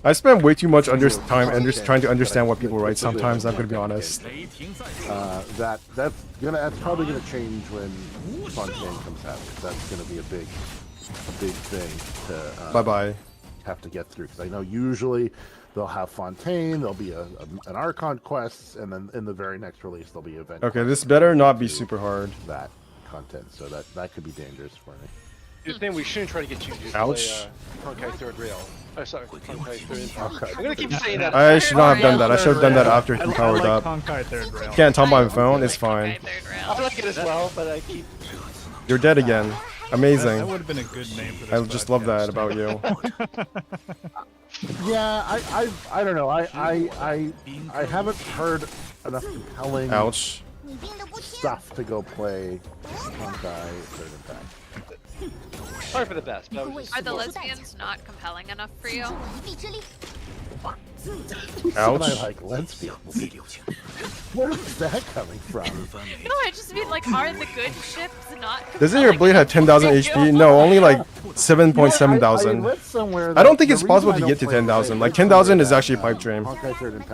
I spend way too much time trying to understand what people write. Sometimes I'm gonna be honest. That's probably gonna change when Fontaine comes out. That's gonna be a big thing to Bye bye. have to get through, because I know usually they'll have Fontaine, there'll be an Archon quest, and then in the very next release there'll be event. Okay, this better not be super hard. That content, so that could be dangerous for me. The thing we shouldn't try to get you to Ouch. play Honkai Third Rail. Oh, sorry, Honkai Third Impact. I'm gonna keep saying that. I should not have done that. I should have done that after he I powered like up. Honkai Third Rail. Can't tell by my phone. It's fine. I like it as well, but I keep. You're dead again. Amazing. That would have been a good name for this. I just love that about you. Yeah, I don't know. I haven't heard enough compelling Ouch. stuff to go play Honkai Third Impact. Sorry for the best, but I was just Are the lesbians not compelling enough for you? Ouch. I like lesbians. Where is that coming from? No, I just mean like, are the good ships not? Doesn't your blade have 10,000 HP? No, only like 7.7 thousand. I don't think it's possible to get to 10,000. Like 10,000 is actually a pipe dream.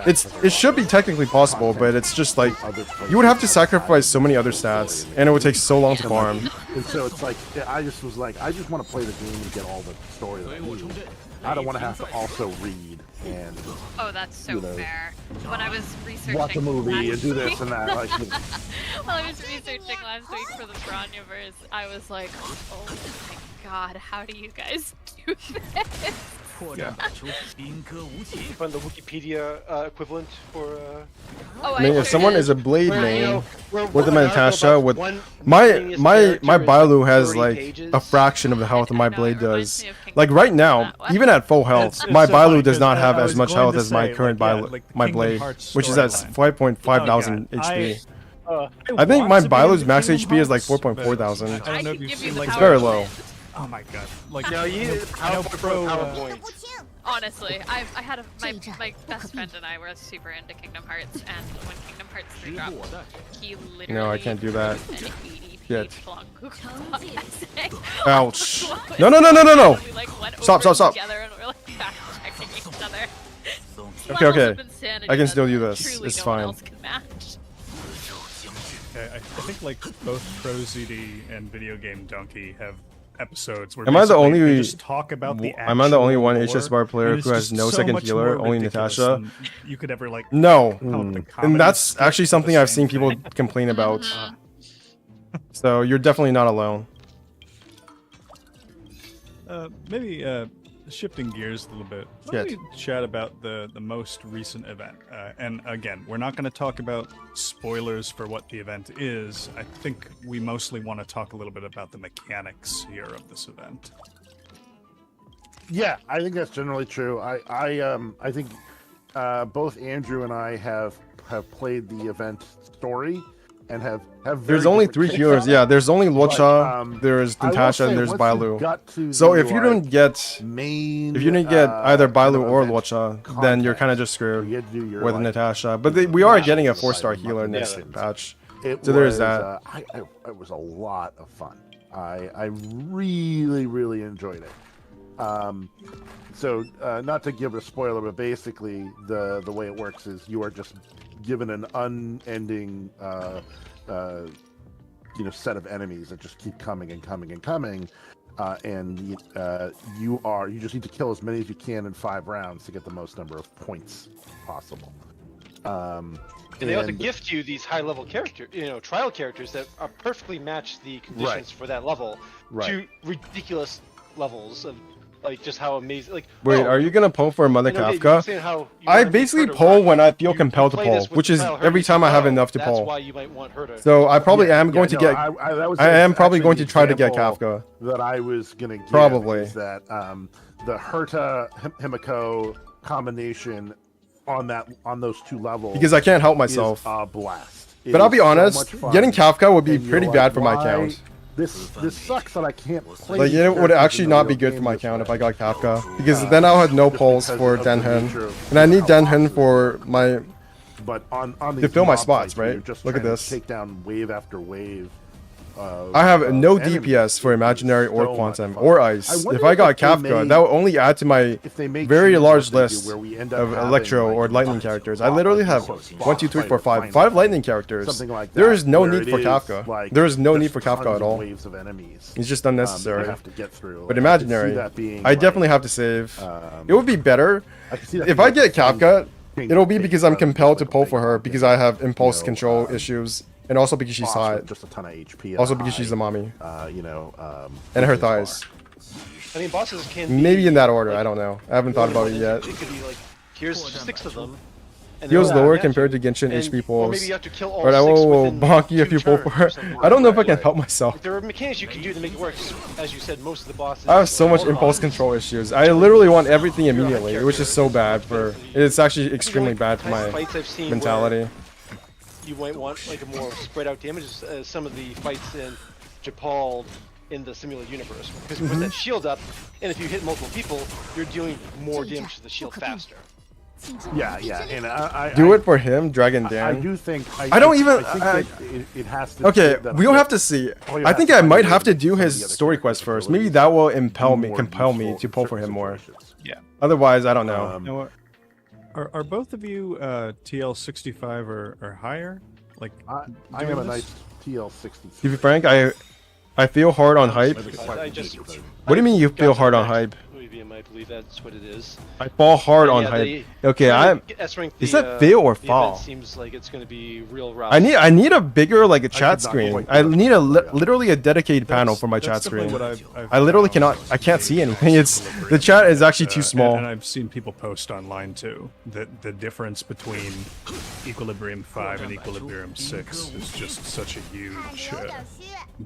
It should be technically possible, but it's just like you would have to sacrifice so many other stats, and it would take so long to farm. And so it's like I just want to play the game and get all the story that I need. I don't want to have to also read and. Oh, that's so fair. When I was researching watch a movie and do this last and that. Like, While I was researching last week for the Bronyaverse, I was like, oh my god, how do you guys do this? Yeah. Find the Wikipedia equivalent for. I mean, if someone is a blade main with a Natasha, with one my character Bailu has 30 like pages. a fraction of the health that my blade does. Like right now, even at full health, my Bailu does not have as much health as my current my blade, which is at 5.5 thousand HP. I think my Bailu's max HP is like 4.4 thousand. I don't know if you've seen like It's very low. Oh my god! Like no, you need PowerPoint. Honestly, I had my best friend and I were super into Kingdom Hearts, and when Kingdom Hearts 3 dropped, he literally No, I can't do that. an 80 Yet. page long Google Doc essay. Ouch. No, no, no, no, no, no. We like went Stop, over stop, stop. together and we're like fact checking each other. Okay, Levels okay. of insanity I can that still do this. truly It's no one fine. else can match. Okay, I think like both ProZD and Video Game Donkey have episodes where Am I the basically they only? just talk about the Am I the only actual one lore, HS bar player and it's who has just no so second much healer, more only ridiculous Natasha? than you could ever like No, come up with a and that's competent actually script for something the I've same seen people thing. complain about. So you're definitely not alone. Maybe shifting gears a little bit. Let me chat about the most recent event. And again, we're not going to talk about spoilers for what the event is. I think we mostly want to talk a little bit about the mechanics here of this event. yeah, I think that's generally true. I think both Andrew and I have played the event story and have There's very only different 3 takes healers. on it. Yeah, there's only But, Lucha, there's I will Natasha, say and there's once you got Bailu. to So the, if you don't get main, if you didn't get either Bailu or event Lucha, then you're kind of just screwed you had to do your, with like, Natasha. But we are getting a 4-star healer Yeah, next patch. It So there's was, that. It was a lot of fun. I really enjoyed it. So not to give a spoiler, but basically the way it works is you are just given an unending set of enemies that just keep coming and coming and coming. and you just need to kill as many as you can in 5 rounds to get the most number of points possible. And they also gift you these high-level trial characters that are perfectly match the conditions for that level to ridiculous levels of like just how amazing. Like, wait, are you gonna poll for Mother Kafka? I basically poll when I feel compelled to poll, which is every time I have enough to poll. That's why you might want her to. So I probably am going to get. I am probably going to try to get Kafka. That I was gonna give probably is that the Herta Himiko combination on those 2 levels, because I can't help myself. Is a blast. But I'll be honest, getting Kafka would be pretty bad for my account. This sucks that I can't play. Like, it would actually not be good for my account if I got Kafka, because then I'll have no polls for Denhen, and I need Denhen for my to fill my spots, right? Look at this. Take down wave after wave. I have no DPS for Imaginary or Quantum or Ice. If I got Kafka, that would only add to my very large list of Electro or Lightning characters. I literally have 1, 2, 3, 4, 5 Lightning characters. There is no need for Kafka. There is no need for Kafka at all. It's just unnecessary. But Imaginary, I definitely have to save. It would be better if I get Kafka. It'll be because I'm compelled to pull for her because I have impulse control issues. And also because she's hot. Just a ton of HP. Also because she's a mommy. And her thighs. I mean, bosses can be, maybe in that order. I don't know. I haven't thought about it yet. It could be like, here's 6 of them. Feels lower compared to Genshin HP pulls. But I will bonk you if you pull for her. I don't know if I can help myself. There are mechanics you can do to make it work. As you said, most of the bosses. I have so much impulse control issues. I literally want everything immediately, which is so bad for. It's actually extremely bad for my mentality. You might want like a more spread out damage as some of the fights in Japal in the simulated universe, because you put that shield up, and if you hit multiple people, you're dealing more damage to the shield faster. Yeah, and I do it for him, Dragon Dan. I do think. I don't even. I think it has to. Okay, we'll have to see. I think I might have to do his story quest first. Maybe that will compel me to pull for him more. Yeah. Otherwise, I don't know. Are both of you TL65 or higher? Like I am a nice TL60. To be frank, I feel hard on hype. What do you mean you feel hard on hype? I believe that's what it is. I fall hard on hype. Okay, is that feel or fall? Seems like it's going to be real rough. I need a bigger a chat screen. I need literally a dedicated panel for my chat screen. I literally cannot. I can't see anything. The chat is actually too small. And I've seen people post online too that the difference between Equilibrium 5 and Equilibrium 6 is just such a huge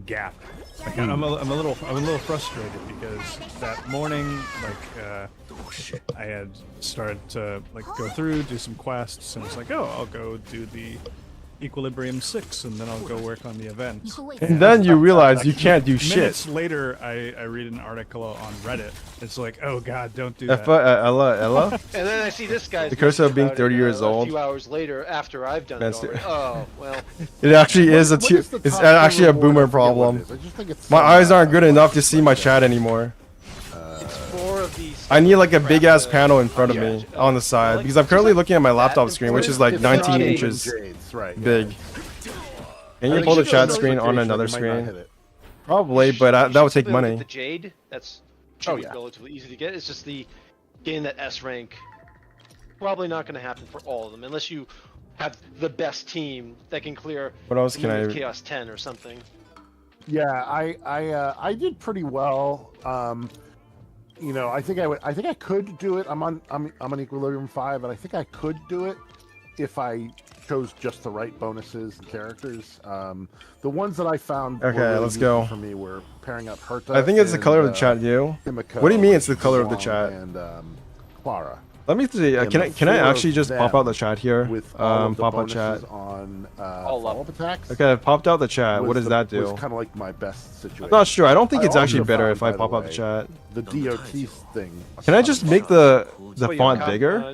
gap. Like, I'm a little frustrated because that morning, I had started to go through, do some quests, and it's like, oh, I'll go do the Equilibrium 6, and then I'll go work on the events. And then you realize you can't do shit. Minutes later, I read an article on Reddit. It's like, oh god, don't do that. Ella? And then I see this guy. The curse of being 30 years old. A few hours later, after I've done it already. Oh, well. It actually is it's actually a boomer problem. My eyes aren't good enough to see my chat anymore. I need a big ass panel in front of me on the side because I'm currently looking at my laptop screen, which is 19 inches big. Can you pull the chat screen on another screen? Probably, but that would take money. The Jade, that's relatively easy to get. It's just getting that S rank. Probably not going to happen for all of them unless you have the best team that can clear. What else can I? Chaos 10 or something. Yeah, I did pretty well. I think I could do it. I'm on Equilibrium 5, and I think I could do it if I chose just the right bonuses and characters. The ones that I found let's go. For me were pairing up Herta. I think it's the color of the chat, you. What do you mean it's the color of the chat? And Clara. Let me see. Can I actually just pop out the chat here? Pop out chat. On follow-up attacks. Okay, I've popped out the chat. What does that do? It's kind of like my best situation. I'm not sure. I don't think it's actually better if I pop out the chat. The DOT thing. Can I just make the font bigger?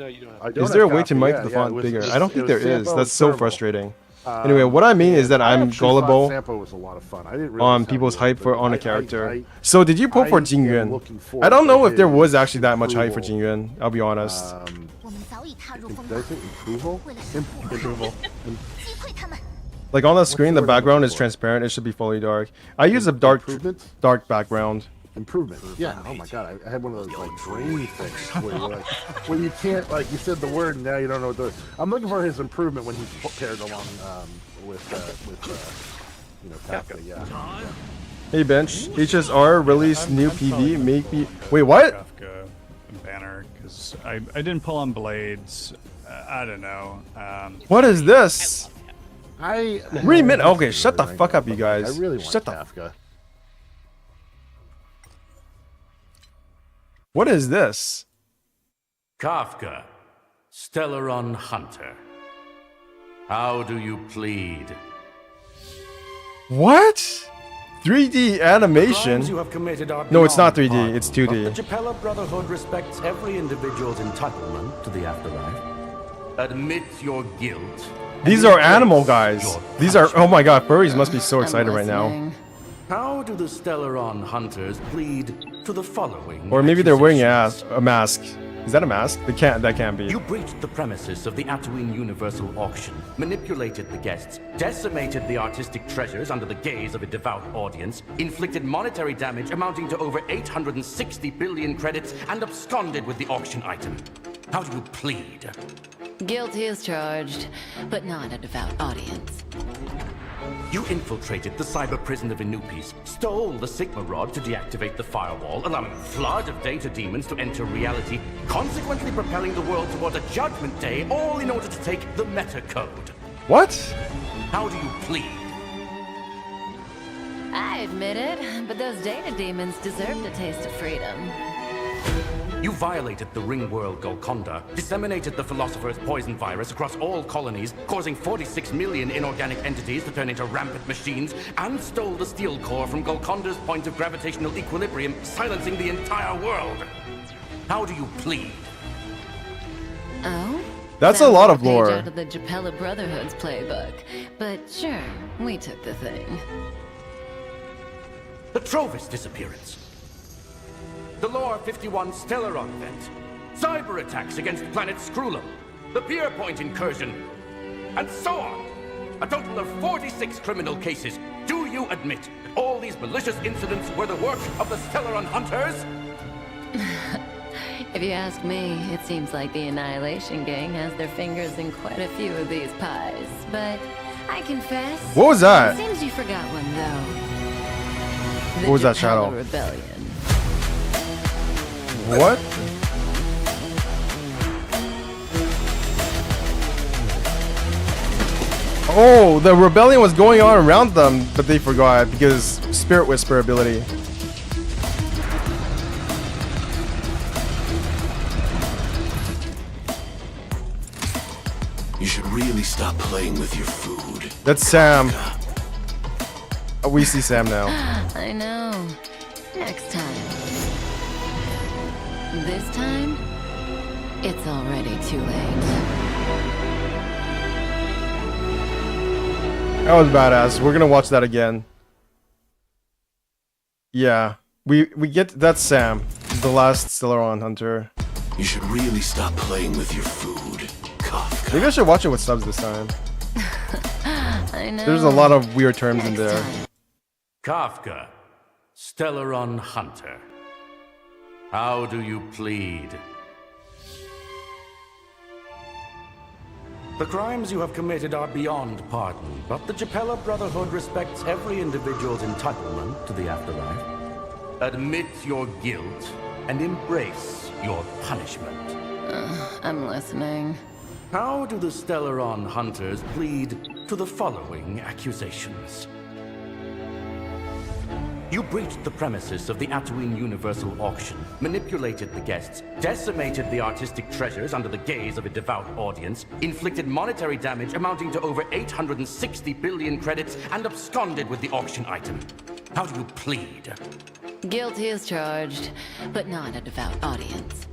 Is there a way to make the font bigger? I don't think there is. That's so frustrating. Anyway, what I mean is that I'm gullible on people's hype on a character. So did you pull for Jingyuan? I don't know if there was actually that much hype for Jingyuan, I'll be honest. Approval. On the screen, the background is transparent. It should be fully dark. I use a dark background Improvement. Yeah. Oh my god, I had one of those like brain things where you're like, where you can't like you said the word and now you don't know what the. I'm looking for his improvement when he paired along with you know Kafka. Yeah. Hey bench, HSR released new PV. Make me wait. What? Kafka banner because I didn't pull on blades. I don't know. What is this? I remit. Okay, shut the fuck up, you guys. I really want shut Kafka. What is this? Kafka, Stellaron Hunter. How do you plead? What? 3D animation? You have committed are No, it's not beyond 3D. pardon, It's but 2D. The Japella Brotherhood respects every individual's entitlement to the afterlife. Admit your guilt. These are animal guys. These are. Oh my god, furries must be so excited right now. How do the Stellaron Hunters plead to the following? Or maybe they're wearing a mask. Is that a mask? They can't. That can't be. You breached the premises of the Tatooine Universal Auction, manipulated the guests, decimated the artistic treasures under the gaze of a devout audience, inflicted monetary damage amounting to over 860 billion credits, and absconded with the auction item. How do you plead? Guilty as charged, but not a devout audience. You infiltrated the cyber prison of Inupis, stole the Sigma Rod to deactivate the firewall, allowing a flood of data demons to enter reality, consequently propelling the world toward a judgment day, all in order to take the meta code. What? How do you plead? I admit it, but those data demons deserved a taste of freedom. You violated the ring world Golconda, disseminated the Philosopher's poison virus across all colonies, causing 46 million inorganic entities to turn into rampant machines, and stole the steel core from Golconda's point of gravitational equilibrium, silencing the entire world. How do you plead? Oh? That's a Sounds lot like of a page lore. out of the Japella Brotherhood's playbook, but sure, we took the thing. The Trovis disappearance. The Lore 51 Stellaron event. Cyber attacks against planet Skrulum. The Pier Point incursion. And so on. A total of 46 criminal cases. Do you admit that all these malicious incidents were the work of the Stellaron Hunters? If you ask me, it seems like the Annihilation Gang has their fingers in quite a few of these pies, but I confess... What was that? It seems you forgot one, though. What was that, Shadow? The Rebellion. What? Oh, the rebellion was going on around them, but they forgot because Spirit Whisper ability. You should really stop playing with your food. That's Sam. Oh, we see Sam now. I know. Next time. This time, it's already too late. That was badass. We're gonna watch that again. Yeah, we get that's Sam, the last Stellaron Hunter. You should really stop playing with your food. Kafka. Maybe I should watch it with subs this time. I know. There's a lot of weird terms in there. Kafka, Stellaron Hunter. How do you plead? The crimes you have committed are beyond pardon, but the Japella Brotherhood respects every individual's entitlement to the afterlife. Admit your guilt and embrace your punishment. I'm listening. How do the Stellaron Hunters plead to the following accusations? You breached the premises of the Tatooine Universal Auction, manipulated the guests, decimated the artistic treasures under the gaze of a devout audience, inflicted monetary damage amounting to over 860 billion credits, and absconded with the auction item. How do you plead? Guilty as charged, but not a devout audience.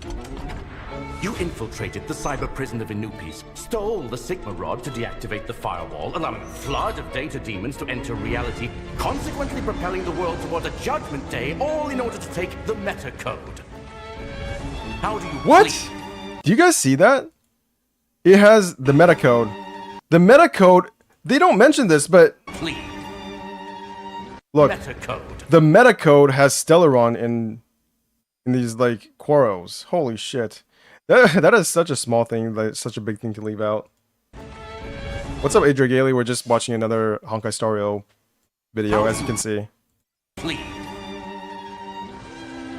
You infiltrated the cyber prison of Inupis, stole the Sigma Rod to deactivate the firewall, allowing a flood of data demons to enter reality, consequently propelling the world toward a judgment day, all in order to take the meta code. How do you What? plead? Do you guys see that? It has the meta code. The meta code, they don't mention this, but Plead. Look, Metacode. the meta code has Stellaron in these like quarrels. Holy shit. That is such a small thing, like such a big thing to leave out. What's up, Adria Gailey? We're just watching another Honkai Star Rail video, as you can see.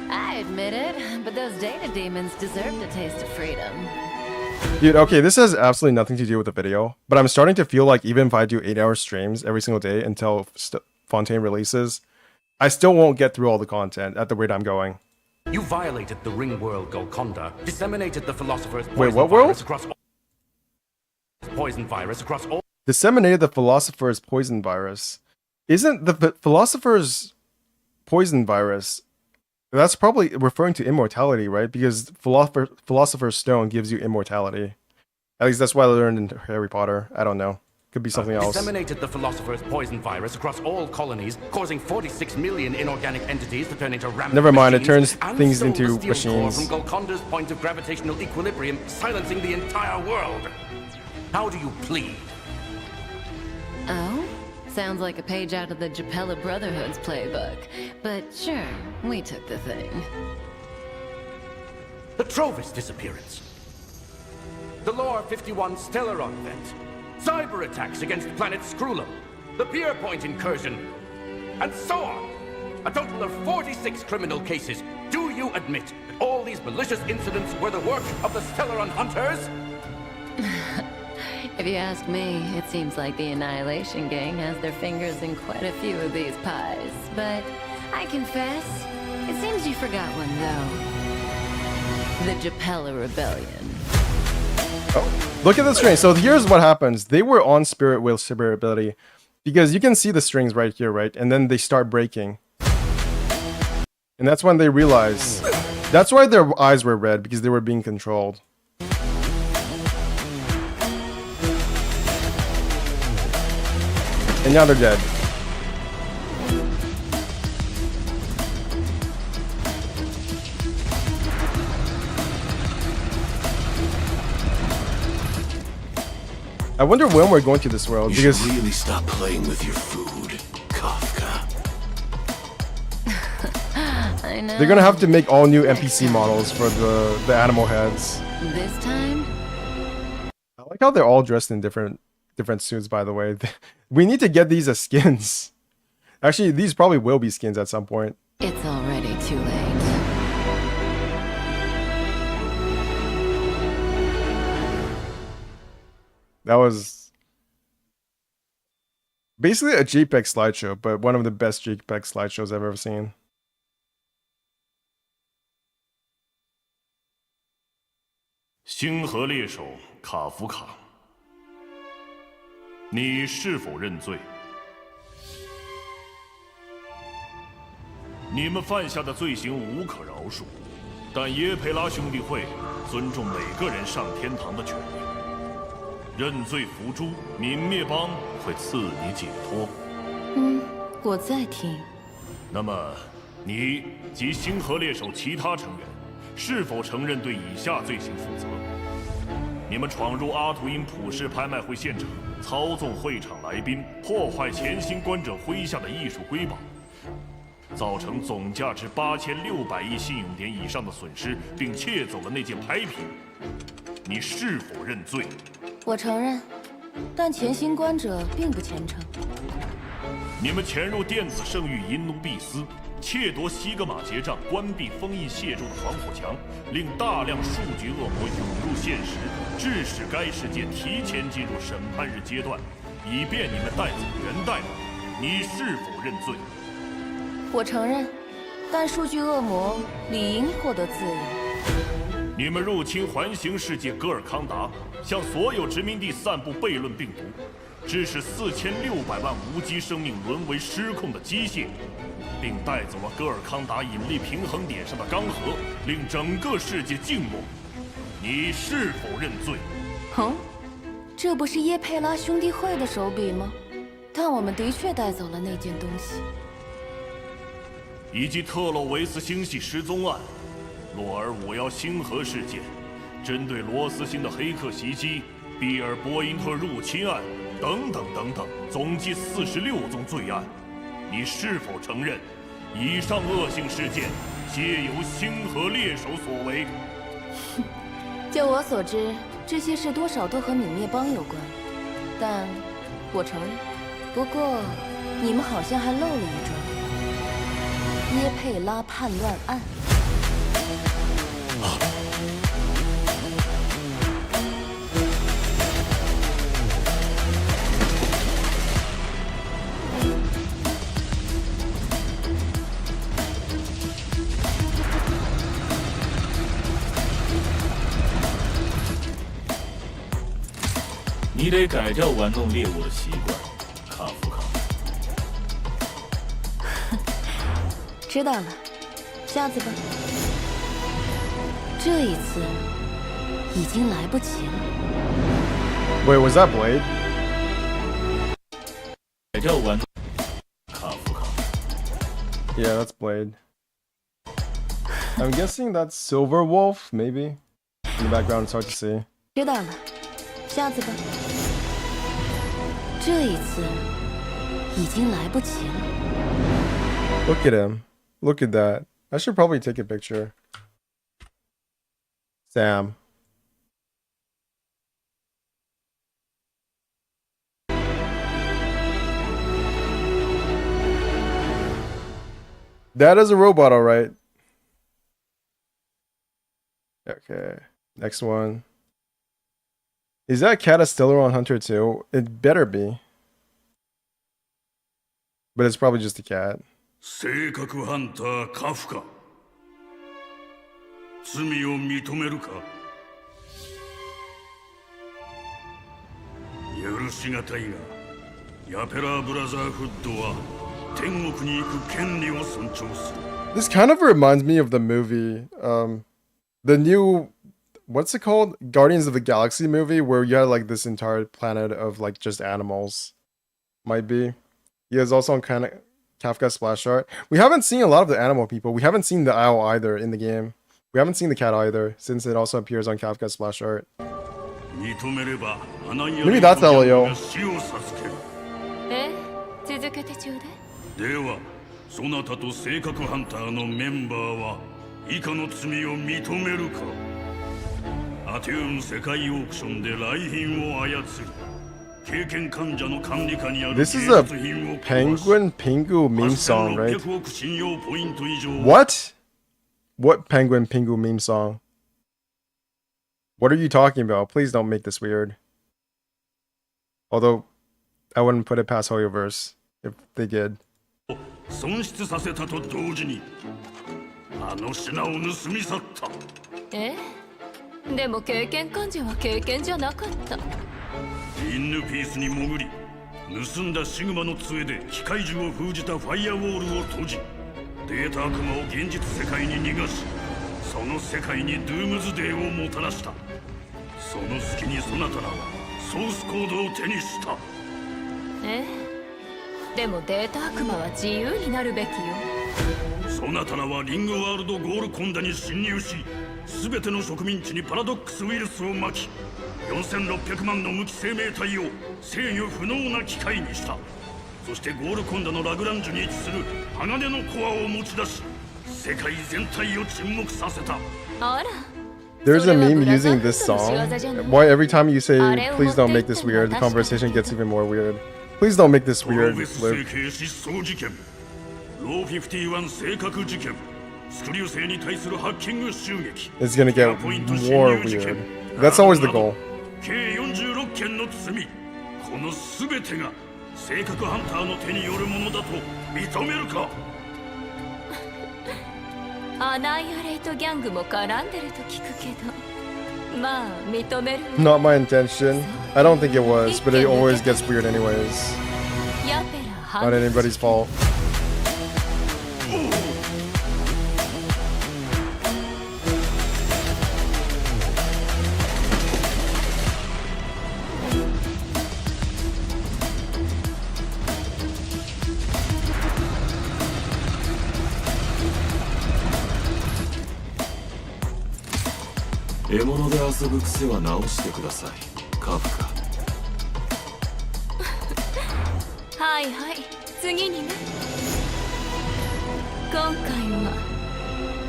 I admit it, but those data demons deserve a taste of freedom. Dude, okay, this has absolutely nothing to do with the video, but I'm starting to feel like even if I do 8-hour streams every single day until Fontaine releases, I still won't get through all the content at the rate I'm going. You violated the Ring World Golconda, disseminated the Philosopher's Wait, what world? Poison virus across all. Disseminated the Philosopher's poison virus. Isn't the Philosopher's poison virus? That's probably referring to immortality, right? Because Philosopher's Stone gives you immortality. At least that's what I learned in Harry Potter. I don't know. Could be something else. Disseminated the Philosopher's poison virus across all colonies, causing 46 million inorganic entities to turn into rampant Never mind, it turns machines, things and stole into the steel core machines. from Golconda's point of gravitational equilibrium, silencing the entire world. How do you plead? Oh? Sounds like a page out of the Japella Brotherhood's playbook. But sure, we took the thing. The Trovis disappearance. The Lore 51 Stellaron event. Cyber attacks against planet Scrulum. The Pier Point incursion. And so on. A total of 46 criminal cases. Do you admit that all these malicious incidents were the work of the Stellaron hunters? If you ask me, it seems like the Annihilation Gang has their fingers in quite a few of these pies. But I confess, it seems you forgot one though. The Japella Rebellion. Oh, look at the string. So here's what happens. They were on Spirit Wheel Spirit ability because you can see the strings right here, right? And then they start breaking. And that's when they realize. That's why their eyes were red, because they were being controlled. And now they're dead. I wonder when we're going to this world, You because should really stop playing with your food, Kafka. I know. they're gonna have to make all new NPC models for the animal heads. This time? I like how they're all dressed in different suits, by the way. We need to get these as skins. Actually, these probably will be skins at some point. It's already too late. That was basically a JPEG slideshow, but one of the best JPEG slideshows I've ever seen. "星河猎手卡夫卡，你是否认罪？你们犯下的罪行无可饶恕，但耶培拉兄弟会尊重每个人上天堂的权利。认罪伏诛，泯灭帮会赐你解脱。我在听。那么，你及星河猎手其他成员是否承认对以下罪行负责？你们闯入阿图因普世拍卖会现场，操纵会场来宾，破坏潜行观者麾下的艺术瑰宝，造成总价值8600亿信用点以上的损失，并窃走了那件拍品，你是否认罪？我承认，但潜行观者并不虔诚。你们潜入电子圣域银奴毕斯，窃夺西格玛结账，关闭封印谢柱的防火墙，令大量数据恶魔涌入现实，致使该世界提前进入审判日阶段，以便你们带走源代码。你是否认罪？我承认，但数据恶魔理应获得自由。你们入侵环形世界戈尔康达，向所有殖民地散布悖论病毒，致使4600万无机生命沦为失控的机械，并带走了戈尔康达引力平衡点上的钢核，令整个世界静默。你是否认罪？这不是耶佩拉兄弟会的手笔吗？但我们的确带走了那件东西。以及特洛维斯星系失踪案、洛尔51星河事件、针对罗斯星的黑客袭击、比尔波因特入侵案等等等等，总计46宗罪案。你是否承认，以上恶性事件皆由星河猎手所为？就我所知，这些事多少都和泯灭帮有关，但我承认。不过，你们好像还漏了一桩——耶佩拉叛乱案。你得改掉玩弄猎物的习惯，卡夫卡。知道了，下次吧。这一次已经来不及了。Wait, was that Blade? 改掉玩弄卡夫卡。Yeah, that's Blade. I'm guessing that's Silver Wolf, maybe. In the background, it's hard to see. 知道了，下次吧。这一次已经来不及了。Look at him. Look at that. I should probably take a picture. Sam. That is a robot, alright. Okay. Next one. Is that Caterpillar on Hunter 2? It better be. But it's probably just a cat. 性格ハンターカフカ。罪を認めるか。許しがたいが、ヤペラーブラザーフッドは天国に行く権利を尊重する。This kind of reminds me of the movie, the new, what's it called? Guardians of the Galaxy movie, where you had like this entire planet of like just animals. Might be. He is also on kind of Kafka splash art. We haven't seen a lot of the animal people. We haven't seen the owl either in the game. We haven't seen the cat either, since it also appears on Kafka splash art. Maybe that's Elio. 続けてちょうだい。では、そなたと性格ハンターのメンバーは以下の罪を認めるか。アテューン世界オークションで来賓を操り、経験患者の管理下にある This is a Penguin Pingu meme song, right? What? What Penguin Pingu meme song? What are you talking about? Please don't make this weird. Although, I wouldn't put it past Hoyoverse if they did. 損失させたと同時にあの品を盗み去った。でも経験患者は経験じゃなかった。インヌピースに潜り、盗んだシグマの杖で機械樹を封じたファイアウォールを閉じ、データ悪魔を現実世界に逃がし、その世界にドゥームズデーをもたらした。その隙にそなたらはソースコードを手にした。でもデータ悪魔は自由になるべきよ。そなたらはリングワールドゴールコンダに侵入し、すべての植民地にパラドックスウイルスをまき、4600万の無機生命体を制御不能な機械にした。そしてゴールコンダのラグランジュに位置する鋼のコアを持ち出し、世界全体を沈黙させた。あら。There's a meme using this song. Why every time you say, please don't make this weird, the conversation gets even more weird. Please don't make this weird, Liv. ロー51性格事件、スクリュー星に対するハッキング襲撃。 It's gonna get more weird. That's always the goal. 計46件の罪、このすべてが性格ハンターの手によるものだと認めるか。アナイアレイトギャングも絡んでると聞くけど、まあ認める。Not my intention. I don't think it was, but it always gets weird anyways. Not anybody's fault.獲物で遊ぶ癖は直してください、カフカ。はいはい、次にね。今回は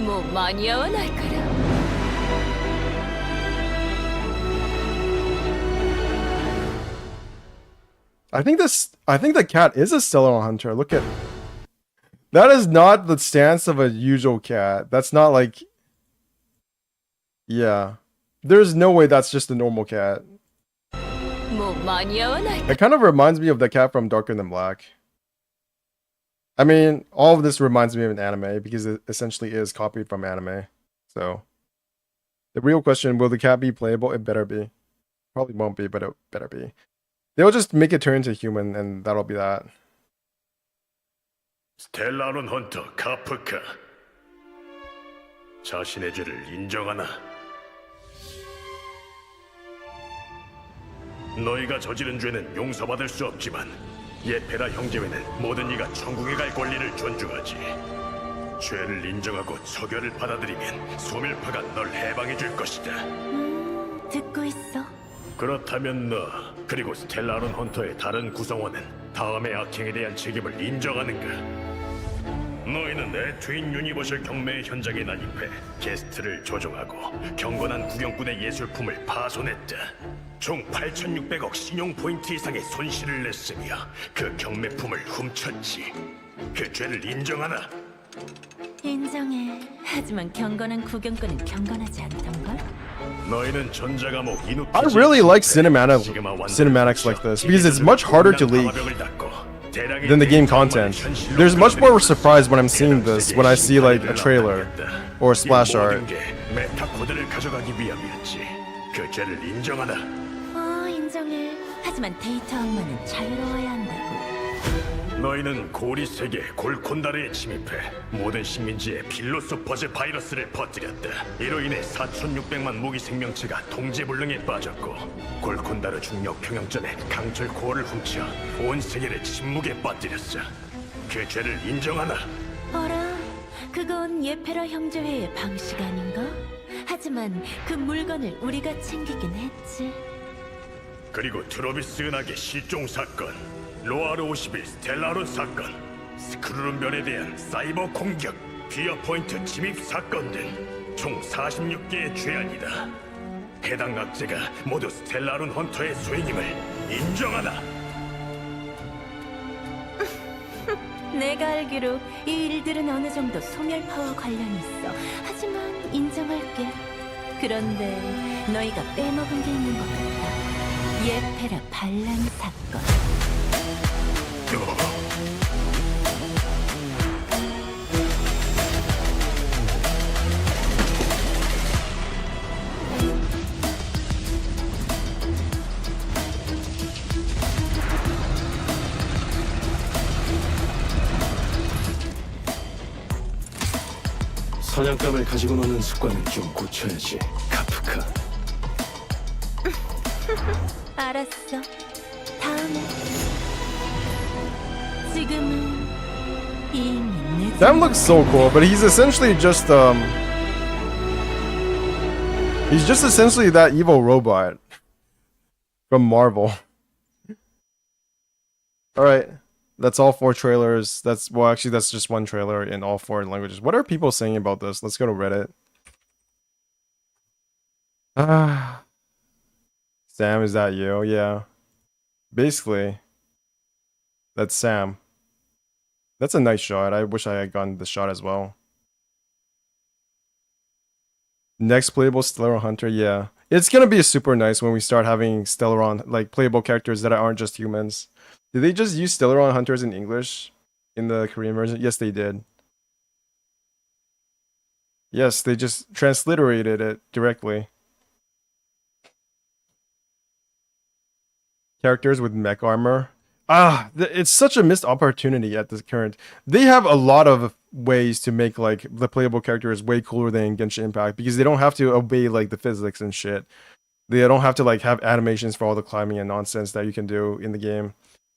もう間に合わないから。I think the cat is a Stellaron hunter. Look at that. Is not the stance of a usual cat. That's not like, yeah. There's no way that's just a normal cat. It kind of reminds me of the cat from Darker Than Black. I mean, all of this reminds me of an anime because it essentially is copied from anime. So, the real question, will the cat be playable? It better be. Probably won't be, but it better be. They'll just make it turn into human and that'll be that. 스텔라론 헌터 카프카. 자신의 죄를 인정하나? 너희가 저지른 죄는 용서받을 수 없지만 예페라 형제회는 모든 이가 천국에 갈 권리를 존중하지. 죄를 인정하고 처결을 받아들이면 소멸파가 널 해방해 줄 것이다. 듣고 있어. 그렇다면 너 그리고 스텔라론 헌터의 다른 구성원은 다음의 악행에 대한 책임을 인정하는가? 너희는 애트윈 유니버셜 경매의 현장에 난입해 게스트를 조종하고 경건한 구경꾼의 예술품을 파손했다. 총 8,600억 신용 포인트 이상의 손실을 냈으며 그 경매품을 훔쳤지. 그 죄를 인정하나? 인정해. 하지만 경건한 구경꾼은 경건하지 않던걸? 너희는 전자 과목 I really like cinematics like this because it's much harder to leak than the game content. There's much more surprise when I'm seeing this when I see like a trailer or splash art. 메타코드를 가져가기 위함이었지. 그 죄를 인정하나? 인정해. 하지만 데이터 악마는 자유로워야 한다고. 너희는 고리 세계 골콘다르에 침입해 모든 식민지에 필로소퍼즈 바이러스를 퍼뜨렸다. 이로 인해 4,600만 무기 생명체가 통제불능에 빠졌고 골콘다르 중력 평형전에 강철 코어를 훔쳐 온 세계를 침묵에 빠뜨렸어. 그 죄를 인정하나? 어라, 그건 예페라 형제회의 방식 아닌가? 하지만 그 물건을 우리가 챙기긴 했지. 그리고 트로비스 은하계 실종 사건, 로아르 51 스텔라론 사건, 스크루른 별에 대한 사이버 공격, 피어 포인트 침입 사건 등 총 46개의 죄안이다. 해당 악재가 모두 스텔라론 헌터의 소행임을 인정하나? 내가 알기로 이 일들은 어느 정도 소멸파와 관련이 있어. 하지만 인정할게. 그런데 너희가 빼먹은 게 있는 것 같다. 예페라 반란 사건. 사냥감을 가지고 노는 습관은 좀 고쳐야지, 카프카. 알았어. 다음에. 지금은 이미 늦은. That looks so cool, but he's essentially just he's just essentially that evil robot from Marvel. Alright. That's all 4 trailers. That's just one trailer in all 4 languages. What are people saying about this? Let's go to Reddit. Sam, is that you? Yeah. Basically, that's Sam. That's a nice shot. I wish I had gotten the shot as well. Next playable Stellaron Hunter, yeah. It's gonna be super nice when we start having Stellaron, like, playable characters that aren't just humans. Did they just use Stellaron Hunters in English in the Korean version? Yes, they did. Yes, they just transliterated it directly. Characters with mech armor. It's such a missed opportunity at this current. They have a lot of ways to make like the playable characters way cooler than Genshin Impact because they don't have to obey like the physics and shit. They don't have to like have animations for all the climbing and nonsense that you can do in the game.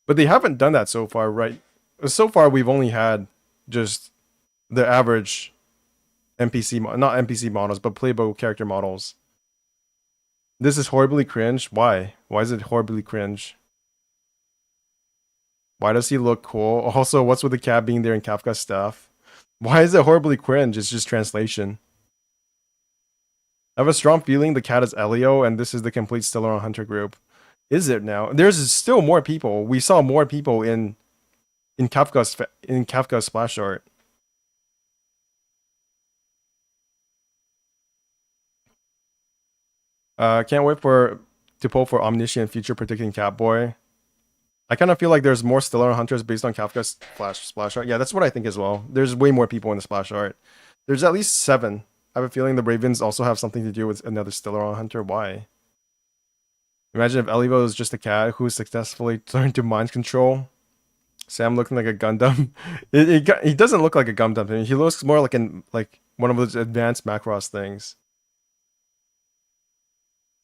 But they haven't done that so far, right? So far we've only had just the average NPC, not NPC models, but playable character models. This is horribly cringe. Why? Why is it horribly cringe? Why does he look cool? Also, what's with the cat being there in Kafka stuff? Why is it horribly cringe? It's just translation. I have a strong feeling the cat is Elio, and this is the complete Stellaron Hunter group. Is it now? There's still more people. We saw more people in Kafka's splash art. Can't wait to pull for Omniscient Future Predicting Catboy. I kind of feel like there's more Stellaron Hunters based on Kafka's splash art. Yeah, that's what I think as well. There's way more people in the splash art. There's at least 7. I have a feeling the Ravens also have something to do with another Stellaron Hunter. Why? Imagine if Elivo is just a cat who successfully learned to mind control. Sam looking like a Gundam. He doesn't look like a Gundam to me. He looks more like one of those advanced Macross things.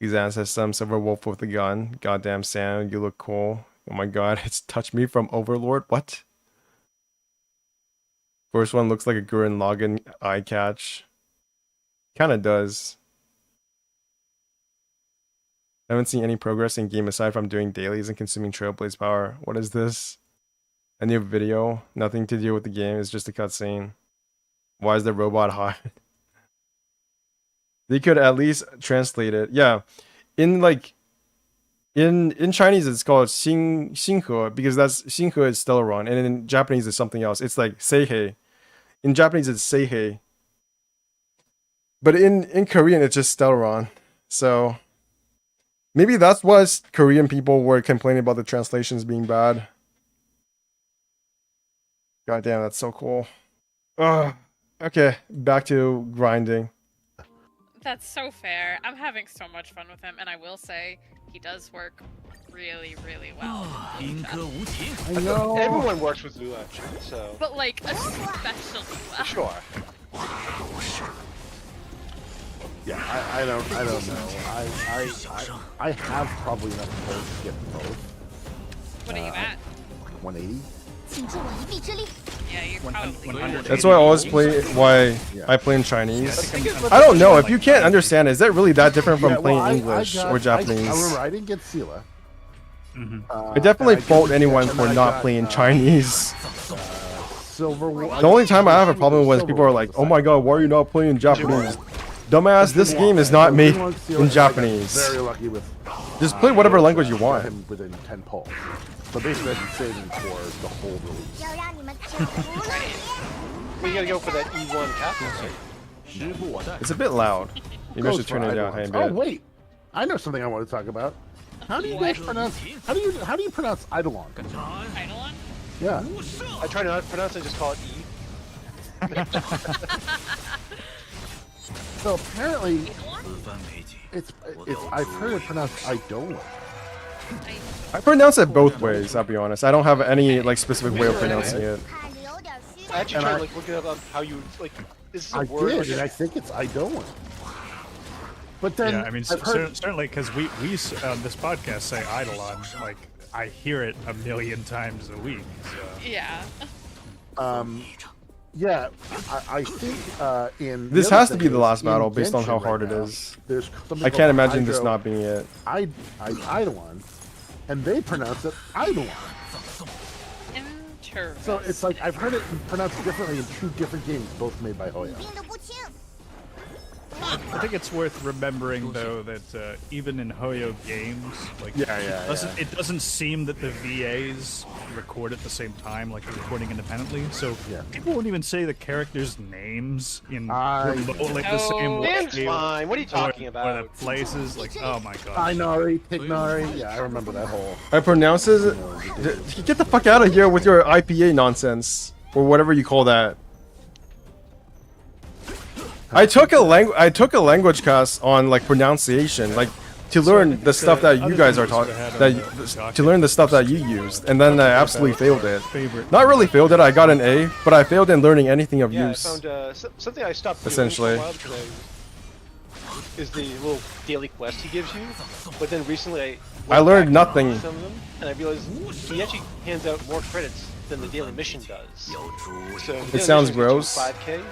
Xan says some silver wolf with a gun. Goddamn Sam, you look cool. Oh my god, it's Touch Me from Overlord. What? First one looks like a Gurren Lagann eye catch. Kinda does. I haven't seen any progress in game aside from doing dailies and consuming Trailblaze power. What is this? A new video? Nothing to do with the game, it's just a cutscene. Why is the robot hot? They could at least translate it. Yeah. In Chinese it's called Xinghe because that's Xinghe is Stellaron, and in Japanese it's something else. It's like Seihei. In Japanese it's Seihei. But in Korean it's just Stellaron. So maybe that's why Korean people were complaining about the translations being bad. God damn, that's so cool. Okay, back to grinding. That's so fair. I'm having so much fun with him, and I will say he does work really, really well. I know. Everyone works with Lua, actually, so. But like especially well. Sure. Yeah, I don't know. I have probably enough points to get both. What are you at? 180. Yeah, you're probably. That's why I always play. I play in Chinese. I don't know if you can't understand. Is that really that different from playing English or Japanese? I remember I didn't get Sela. I definitely fault anyone for not playing Chinese. The only time I have a problem with people are like, "Oh my god, why are you not playing Japanese?" Dumbass, this game is not made in Japanese. Very lucky with. Just play whatever language you want. Within 10 polls. So basically, I've been saving for the whole release. We gotta go for that E1 captain. It's a bit loud. Maybe I should turn it down a bit. Oh wait, I know something I want to talk about. How do you guys pronounce? How do you pronounce Eidolon? Eidolon? Yeah. I try not to pronounce it. Just call it E. So apparently, it's I've heard it pronounced Eidolon. I pronounce it both ways, I'll be honest. I don't have any specific way of pronouncing it. I actually tried looking up how you this is a word. I did, and I think it's Eidolon. But then yeah, I mean, certainly because we on this podcast say Eidolon, like I hear it a million times a week. So. Yeah. Yeah, I think in this has to be the last battle based on how hard it is. I can't imagine this not being it. Eidolon, and they pronounce it Eidolon. Interesting. So it's like I've heard it pronounced differently in 2 different games, both made by Hoya. I think it's worth remembering though that even in Hoyo games, it doesn't seem that the VAs record at the same time, like they're recording independently. So people won't even say the characters' names in remotely the same way. Dan's fine. What are you talking about? Or the places, like oh my god. Ainari, Tignari. Yeah, I remember that whole. I pronounce it. Get the fuck out of here with your IPA nonsense or whatever you call that. I took a language class on pronunciation, to learn the stuff that you guys are talking, to learn the stuff that you used, and then I absolutely failed it. Not really failed it. I got an A, but I failed in learning anything of use. I found something I stopped doing essentially. For a while is the little daily quest he gives you, but then recently I learned nothing. Some of them, and I realized he actually hands out more credits than the daily mission does. So it sounds gross. 5K,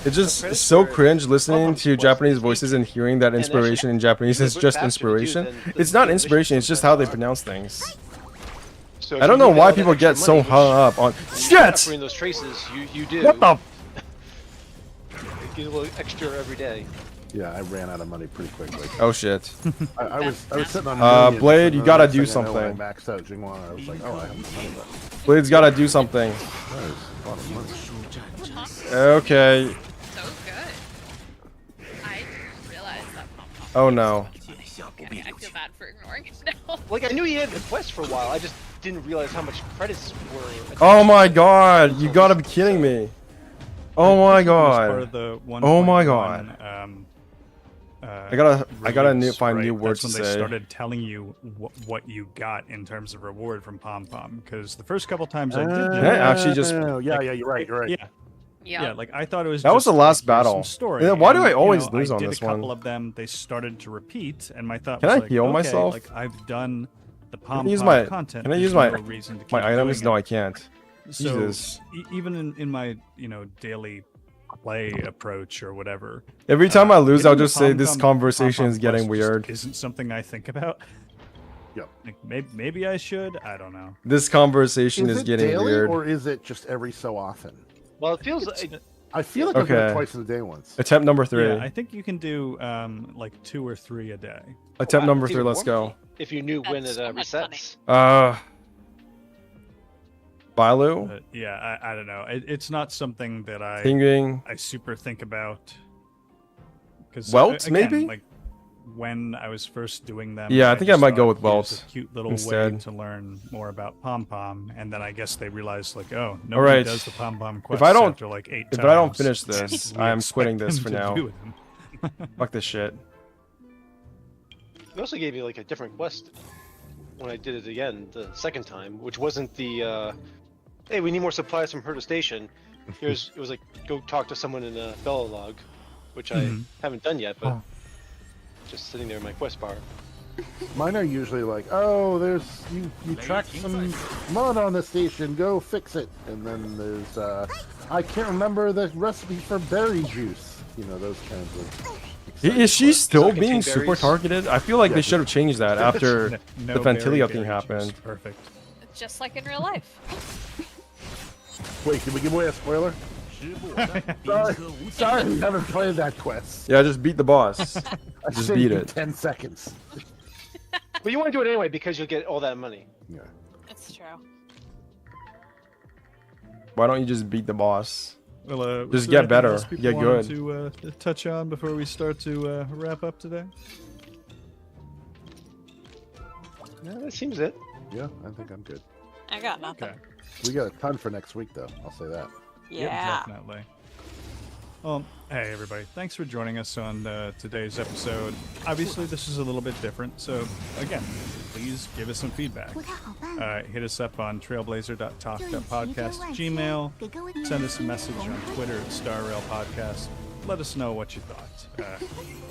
it's just so cringe listening to Japanese voices and hearing that inspiration in Japanese is just inspiration. It's not inspiration, it's just how they pronounce things. So I don't know why people get so hung up on shit! Those traces, you do. What the? get a little extra every day. Yeah, I ran out of money pretty quickly. Oh shit. I was sitting on millions, Blade, and you then gotta the do next thing I know, when something. I maxed out Jingwan. I was like, oh, I have money left. Blade's gotta do something. That is a lot of money. Okay. So good. I didn't realize that Pom-Pom. Oh no. Okay, I feel bad for ignoring it now. Like I knew he had the quest for a while. I just didn't realize how much credits were. Oh my god, you gotta be kidding me. Oh my god. Oh my god. I gotta find new words That's to when they say. started telling you what you got in terms of reward from Pom Pom. Because the first couple times I did that, Can I actually just? Yeah, you're right. You're right. Yeah. Yeah, like I thought it was. That was just, the last like, here's battle. some story. Yeah, why do And, I always you know, lose I on did this a couple one? of them. They started to repeat, and my thought Can was I like, heal okay, myself? like I've done the Can Pom I use Pom my? content. Can I There's use my no reason to keep my items? doing No, it. I can't. So Jesus. Even in my daily play approach or whatever. Every time I lose, getting I'll the just say Pom this Pom- conversation Pom is Pom getting quest just weird. Isn't something I think about. Yep. Like maybe I should. I don't know. This conversation is it getting daily, weird. or is it just every so often? Well, it feels like I feel like I've done Okay. it twice in a day once. Attempt number 3. Yeah, I think you can do like 2 or 3 a day. Attempt number it's 3. even Let's more go. if you knew when it resets. Bailu? But yeah, I don't know. It's not something that Pinging. I super think about. Because Welt, maybe? like when I was first doing them. Yeah, I think I just might go thought, with Welt here's a cute little instead. way to learn more about Pom Pom, and then I guess they realized like, oh, All nobody right. does the Pom Pom quest If I don't, after like 8 if times. I don't finish this, We I am expect quitting this them for to now. do it. Fuck this shit. They also gave me like a different quest when I did it again the second time, which wasn't the hey, we need more supplies from Herta Station. It was like go talk to someone in a Bellalog, which I haven't done yet, but just sitting there in my quest bar. Mine are usually like, oh, there's you tracked some mud on the station, go fix it. And then there's I can't remember the recipe for berry juice. You know, those kinds of. Is she still being berries. super targeted? I feel like they Yes. should have changed that after No the Ventilia berry thing juice. happened. Perfect. Just like in real life. Wait, can we give away a spoiler? Sorry, we haven't played that quest. Yeah, just beat the boss. I Just saved beat you it. 10 seconds. But you want to do it anyway because you'll get all that money. Yeah. It's true. Why don't you just beat the boss? Well, Just was get there anything better, else people get wanted good. To touch on before we start to wrap up today. Yeah, that seems it. Yeah, I think I'm good. I got nothing. Okay. We got a ton for next week, though. I'll say that. Yeah. Definitely. Well, hey everybody, thanks for joining us on today's episode. Obviously, this is a little bit different, so again, please give us some feedback. Hit us up on trailblazer.talk.podcast@gmail. Send us a message on Twitter at StarRailPodcast. Let us know what you thought.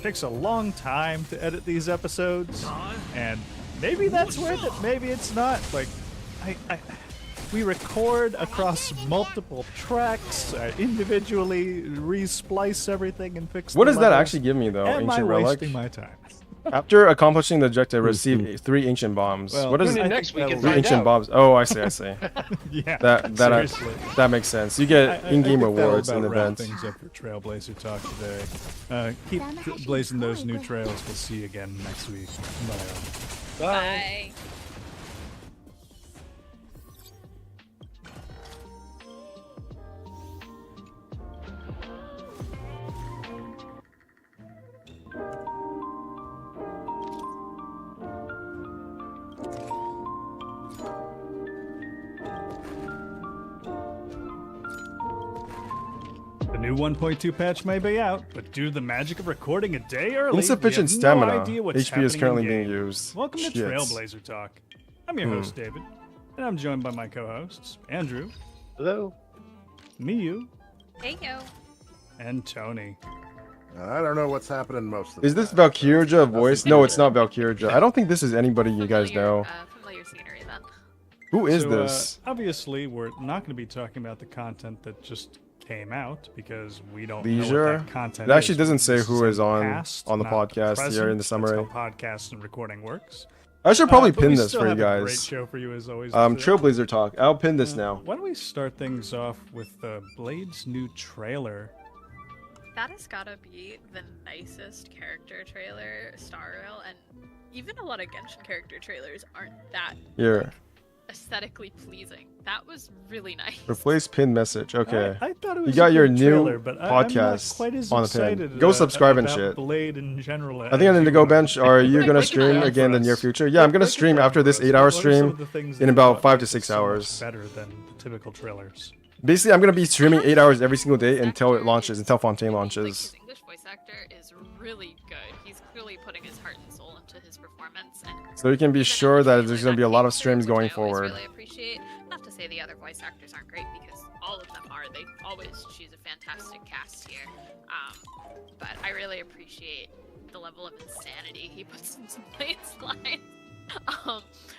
Takes a long time to edit these episodes, and maybe that's worth it. Maybe it's not. Like, we record across multiple tracks, individually re-splice everything and fix. What the does that levels. actually give me, though? Am I Ancient relic. wasting my time? After accomplishing the objective, receive 3 ancient bombs. Well, what is tune in it? next week and 3 find ancient out. bombs. Oh, I see. I see. Yeah, That that makes sense. You get I in-game think that'll rewards in about wrap events. things up for Trailblazer Talk today. Keep blazing those new trails. We'll see you again next week. Bye. Bye. The new 1.2 patch may be out, but due to the magic of recording a day early, Insufficient we have stamina. No idea what's HP is happening currently in-game. being used. Welcome to Shit. Trailblazer Talk. I'm your host, David, and I'm joined by my co-hosts, Andrew. Hello. Miyu. Hey yo. And Tony. I don't know what's happening most of the Is this Valkyria voice? No, it's not Valkyria. I don't think this is anybody you guys know. Familiar scenery then. Who is So, this? Obviously, we're not going to be talking about the content that just came out because we don't know Leisure? what that content It actually is. doesn't say This who is in on past, the not podcast present. here in the That's summary. how podcasts and recording works. I should probably But pin we this still for you have a great guys. show for you as always. Trailblazer Talk. I'll pin this now. Why don't we start things off with Blade's new trailer? That has gotta be the nicest character trailer Star Rail, and even a lot of Genshin character trailers aren't that Here. aesthetically pleasing. That was really nice. Replace pinned message. Okay. I thought it you was got a your good new trailer, but I'm not podcast quite as on the excited, pin. Go subscribe and about shit. Blade in general. I think I need to go bench. Are you gonna stream again in the near future? Yeah, I'm gonna stream after this 8-hour stream in about 5 to 6 hours. Better than the typical trailers. Basically, I'm gonna be streaming 8 hours every single day until it launches, until Fontaine launches. His English voice actor is really good. He's clearly putting his heart and soul into his performance, and So you can be sure that there's gonna be a lot of streams going forward. really appreciate. Not to say the other voice actors aren't great, because all of them are. They always choose a fantastic cast here. But I really appreciate the level of insanity he puts into Blade's lines.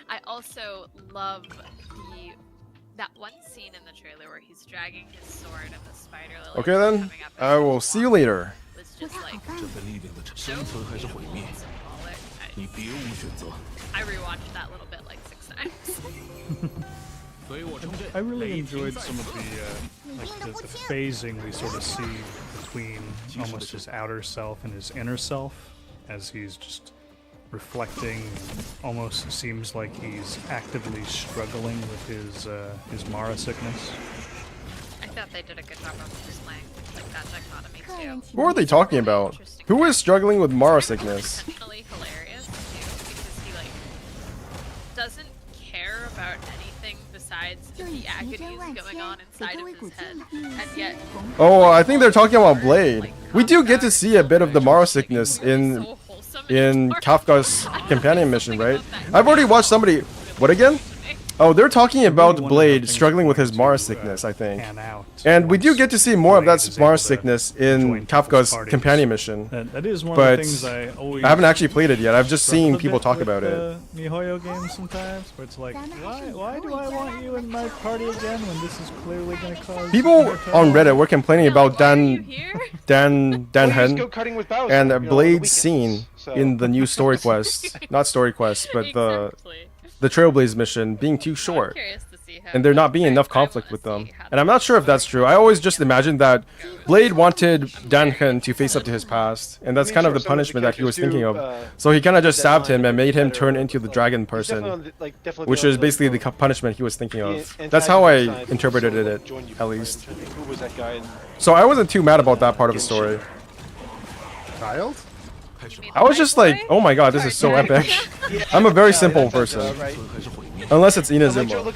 I also love that one scene in the trailer where he's dragging his sword and the spider lily. Okay then, I will see you later. Was just like 这份力量的生存还是毁灭，你别无选择。 I rewatched that little bit like 6 times. I really enjoyed some of the phasing we sort of see between almost his outer self and his inner self, as he's just reflecting. Almost seems like he's actively struggling with his Mara sickness. I thought they did a good job of displaying like that dichotomy too. Who are they talking about? Who is struggling with Mara sickness? Intentionally hilarious too, because he like doesn't care about anything besides the agonies going on inside of his head, and yet. Oh, I think they're talking about Blade. We do get to see a bit of the Mara sickness in Kafka's companion mission, right? I've already watched somebody. What again? Oh, they're talking about Blade struggling with his Mara sickness, I think. And we do get to see more of that Mara sickness in Kafka's companion mission. That is one but of the things I always. I haven't actually played it yet. I've just seen people talk about it. MiHoYo games sometimes, where it's like, why do I want you in my party again when this is clearly going to cause. People on Reddit were complaining about Dan Hen and Blade's scene in the new story quest. Not story quest, but the Trailblaze mission being too short, and there not being enough conflict with them. And I'm not sure if that's true. I always just imagined that Blade wanted Danhen to face up to his past, and that's kind of the punishment that he was thinking of. So he kind of just stabbed him and made him turn into the dragon person, which is basically the punishment he was thinking of. That's how I interpreted it, at least. So I wasn't too mad about that part of the story. Child? I was just like, oh my god, this is so epic. I'm a very simple person. Unless it's Inazuma.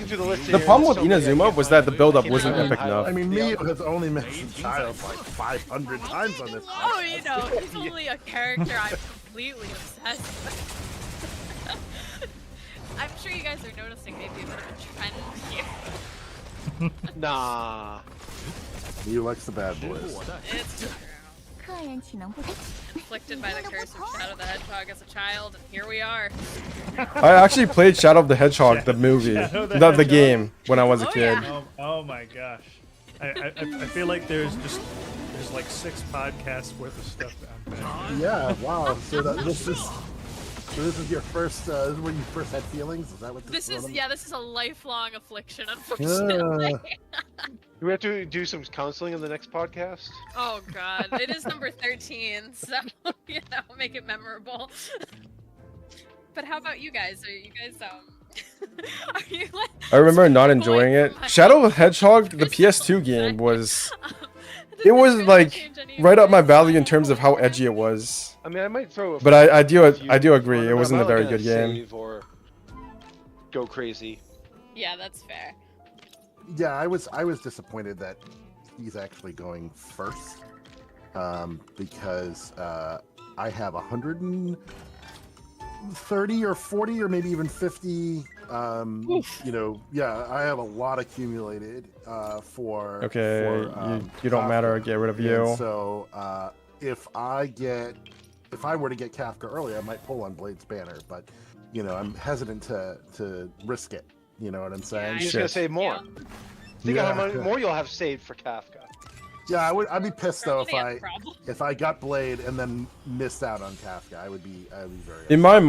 The problem with Inazuma was that the build-up wasn't epic enough. I mean, Mio has only mentioned Child like 500 times on this. Oh, you know, he's only a character I'm completely obsessed with. I'm sure you guys are noticing maybe a bit of a trend here. Nah. Mio likes the bad boys. It's true. Afflicted by the curse of Shadow the Hedgehog as a child, and here we are. I actually played Shadow of the Hedgehog, the movie, not the game, when I was a kid. Oh my gosh. I feel like there's like 6 podcasts worth of stuff on that. Yeah, wow. So this is your first, this is where you first had feelings? Is that what this is? Yeah, this is a lifelong affliction, unfortunately. Do we have to do some counseling in the next podcast? Oh god, it is number 13, so, you know, make it memorable. But how about you guys? Are you guys, are you like... I remember not enjoying it. Shadow of the Hedgehog, the PS2 game, was... It was, like, right up my valley in terms of how edgy it was. I mean, I might throw a... But I do agree, it wasn't a very good game. Or go crazy. Yeah, that's fair. Yeah, I was disappointed that he's actually going first, because I have 130 or 40 or maybe even 50. You know, yeah, I have a lot accumulated for. Okay, you don't matter. Get rid of you. And so if I were to get Kafka early, I might pull on Blade's banner, but you know, I'm hesitant to risk it. You know what I'm saying? You're just gonna save more. Think of how much more you'll have saved for Kafka. Yeah, I'd be pissed though if I got Blade and then missed out on Kafka. I would be very. In my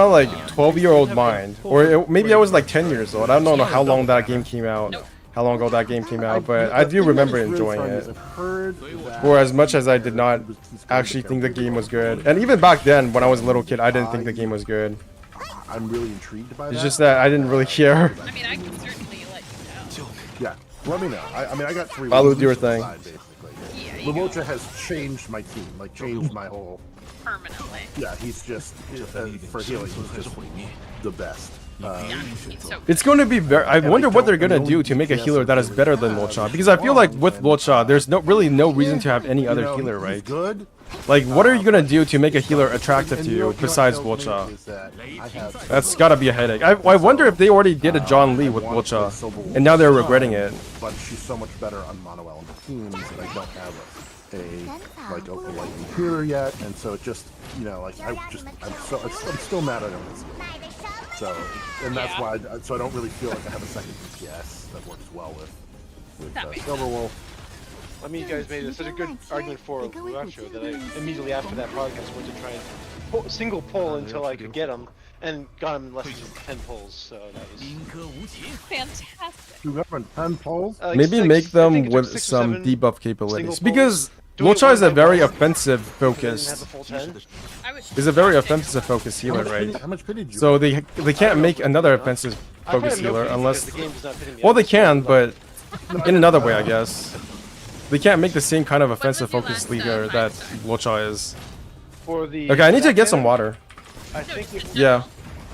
like 12-year-old mind, or maybe I was like 10 years old. I don't know how long that game came out. how long ago that game came out, but I do remember enjoying it. I've heard that For as much as I did not actually think the game was good, and even back then when I was a little kid, I didn't think the game was good. I'm really intrigued by that. It's just that I didn't really care. I mean, I can certainly let you know. Yeah, let me know. I mean, I got 3 Follow weeks your to decide, thing. basically. Lumocha has changed my team, like changed my whole. Permanently. Yeah, he's just for healing. He's just the best. It's going to be very. I wonder what they're gonna do to make a healer that is better than Luocha, because I feel like with Luocha, there's really no reason to have any other healer, right? Like, what are you gonna do to make a healer attractive to you besides Luocha? That's gotta be a headache. I wonder if they already did a John Lee with Luocha, and now they're regretting it. But she's so much better on mono element teams that I don't have a lightning healer yet, and so it just I'm still mad I don't see it. So, and that's why. So I don't really feel like I have a second DPS that works well with Silverwolf. I mean, you guys made such a good argument for Luacho that I immediately after that podcast went to try and single pull until I could get him, and got him in less than 10 pulls. So that was fantastic. You got 10 pulls? Maybe make them with some debuff capabilities, because Luocha is a very offensive focused. Is a very offensive focused healer, right? So they can't make another offensive focused healer unless. Well, they can, but in another way, I guess. They can't make the same kind of offensive focused leader that Luocha is. Okay, I need to get some water. Yeah,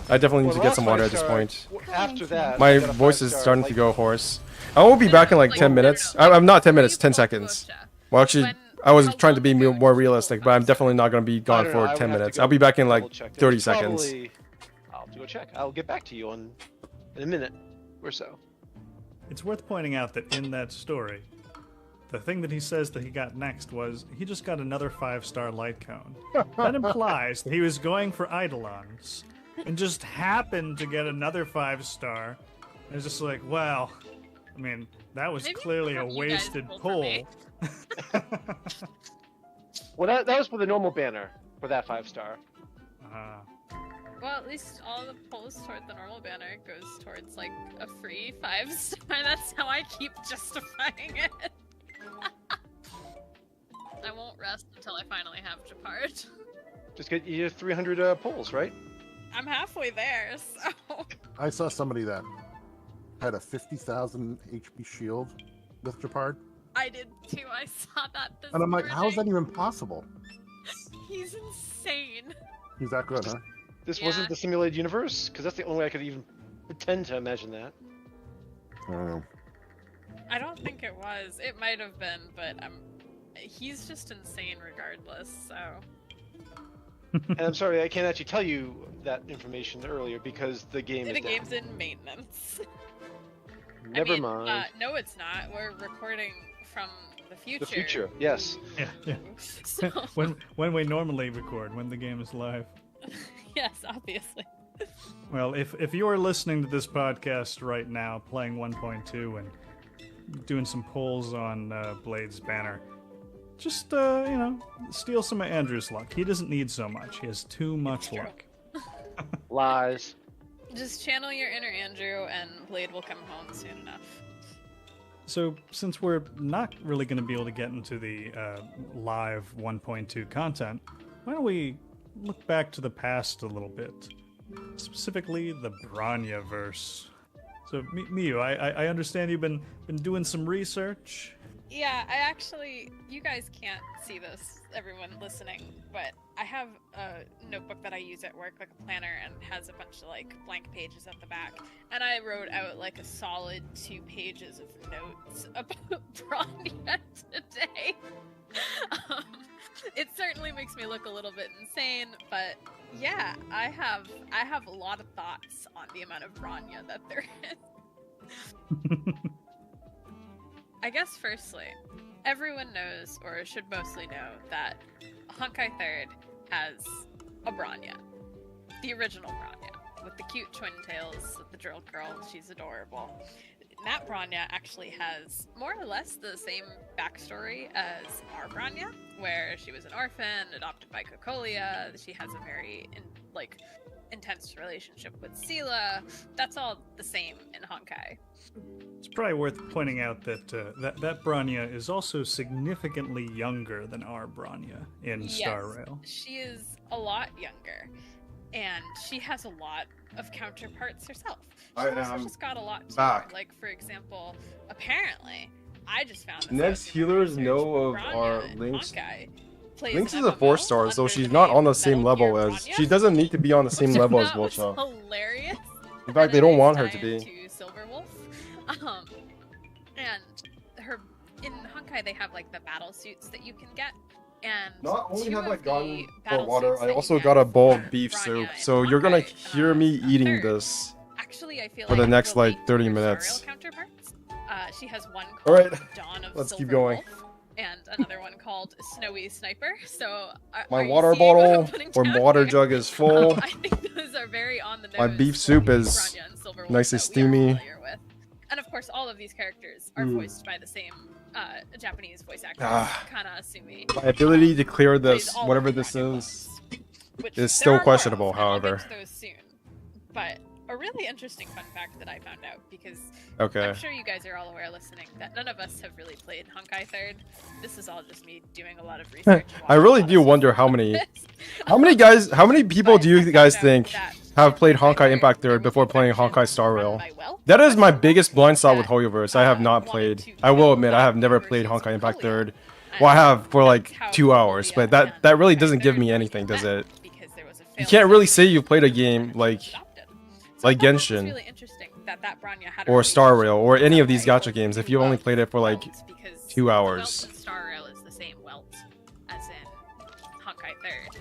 I definitely need to get some water at this point. After that, My voice is starting to go hoarse. I will be back in like 10 minutes. I'm not 10 minutes, 10 seconds. Well, actually, I was trying to be more realistic, but I'm definitely not going to be gone for 10 minutes. I'll be back in like 30 seconds. I'll have to go check. I'll get back to you in a minute or so. It's worth pointing out that in that story, the thing that he says that he got next was he just got another 5-star light cone. That implies that he was going for Eidolons and just happened to get another 5-star. And it's just like, well, I mean, that was clearly a wasted pull. Well, that was for the normal banner for that 5-star. Well, at least all the pulls toward the normal banner goes towards like a free 5-star. That's how I keep justifying it. I won't rest until I finally have Japard. Just get you 300 pulls, right? I'm halfway there, so. I saw somebody that had a 50,000 HP shield with Japard. I did too. I saw that this And I'm like, morning. how is that even possible? He's insane. He's that good, huh? This wasn't the simulated universe? Because that's the only way I could even pretend to imagine that. I don't know. I don't think it was. It might have been, but he's just insane regardless, so. And I'm sorry, I can't actually tell you that information earlier because the game is The down. game's in maintenance. Never mind. No, it's not. We're recording from the future. The future, yes. Yeah. So... when we normally record, when the game is live. Yes, obviously. Well, if you are listening to this podcast right now, playing 1.2 and doing some polls on Blade's banner, just steal some of Andrew's luck. He doesn't need so much. He has too much luck. Lies. Just channel your inner Andrew, and Blade will come home soon enough. So, since we're not really going to be able to get into the live 1.2 content, why don't we look back to the past a little bit? Specifically, the Bronya-verse. So, Miyu, I understand you've been doing some research. Yeah, I actually, you guys can't see this, everyone listening, but I have a notebook that I use at work, like a planner, and has a bunch of like blank pages at the back. And I wrote out like a solid 2 pages of notes about Bronya today. It certainly makes me look a little bit insane, but yeah, I have a lot of thoughts on the amount of Bronya that there is. I guess firstly, everyone knows, or should mostly know, that Honkai 3rd has a Bronya. The original Bronya, with the cute twin tails of the drill girl. She's adorable. That Bronya actually has more or less the same backstory as our Bronya, where she was an orphan, adopted by Cocolia. She has a very, intense relationship with Sela. That's all the same in Honkai. It's probably worth pointing out that that Bronya is also significantly younger than our Bronya in Star Rail. She is a lot younger, and she has a lot of counterparts herself. She also just got a lot to her. Like, for example, apparently, I just found this Next out healers in know of Bronya our in Links. Honkai plays Links an is a MMO 4-star, so under she's the not name on the same Metal level Gear as. Bronya, She doesn't need to be on the same level as that was Volcha. hilarious. In fact, they don't want her to be. To Silverwolf. And her in Honkai they have like the battle suits that you can get, and Not only two have I of gotten the for battle water, suits I that also you got get a bowl from of beef Bronya soup. in So you're gonna Honkai, hear me eating third. this Actually, I feel for like the next relate like to 30 her minutes. Star Rail counterparts. She has one called All right, Dawn of let's keep Silver going. Wolf, and another one called Snowy Sniper. So My are you water seeing what I'm bottle putting or down water here? jug is full. I think those are very on the nose. My beef soup is Bronya and Silverwolf nicely that we are steamy. familiar with. And of course, all of these characters are voiced by the same Japanese voice actor, Kana Asumi. My ability to clear plays this, all of whatever the this is, which is there still are more questionable. of, and I'll However, get to those soon. But a really interesting fun fact that I found out, because Okay. I'm sure you guys are all aware listening that none of us have really played Honkai 3rd. This is all just me doing a lot of research. I really do wonder how many people do you guys think have played Honkai Impact 3rd before playing Honkai Star Rail? That is my biggest blind spot with Hoyoverse. I have not played. I will admit I have never played Honkai Impact 3rd. Well, I have for like 2 hours, but that really doesn't give me anything, does it? You can't really say you played a game like Genshin Really interesting that Bronya had or Star Rail or any of these gacha games if you only played it for like 2 Welt hours. in Star Rail is the same Welt as in Honkai 3rd.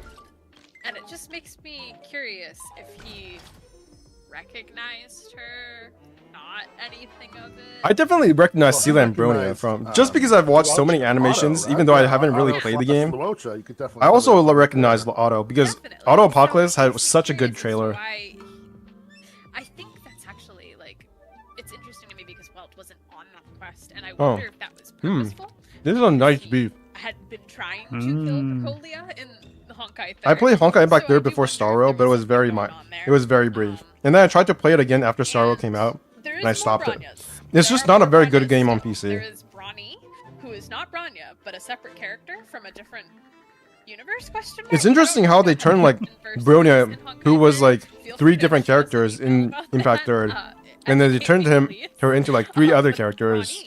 And it just makes me curious if he recognized her, not anything of it. I definitely recognize Sela and Bronya from just because I've watched so many animations, even though I haven't really played the game. I also recognize Auto because Auto Apocalypse had such a good trailer. I think that's actually like it's interesting to me because Welt wasn't on that quest, and I Oh. wonder if that was purposeful. This is a nice beef. I had been trying to kill Colia in the Honkai 3rd. I played Honkai Impact 3rd before Star Rail, but it was very brief. And then I tried to play it again after Star Rail came out, and I stopped it. It's just not a very good game on PC. There is Bronny, who is not Bronya, but a separate character from a different universe. Question mark? It's interesting how they turned like Bronya, who was like 3 different characters in Impact 3rd, and then they turned her into like 3 other characters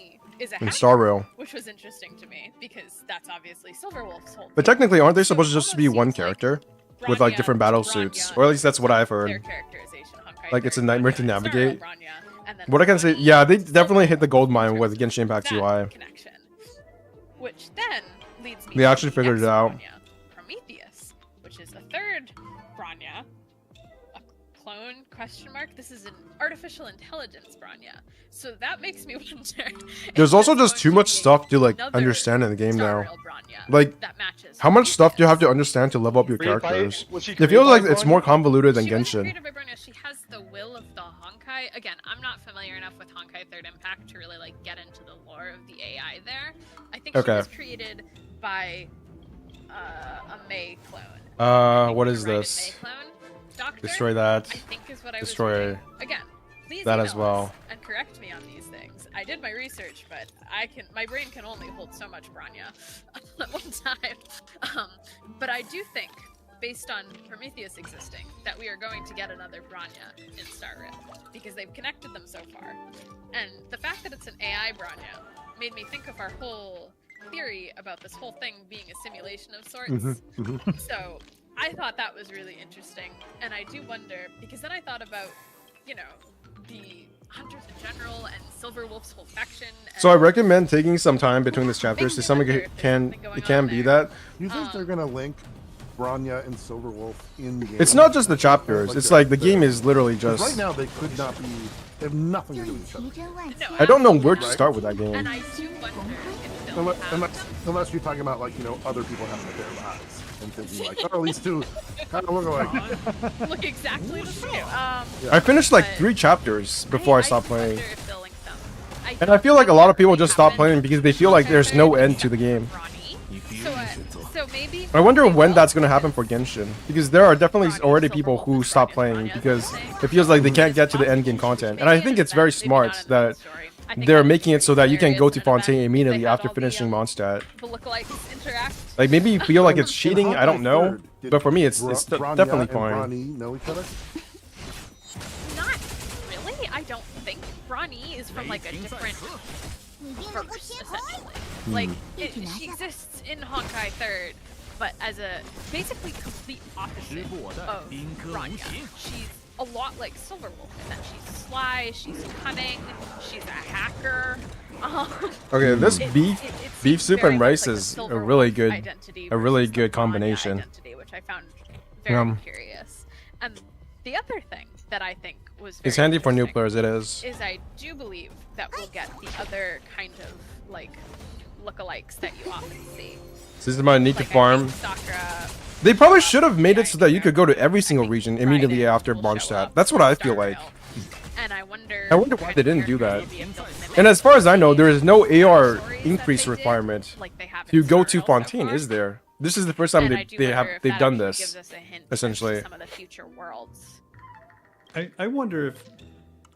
in Star Rail. Which was interesting to me because that's obviously Silverwolf's whole. But technically, aren't they supposed to just be one character with like different battle suits? Or at least that's what I've heard. Like it's a nightmare to navigate. What I can say, yeah, they definitely hit the gold mine with Genshin Impact UI. Which then leads me. They actually to the figured it next out. Bronya, Prometheus, which is a 3rd Bronya, a clone question mark. This is an artificial intelligence Bronya. So that makes me wonder. There's also just too much stuff to like understand in the game now. Like, how much stuff do you have to understand to level up your characters? It feels like it's more convoluted than Genshin. Created by Bronya. She has the will of the Honkai. Again, I'm not familiar enough with Honkai 3rd Impact to really like get into the lore of the AI there. I think she was created by a Mei clone. What is this? Destroy that. I think is what I Destroy was again. Please that email as well. us and correct me on these things. I did my research, but my brain can only hold so much Bronya at one time. But I do think, based on Prometheus existing, that we are going to get another Bronya in Star Rail because they've connected them so far. And the fact that it's an AI Bronya made me think of our whole theory about this whole thing being a simulation of sorts. So I thought that was really interesting, and I do wonder because then I thought about, you know, the hunters in general and Silverwolf's whole faction. So I recommend taking some time between these chapters to some it can be that. You think they're gonna link Bronya and Silverwolf in game? It's not just the chapters. It's like the game is literally just. Right now they could not be. They have nothing to do with each other. I don't know where to start with that game. And I do wonder Unless you're talking about like other people having a pair of eyes and thinking like, oh, these two kind of look alike. Look exactly the same. I finished like 3 chapters before I stopped playing. And I feel like a lot of people just stop playing because they feel like there's no end to the game. So maybe. I wonder when that's gonna happen for Genshin, because there are definitely already people who stop playing because it feels like they can't get to the end game content, and I think it's very smart that they're making it so that you can go to Fontaine immediately after finishing Mondstadt. The lookalikes interact. Like maybe you feel like it's cheating, I don't know, but for me it's definitely fine. Bronny know each other? Not really. I don't think Bronny is from like a different verse, essentially. Like she exists in Honkai 3rd, but as a basically complete opposite of Bronya. She's a lot like Silverwolf in that she's sly, she's cunning, she's a hacker. Okay, this beef seems soup very and much rice like is the a really Silverwolf good identity really versus the good Bronya combination. identity, which I found very curious. And the other thing that I think was very It's handy for new interesting players, it is. I do believe that we'll get the other kind of like lookalikes that you often see. This is my need to Like, I farm. think Sakura, They probably should have made it so that you could go to every single region immediately after Mondstadt. That's what I feel like. and I wonder why they didn't do that. And as far as I know, there is no AR increase requirement to go to Fontaine, is there? This is the first time they've done this, essentially. some of the future worlds. I wonder if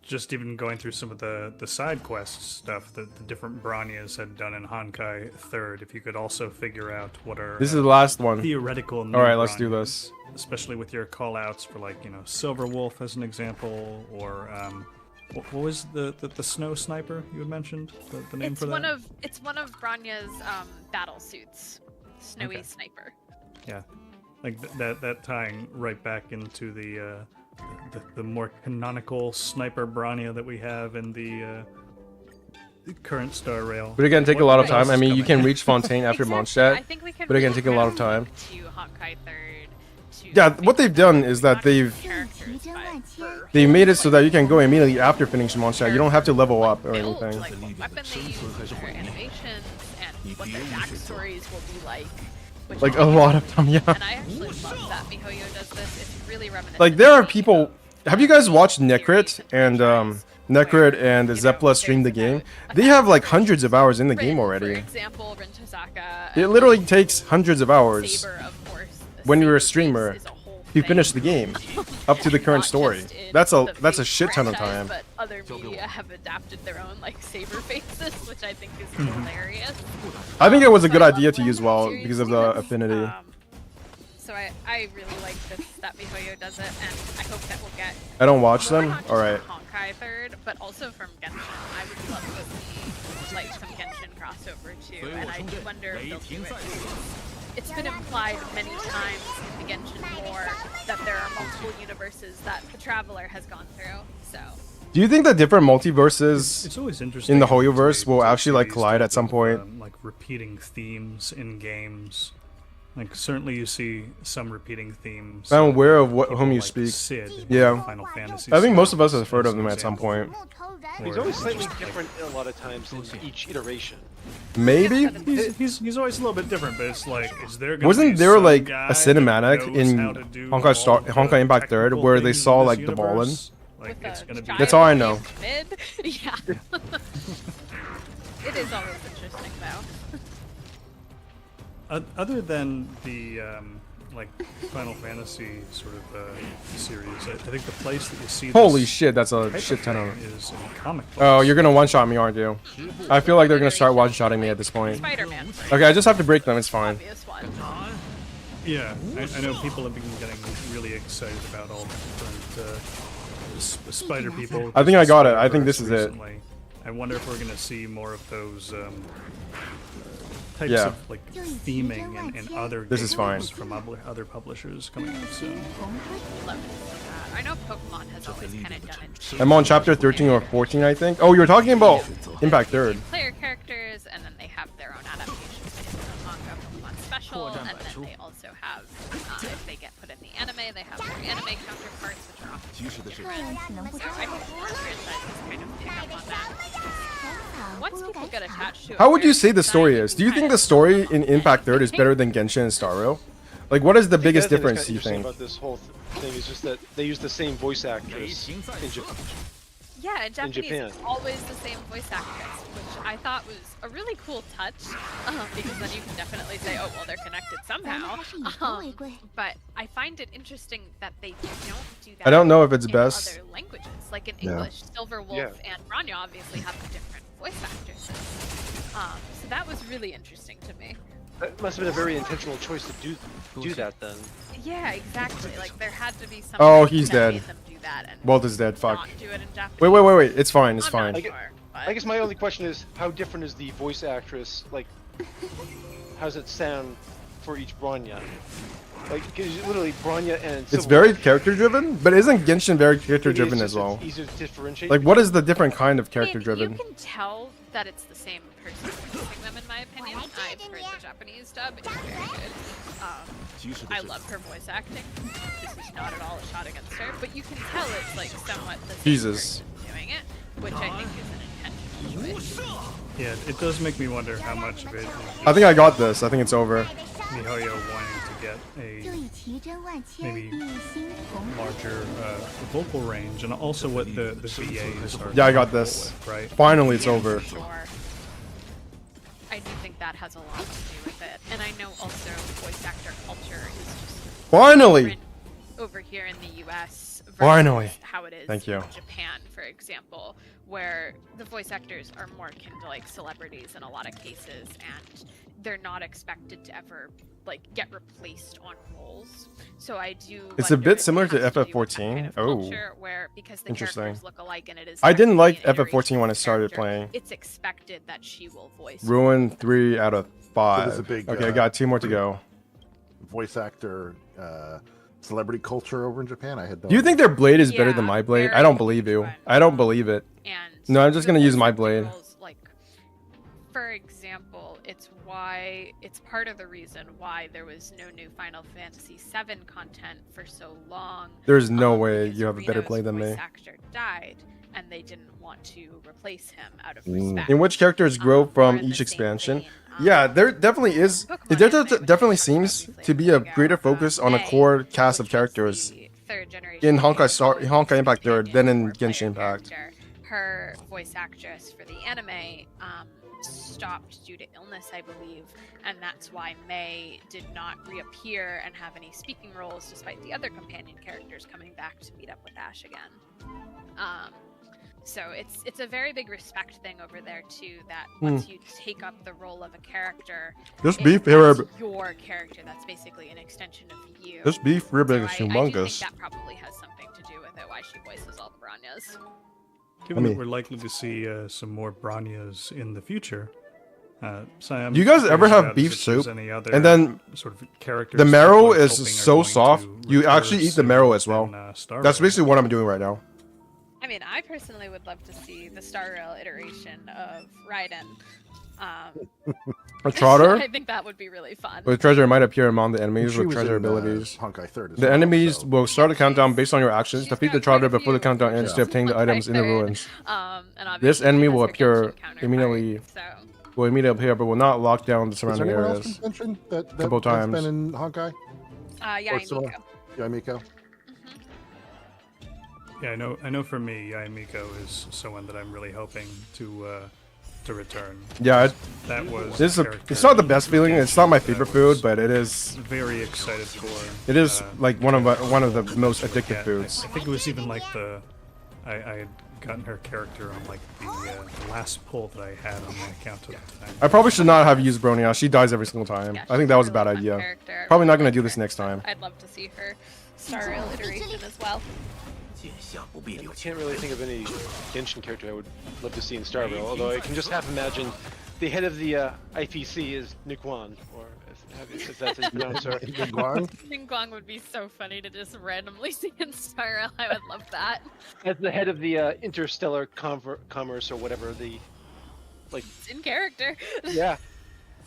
just even going through some of the side quest stuff that the different Bronyas had done in Honkai 3rd, if you could also figure out what are This is the last one. theoretical new Alright, let's do Bronyas, this. especially with your call-outs for, like, you know, Silverwolf as an example, or what was the snow sniper you had mentioned, the name It's for that? It's one of Bronya's battle suits, Snowy Sniper. Yeah, like that tying right back into the more canonical sniper Bronya that we have in the current Star Rail. But again, take a lot of time. I mean, you can reach Fontaine after Mondstadt, but again, take a lot of time. To Honkai 3rd, Yeah, what they've done is that they made it so that you can go immediately after finishing Mondstadt. You don't have to level up or anything. like what weapon they use, their animations, and what their backstories will be like. which Like I a think lot is of them, yeah. And I actually love that MiHoYo does this. It's really reminiscent. Like there are people. Have you guys watched Necrit and Necrit and Zeppla stream the game? They have like hundreds of hours in the game already. For example, Rin Tosaka, It literally takes hundreds of hours Saber, of course, when you're a streamer to finish the game up to the current story. That's a shit ton of time. But other media have adapted their own like saber faces, which I think is hilarious. I think it was a good idea to use well because of the affinity. So I really like this that MiHoYo does it, and I hope that we'll get. I don't watch them. Not just All right. from Honkai 3rd, but also from Genshin. I would love to see like some Genshin crossover too, and I do wonder if they'll do it. It's been implied many times in the Genshin lore that there are multiple universes that the Traveler has gone through. So. Do you think that different multiverses It's always interesting in the to be HoYoverse will able to actually like see collide at stuff some point? with, like repeating themes in games? Like certainly you see some repeating themes. I'm aware of people whom you like speak. Sid in Yeah. Final Fantasy I think most of us series, have heard of as them an at some point. He's Or always slightly just, like, different a lot of times in each iteration. Maybe? He's always a little bit different, but it's like, is there gonna Wasn't be there some like guy a cinematic that knows in how to do Honkai Impact 3rd technical where they things saw in like this the ballin? universe? Like it's gonna be. That's all I know. Mid? Yeah. It is always interesting though. Other than the like Final Fantasy sort of series, I think the place that you see Holy this shit, that's a type shit of ton of thing is in comic books. Oh, you're gonna one-shot me, aren't you? I feel like they're gonna start one-shotting me at this point. Spider-Man. Okay, I just have to break them, it's fine. Yeah, I know people have been getting really excited about all the different spider people. I think I got it. I think this is it. recently. I wonder if we're gonna see more of those types Yeah. of like theming in other This is fine. games from other publishers coming out soon. I know Pokemon has always kind of done it. I'm on chapter 13 or 14, I think. Oh, you were talking about Impact 3rd. Player characters, and then they have their own adaptations based on the manga Pokemon Special, and then they also have, if they get put in the anime, they have their anime counterparts, which are often different. So I think the franchises kind of pick up on that. Once people get attached to it, How would you say the story is? Do you think the story in Impact 3rd is better than Genshin and Star Rail? Like, what is the biggest difference, you think? About this whole thing is just that they use the same voice actress in Japan. Yeah, in Japanese, Japan. it's always the same voice actress, which I thought was a really cool touch, because then you can definitely say, oh, well, they're connected somehow. But I find it interesting that they don't do that. I don't know if it's in best. other languages. Like in Yeah. English, Silver Wolf and Rania obviously have different voice actresses. So that was really interesting to me. That must have been a very intentional choice to do that then. Yeah, exactly. Like there had to be something Oh, he's that dead. made them do that and Walt is dead. Fuck. not do it in Japanese. Wait. It's fine. It's I'm fine. not sure, I guess my only question is, how different is the voice actress? Like, how does it sound for each Bronya? Like, because literally Bronya and It's Silver very Wolf, character driven, but isn't Genshin very character it is driven just- as well? It's easier to differentiate. Like, what is the different kind of I character mean, driven? you can tell that it's the same person voicing them, in my opinion. I've heard the Japanese dub; it's very good. I love her voice acting. This is not at all a shot against her, but you can tell it's like somewhat the same Jesus. person doing it, which I think is an intentional choice. Yeah, it does make me wonder how much of it is I think I got this. I think it's over. MiHoYo wanting to get a maybe larger vocal range, and also what the VAs are. Yeah, I got comfortable this. with, right? Finally, it's over. Sure. I do think that has a lot to do with it, and I know also voice actor culture is just Finally! different over here in the U.S. versus Finally. how it is Thank you. in Japan, for example, where the voice actors are more akin to like celebrities in a lot of cases, and they're not expected to ever like get replaced on roles. So I do. It's a wonder bit if it similar to has do with that FF14. kind of Oh, culture where because the interesting. characters look alike and it is I didn't like technically an FF14 when I iteration started of the character, playing. It's expected that she will voice. Ruin 3 out of 5. There's a big, Okay, I got 2 more to go. Voice actor, celebrity culture over in Japan. I had. No Do you think their blade is better Yeah, than my blade? very I don't believe you. I don't believe it. And No, I'm just gonna use my blade. roles, like, for example, it's part of the reason why there was no new Final Fantasy VII content for so long. There's no way you have a better Reno's blade than voice me. actor died, and they didn't want to replace him out of respect. In which characters grow from each expansion? Yeah, there definitely is. There definitely seems to be a greater focus on a core cast of characters in Honkai Impact 3rd than in Genshin Impact. Her voice actress for the anime stopped due to illness, I believe, and that's why Mei did not reappear and have any speaking roles, despite the other companion characters coming back to meet up with Ash again. So it's a very big respect thing over there too. That once you take up the role of a character, This beef here, that's your character. That's basically an extension of you. This beef rib is So I do humongous. think that probably has something to do with it. Why she voices all the Branyas. Given I that mean- we're likely to see some more Branyas in the future, so I'm Do you guys curious ever have about beef if there's soup? any other And then sort of characters the that marrow I'm is hoping are so going soft. to You recur actually eat the marrow as well. in, Star That's Rail. basically what I'm doing right now. I mean, I personally would love to see the Star Rail iteration of Raiden. A Trotter? I think that would be really fun. With treasure might appear among the enemies She with was treasure in, abilities. Honkai 3rd as The well, enemies so- will start a countdown based on your actions. Defeat the Trotter before the countdown ends to obtain the items in the ruins. And This obviously enemy she will has her appear Genshin counterpart, immediately. So Will immediately appear, but will not lock down the Is there surrounding anyone else areas. from Genshin that Couple that's times. been in Honkai? yeah, Or similar? Yaimiko? Yeah, I know. For me, Yaimiko is someone that I'm really hoping to return. Yeah, that was. This is a a, character it's not the best feeling. It's not my favorite food, but it is. Very excited for. It is like one of the most addictive foods. I think it was even like I had gotten her character on like the last pull that I had on my account at the time. I probably should not have used Bronya. She dies every single time. Yeah, I think that was a bad idea. character. Probably not gonna do this next time. I'd love to see her Star Rail iteration as well. I can't really think of any Genshin character I would love to see in Star Rail, although I can just half imagine the head of the IPC is Niguan, or if that's his pronounce, or Ningguang would be so funny to just randomly see in Star Rail. I would love that. as the head of the interstellar commerce or whatever the, like. It's in character. Yeah.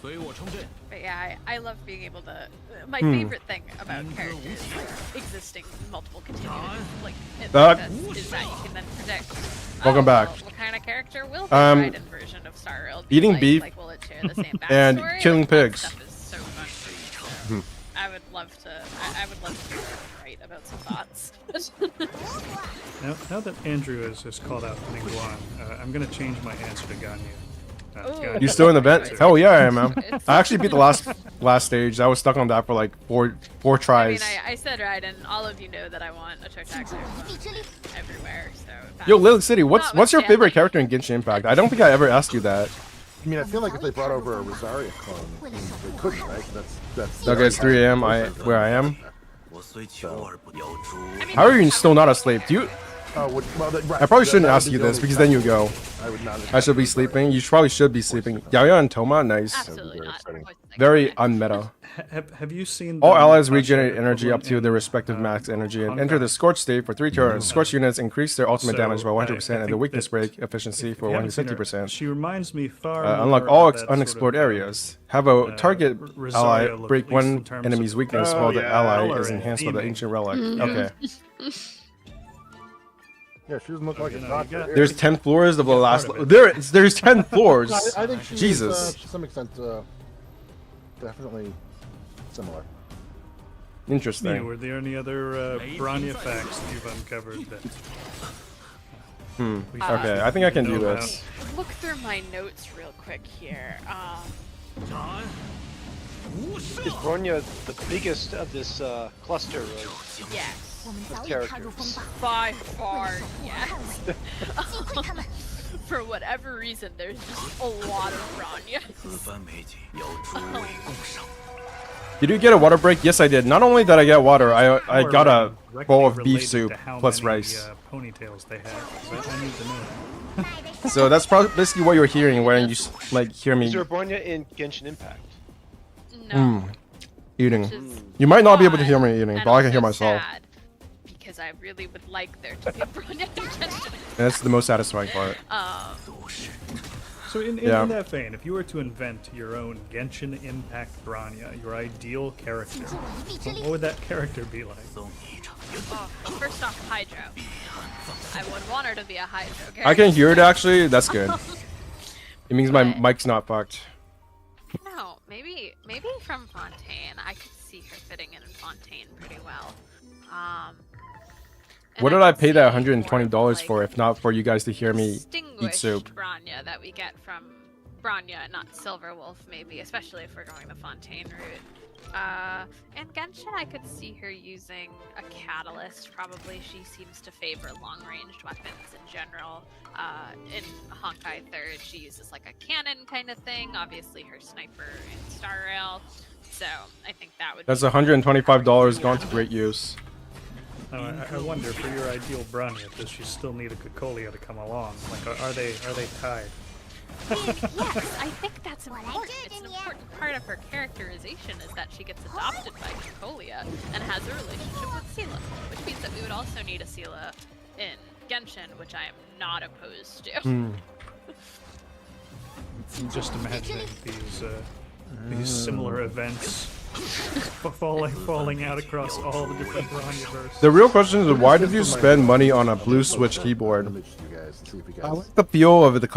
But yeah, I love being able to. My Hmm. favorite thing about characters like, existing in multiple continuities, like in That- this, is that you can then predict. Welcome back. Well, what kind of character will the Raiden version of Star Rail be eating like? beef Like, will it share the same and backstory? killing Like, that pigs. stuff is so fun to read, so I would love to. I would love to write a about some thoughts. Now that Andrew has called out Ningguang, I'm gonna change my answer to Ganyu. You still in the vent? Hell yeah, I am, man. I actually beat the last stage. I was stuck on that for like four tries. I mean, I said right, and all of you know that I want a Chotaxer everywhere. So Yo, Lily City, what's your favorite character in Genshin Impact? I don't think I ever asked you that. I mean, I feel like if they brought over a Rosaria clone, they couldn't, right? That's. Okay, it's 3 a.m. Where I am. How are you still not asleep? Do you? I probably shouldn't ask you this because then you go. I should be sleeping. You probably should be sleeping. Yaya and Toma, nice. Absolutely not. Very unmeta. Have you seen? All allies regenerate energy up to their respective max energy and enter the scorch state for 3 turns. Scorch units increase their ultimate damage by 100% and the weakness break efficiency for 150%. She reminds me far. Unlock all unexplored areas. Have a target ally break one enemy's weakness while the ally is enhanced with the ancient relic. Okay. Yeah, she doesn't look like a doctor. There's 10 floors of the last. There's 10 floors. I think she Jesus. is, to some extent, definitely similar. Interesting. Were there any other Bronya facts that you've uncovered that? Okay, I think I can do this. Look through my notes real quick here. Is Bronya the biggest of this cluster of Yes. characters? By far, yes. For whatever reason, there's just a lot of Bronya. Did you get a water break? Yes, I did. Not only did I get water, I got a bowl of beef soup plus rice. Ponytails they have. I need to know. So that's probably basically what you're hearing when you like hear me. Is there a Bronya in Genshin Impact? No. Eating. You might not be able to hear me eating, but I can hear myself. Sad, because I really would like there to be a Bronya in Genshin. And that's the most satisfying part. So in that vein, if you were to invent your own Genshin Impact Bronya, your ideal character, what would that character be like? First off, Hydro. I would want her to be a Hydro character. I can hear it actually. That's good. It means my mic's not fucked. No, maybe from Fontaine. I could see her fitting in Fontaine pretty well. What did I pay that $120 for if not for you guys to hear me eat soup? Bronya that we get from Bronya, not Silverwolf, maybe, especially if we're going the Fontaine route. In Genshin, I could see her using a catalyst. Probably she seems to favor long-ranged weapons in general. In Honkai 3rd, she uses like a cannon kind of thing. Obviously, her sniper in Star Rail. So I think that would. That's $125 gone to great use. I wonder, for your ideal Bronya, does she still need a Cocolia to come along? Like, are they tied? Yes, I think that's important. It's an important part of her characterization is that she gets adopted by Cocolia and has a relationship with Sela, which means that we would also need a Sela in Genshin, which I am not opposed to. I'm just imagining these similar events falling out across all the different Bronya-verse. The real question is, why did you spend money on a blue switch keyboard? I like the feel of the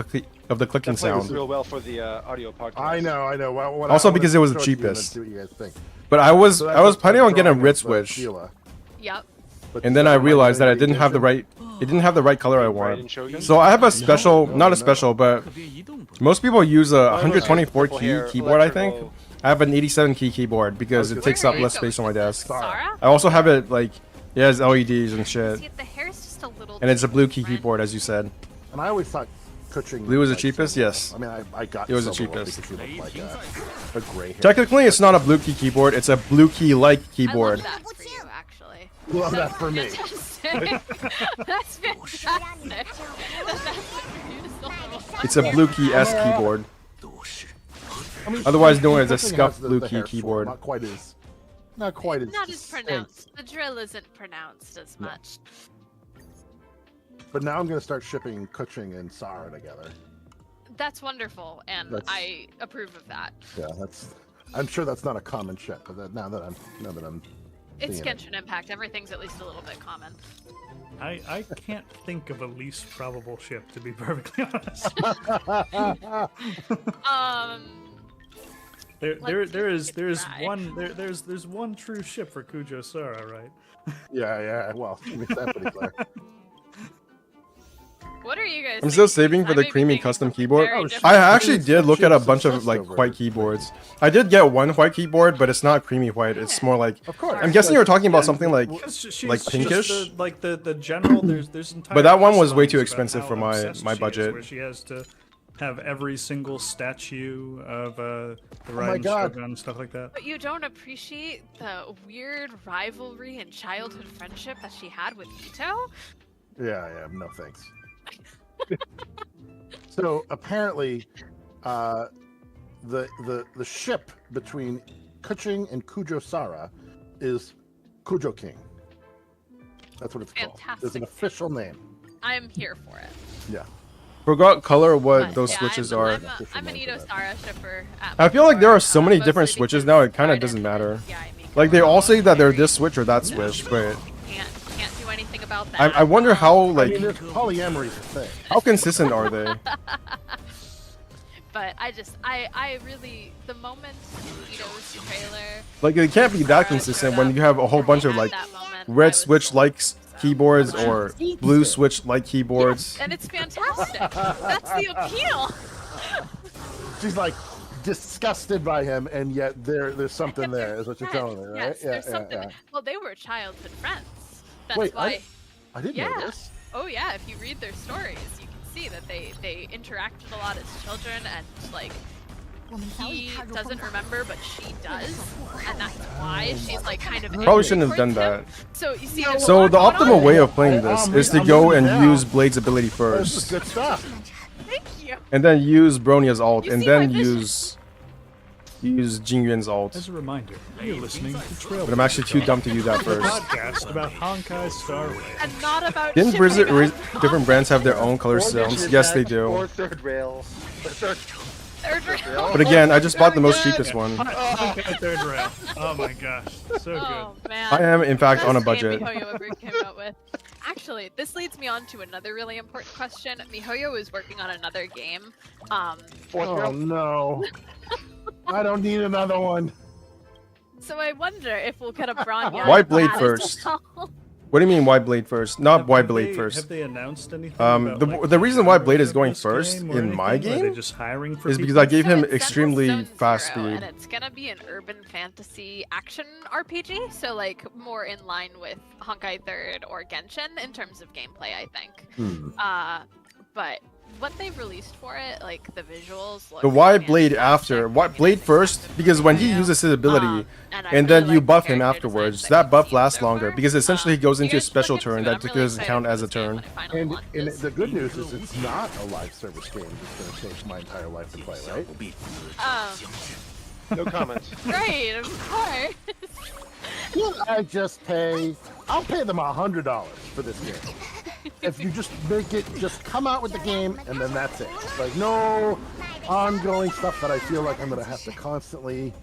clicking sound. Real well for the audio podcast. I know. Also because it was the cheapest. But I was planning on getting a red switch. Yep. And then I realized that it didn't have the right color I wanted. So I have a special, not a special, but most people use a 124 key keyboard, I think. I have an 87 key keyboard because it takes up less space on my desk. I also have it like, it has LEDs and shit. And it's a blue key keyboard, as you said. And I always thought Kuching blue was the cheapest? Yes. I mean, I got it was the Silverwolf cheapest. because she looked like a gray hair. Technically, it's not a blue key keyboard. It's a blue key-like keyboard. I love that for you, actually. Love that for me. That's fantastic. It's a blue key-esque keyboard. I mean, Otherwise known as a scuffed blue key keyboard. Not quite as Not as pronounced. The drill isn't pronounced as much. But now I'm going to start shipping Kuching and Sara together. That's wonderful, and I approve of that. Yeah, I'm sure that's not a common ship, but now that I'm it's Genshin Impact. Everything's at least a little bit common. I can't think of a least probable ship, to be perfectly honest. There's one true ship for Kujo Sara, right? Yeah. Well, makes that pretty clear. What are you guys? I'm still saving for the creamy custom keyboard. I actually did look at a bunch of like white keyboards. I did get one white keyboard, but it's not creamy white. It's more like. Of course. I'm guessing you're talking about something like pinkish. The general. There's entire. But that one was way too songs expensive about for how my obsessed she is, budget. Where she has to have every single statue of the my Raiden God. Shogun and stuff like that. But you don't appreciate the weird rivalry and childhood friendship that she had with Ito? Yeah. No thanks. So apparently, the ship between Kuching and Kujo Sara is Kujo King. That's what it's called. There's an official name. I'm here for it. Yeah. Forgot color what But those yeah, switches I'm, are. I'm an Ito Sara shipper. I feel like there are so many different switches now. It kind of doesn't matter. Like they all say that they're this switch or that switch, but Can't do anything about that. I wonder how like I mean, there's polyamory is a thing. how consistent are they? But I really, the moment Ito's trailer. Like it can't be that consistent when you have a whole bunch of like red switch likes keyboards or blue switch like keyboards. And it's fantastic. That's the appeal. She's like disgusted by him, and yet there's something there. Is what you're telling me, right? Yes, there's something. Well, they were childhood friends. That's Wait, why. I didn't know this. Oh yeah, if you read their stories, you can see that they interacted a lot as children, and like he doesn't remember, but she does, and that's why she's like kind of. Probably shouldn't have done that. So you see. So the optimal way of playing this is to go and use Blade's ability This is first, good stuff. Thank you. and then use Bronia's ult, and then use Jingyuan's ult. As a reminder, you're listening to Trail. But I'm actually too dumb to do that a first. podcast about Honkai Star Rail. And not about. Didn't shipping different brands have their own color zones? Yes, they do. Or third rail. Third rail. But again, I just bought the most cheapest one. Honkai Third Rail. Oh my gosh, so Oh good. man. I am, in fact, on a Best budget. game MiHoYo ever came out with. Actually, this leads me on to another really important question. MiHoYo is working on another game. Oh no. I don't need another one. So I wonder if we'll get a Bronya. White Blade as first. well. What do you mean White Blade first? Not White Blade first. Have they announced anything? About, The reason why Blade is of going this first game or in my anything? Are they game just hiring for is because people? I gave him So it's extremely Zone fast Zero, speed. and it's gonna be an urban fantasy action RPG, so like more in line with Honkai Third or Genshin in terms of gameplay, I think. But what they've released for it, like the visuals, look The White Blade after. White Blade first, because when he uses his ability, and then you buff him afterwards, that buff lasts longer, because essentially he goes into a special turn that doesn't count as a turn. And the good news is it's not a live service game that's going to change my entire life to play, right? No comments. Right, of course. Will I just pay? I'll pay them $100 for this game. If you just make it, just come out with the game, and then that's it. Like no ongoing stuff that I feel like I'm gonna have to constantly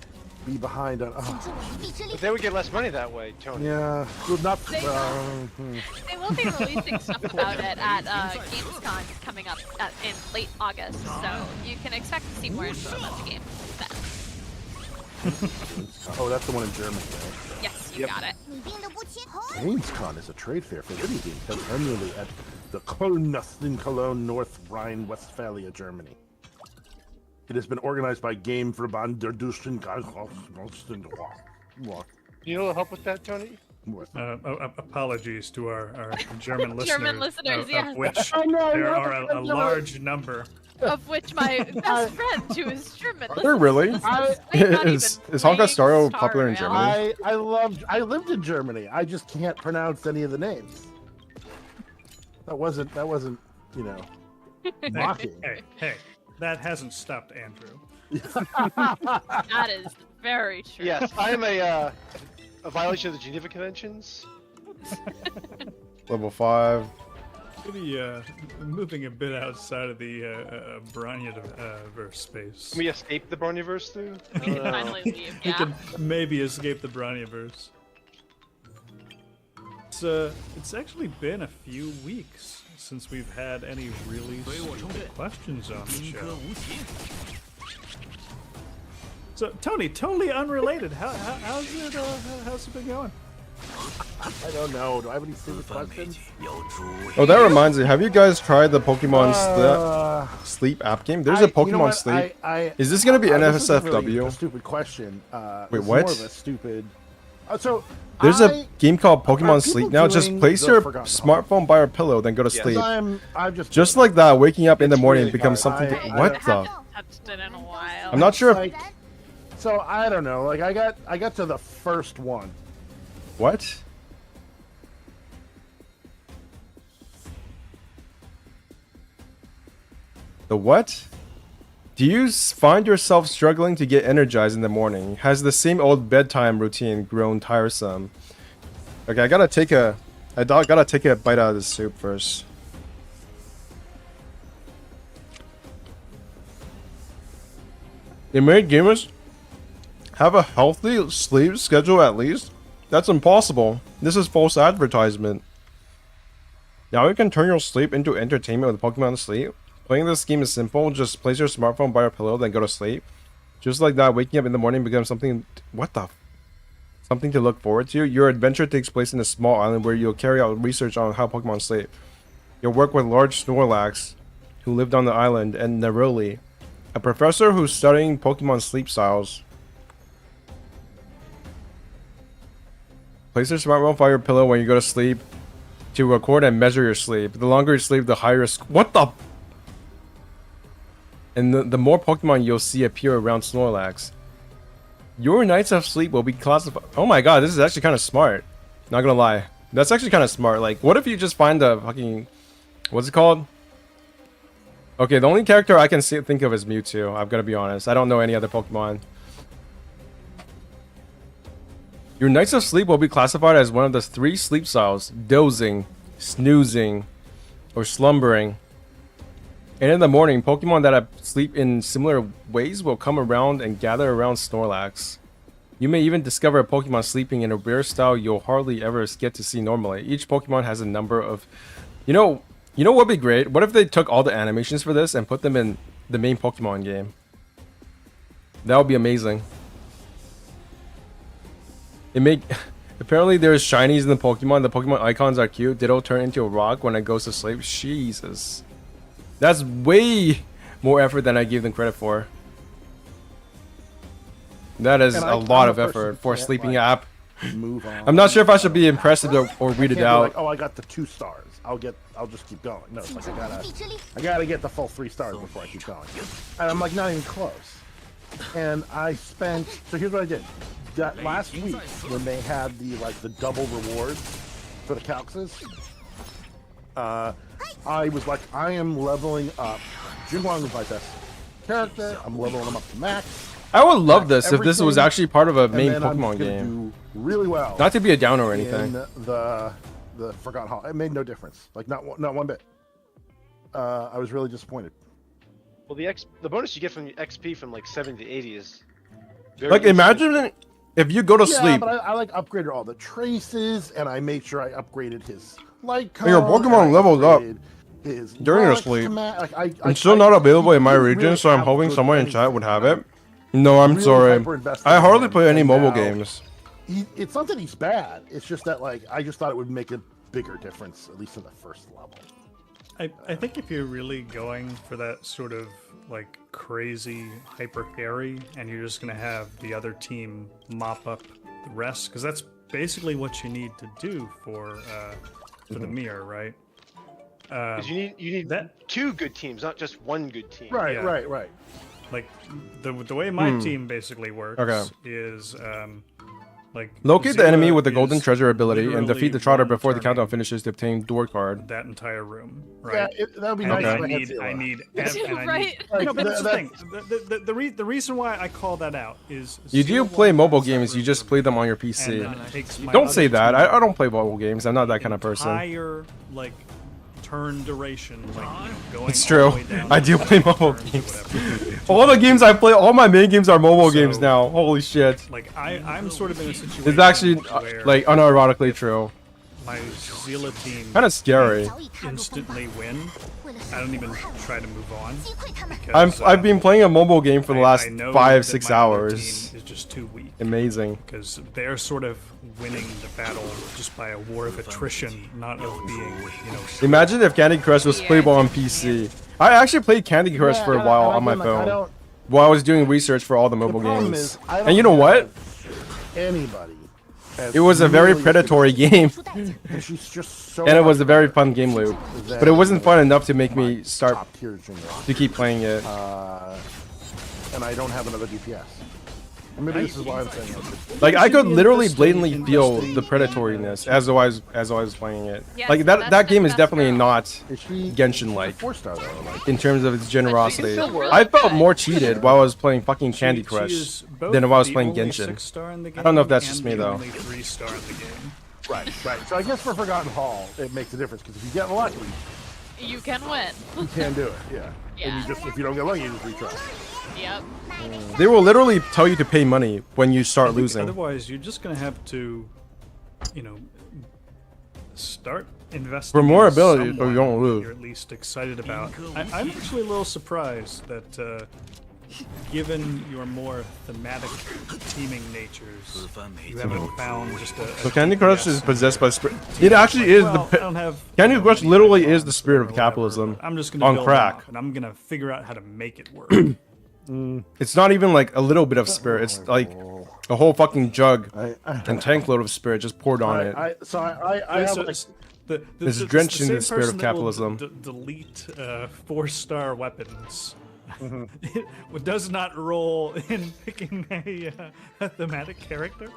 be behind on. But they would get less money that way, Tony. Yeah, good enough. They will be releasing stuff about it at Gamescom coming up in late August, so you can expect to see more info about the game then. Oh, that's the one in Germany, right? Yes, you got it. Gamescom is a trade fair for video games held annually at the Köln in Cologne, North Rhine-Westphalia, Germany. It has been organized by Gameverband der Deutschen You know help with that, Tony? Apologies to our German listeners. German listeners, of which there are a large number. Of which my best friend, who is German, Are there really? Is Honkai Star Rail popular in Germany? I lived in Germany. I just can't pronounce any of the names. That wasn't, you know, mocking. Hey, that hasn't stopped Andrew. That is very true. Yes, I am a violation of the Geneva Conventions. Level 5. Maybe moving a bit outside of the Bronya-verse space. Can we escape the Bronyverse through? We can finally leave, We yeah. can maybe escape the Bronya-verse. It's actually been a few weeks since we've had any really stupid questions on the show. So Tony, totally unrelated. How's it been going? I don't know. Do I have any serious questions? Oh, that reminds me. Have you guys tried the Pokemon Sleep app game? There's a Pokemon you know what? Sleep. Is this gonna be This isn't NSFW? really a stupid question. Wait, it's what? More of a stupid. So There's a game called Pokemon people Sleep now. Just doing place the your Forgotten smartphone by your pillow, then go to sleep. I'm Just like that, waking up in the morning really becomes hard. something. I What the? Touched it in a while. I'm not sure. Like, so I don't know. Like I got to the first one. What? The what? Do you find yourself struggling to get energized in the morning? Has the same old bedtime routine grown tiresome? Okay, I gotta take a bite out of the soup first. They made gamers have a healthy sleep schedule at least? That's impossible. This is false advertisement. Now you can turn your sleep into entertainment with Pokemon Sleep. Playing this game is simple. Just place your smartphone by your pillow, then go to sleep. Just like that, waking up in the morning becomes something... What the... Something to look forward to. Your adventure takes place in a small island where you'll carry out research on how Pokemon sleep. You'll work with large Snorlax, who lived on the island, and Neroli, a professor who's studying Pokemon sleep styles. Place your smartphone by your pillow when you go to sleep to record and measure your sleep. The longer you sleep, the higher your what the... And the more Pokemon you'll see appear around Snorlax. Your nights of sleep will be classified... Oh my god, this is actually kind of smart. Not gonna lie. That's actually kind of smart. Like, what if you just find a fucking... What's it called? Okay, the only character I can think of is Mewtwo. I'm gonna be honest. I don't know any other Pokemon. Your nights of sleep will be classified as one of the 3 sleep styles. Dozing, snoozing, or slumbering. And in the morning, Pokemon that sleep in similar ways will come around and gather around Snorlax. You may even discover a Pokemon sleeping in a rare style you'll hardly ever get to see normally. Each Pokemon has a number of... You know what would be great? What if they took all the animations for this and put them in the main Pokemon game? That would be amazing. Apparently there's shinies in the Pokemon. The Pokemon icons are cute. Ditto turn into a rock when it goes to sleep. Jesus. That's way more effort than I give them credit for. That is a lot of effort for a sleeping app. Move on. I'm not sure if I should be impressed or read it out. Like, oh, I got the 2 stars. I'll just keep going. No, it's like I gotta get the full 3 stars before I keep going. And I'm like not even close. And I spent. So here's what I did. That last week when they had the double rewards for the Calxes, I was like, I am leveling up. Jinguang is my best character. I'm leveling him up to max. I would love this if this was actually part of a main Pokemon game. Do really well. Not to be a downer or anything. In the Forgotten Hall, it made no difference. Like not one bit. I was really disappointed. Well, the bonus you get from the XP from like 70 to 80 is very like imagine if you go to yeah, sleep. But I like upgraded all the traces, and I made sure I upgraded his light cone. Your Pokemon leveled up during your sleep. I'm still not available in my region, so I'm hoping someone in chat would have it. No, I'm sorry. I hardly play any mobile games. It's not that he's bad. It's just that I just thought it would make a bigger difference, at least in the first level. I think if you're really going for that sort of like crazy hyper carry, and you're just gonna have the other team mop up the rest, because that's basically what you need to do for the mirror, right? Because you need that 2 good teams, not just 1 good team. Right, Yeah. right. Like the way my team basically works is like locate the Zilla enemy with the golden is treasure ability and defeat the trotter literally before the turning countdown finishes to obtain door card. that entire room, Yeah, right? that would be And nice. I if need, Zilla. I need, Right. No, but that's the thing. The reason why I call that out is You do play mobile games, you just play them on your PC. and then it takes my Don't other say that. team I don't play mobile games. I'm not that kind of person. entire like turn duration, like going It's all true. the way down I to do play 5 mobile turns or games. whatever. All the games I play, all my main games are mobile So, games now. Holy shit. Like I'm sort of in a situation It's actually where like unironically true. my Zilla team Kinda scary. instantly win, I don't even try to move on. Because, I've been playing a mobile game for the last I know 5-6 that my other hours. team is just too weak. Amazing. Because they're sort of winning the battle just by a war of attrition, not of being, you know. Imagine if Candy Crush was playable on PC. I actually played Candy Crush for a while on my phone while I was doing research for all the mobile games. And you know what? Anybody. It was a very predatory game. And she's just so And it was a very fun game loop. But it wasn't fun enough to make me start to keep playing it. And I don't have another DPS. And maybe this is why I'm saying it. Like I could literally blatantly feel the predatoriness as I was playing it. Yeah, Like so that that's game the is best definitely girl. not Genshin-like in terms of its generosity. I felt more cheated while I was playing fucking Candy Crush than while I was playing Genshin. I don't know if that's just me though. Right. So I guess for Forgotten Hall, it makes a difference because if you get lucky, You can win. you can do it. Yeah. Yeah. And you just if you don't get lucky, you just retry. Yep. They will literally tell you to pay money when you start losing. Otherwise, you're just gonna have to, you know, start investing For more in ability, someone or you don't lose. You're at least excited about. I'm actually a little surprised that, given your more thematic teaming natures, you haven't found just a. So Candy Crush is possessed by spirit. It actually is Well, I don't the have Candy Crush literally is the spirit of capitalism I'm just gonna on build crack. up, and I'm gonna figure out how to make it work. It's not even like a little bit of spirit. It's like a whole fucking jug and tank load of spirit just poured on it. I have So like, It's drenched in same the spirit of person that will capitalism. delete 4-star weapons. Mm-hmm. It does not roll in picking a thematic character.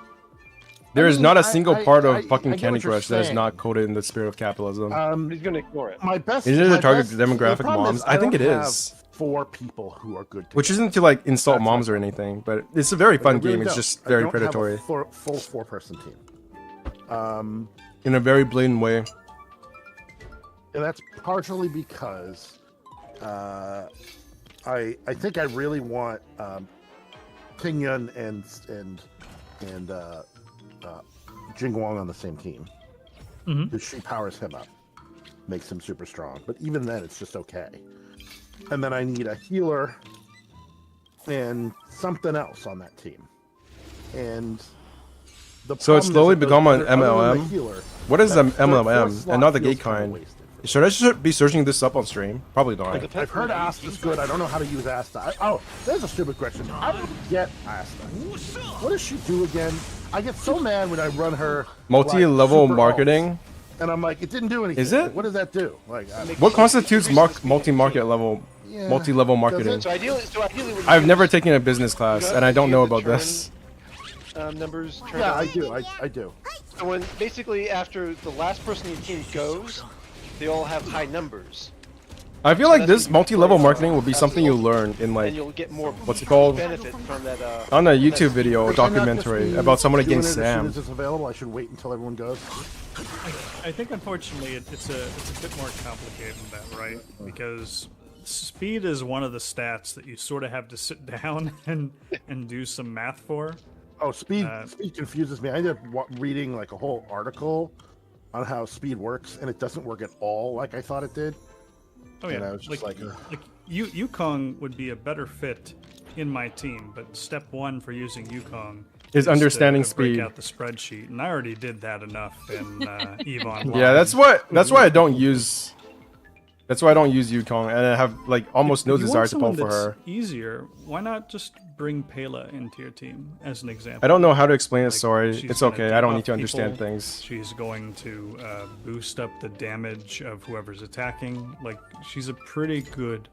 There is not a single part I of fucking get Candy what you're Crush that is saying. not coded in the spirit of capitalism. He's gonna ignore it. my best. Is it my a target best- demographic the problem moms? is I think don't it have is. 4 people who are good. Which isn't to like insult moms or anything, but it's a very fun I really game. It's don't. just I very don't have a predatory full 4-person team. in a very blatant way. And that's partially because I think I really want Ting Yun and Jing Wong on the same team. Because she powers him up, makes him super strong. But even then, it's just okay. And then I need a healer and something else on that team. And the So it's problem is slowly that those become an other than the MLM. healer, What is that an third- MLM fourth and slot not the feels gay kinda kind? wasted. Should I be searching this up on stream? Probably not. I've heard Asta's good. I don't know how to use Asta. Oh, there's a stupid question. I don't get Asta. What does she do again? I get so mad when I run her Multi-level like, super marketing. ults, and I'm like, it didn't do anything. Is it? Like, what does that do? Like, What constitutes multi-market level, Yeah, multi-level does marketing? it? So ideally, what you I've do never is- taken a business class, and I don't know about this. Numbers. Turn Yeah, on. I do. I do. So when basically after the last person in your team goes, they all have high numbers. I feel like this multi-level marketing would be something you learn in like And you'll get more what's it called? benefit from that. On a YouTube video or Should I not just documentary be about someone doing getting it as soon Sam. as it's available. I should wait until everyone goes. I think unfortunately it's a bit more complicated than that, right? Because speed is one of the stats that you sort of have to sit down and do some math for. Oh, speed confuses me. I ended up reading like a whole article on how speed works, and it doesn't work at all like I thought it did. Oh And yeah, I was just like, ugh. Yukong would be a better fit in my team, but step one for using Yukong Is understanding to break speed. out the spreadsheet, and I already did that enough in EVE Online. Yeah, that's why I don't use. That's why I don't use Yukong, and I have like almost no If you desire want to pull someone for that's her. Easier. Why not just bring Pela into your team as an example? I don't know how to explain it. Sorry, she's it's gonna okay. I don't debuff need to understand people. things. She's going to boost up the damage of whoever's attacking. Like, she's a pretty good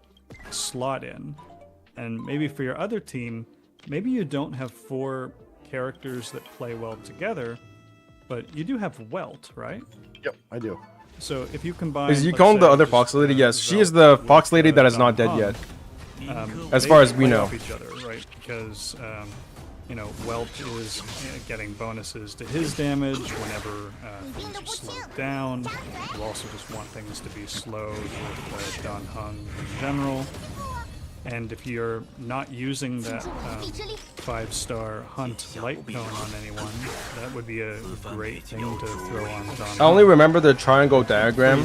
slot in. And maybe for your other team, maybe you don't have 4 characters that play well together, but you do have Welt, right? Yep, I do. So if you combine... Is let's Yukong the say, other just, fox lady? Yes, she Velt is the with, fox lady that is not dead Don yet. Hong, As they far as we play know. off each other, right? Because you know, Welt is getting bonuses to his damage whenever things are slowed down. You also just want things to be slowed with Don Hung in general. And if you're not using that 5-star hunt light cone on anyone, that would be a great thing to throw on Don. I only remember the triangle diagram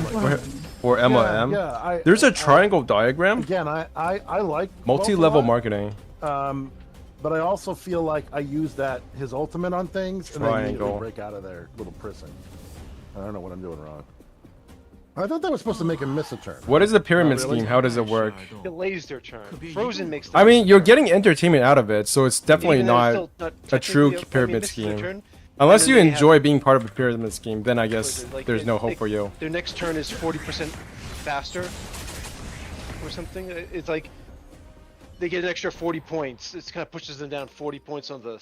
for MLM. Yeah, There's a triangle diagram. Again, I like Multi-level Pokemon, marketing. But I also feel like I use his ultimate on things and then Triangle. immediately break out of their little prison. I don't know what I'm doing wrong. I thought that was supposed to make him miss a turn. What is the pyramid Not really. scheme? How does it work? Delays their turn. Frozen makes. I mean, you're getting entertainment out of it, so it's definitely Even though it's not still not a true technically pyramid missed their scheme. turn, Unless and you then they enjoy being part of a pyramid scheme, then I guess like, there's no hope for you. Their next turn is 40% faster, or something. It's like they get an extra 40 points. It kind of pushes them down 40 points on the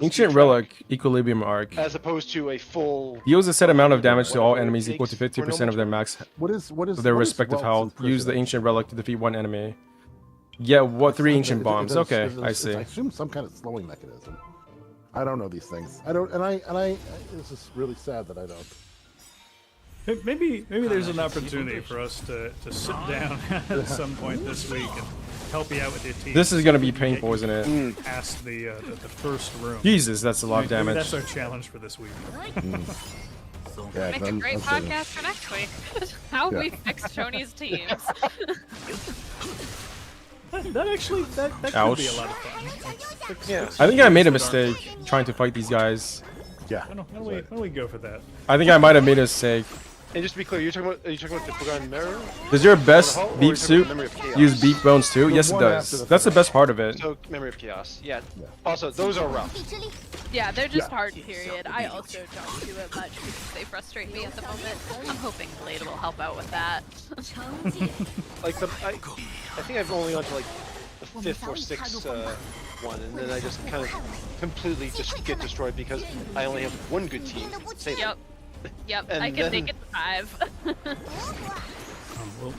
Ancient Relic Equilibrium Arc as opposed to a full. deals a set amount of damage to all enemies equal to 50% of their max of their respective health. Use the Ancient Relic to defeat one enemy. Yeah, what 3 Ancient Bombs? Okay, I see. I assume some kind of slowing mechanism. I don't know these things. I don't, and I. This is really sad that I don't. Maybe there's an opportunity for us to sit down at some point this week and help you out with your team. This is gonna be painful, isn't it? Past the first room. Jesus, that's a lot of Maybe damage. that's our challenge for this week. Yeah, Make a great podcast for next week. How we fix Shoney's teams. That actually that could Ouch. be a lot of fun. Yeah. I think I made a mistake trying to fight these guys. Yeah. Why don't we go for that? I think I might have made a mistake. And just to be clear, are you talking about the Forgotten Mirror? Does your best Or beef are soup you talking about Memory of Chaos? use beef bones too? Yes, it does. That's the best part of it. So Memory of Chaos, yeah. Also, those are rough. Yeah, they're just Yeah. hard, period. I also don't do it much because they frustrate me at the moment. I'm hoping Blade will help out with that. Like I think I've only gone to like the 5th or 6th one, and then I just kind of completely just get destroyed because I only have one good team. Yep. Yep, And I can then- make it to 5.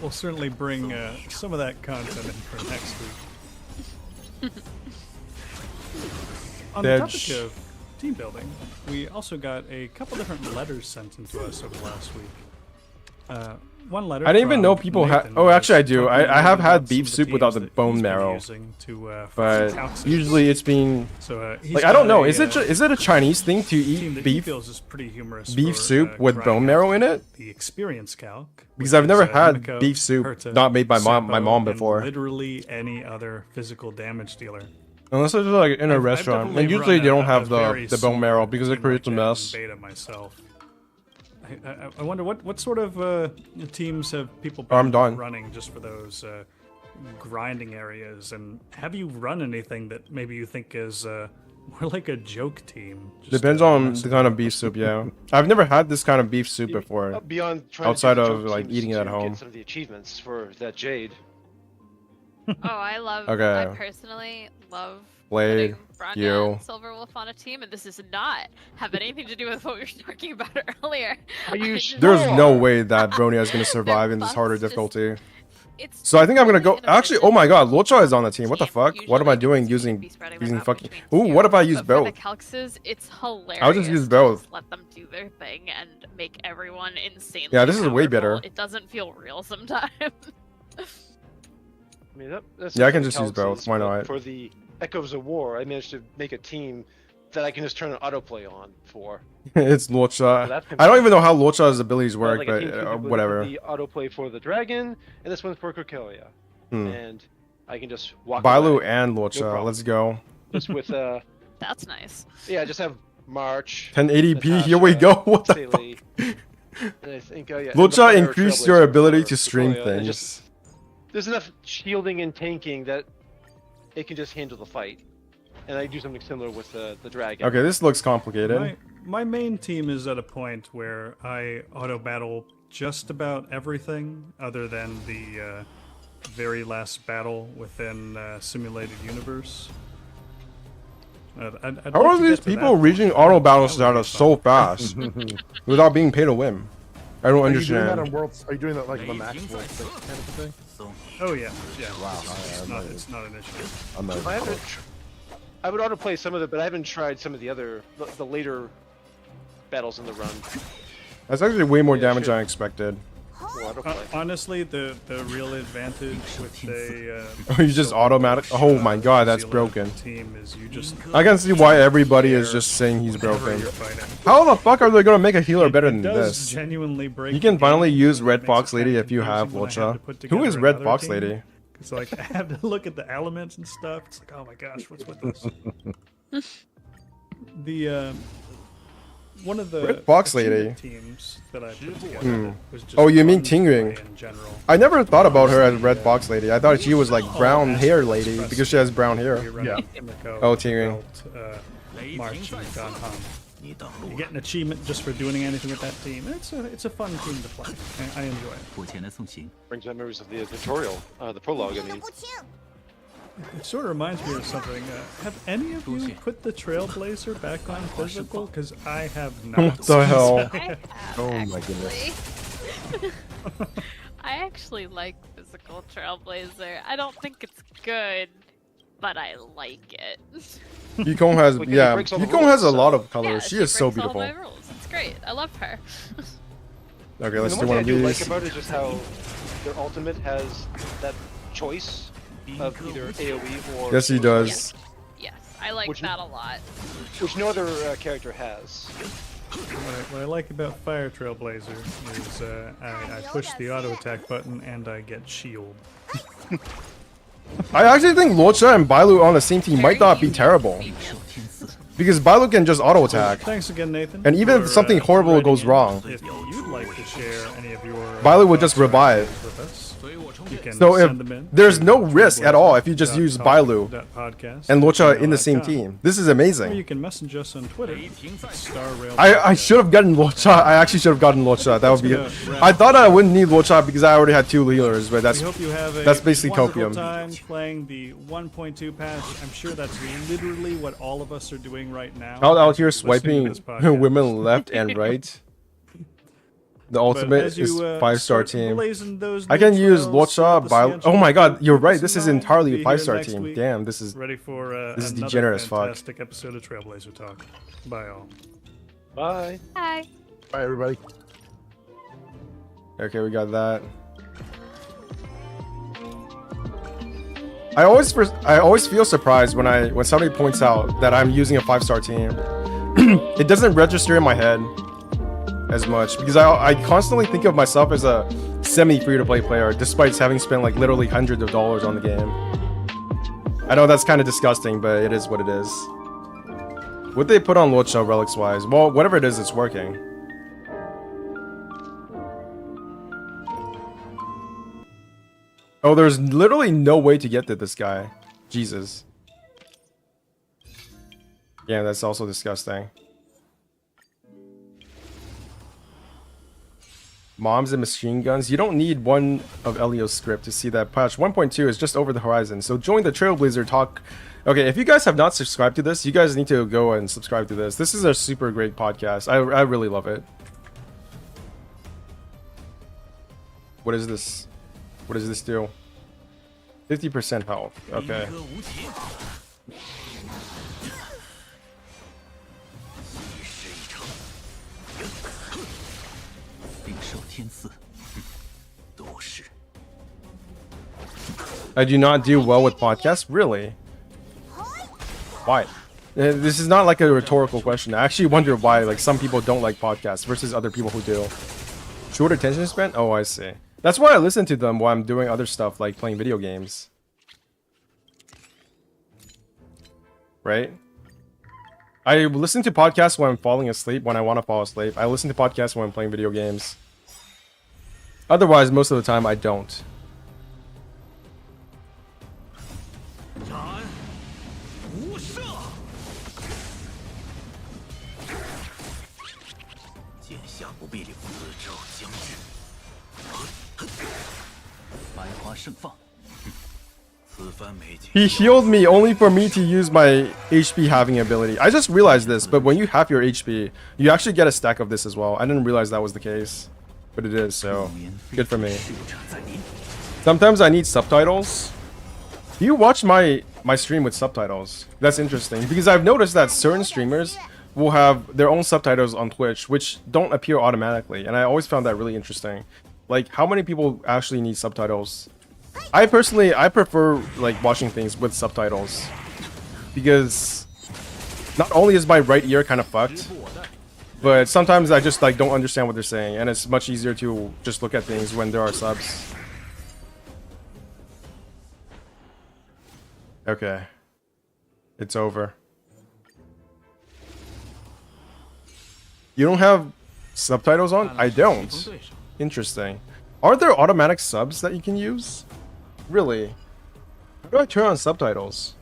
We'll certainly bring some of that content in for next week. On the Edge. topic of team building, we also got a couple different letters sent into us over the last week. One letter. I didn't even from know people had. Nathan Oh, actually, I was do. talking I have about had some beef of the soup without teams the that bone he's been marrow, using to, but Calxes. usually it's been So, he's like I don't got know. a, Is it a Chinese thing to team eat that he beef feels is pretty humorous beef for, soup with grinding bone marrow out in it? The experience calc. Because which I've never is, had Himiko, beef soup Herta, not made by my Sampo, mom and before. Literally any other physical damage dealer. Unless it's like in a I've restaurant, definitely and usually run they don't a have very the bone marrow small because it in creates a my mess. beta myself. I wonder what sort of teams have people been I'm done. running just for those grinding areas, and have you run anything that maybe you think is more like a joke team? Just Depends on the kind of beef soup. Yeah, I've never had this kind of beef soup before. Beyond trying outside to do the of joke like teams eating it at to home. Get some of the achievements for that Jade. Oh, I love. Okay. I personally love Blade, Bronya you. and Silver Wolf on a team, and this does not have anything to do with what we were talking about earlier. Are you There's no way that Bronya is gonna survive in this harder difficulty. It's So I think I'm gonna go. Actually, oh my God, Locha is on the team. What the fuck? What am I doing using fucking? Ooh, what if I use But for the both? Calxes, it's hilarious. I'll just use to both. Let them do their thing and make everyone insanely. Yeah, this is way powerful. better. It doesn't feel real sometimes. I mean, that's Yeah, I can what just use counts both. is, Why but not? For the Echoes of War, I managed to make a team that I can just turn an autoplay on for. It's Locha. that's I don't even know how Locha's abilities work, Like a but team specifically with whatever. The autoplay for the dragon, and this one's for Krokelia. Hmm. And I can just walk. Bailu away. and No Locha. problem. Let's go. Just with That's nice. yeah, just have March. 1080p. Here we go. What the fuck? Sealy, and I think yeah. and the Locha Fire increased your Trailblazer ability for to stream Krokelia, and things. just- there's enough shielding and tanking that it can just handle the fight. And I do something similar with the dragon. Okay, this looks complicated. My main team is at a point where I auto battle just about everything other than the very last battle within Simulated Universe. I'd How are these people reaching auto battle status so fast without being paid to win? I don't Are you doing that understand. on Worlds? Are you doing that like the Max World 6 kind of thing? Oh yeah, yeah. Wow, It's not an issue. I'm not. I would autoplay some of it, but I haven't tried some of the other, the later battles in the run. That's actually way more Yeah, damage sure. than I expected. Honestly, the real advantage with the Oh, you just automatic. Oh my god, that's broken. team is you just I can see why everybody is just saying he's broken. How the fuck are they gonna make a healer better than this? genuinely break You can the finally game, use so Red it Fox makes it Lady kinda if you have confusing when I have Lucha. to put Who together is Red another Fox team. Lady? It's like I have to look at the elements and stuff. It's like, oh my gosh, what's with this? The one of the Red Fox achievement Lady. teams that I put together was just Oh, you mean fun to play Tingring? in general. I never thought about her as Red Fox Lady. I thought she was like brown hair lady because she has brown hair. Yeah. Oh, Tingring. March and Don Hum. You get an achievement just for doing anything with that team. It's a fun team to play. I enjoy it. Brings back memories of the tutorial, the prologue. I mean, It sort of reminds me of something. Have any of you put the Trailblazer back on physical? Because I have not. What the hell? I have, Oh my goodness. I actually like physical Trailblazer. I don't think it's good, but I like it. Yukong has, yeah, Yukong has a lot of colors. Yeah, she is so breaks all beautiful. my rules. It's great. I love her. Okay, let's the do one one thing of I do like these. about it is just how their ultimate has that choice of either AOE or. Yes, he does. Yes, I like that a lot. Which no other character has. What I like about Fire Trailblazer is I push the auto attack button and I get shield. I actually think Lucha and Bailu on the same team might not be terrible. Because Bailu can just auto attack. Thanks again, Nathan. And even if something horrible goes wrong, If you'd like to share any of your Bailu would just revive. with us, you can So if send them in. there's no risk at all if you just use Bailu Podcast and Lucha in the at same gmail.com. team. This is Or amazing. you can message us on Twitter. StarRail. I should have gotten Lucha. I actually should have gotten Lucha. That would be it. I thought I wouldn't need Lucha because I already had 2 healers, but We hope you have a that's basically wonderful copium. time playing the 1.2 patch. I'm sure that's literally what all of us are doing right now. Out here listening to swiping this podcast. women left and right. The ultimate as you, is 5-star start team. blazing those I can new use trails Lucha, throughout the Bailu. Oh my god, you're right. Keep This us is in mind. entirely Be a here 5-star next team. week. Damn, this is Ready for this is another degenerate as fuck. fantastic episode of Trailblazer Talk. Bye all. Bye. Hi. Bye, everybody. Okay, we got that. I always feel surprised when somebody points out that I'm using a 5-star team. It doesn't register in my head as much because I constantly think of myself as a semi free-to-play player despite having spent like literally hundreds of dollars on the game. I know that's kind of disgusting, but it is what it is. What they put on Lucha relics wise, well, whatever it is, it's working. Oh, there's literally no way to get to this guy. Jesus. Yeah, that's also disgusting. Moms and machine guns. You don't need one of Elio's script to see that patch 1.2 is just over the horizon. So join the Trailblazer Talk. Okay, if you guys have not subscribed to this, you guys need to go and subscribe to this. This is a super great podcast. I really love it. What is this? What does this do? 50% health. Okay. I do not do well with podcasts? Really? Why? This is not like a rhetorical question. I actually wonder why like some people don't like podcasts versus other people who do. Short attention span? Oh, I see. That's why I listen to them while I'm doing other stuff like playing video games. Right? I listen to podcasts when I'm falling asleep, when I want to fall asleep. I listen to podcasts when I'm playing video games. Otherwise, most of the time, I don't. He healed me only for me to use my HP halving ability. I just realized this, but when you have your HP, you actually get a stack of this as well. I didn't realize that was the case, but it is, so good for me. Sometimes I need subtitles. Do you watch my stream with subtitles? That's interesting, because I've noticed that certain streamers will have their own subtitles on Twitch, which don't appear automatically, and I always found that really interesting. Like, how many people actually need subtitles? I personally, I prefer like watching things with subtitles because not only is my right ear kind of fucked, but sometimes I just like don't understand what they're saying, and it's much easier to just look at things when there are subs. Okay, it's over. You don't have subtitles on? I don't. Interesting. Are there automatic subs that you can use? Really? How do I turn on subtitles?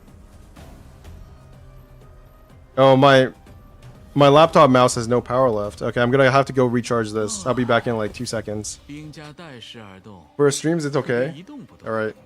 Oh, my laptop mouse has no power left. Okay, I'm gonna have to go recharge this. I'll be back in like 2 seconds. For streams, it's okay. Alright.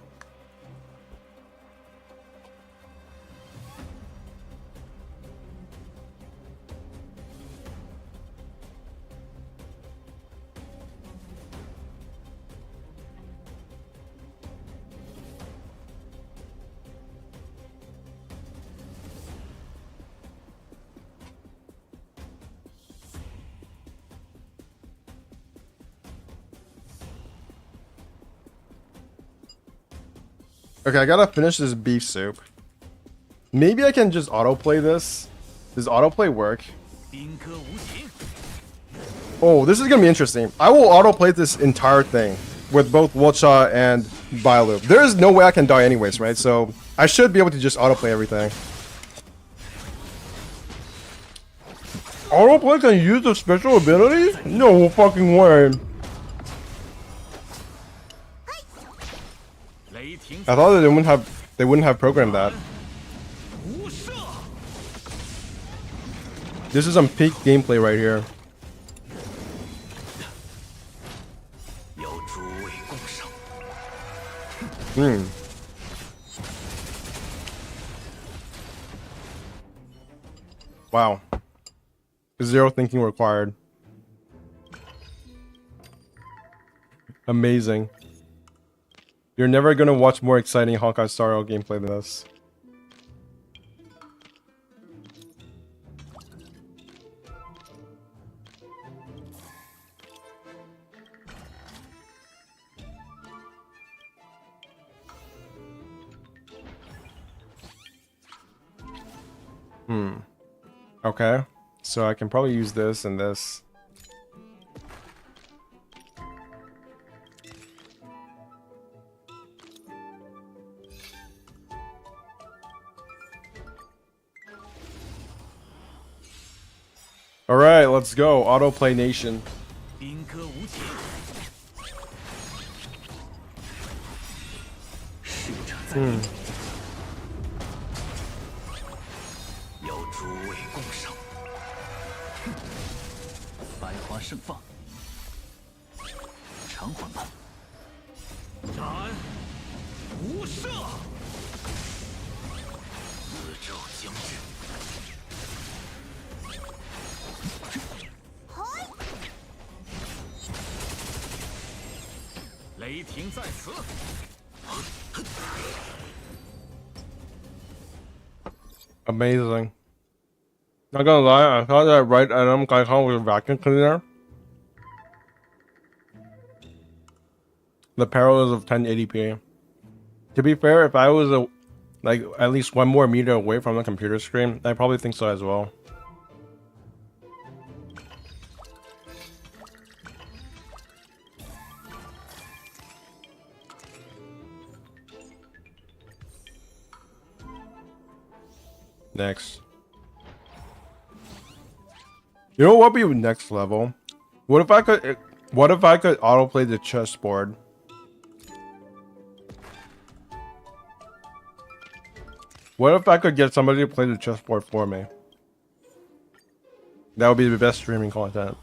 Okay, I gotta finish this beef soup. Maybe I can just autoplay this. Does autoplay work? Oh, this is gonna be interesting. I will autoplay this entire thing with both Wocha and Bailu. There is no way I can die anyways, right? So I should be able to just autoplay everything. Autoplay can use the special ability? No fucking way. I thought that they wouldn't have programmed that. This is some peak gameplay right here. Wow. Zero thinking required. Amazing. You're never gonna watch more exciting Honkai Star Rail gameplay than this. Okay. So I can probably use this and this. Alright, let's go. Autoplay Nation. Amazing. Not gonna lie, I thought that right item icon was a vacuum cleaner. The parallels of 1080p. To be fair, if I was like at least 1 more meter away from the computer screen, I probably think so as well. Next. You know what would be next level? What if I could autoplay the chessboard? What if I could get somebody to play the chessboard for me? That would be the best streaming content.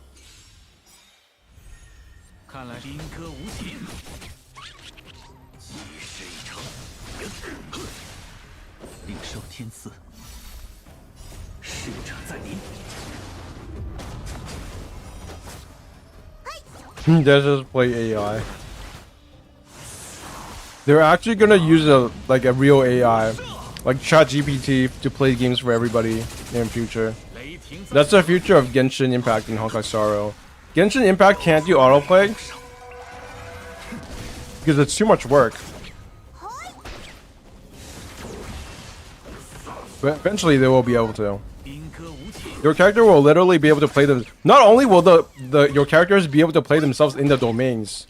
Let's just play AI. They're actually gonna use a real AI, like ChatGPT, to play games for everybody in future. That's the future of Genshin Impact and Honkai Star Rail. Genshin Impact can't do autoplay, because it's too much work. But eventually they will be able to. Your character will literally be able to play them. Not only will your characters be able to play themselves in the domains,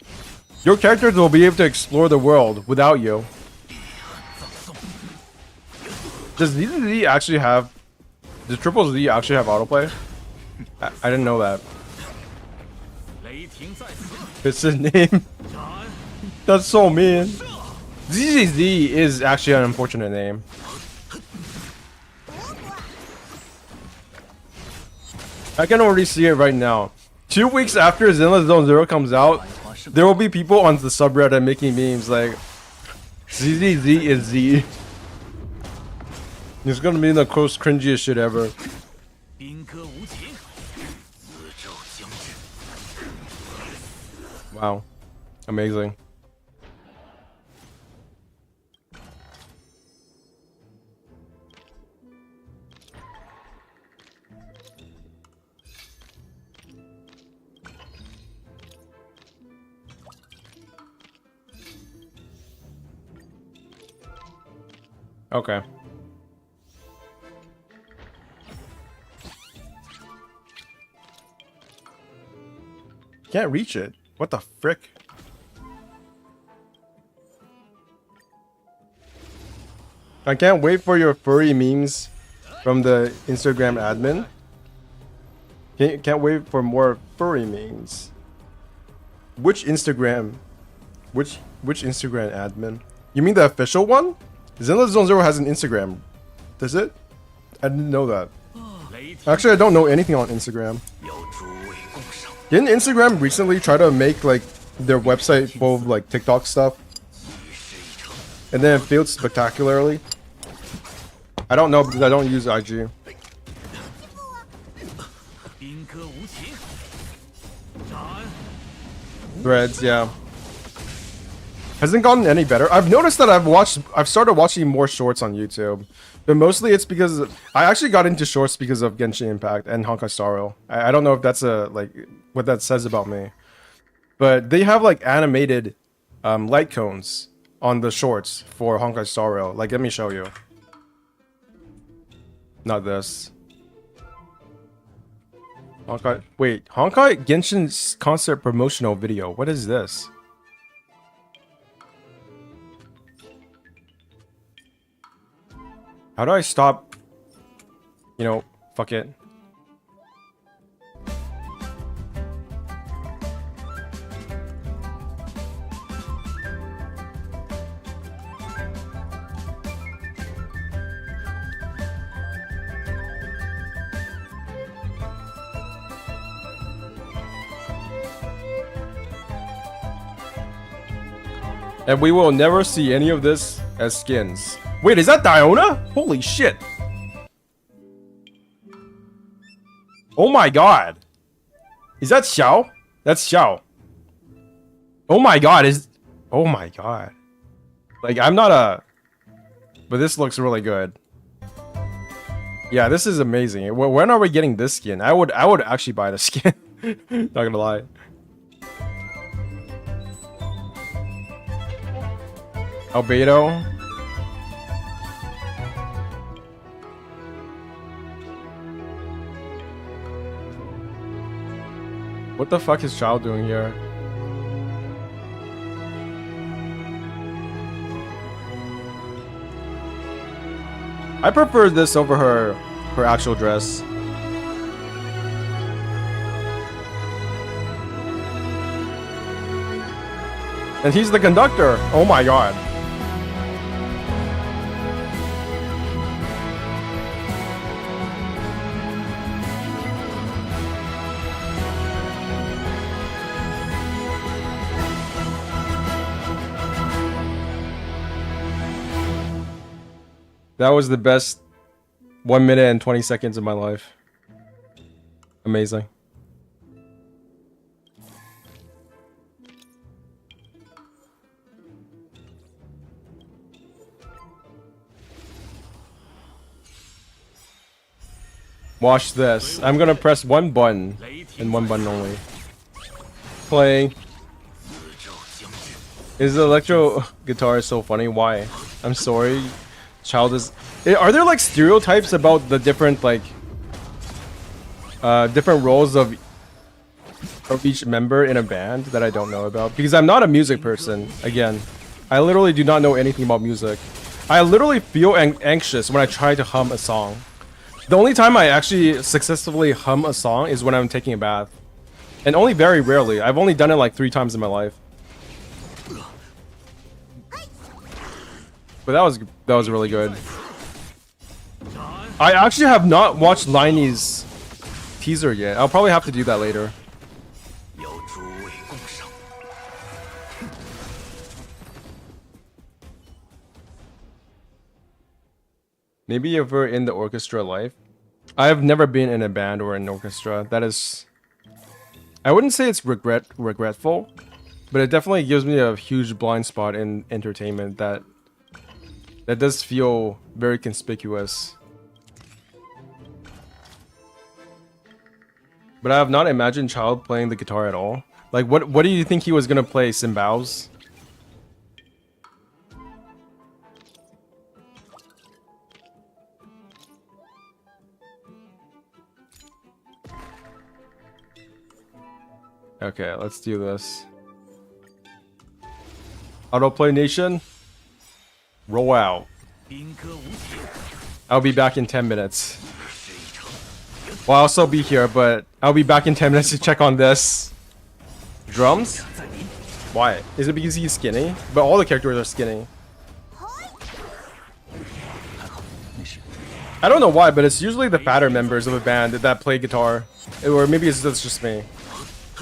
your characters will be able to explore the world without you. Does ZZZ actually have... Does Triple Z actually have autoplay? I didn't know that. It's his name. That's so mean. ZZZ is actually an unfortunate name. I can already see it right now. 2 weeks after Zenless Zone Zero comes out, there will be people on the subreddit making memes like ZZZ is Z. It's gonna be the most cringiest shit ever. Wow. Amazing. Okay. Can't reach it. What the frick? I can't wait for your furry memes from the Instagram admin. Can't wait for more furry memes. Which Instagram? Which Instagram admin? You mean the official one? Zenless Zone Zero has an Instagram. Does it? I didn't know that. Actually, I don't know anything on Instagram. Didn't Instagram recently try to make like their website full of like TikTok stuff? And then it failed spectacularly? I don't know because I don't use IG. Threads, yeah. Hasn't gotten any better. I've noticed that I've started watching more shorts on YouTube. But mostly it's because I actually got into shorts because of Genshin Impact and Honkai Star Rail. I don't know if that's what that says about me. But they have like animated light cones on the shorts for Honkai Star Rail. Like, let me show you. Not this. Wait, Honkai Genshin's concert promotional video. What is this? How do I stop? You know, fuck it. And we will never see any of this as skins. Wait, is that Diona? Holy shit. Oh my god. Is that Xiao? That's Xiao. Oh my god, oh my god. Like, I'm not a... But this looks really good. Yeah, this is amazing. When are we getting this skin? I would actually buy the skin. Not gonna lie. Albedo. What the fuck is Child doing here? I prefer this over her actual dress. And he's the conductor. Oh my god. That was the best 1 minute and 20 seconds of my life. Amazing. Watch this. I'm gonna press one button and one button only. Playing. Is the electro guitar so funny? Why? I'm sorry. Child is. Are there like stereotypes about the different like different roles of each member in a band that I don't know about? Because I'm not a music person. Again, I literally do not know anything about music. I literally feel anxious when I try to hum a song. The only time I actually successfully hum a song is when I'm taking a bath. And only very rarely. I've only done it like 3 times in my life. But that was really good. I actually have not watched Liney's teaser yet. I'll probably have to do that later. Maybe if we're in the orchestra life. I have never been in a band or an orchestra. That is... I wouldn't say it's regretful, but it definitely gives me a huge blind spot in entertainment that does feel very conspicuous. But I have not imagined Child playing the guitar at all. Like, what do you think he was gonna play? Cymbals? Okay, let's do this. Autoplay Nation. Roll out. I'll be back in 10 minutes. Well, I'll still be here, but I'll be back in 10 minutes to check on this. Drums? Why? Is it because he's skinny? But all the characters are skinny. I don't know why, but it's usually the fatter members of a band that play guitar. Or maybe it's just me.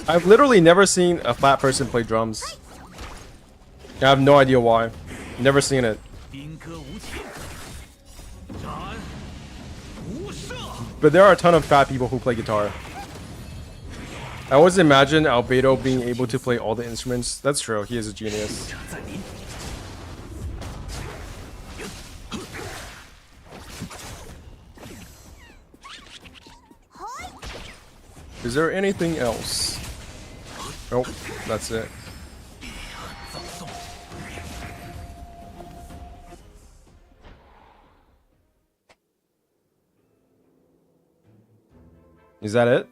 I've literally never seen a fat person play drums. I have no idea why. Never seen it. But there are a ton of fat people who play guitar. I always imagine Albedo being able to play all the instruments. That's true, he is a genius. Is there anything else? Nope, that's it. Is that it?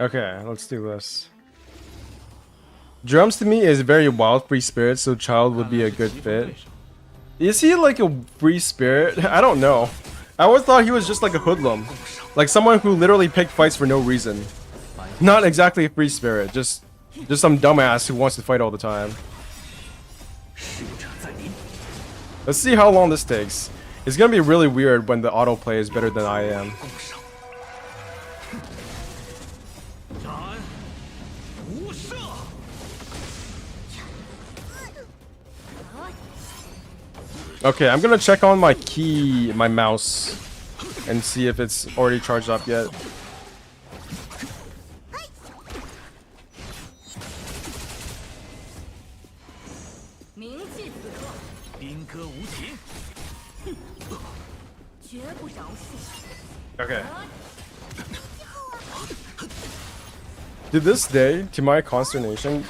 Okay, let's do this. Drums to me is very wild free spirit, so Child would be a good fit. Is he like a free spirit? I don't know. I always thought he was just like a hoodlum. Like someone who literally picked fights for no reason. Not exactly a free spirit, just some dumbass who wants to fight all the time. Let's see how long this takes. It's gonna be really weird when the autoplay is better than I am. Okay, I'm gonna check on my my mouse, and see if it's already charged up yet. Okay. To this day, to my consternation,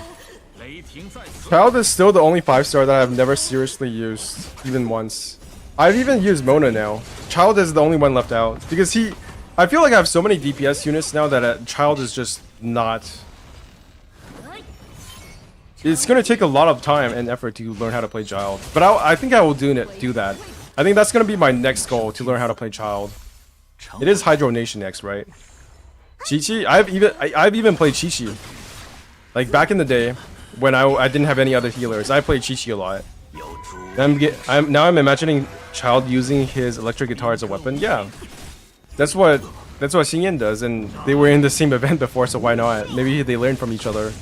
Child is still the only 5-star that I've never seriously used, even once. I've even used Mona now. Child is the only one left out, because I feel like I have so many DPS units now that Child is just not... It's gonna take a lot of time and effort to learn how to play Child, but I think I will do that. I think that's gonna be my next goal, to learn how to play Child. It is Hydro Nation next, right? Chi-Chi? I've even played Chi-Chi. Like back in the day, when I didn't have any other healers, I played Chi-Chi a lot. Now I'm imagining Child using his electric guitar as a weapon. Yeah, that's what Xingyan does, and they were in the same event before, so why not? Maybe they learned from each other.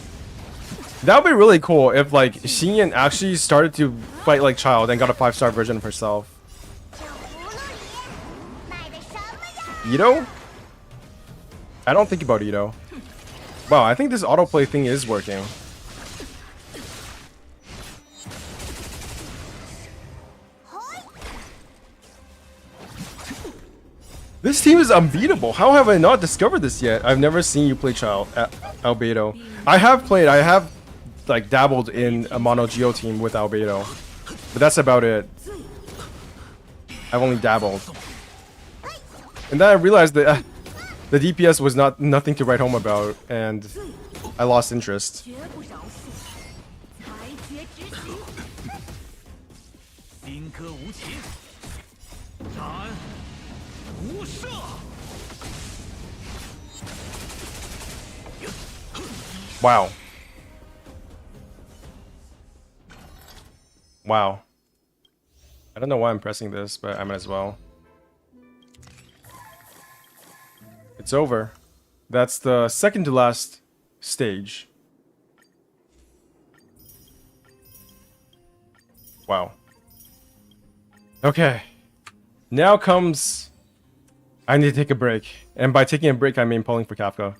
That would be really cool if like Xingyan actually started to fight like Child and got a 5-star version of herself. Ito? I don't think about Ito. Wow, I think this autoplay thing is working. This team is unbeatable. How have I not discovered this yet? I've never seen you play Albedo. I have like dabbled in a mono Geo team with Albedo, but that's about it. I've only dabbled, and then I realized that the DPS was nothing to write home about, and I lost interest. Wow. Wow. I don't know why I'm pressing this, but I might as well. It's over. That's the second to last stage. Wow. Okay. Now comes... I need to take a break. And by taking a break, I mean pulling for Kafka.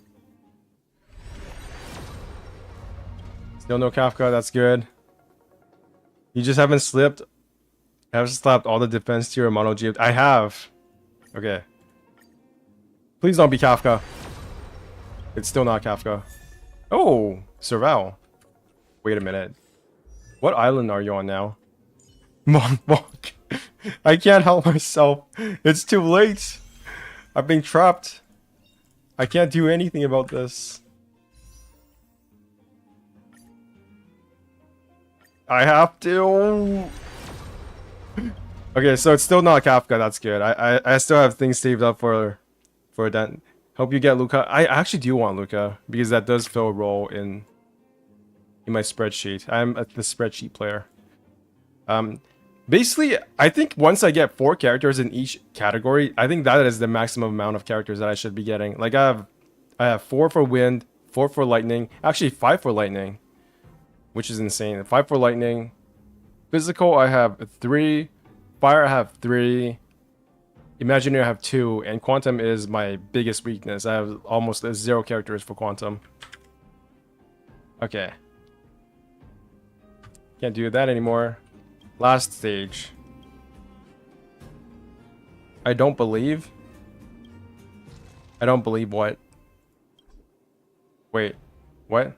Still no Kafka, that's good. You just haven't slipped. I have slapped all the defense tier mono G. I have. Okay. Please don't be Kafka. It's still not Kafka. Oh, Serval. Wait a minute. What island are you on now? Monk. I can't help myself. It's too late. I've been trapped. I can't do anything about this. I have to. Okay, so it's still not Kafka. That's good. I still have things saved up for that. Hope you get Luca. I actually do want Luca because that does fill a role in my spreadsheet. I'm the spreadsheet player. Basically, I think once I get 4 characters in each category, I think that is the maximum amount of characters that I should be getting. Like I have 4 for wind, 4 for lightning, actually 5 for lightning, which is insane. 5 for lightning. Physical, I have 3. Fire, I have 3. Imaginary, I have 2. And quantum is my biggest weakness. I have almost 0 characters for quantum. Okay. Can't do that anymore. Last stage. I don't believe what? Wait. What?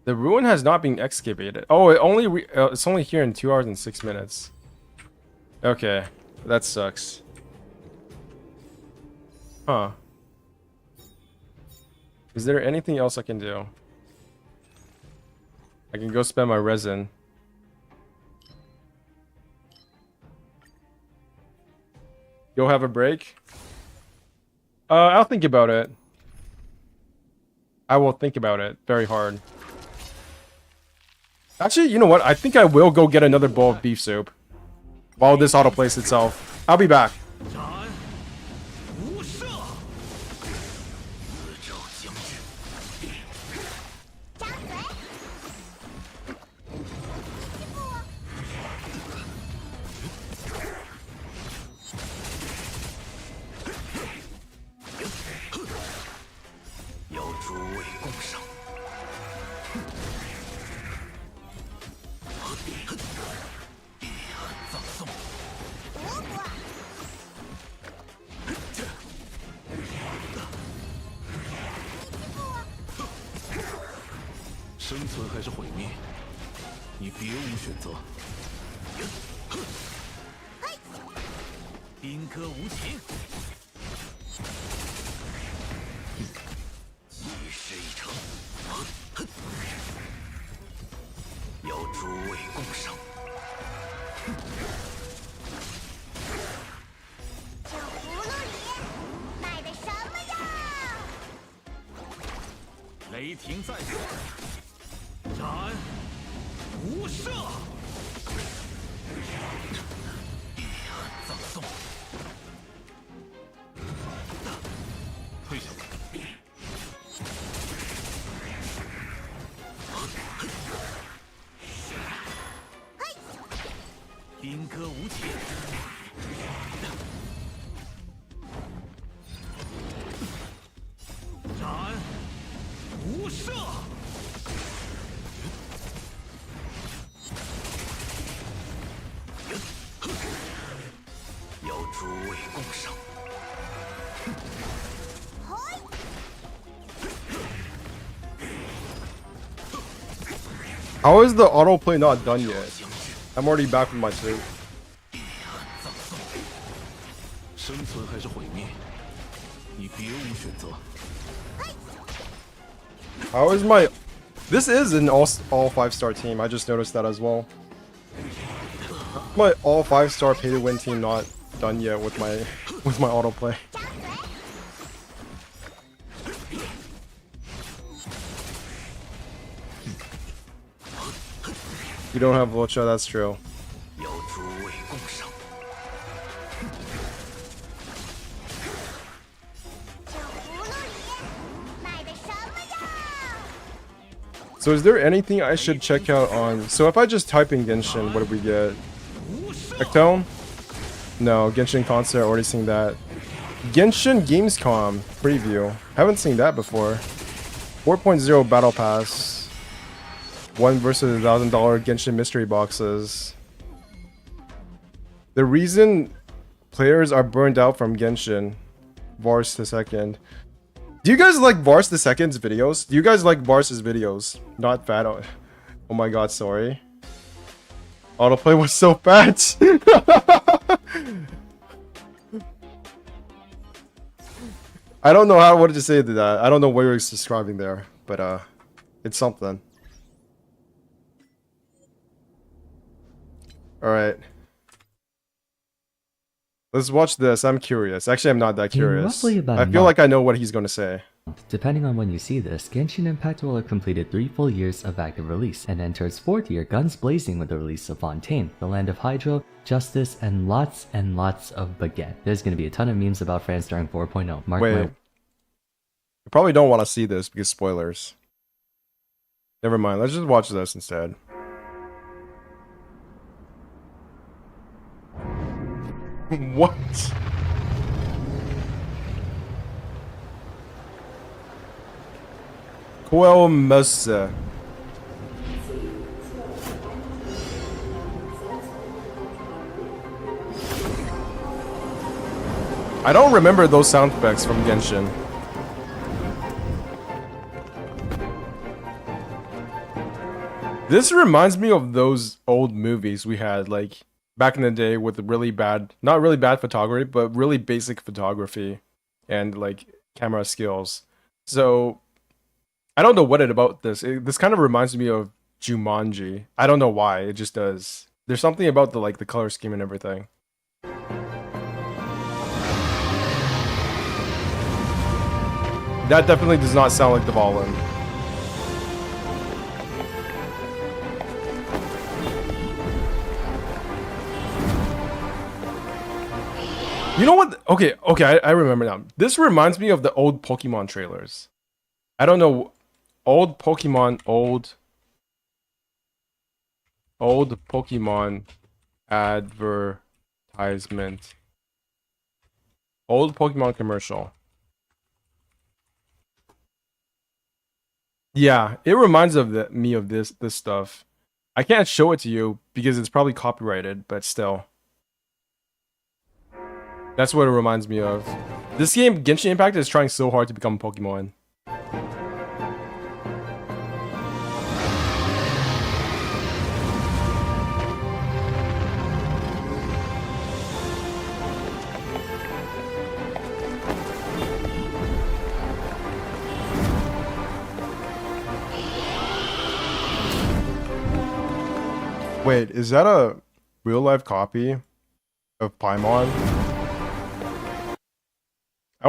The ruin has not been excavated. Oh, it's only here in 2 hours and 6 minutes. Okay, that sucks. Huh. Is there anything else I can do? I can go spend my resin. You'll have a break? I'll think about it. I will think about it very hard. Actually, you know what? I think I will go get another bowl of beef soup while this autoplays itself. I'll be back. How is the autoplay not done yet? I'm already back with my suit. 生存还是毁灭，你别无选择。 How is my... This is an all 5-star team. I just noticed that as well. My all 5-star pay to win team not done yet with my autoplay. You don't have Lucha, that's true. So is there anything I should check out on... So if I just type in Genshin, what do we get? Ectone? No, Genshin concert, already seen that. Genshin Gamescom preview. Haven't seen that before. 4.0 Battle Pass. 1 versus $1,000 Genshin mystery boxes. The reason players are burned out from Genshin. Vars the second. Do you guys like Vars the Second's videos? Do you guys like Vars's videos? Not fat. Oh my god, sorry. Autoplay was so fat. I don't know what to say to that. I don't know what you're describing there, but it's something. Alright. Let's watch this. I'm curious. Actually, I'm not that curious. roughly about I a feel month. like I know what he's going to say. Depending on when you see this, Genshin Impact will have completed 3 full years of active release and enter its 4th year guns blazing with the release of Fontaine, the land of Hydro, Justice, and lots of baguette. There's going to be a ton of memes about France during 4.0. Wait. You probably don't want to see this because spoilers. Never mind. Let's just watch this instead. What? Quel Musa. I don't remember those sound effects from Genshin. This reminds me of those old movies we had, like, back in the day with really bad, not really bad photography, but really basic photography and, like, camera skills. So, I don't know what it about this. This kind of reminds me of Jumanji. I don't know why, it just does. There's something about the, like, the color scheme and everything. That definitely does not sound like the Volin. You know what? Okay, I remember now. This reminds me of the old Pokemon trailers. I don't know. Old Pokemon advertisement. Old Pokemon commercial. Yeah, it reminds me of this stuff. I can't show it to you because it's probably copyrighted, but still. That's what it reminds me of. This game, Genshin Impact, is trying so hard to become Pokemon. Wait, is that a real-life copy of Paimon? I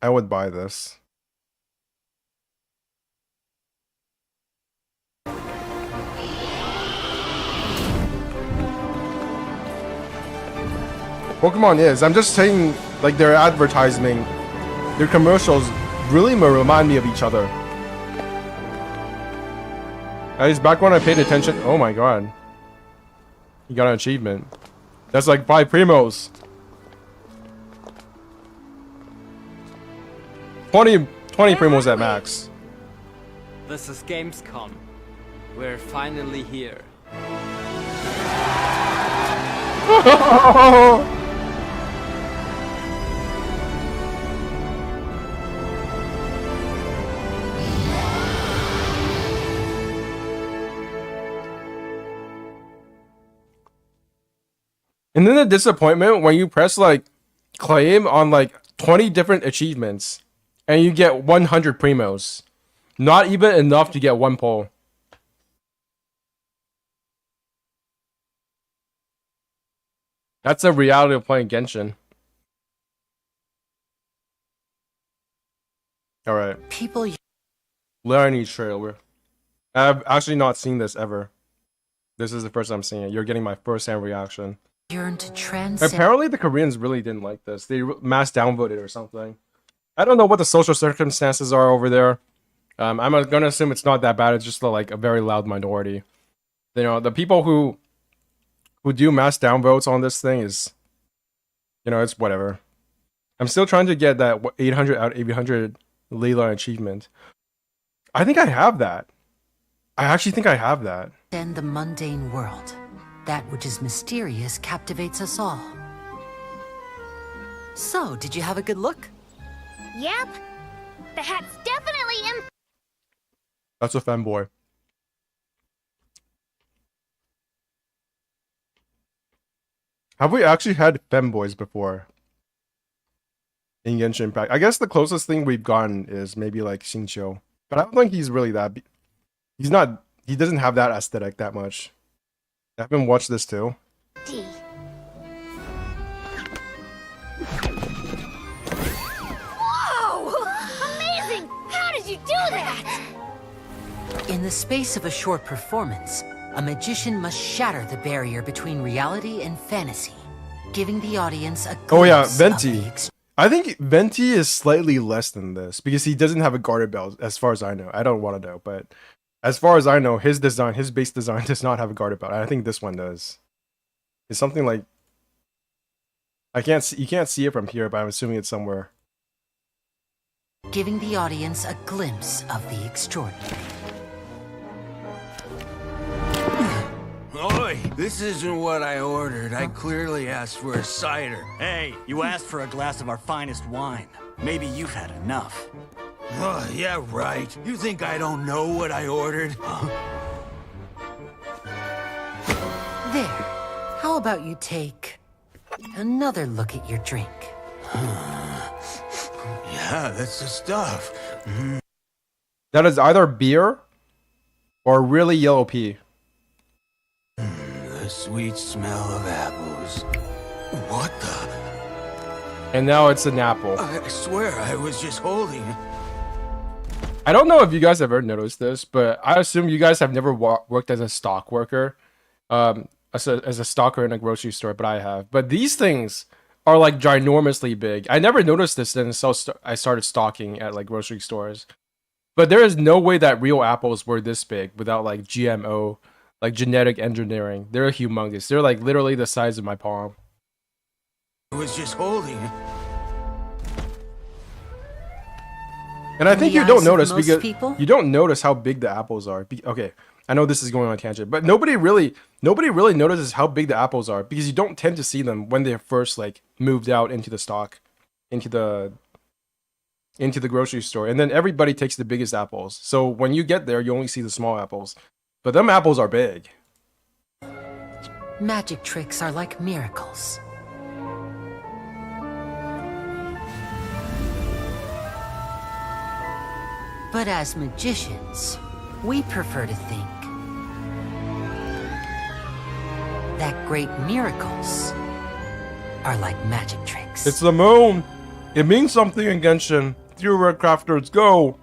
would buy this. Pokemon is. I'm just saying, like, their advertising, their commercials really remind me of each other. At least back when I paid attention. Oh my god. You got an achievement. That's like 5 primos. 20 primos at max. This is Gamescom. We're finally here. And then the disappointment when you press like claim on like 20 different achievements and you get 100 primos. Not even enough to get one pull. That's the reality of playing Genshin. Alright. People. Learning trailer. I've actually not seen this ever. This is the first time I'm seeing it. You're getting my first-hand reaction. Yearn to transcend. Apparently the Koreans really didn't like this. They mass downvoted or something. I don't know what the social circumstances are over there. I'm gonna assume it's not that bad. It's just like a very loud minority. You know, the people who do mass downvotes on this thing is, you know, it's whatever. I'm still trying to get that 800 out of 800 Layla achievement. I think I have that. I actually think I have that. Then the mundane world. That which is mysterious captivates us all. So, did you have a good look? Yep. The hat's definitely in. That's a fanboy. Have we actually had femboys before? In Genshin Impact? I guess the closest thing we've gotten is maybe like Xingqiu. But I don't think he's really that... He's not... He doesn't have that aesthetic that much. I haven't watched this too. D. Whoa! Amazing! How did you do that? In the space of a short performance, a magician must shatter the barrier between reality and fantasy, giving the audience a glimpse Oh yeah, of Venti. the I think Venti is slightly less than this because he doesn't have a guarded belt, as far as I know. I don't want to know, but as far as I know, his design, his base design does not have a guarded belt. I think this one does. It's something like... I can't see, you can't see it from here, but I'm assuming it's somewhere. giving the audience a glimpse of the extraordinary. Oi, this isn't what I ordered. I clearly asked for a cider. Hey, you asked for a glass of our finest wine. Maybe you've had enough. Oh, yeah, right. You think I don't know what I ordered? There. How about you take another look at your drink? Yeah, that's the stuff. That is either beer or really yellow pea. The sweet smell of apples. What the? And now it's an apple. I swear I was just holding. I don't know if you guys have ever noticed this, but I assume you guys have never worked as a stock worker, as a stalker in a grocery store, but I have. But these things are like ginormously big. I never noticed this until I started stalking at like grocery stores. But there is no way that real apples were this big without like GMO, like genetic engineering. They're humongous. They're like literally the size of my palm. I was just holding. And I think you don't notice because people? you don't notice how big the apples are. Okay, I know this is going on a tangent, but nobody really notices how big the apples are because you don't tend to see them when they're first like moved out into the stock, into the grocery store, and then everybody takes the biggest apples. So when you get there, you only see the small apples, but them apples are big. Magic tricks are like miracles. But as magicians, we prefer to think that great miracles are like magic tricks. It's the moon. It means something in Genshin. Through Red Crafters, go.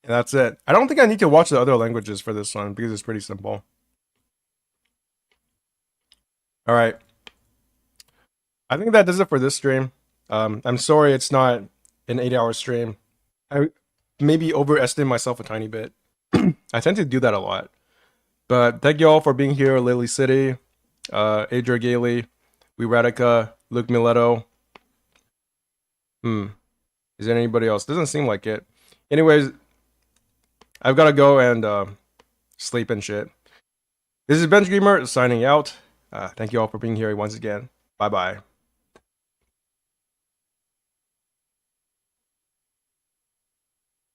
And that's it. I don't think I need to watch the other languages for this one because it's pretty simple. All right. I think that does it for this stream. I'm sorry it's not an 8-hour stream. I maybe overestimated myself a tiny bit. I tend to do that a lot. But thank you all for being here. Lily City, Adria Gailey, Radica, Luke Mileto. Is there anybody else? Doesn't seem like it. Anyways, I've got to go and sleep and shit. This is Ben Screamer signing out. Thank you all for being here once again. Bye-bye.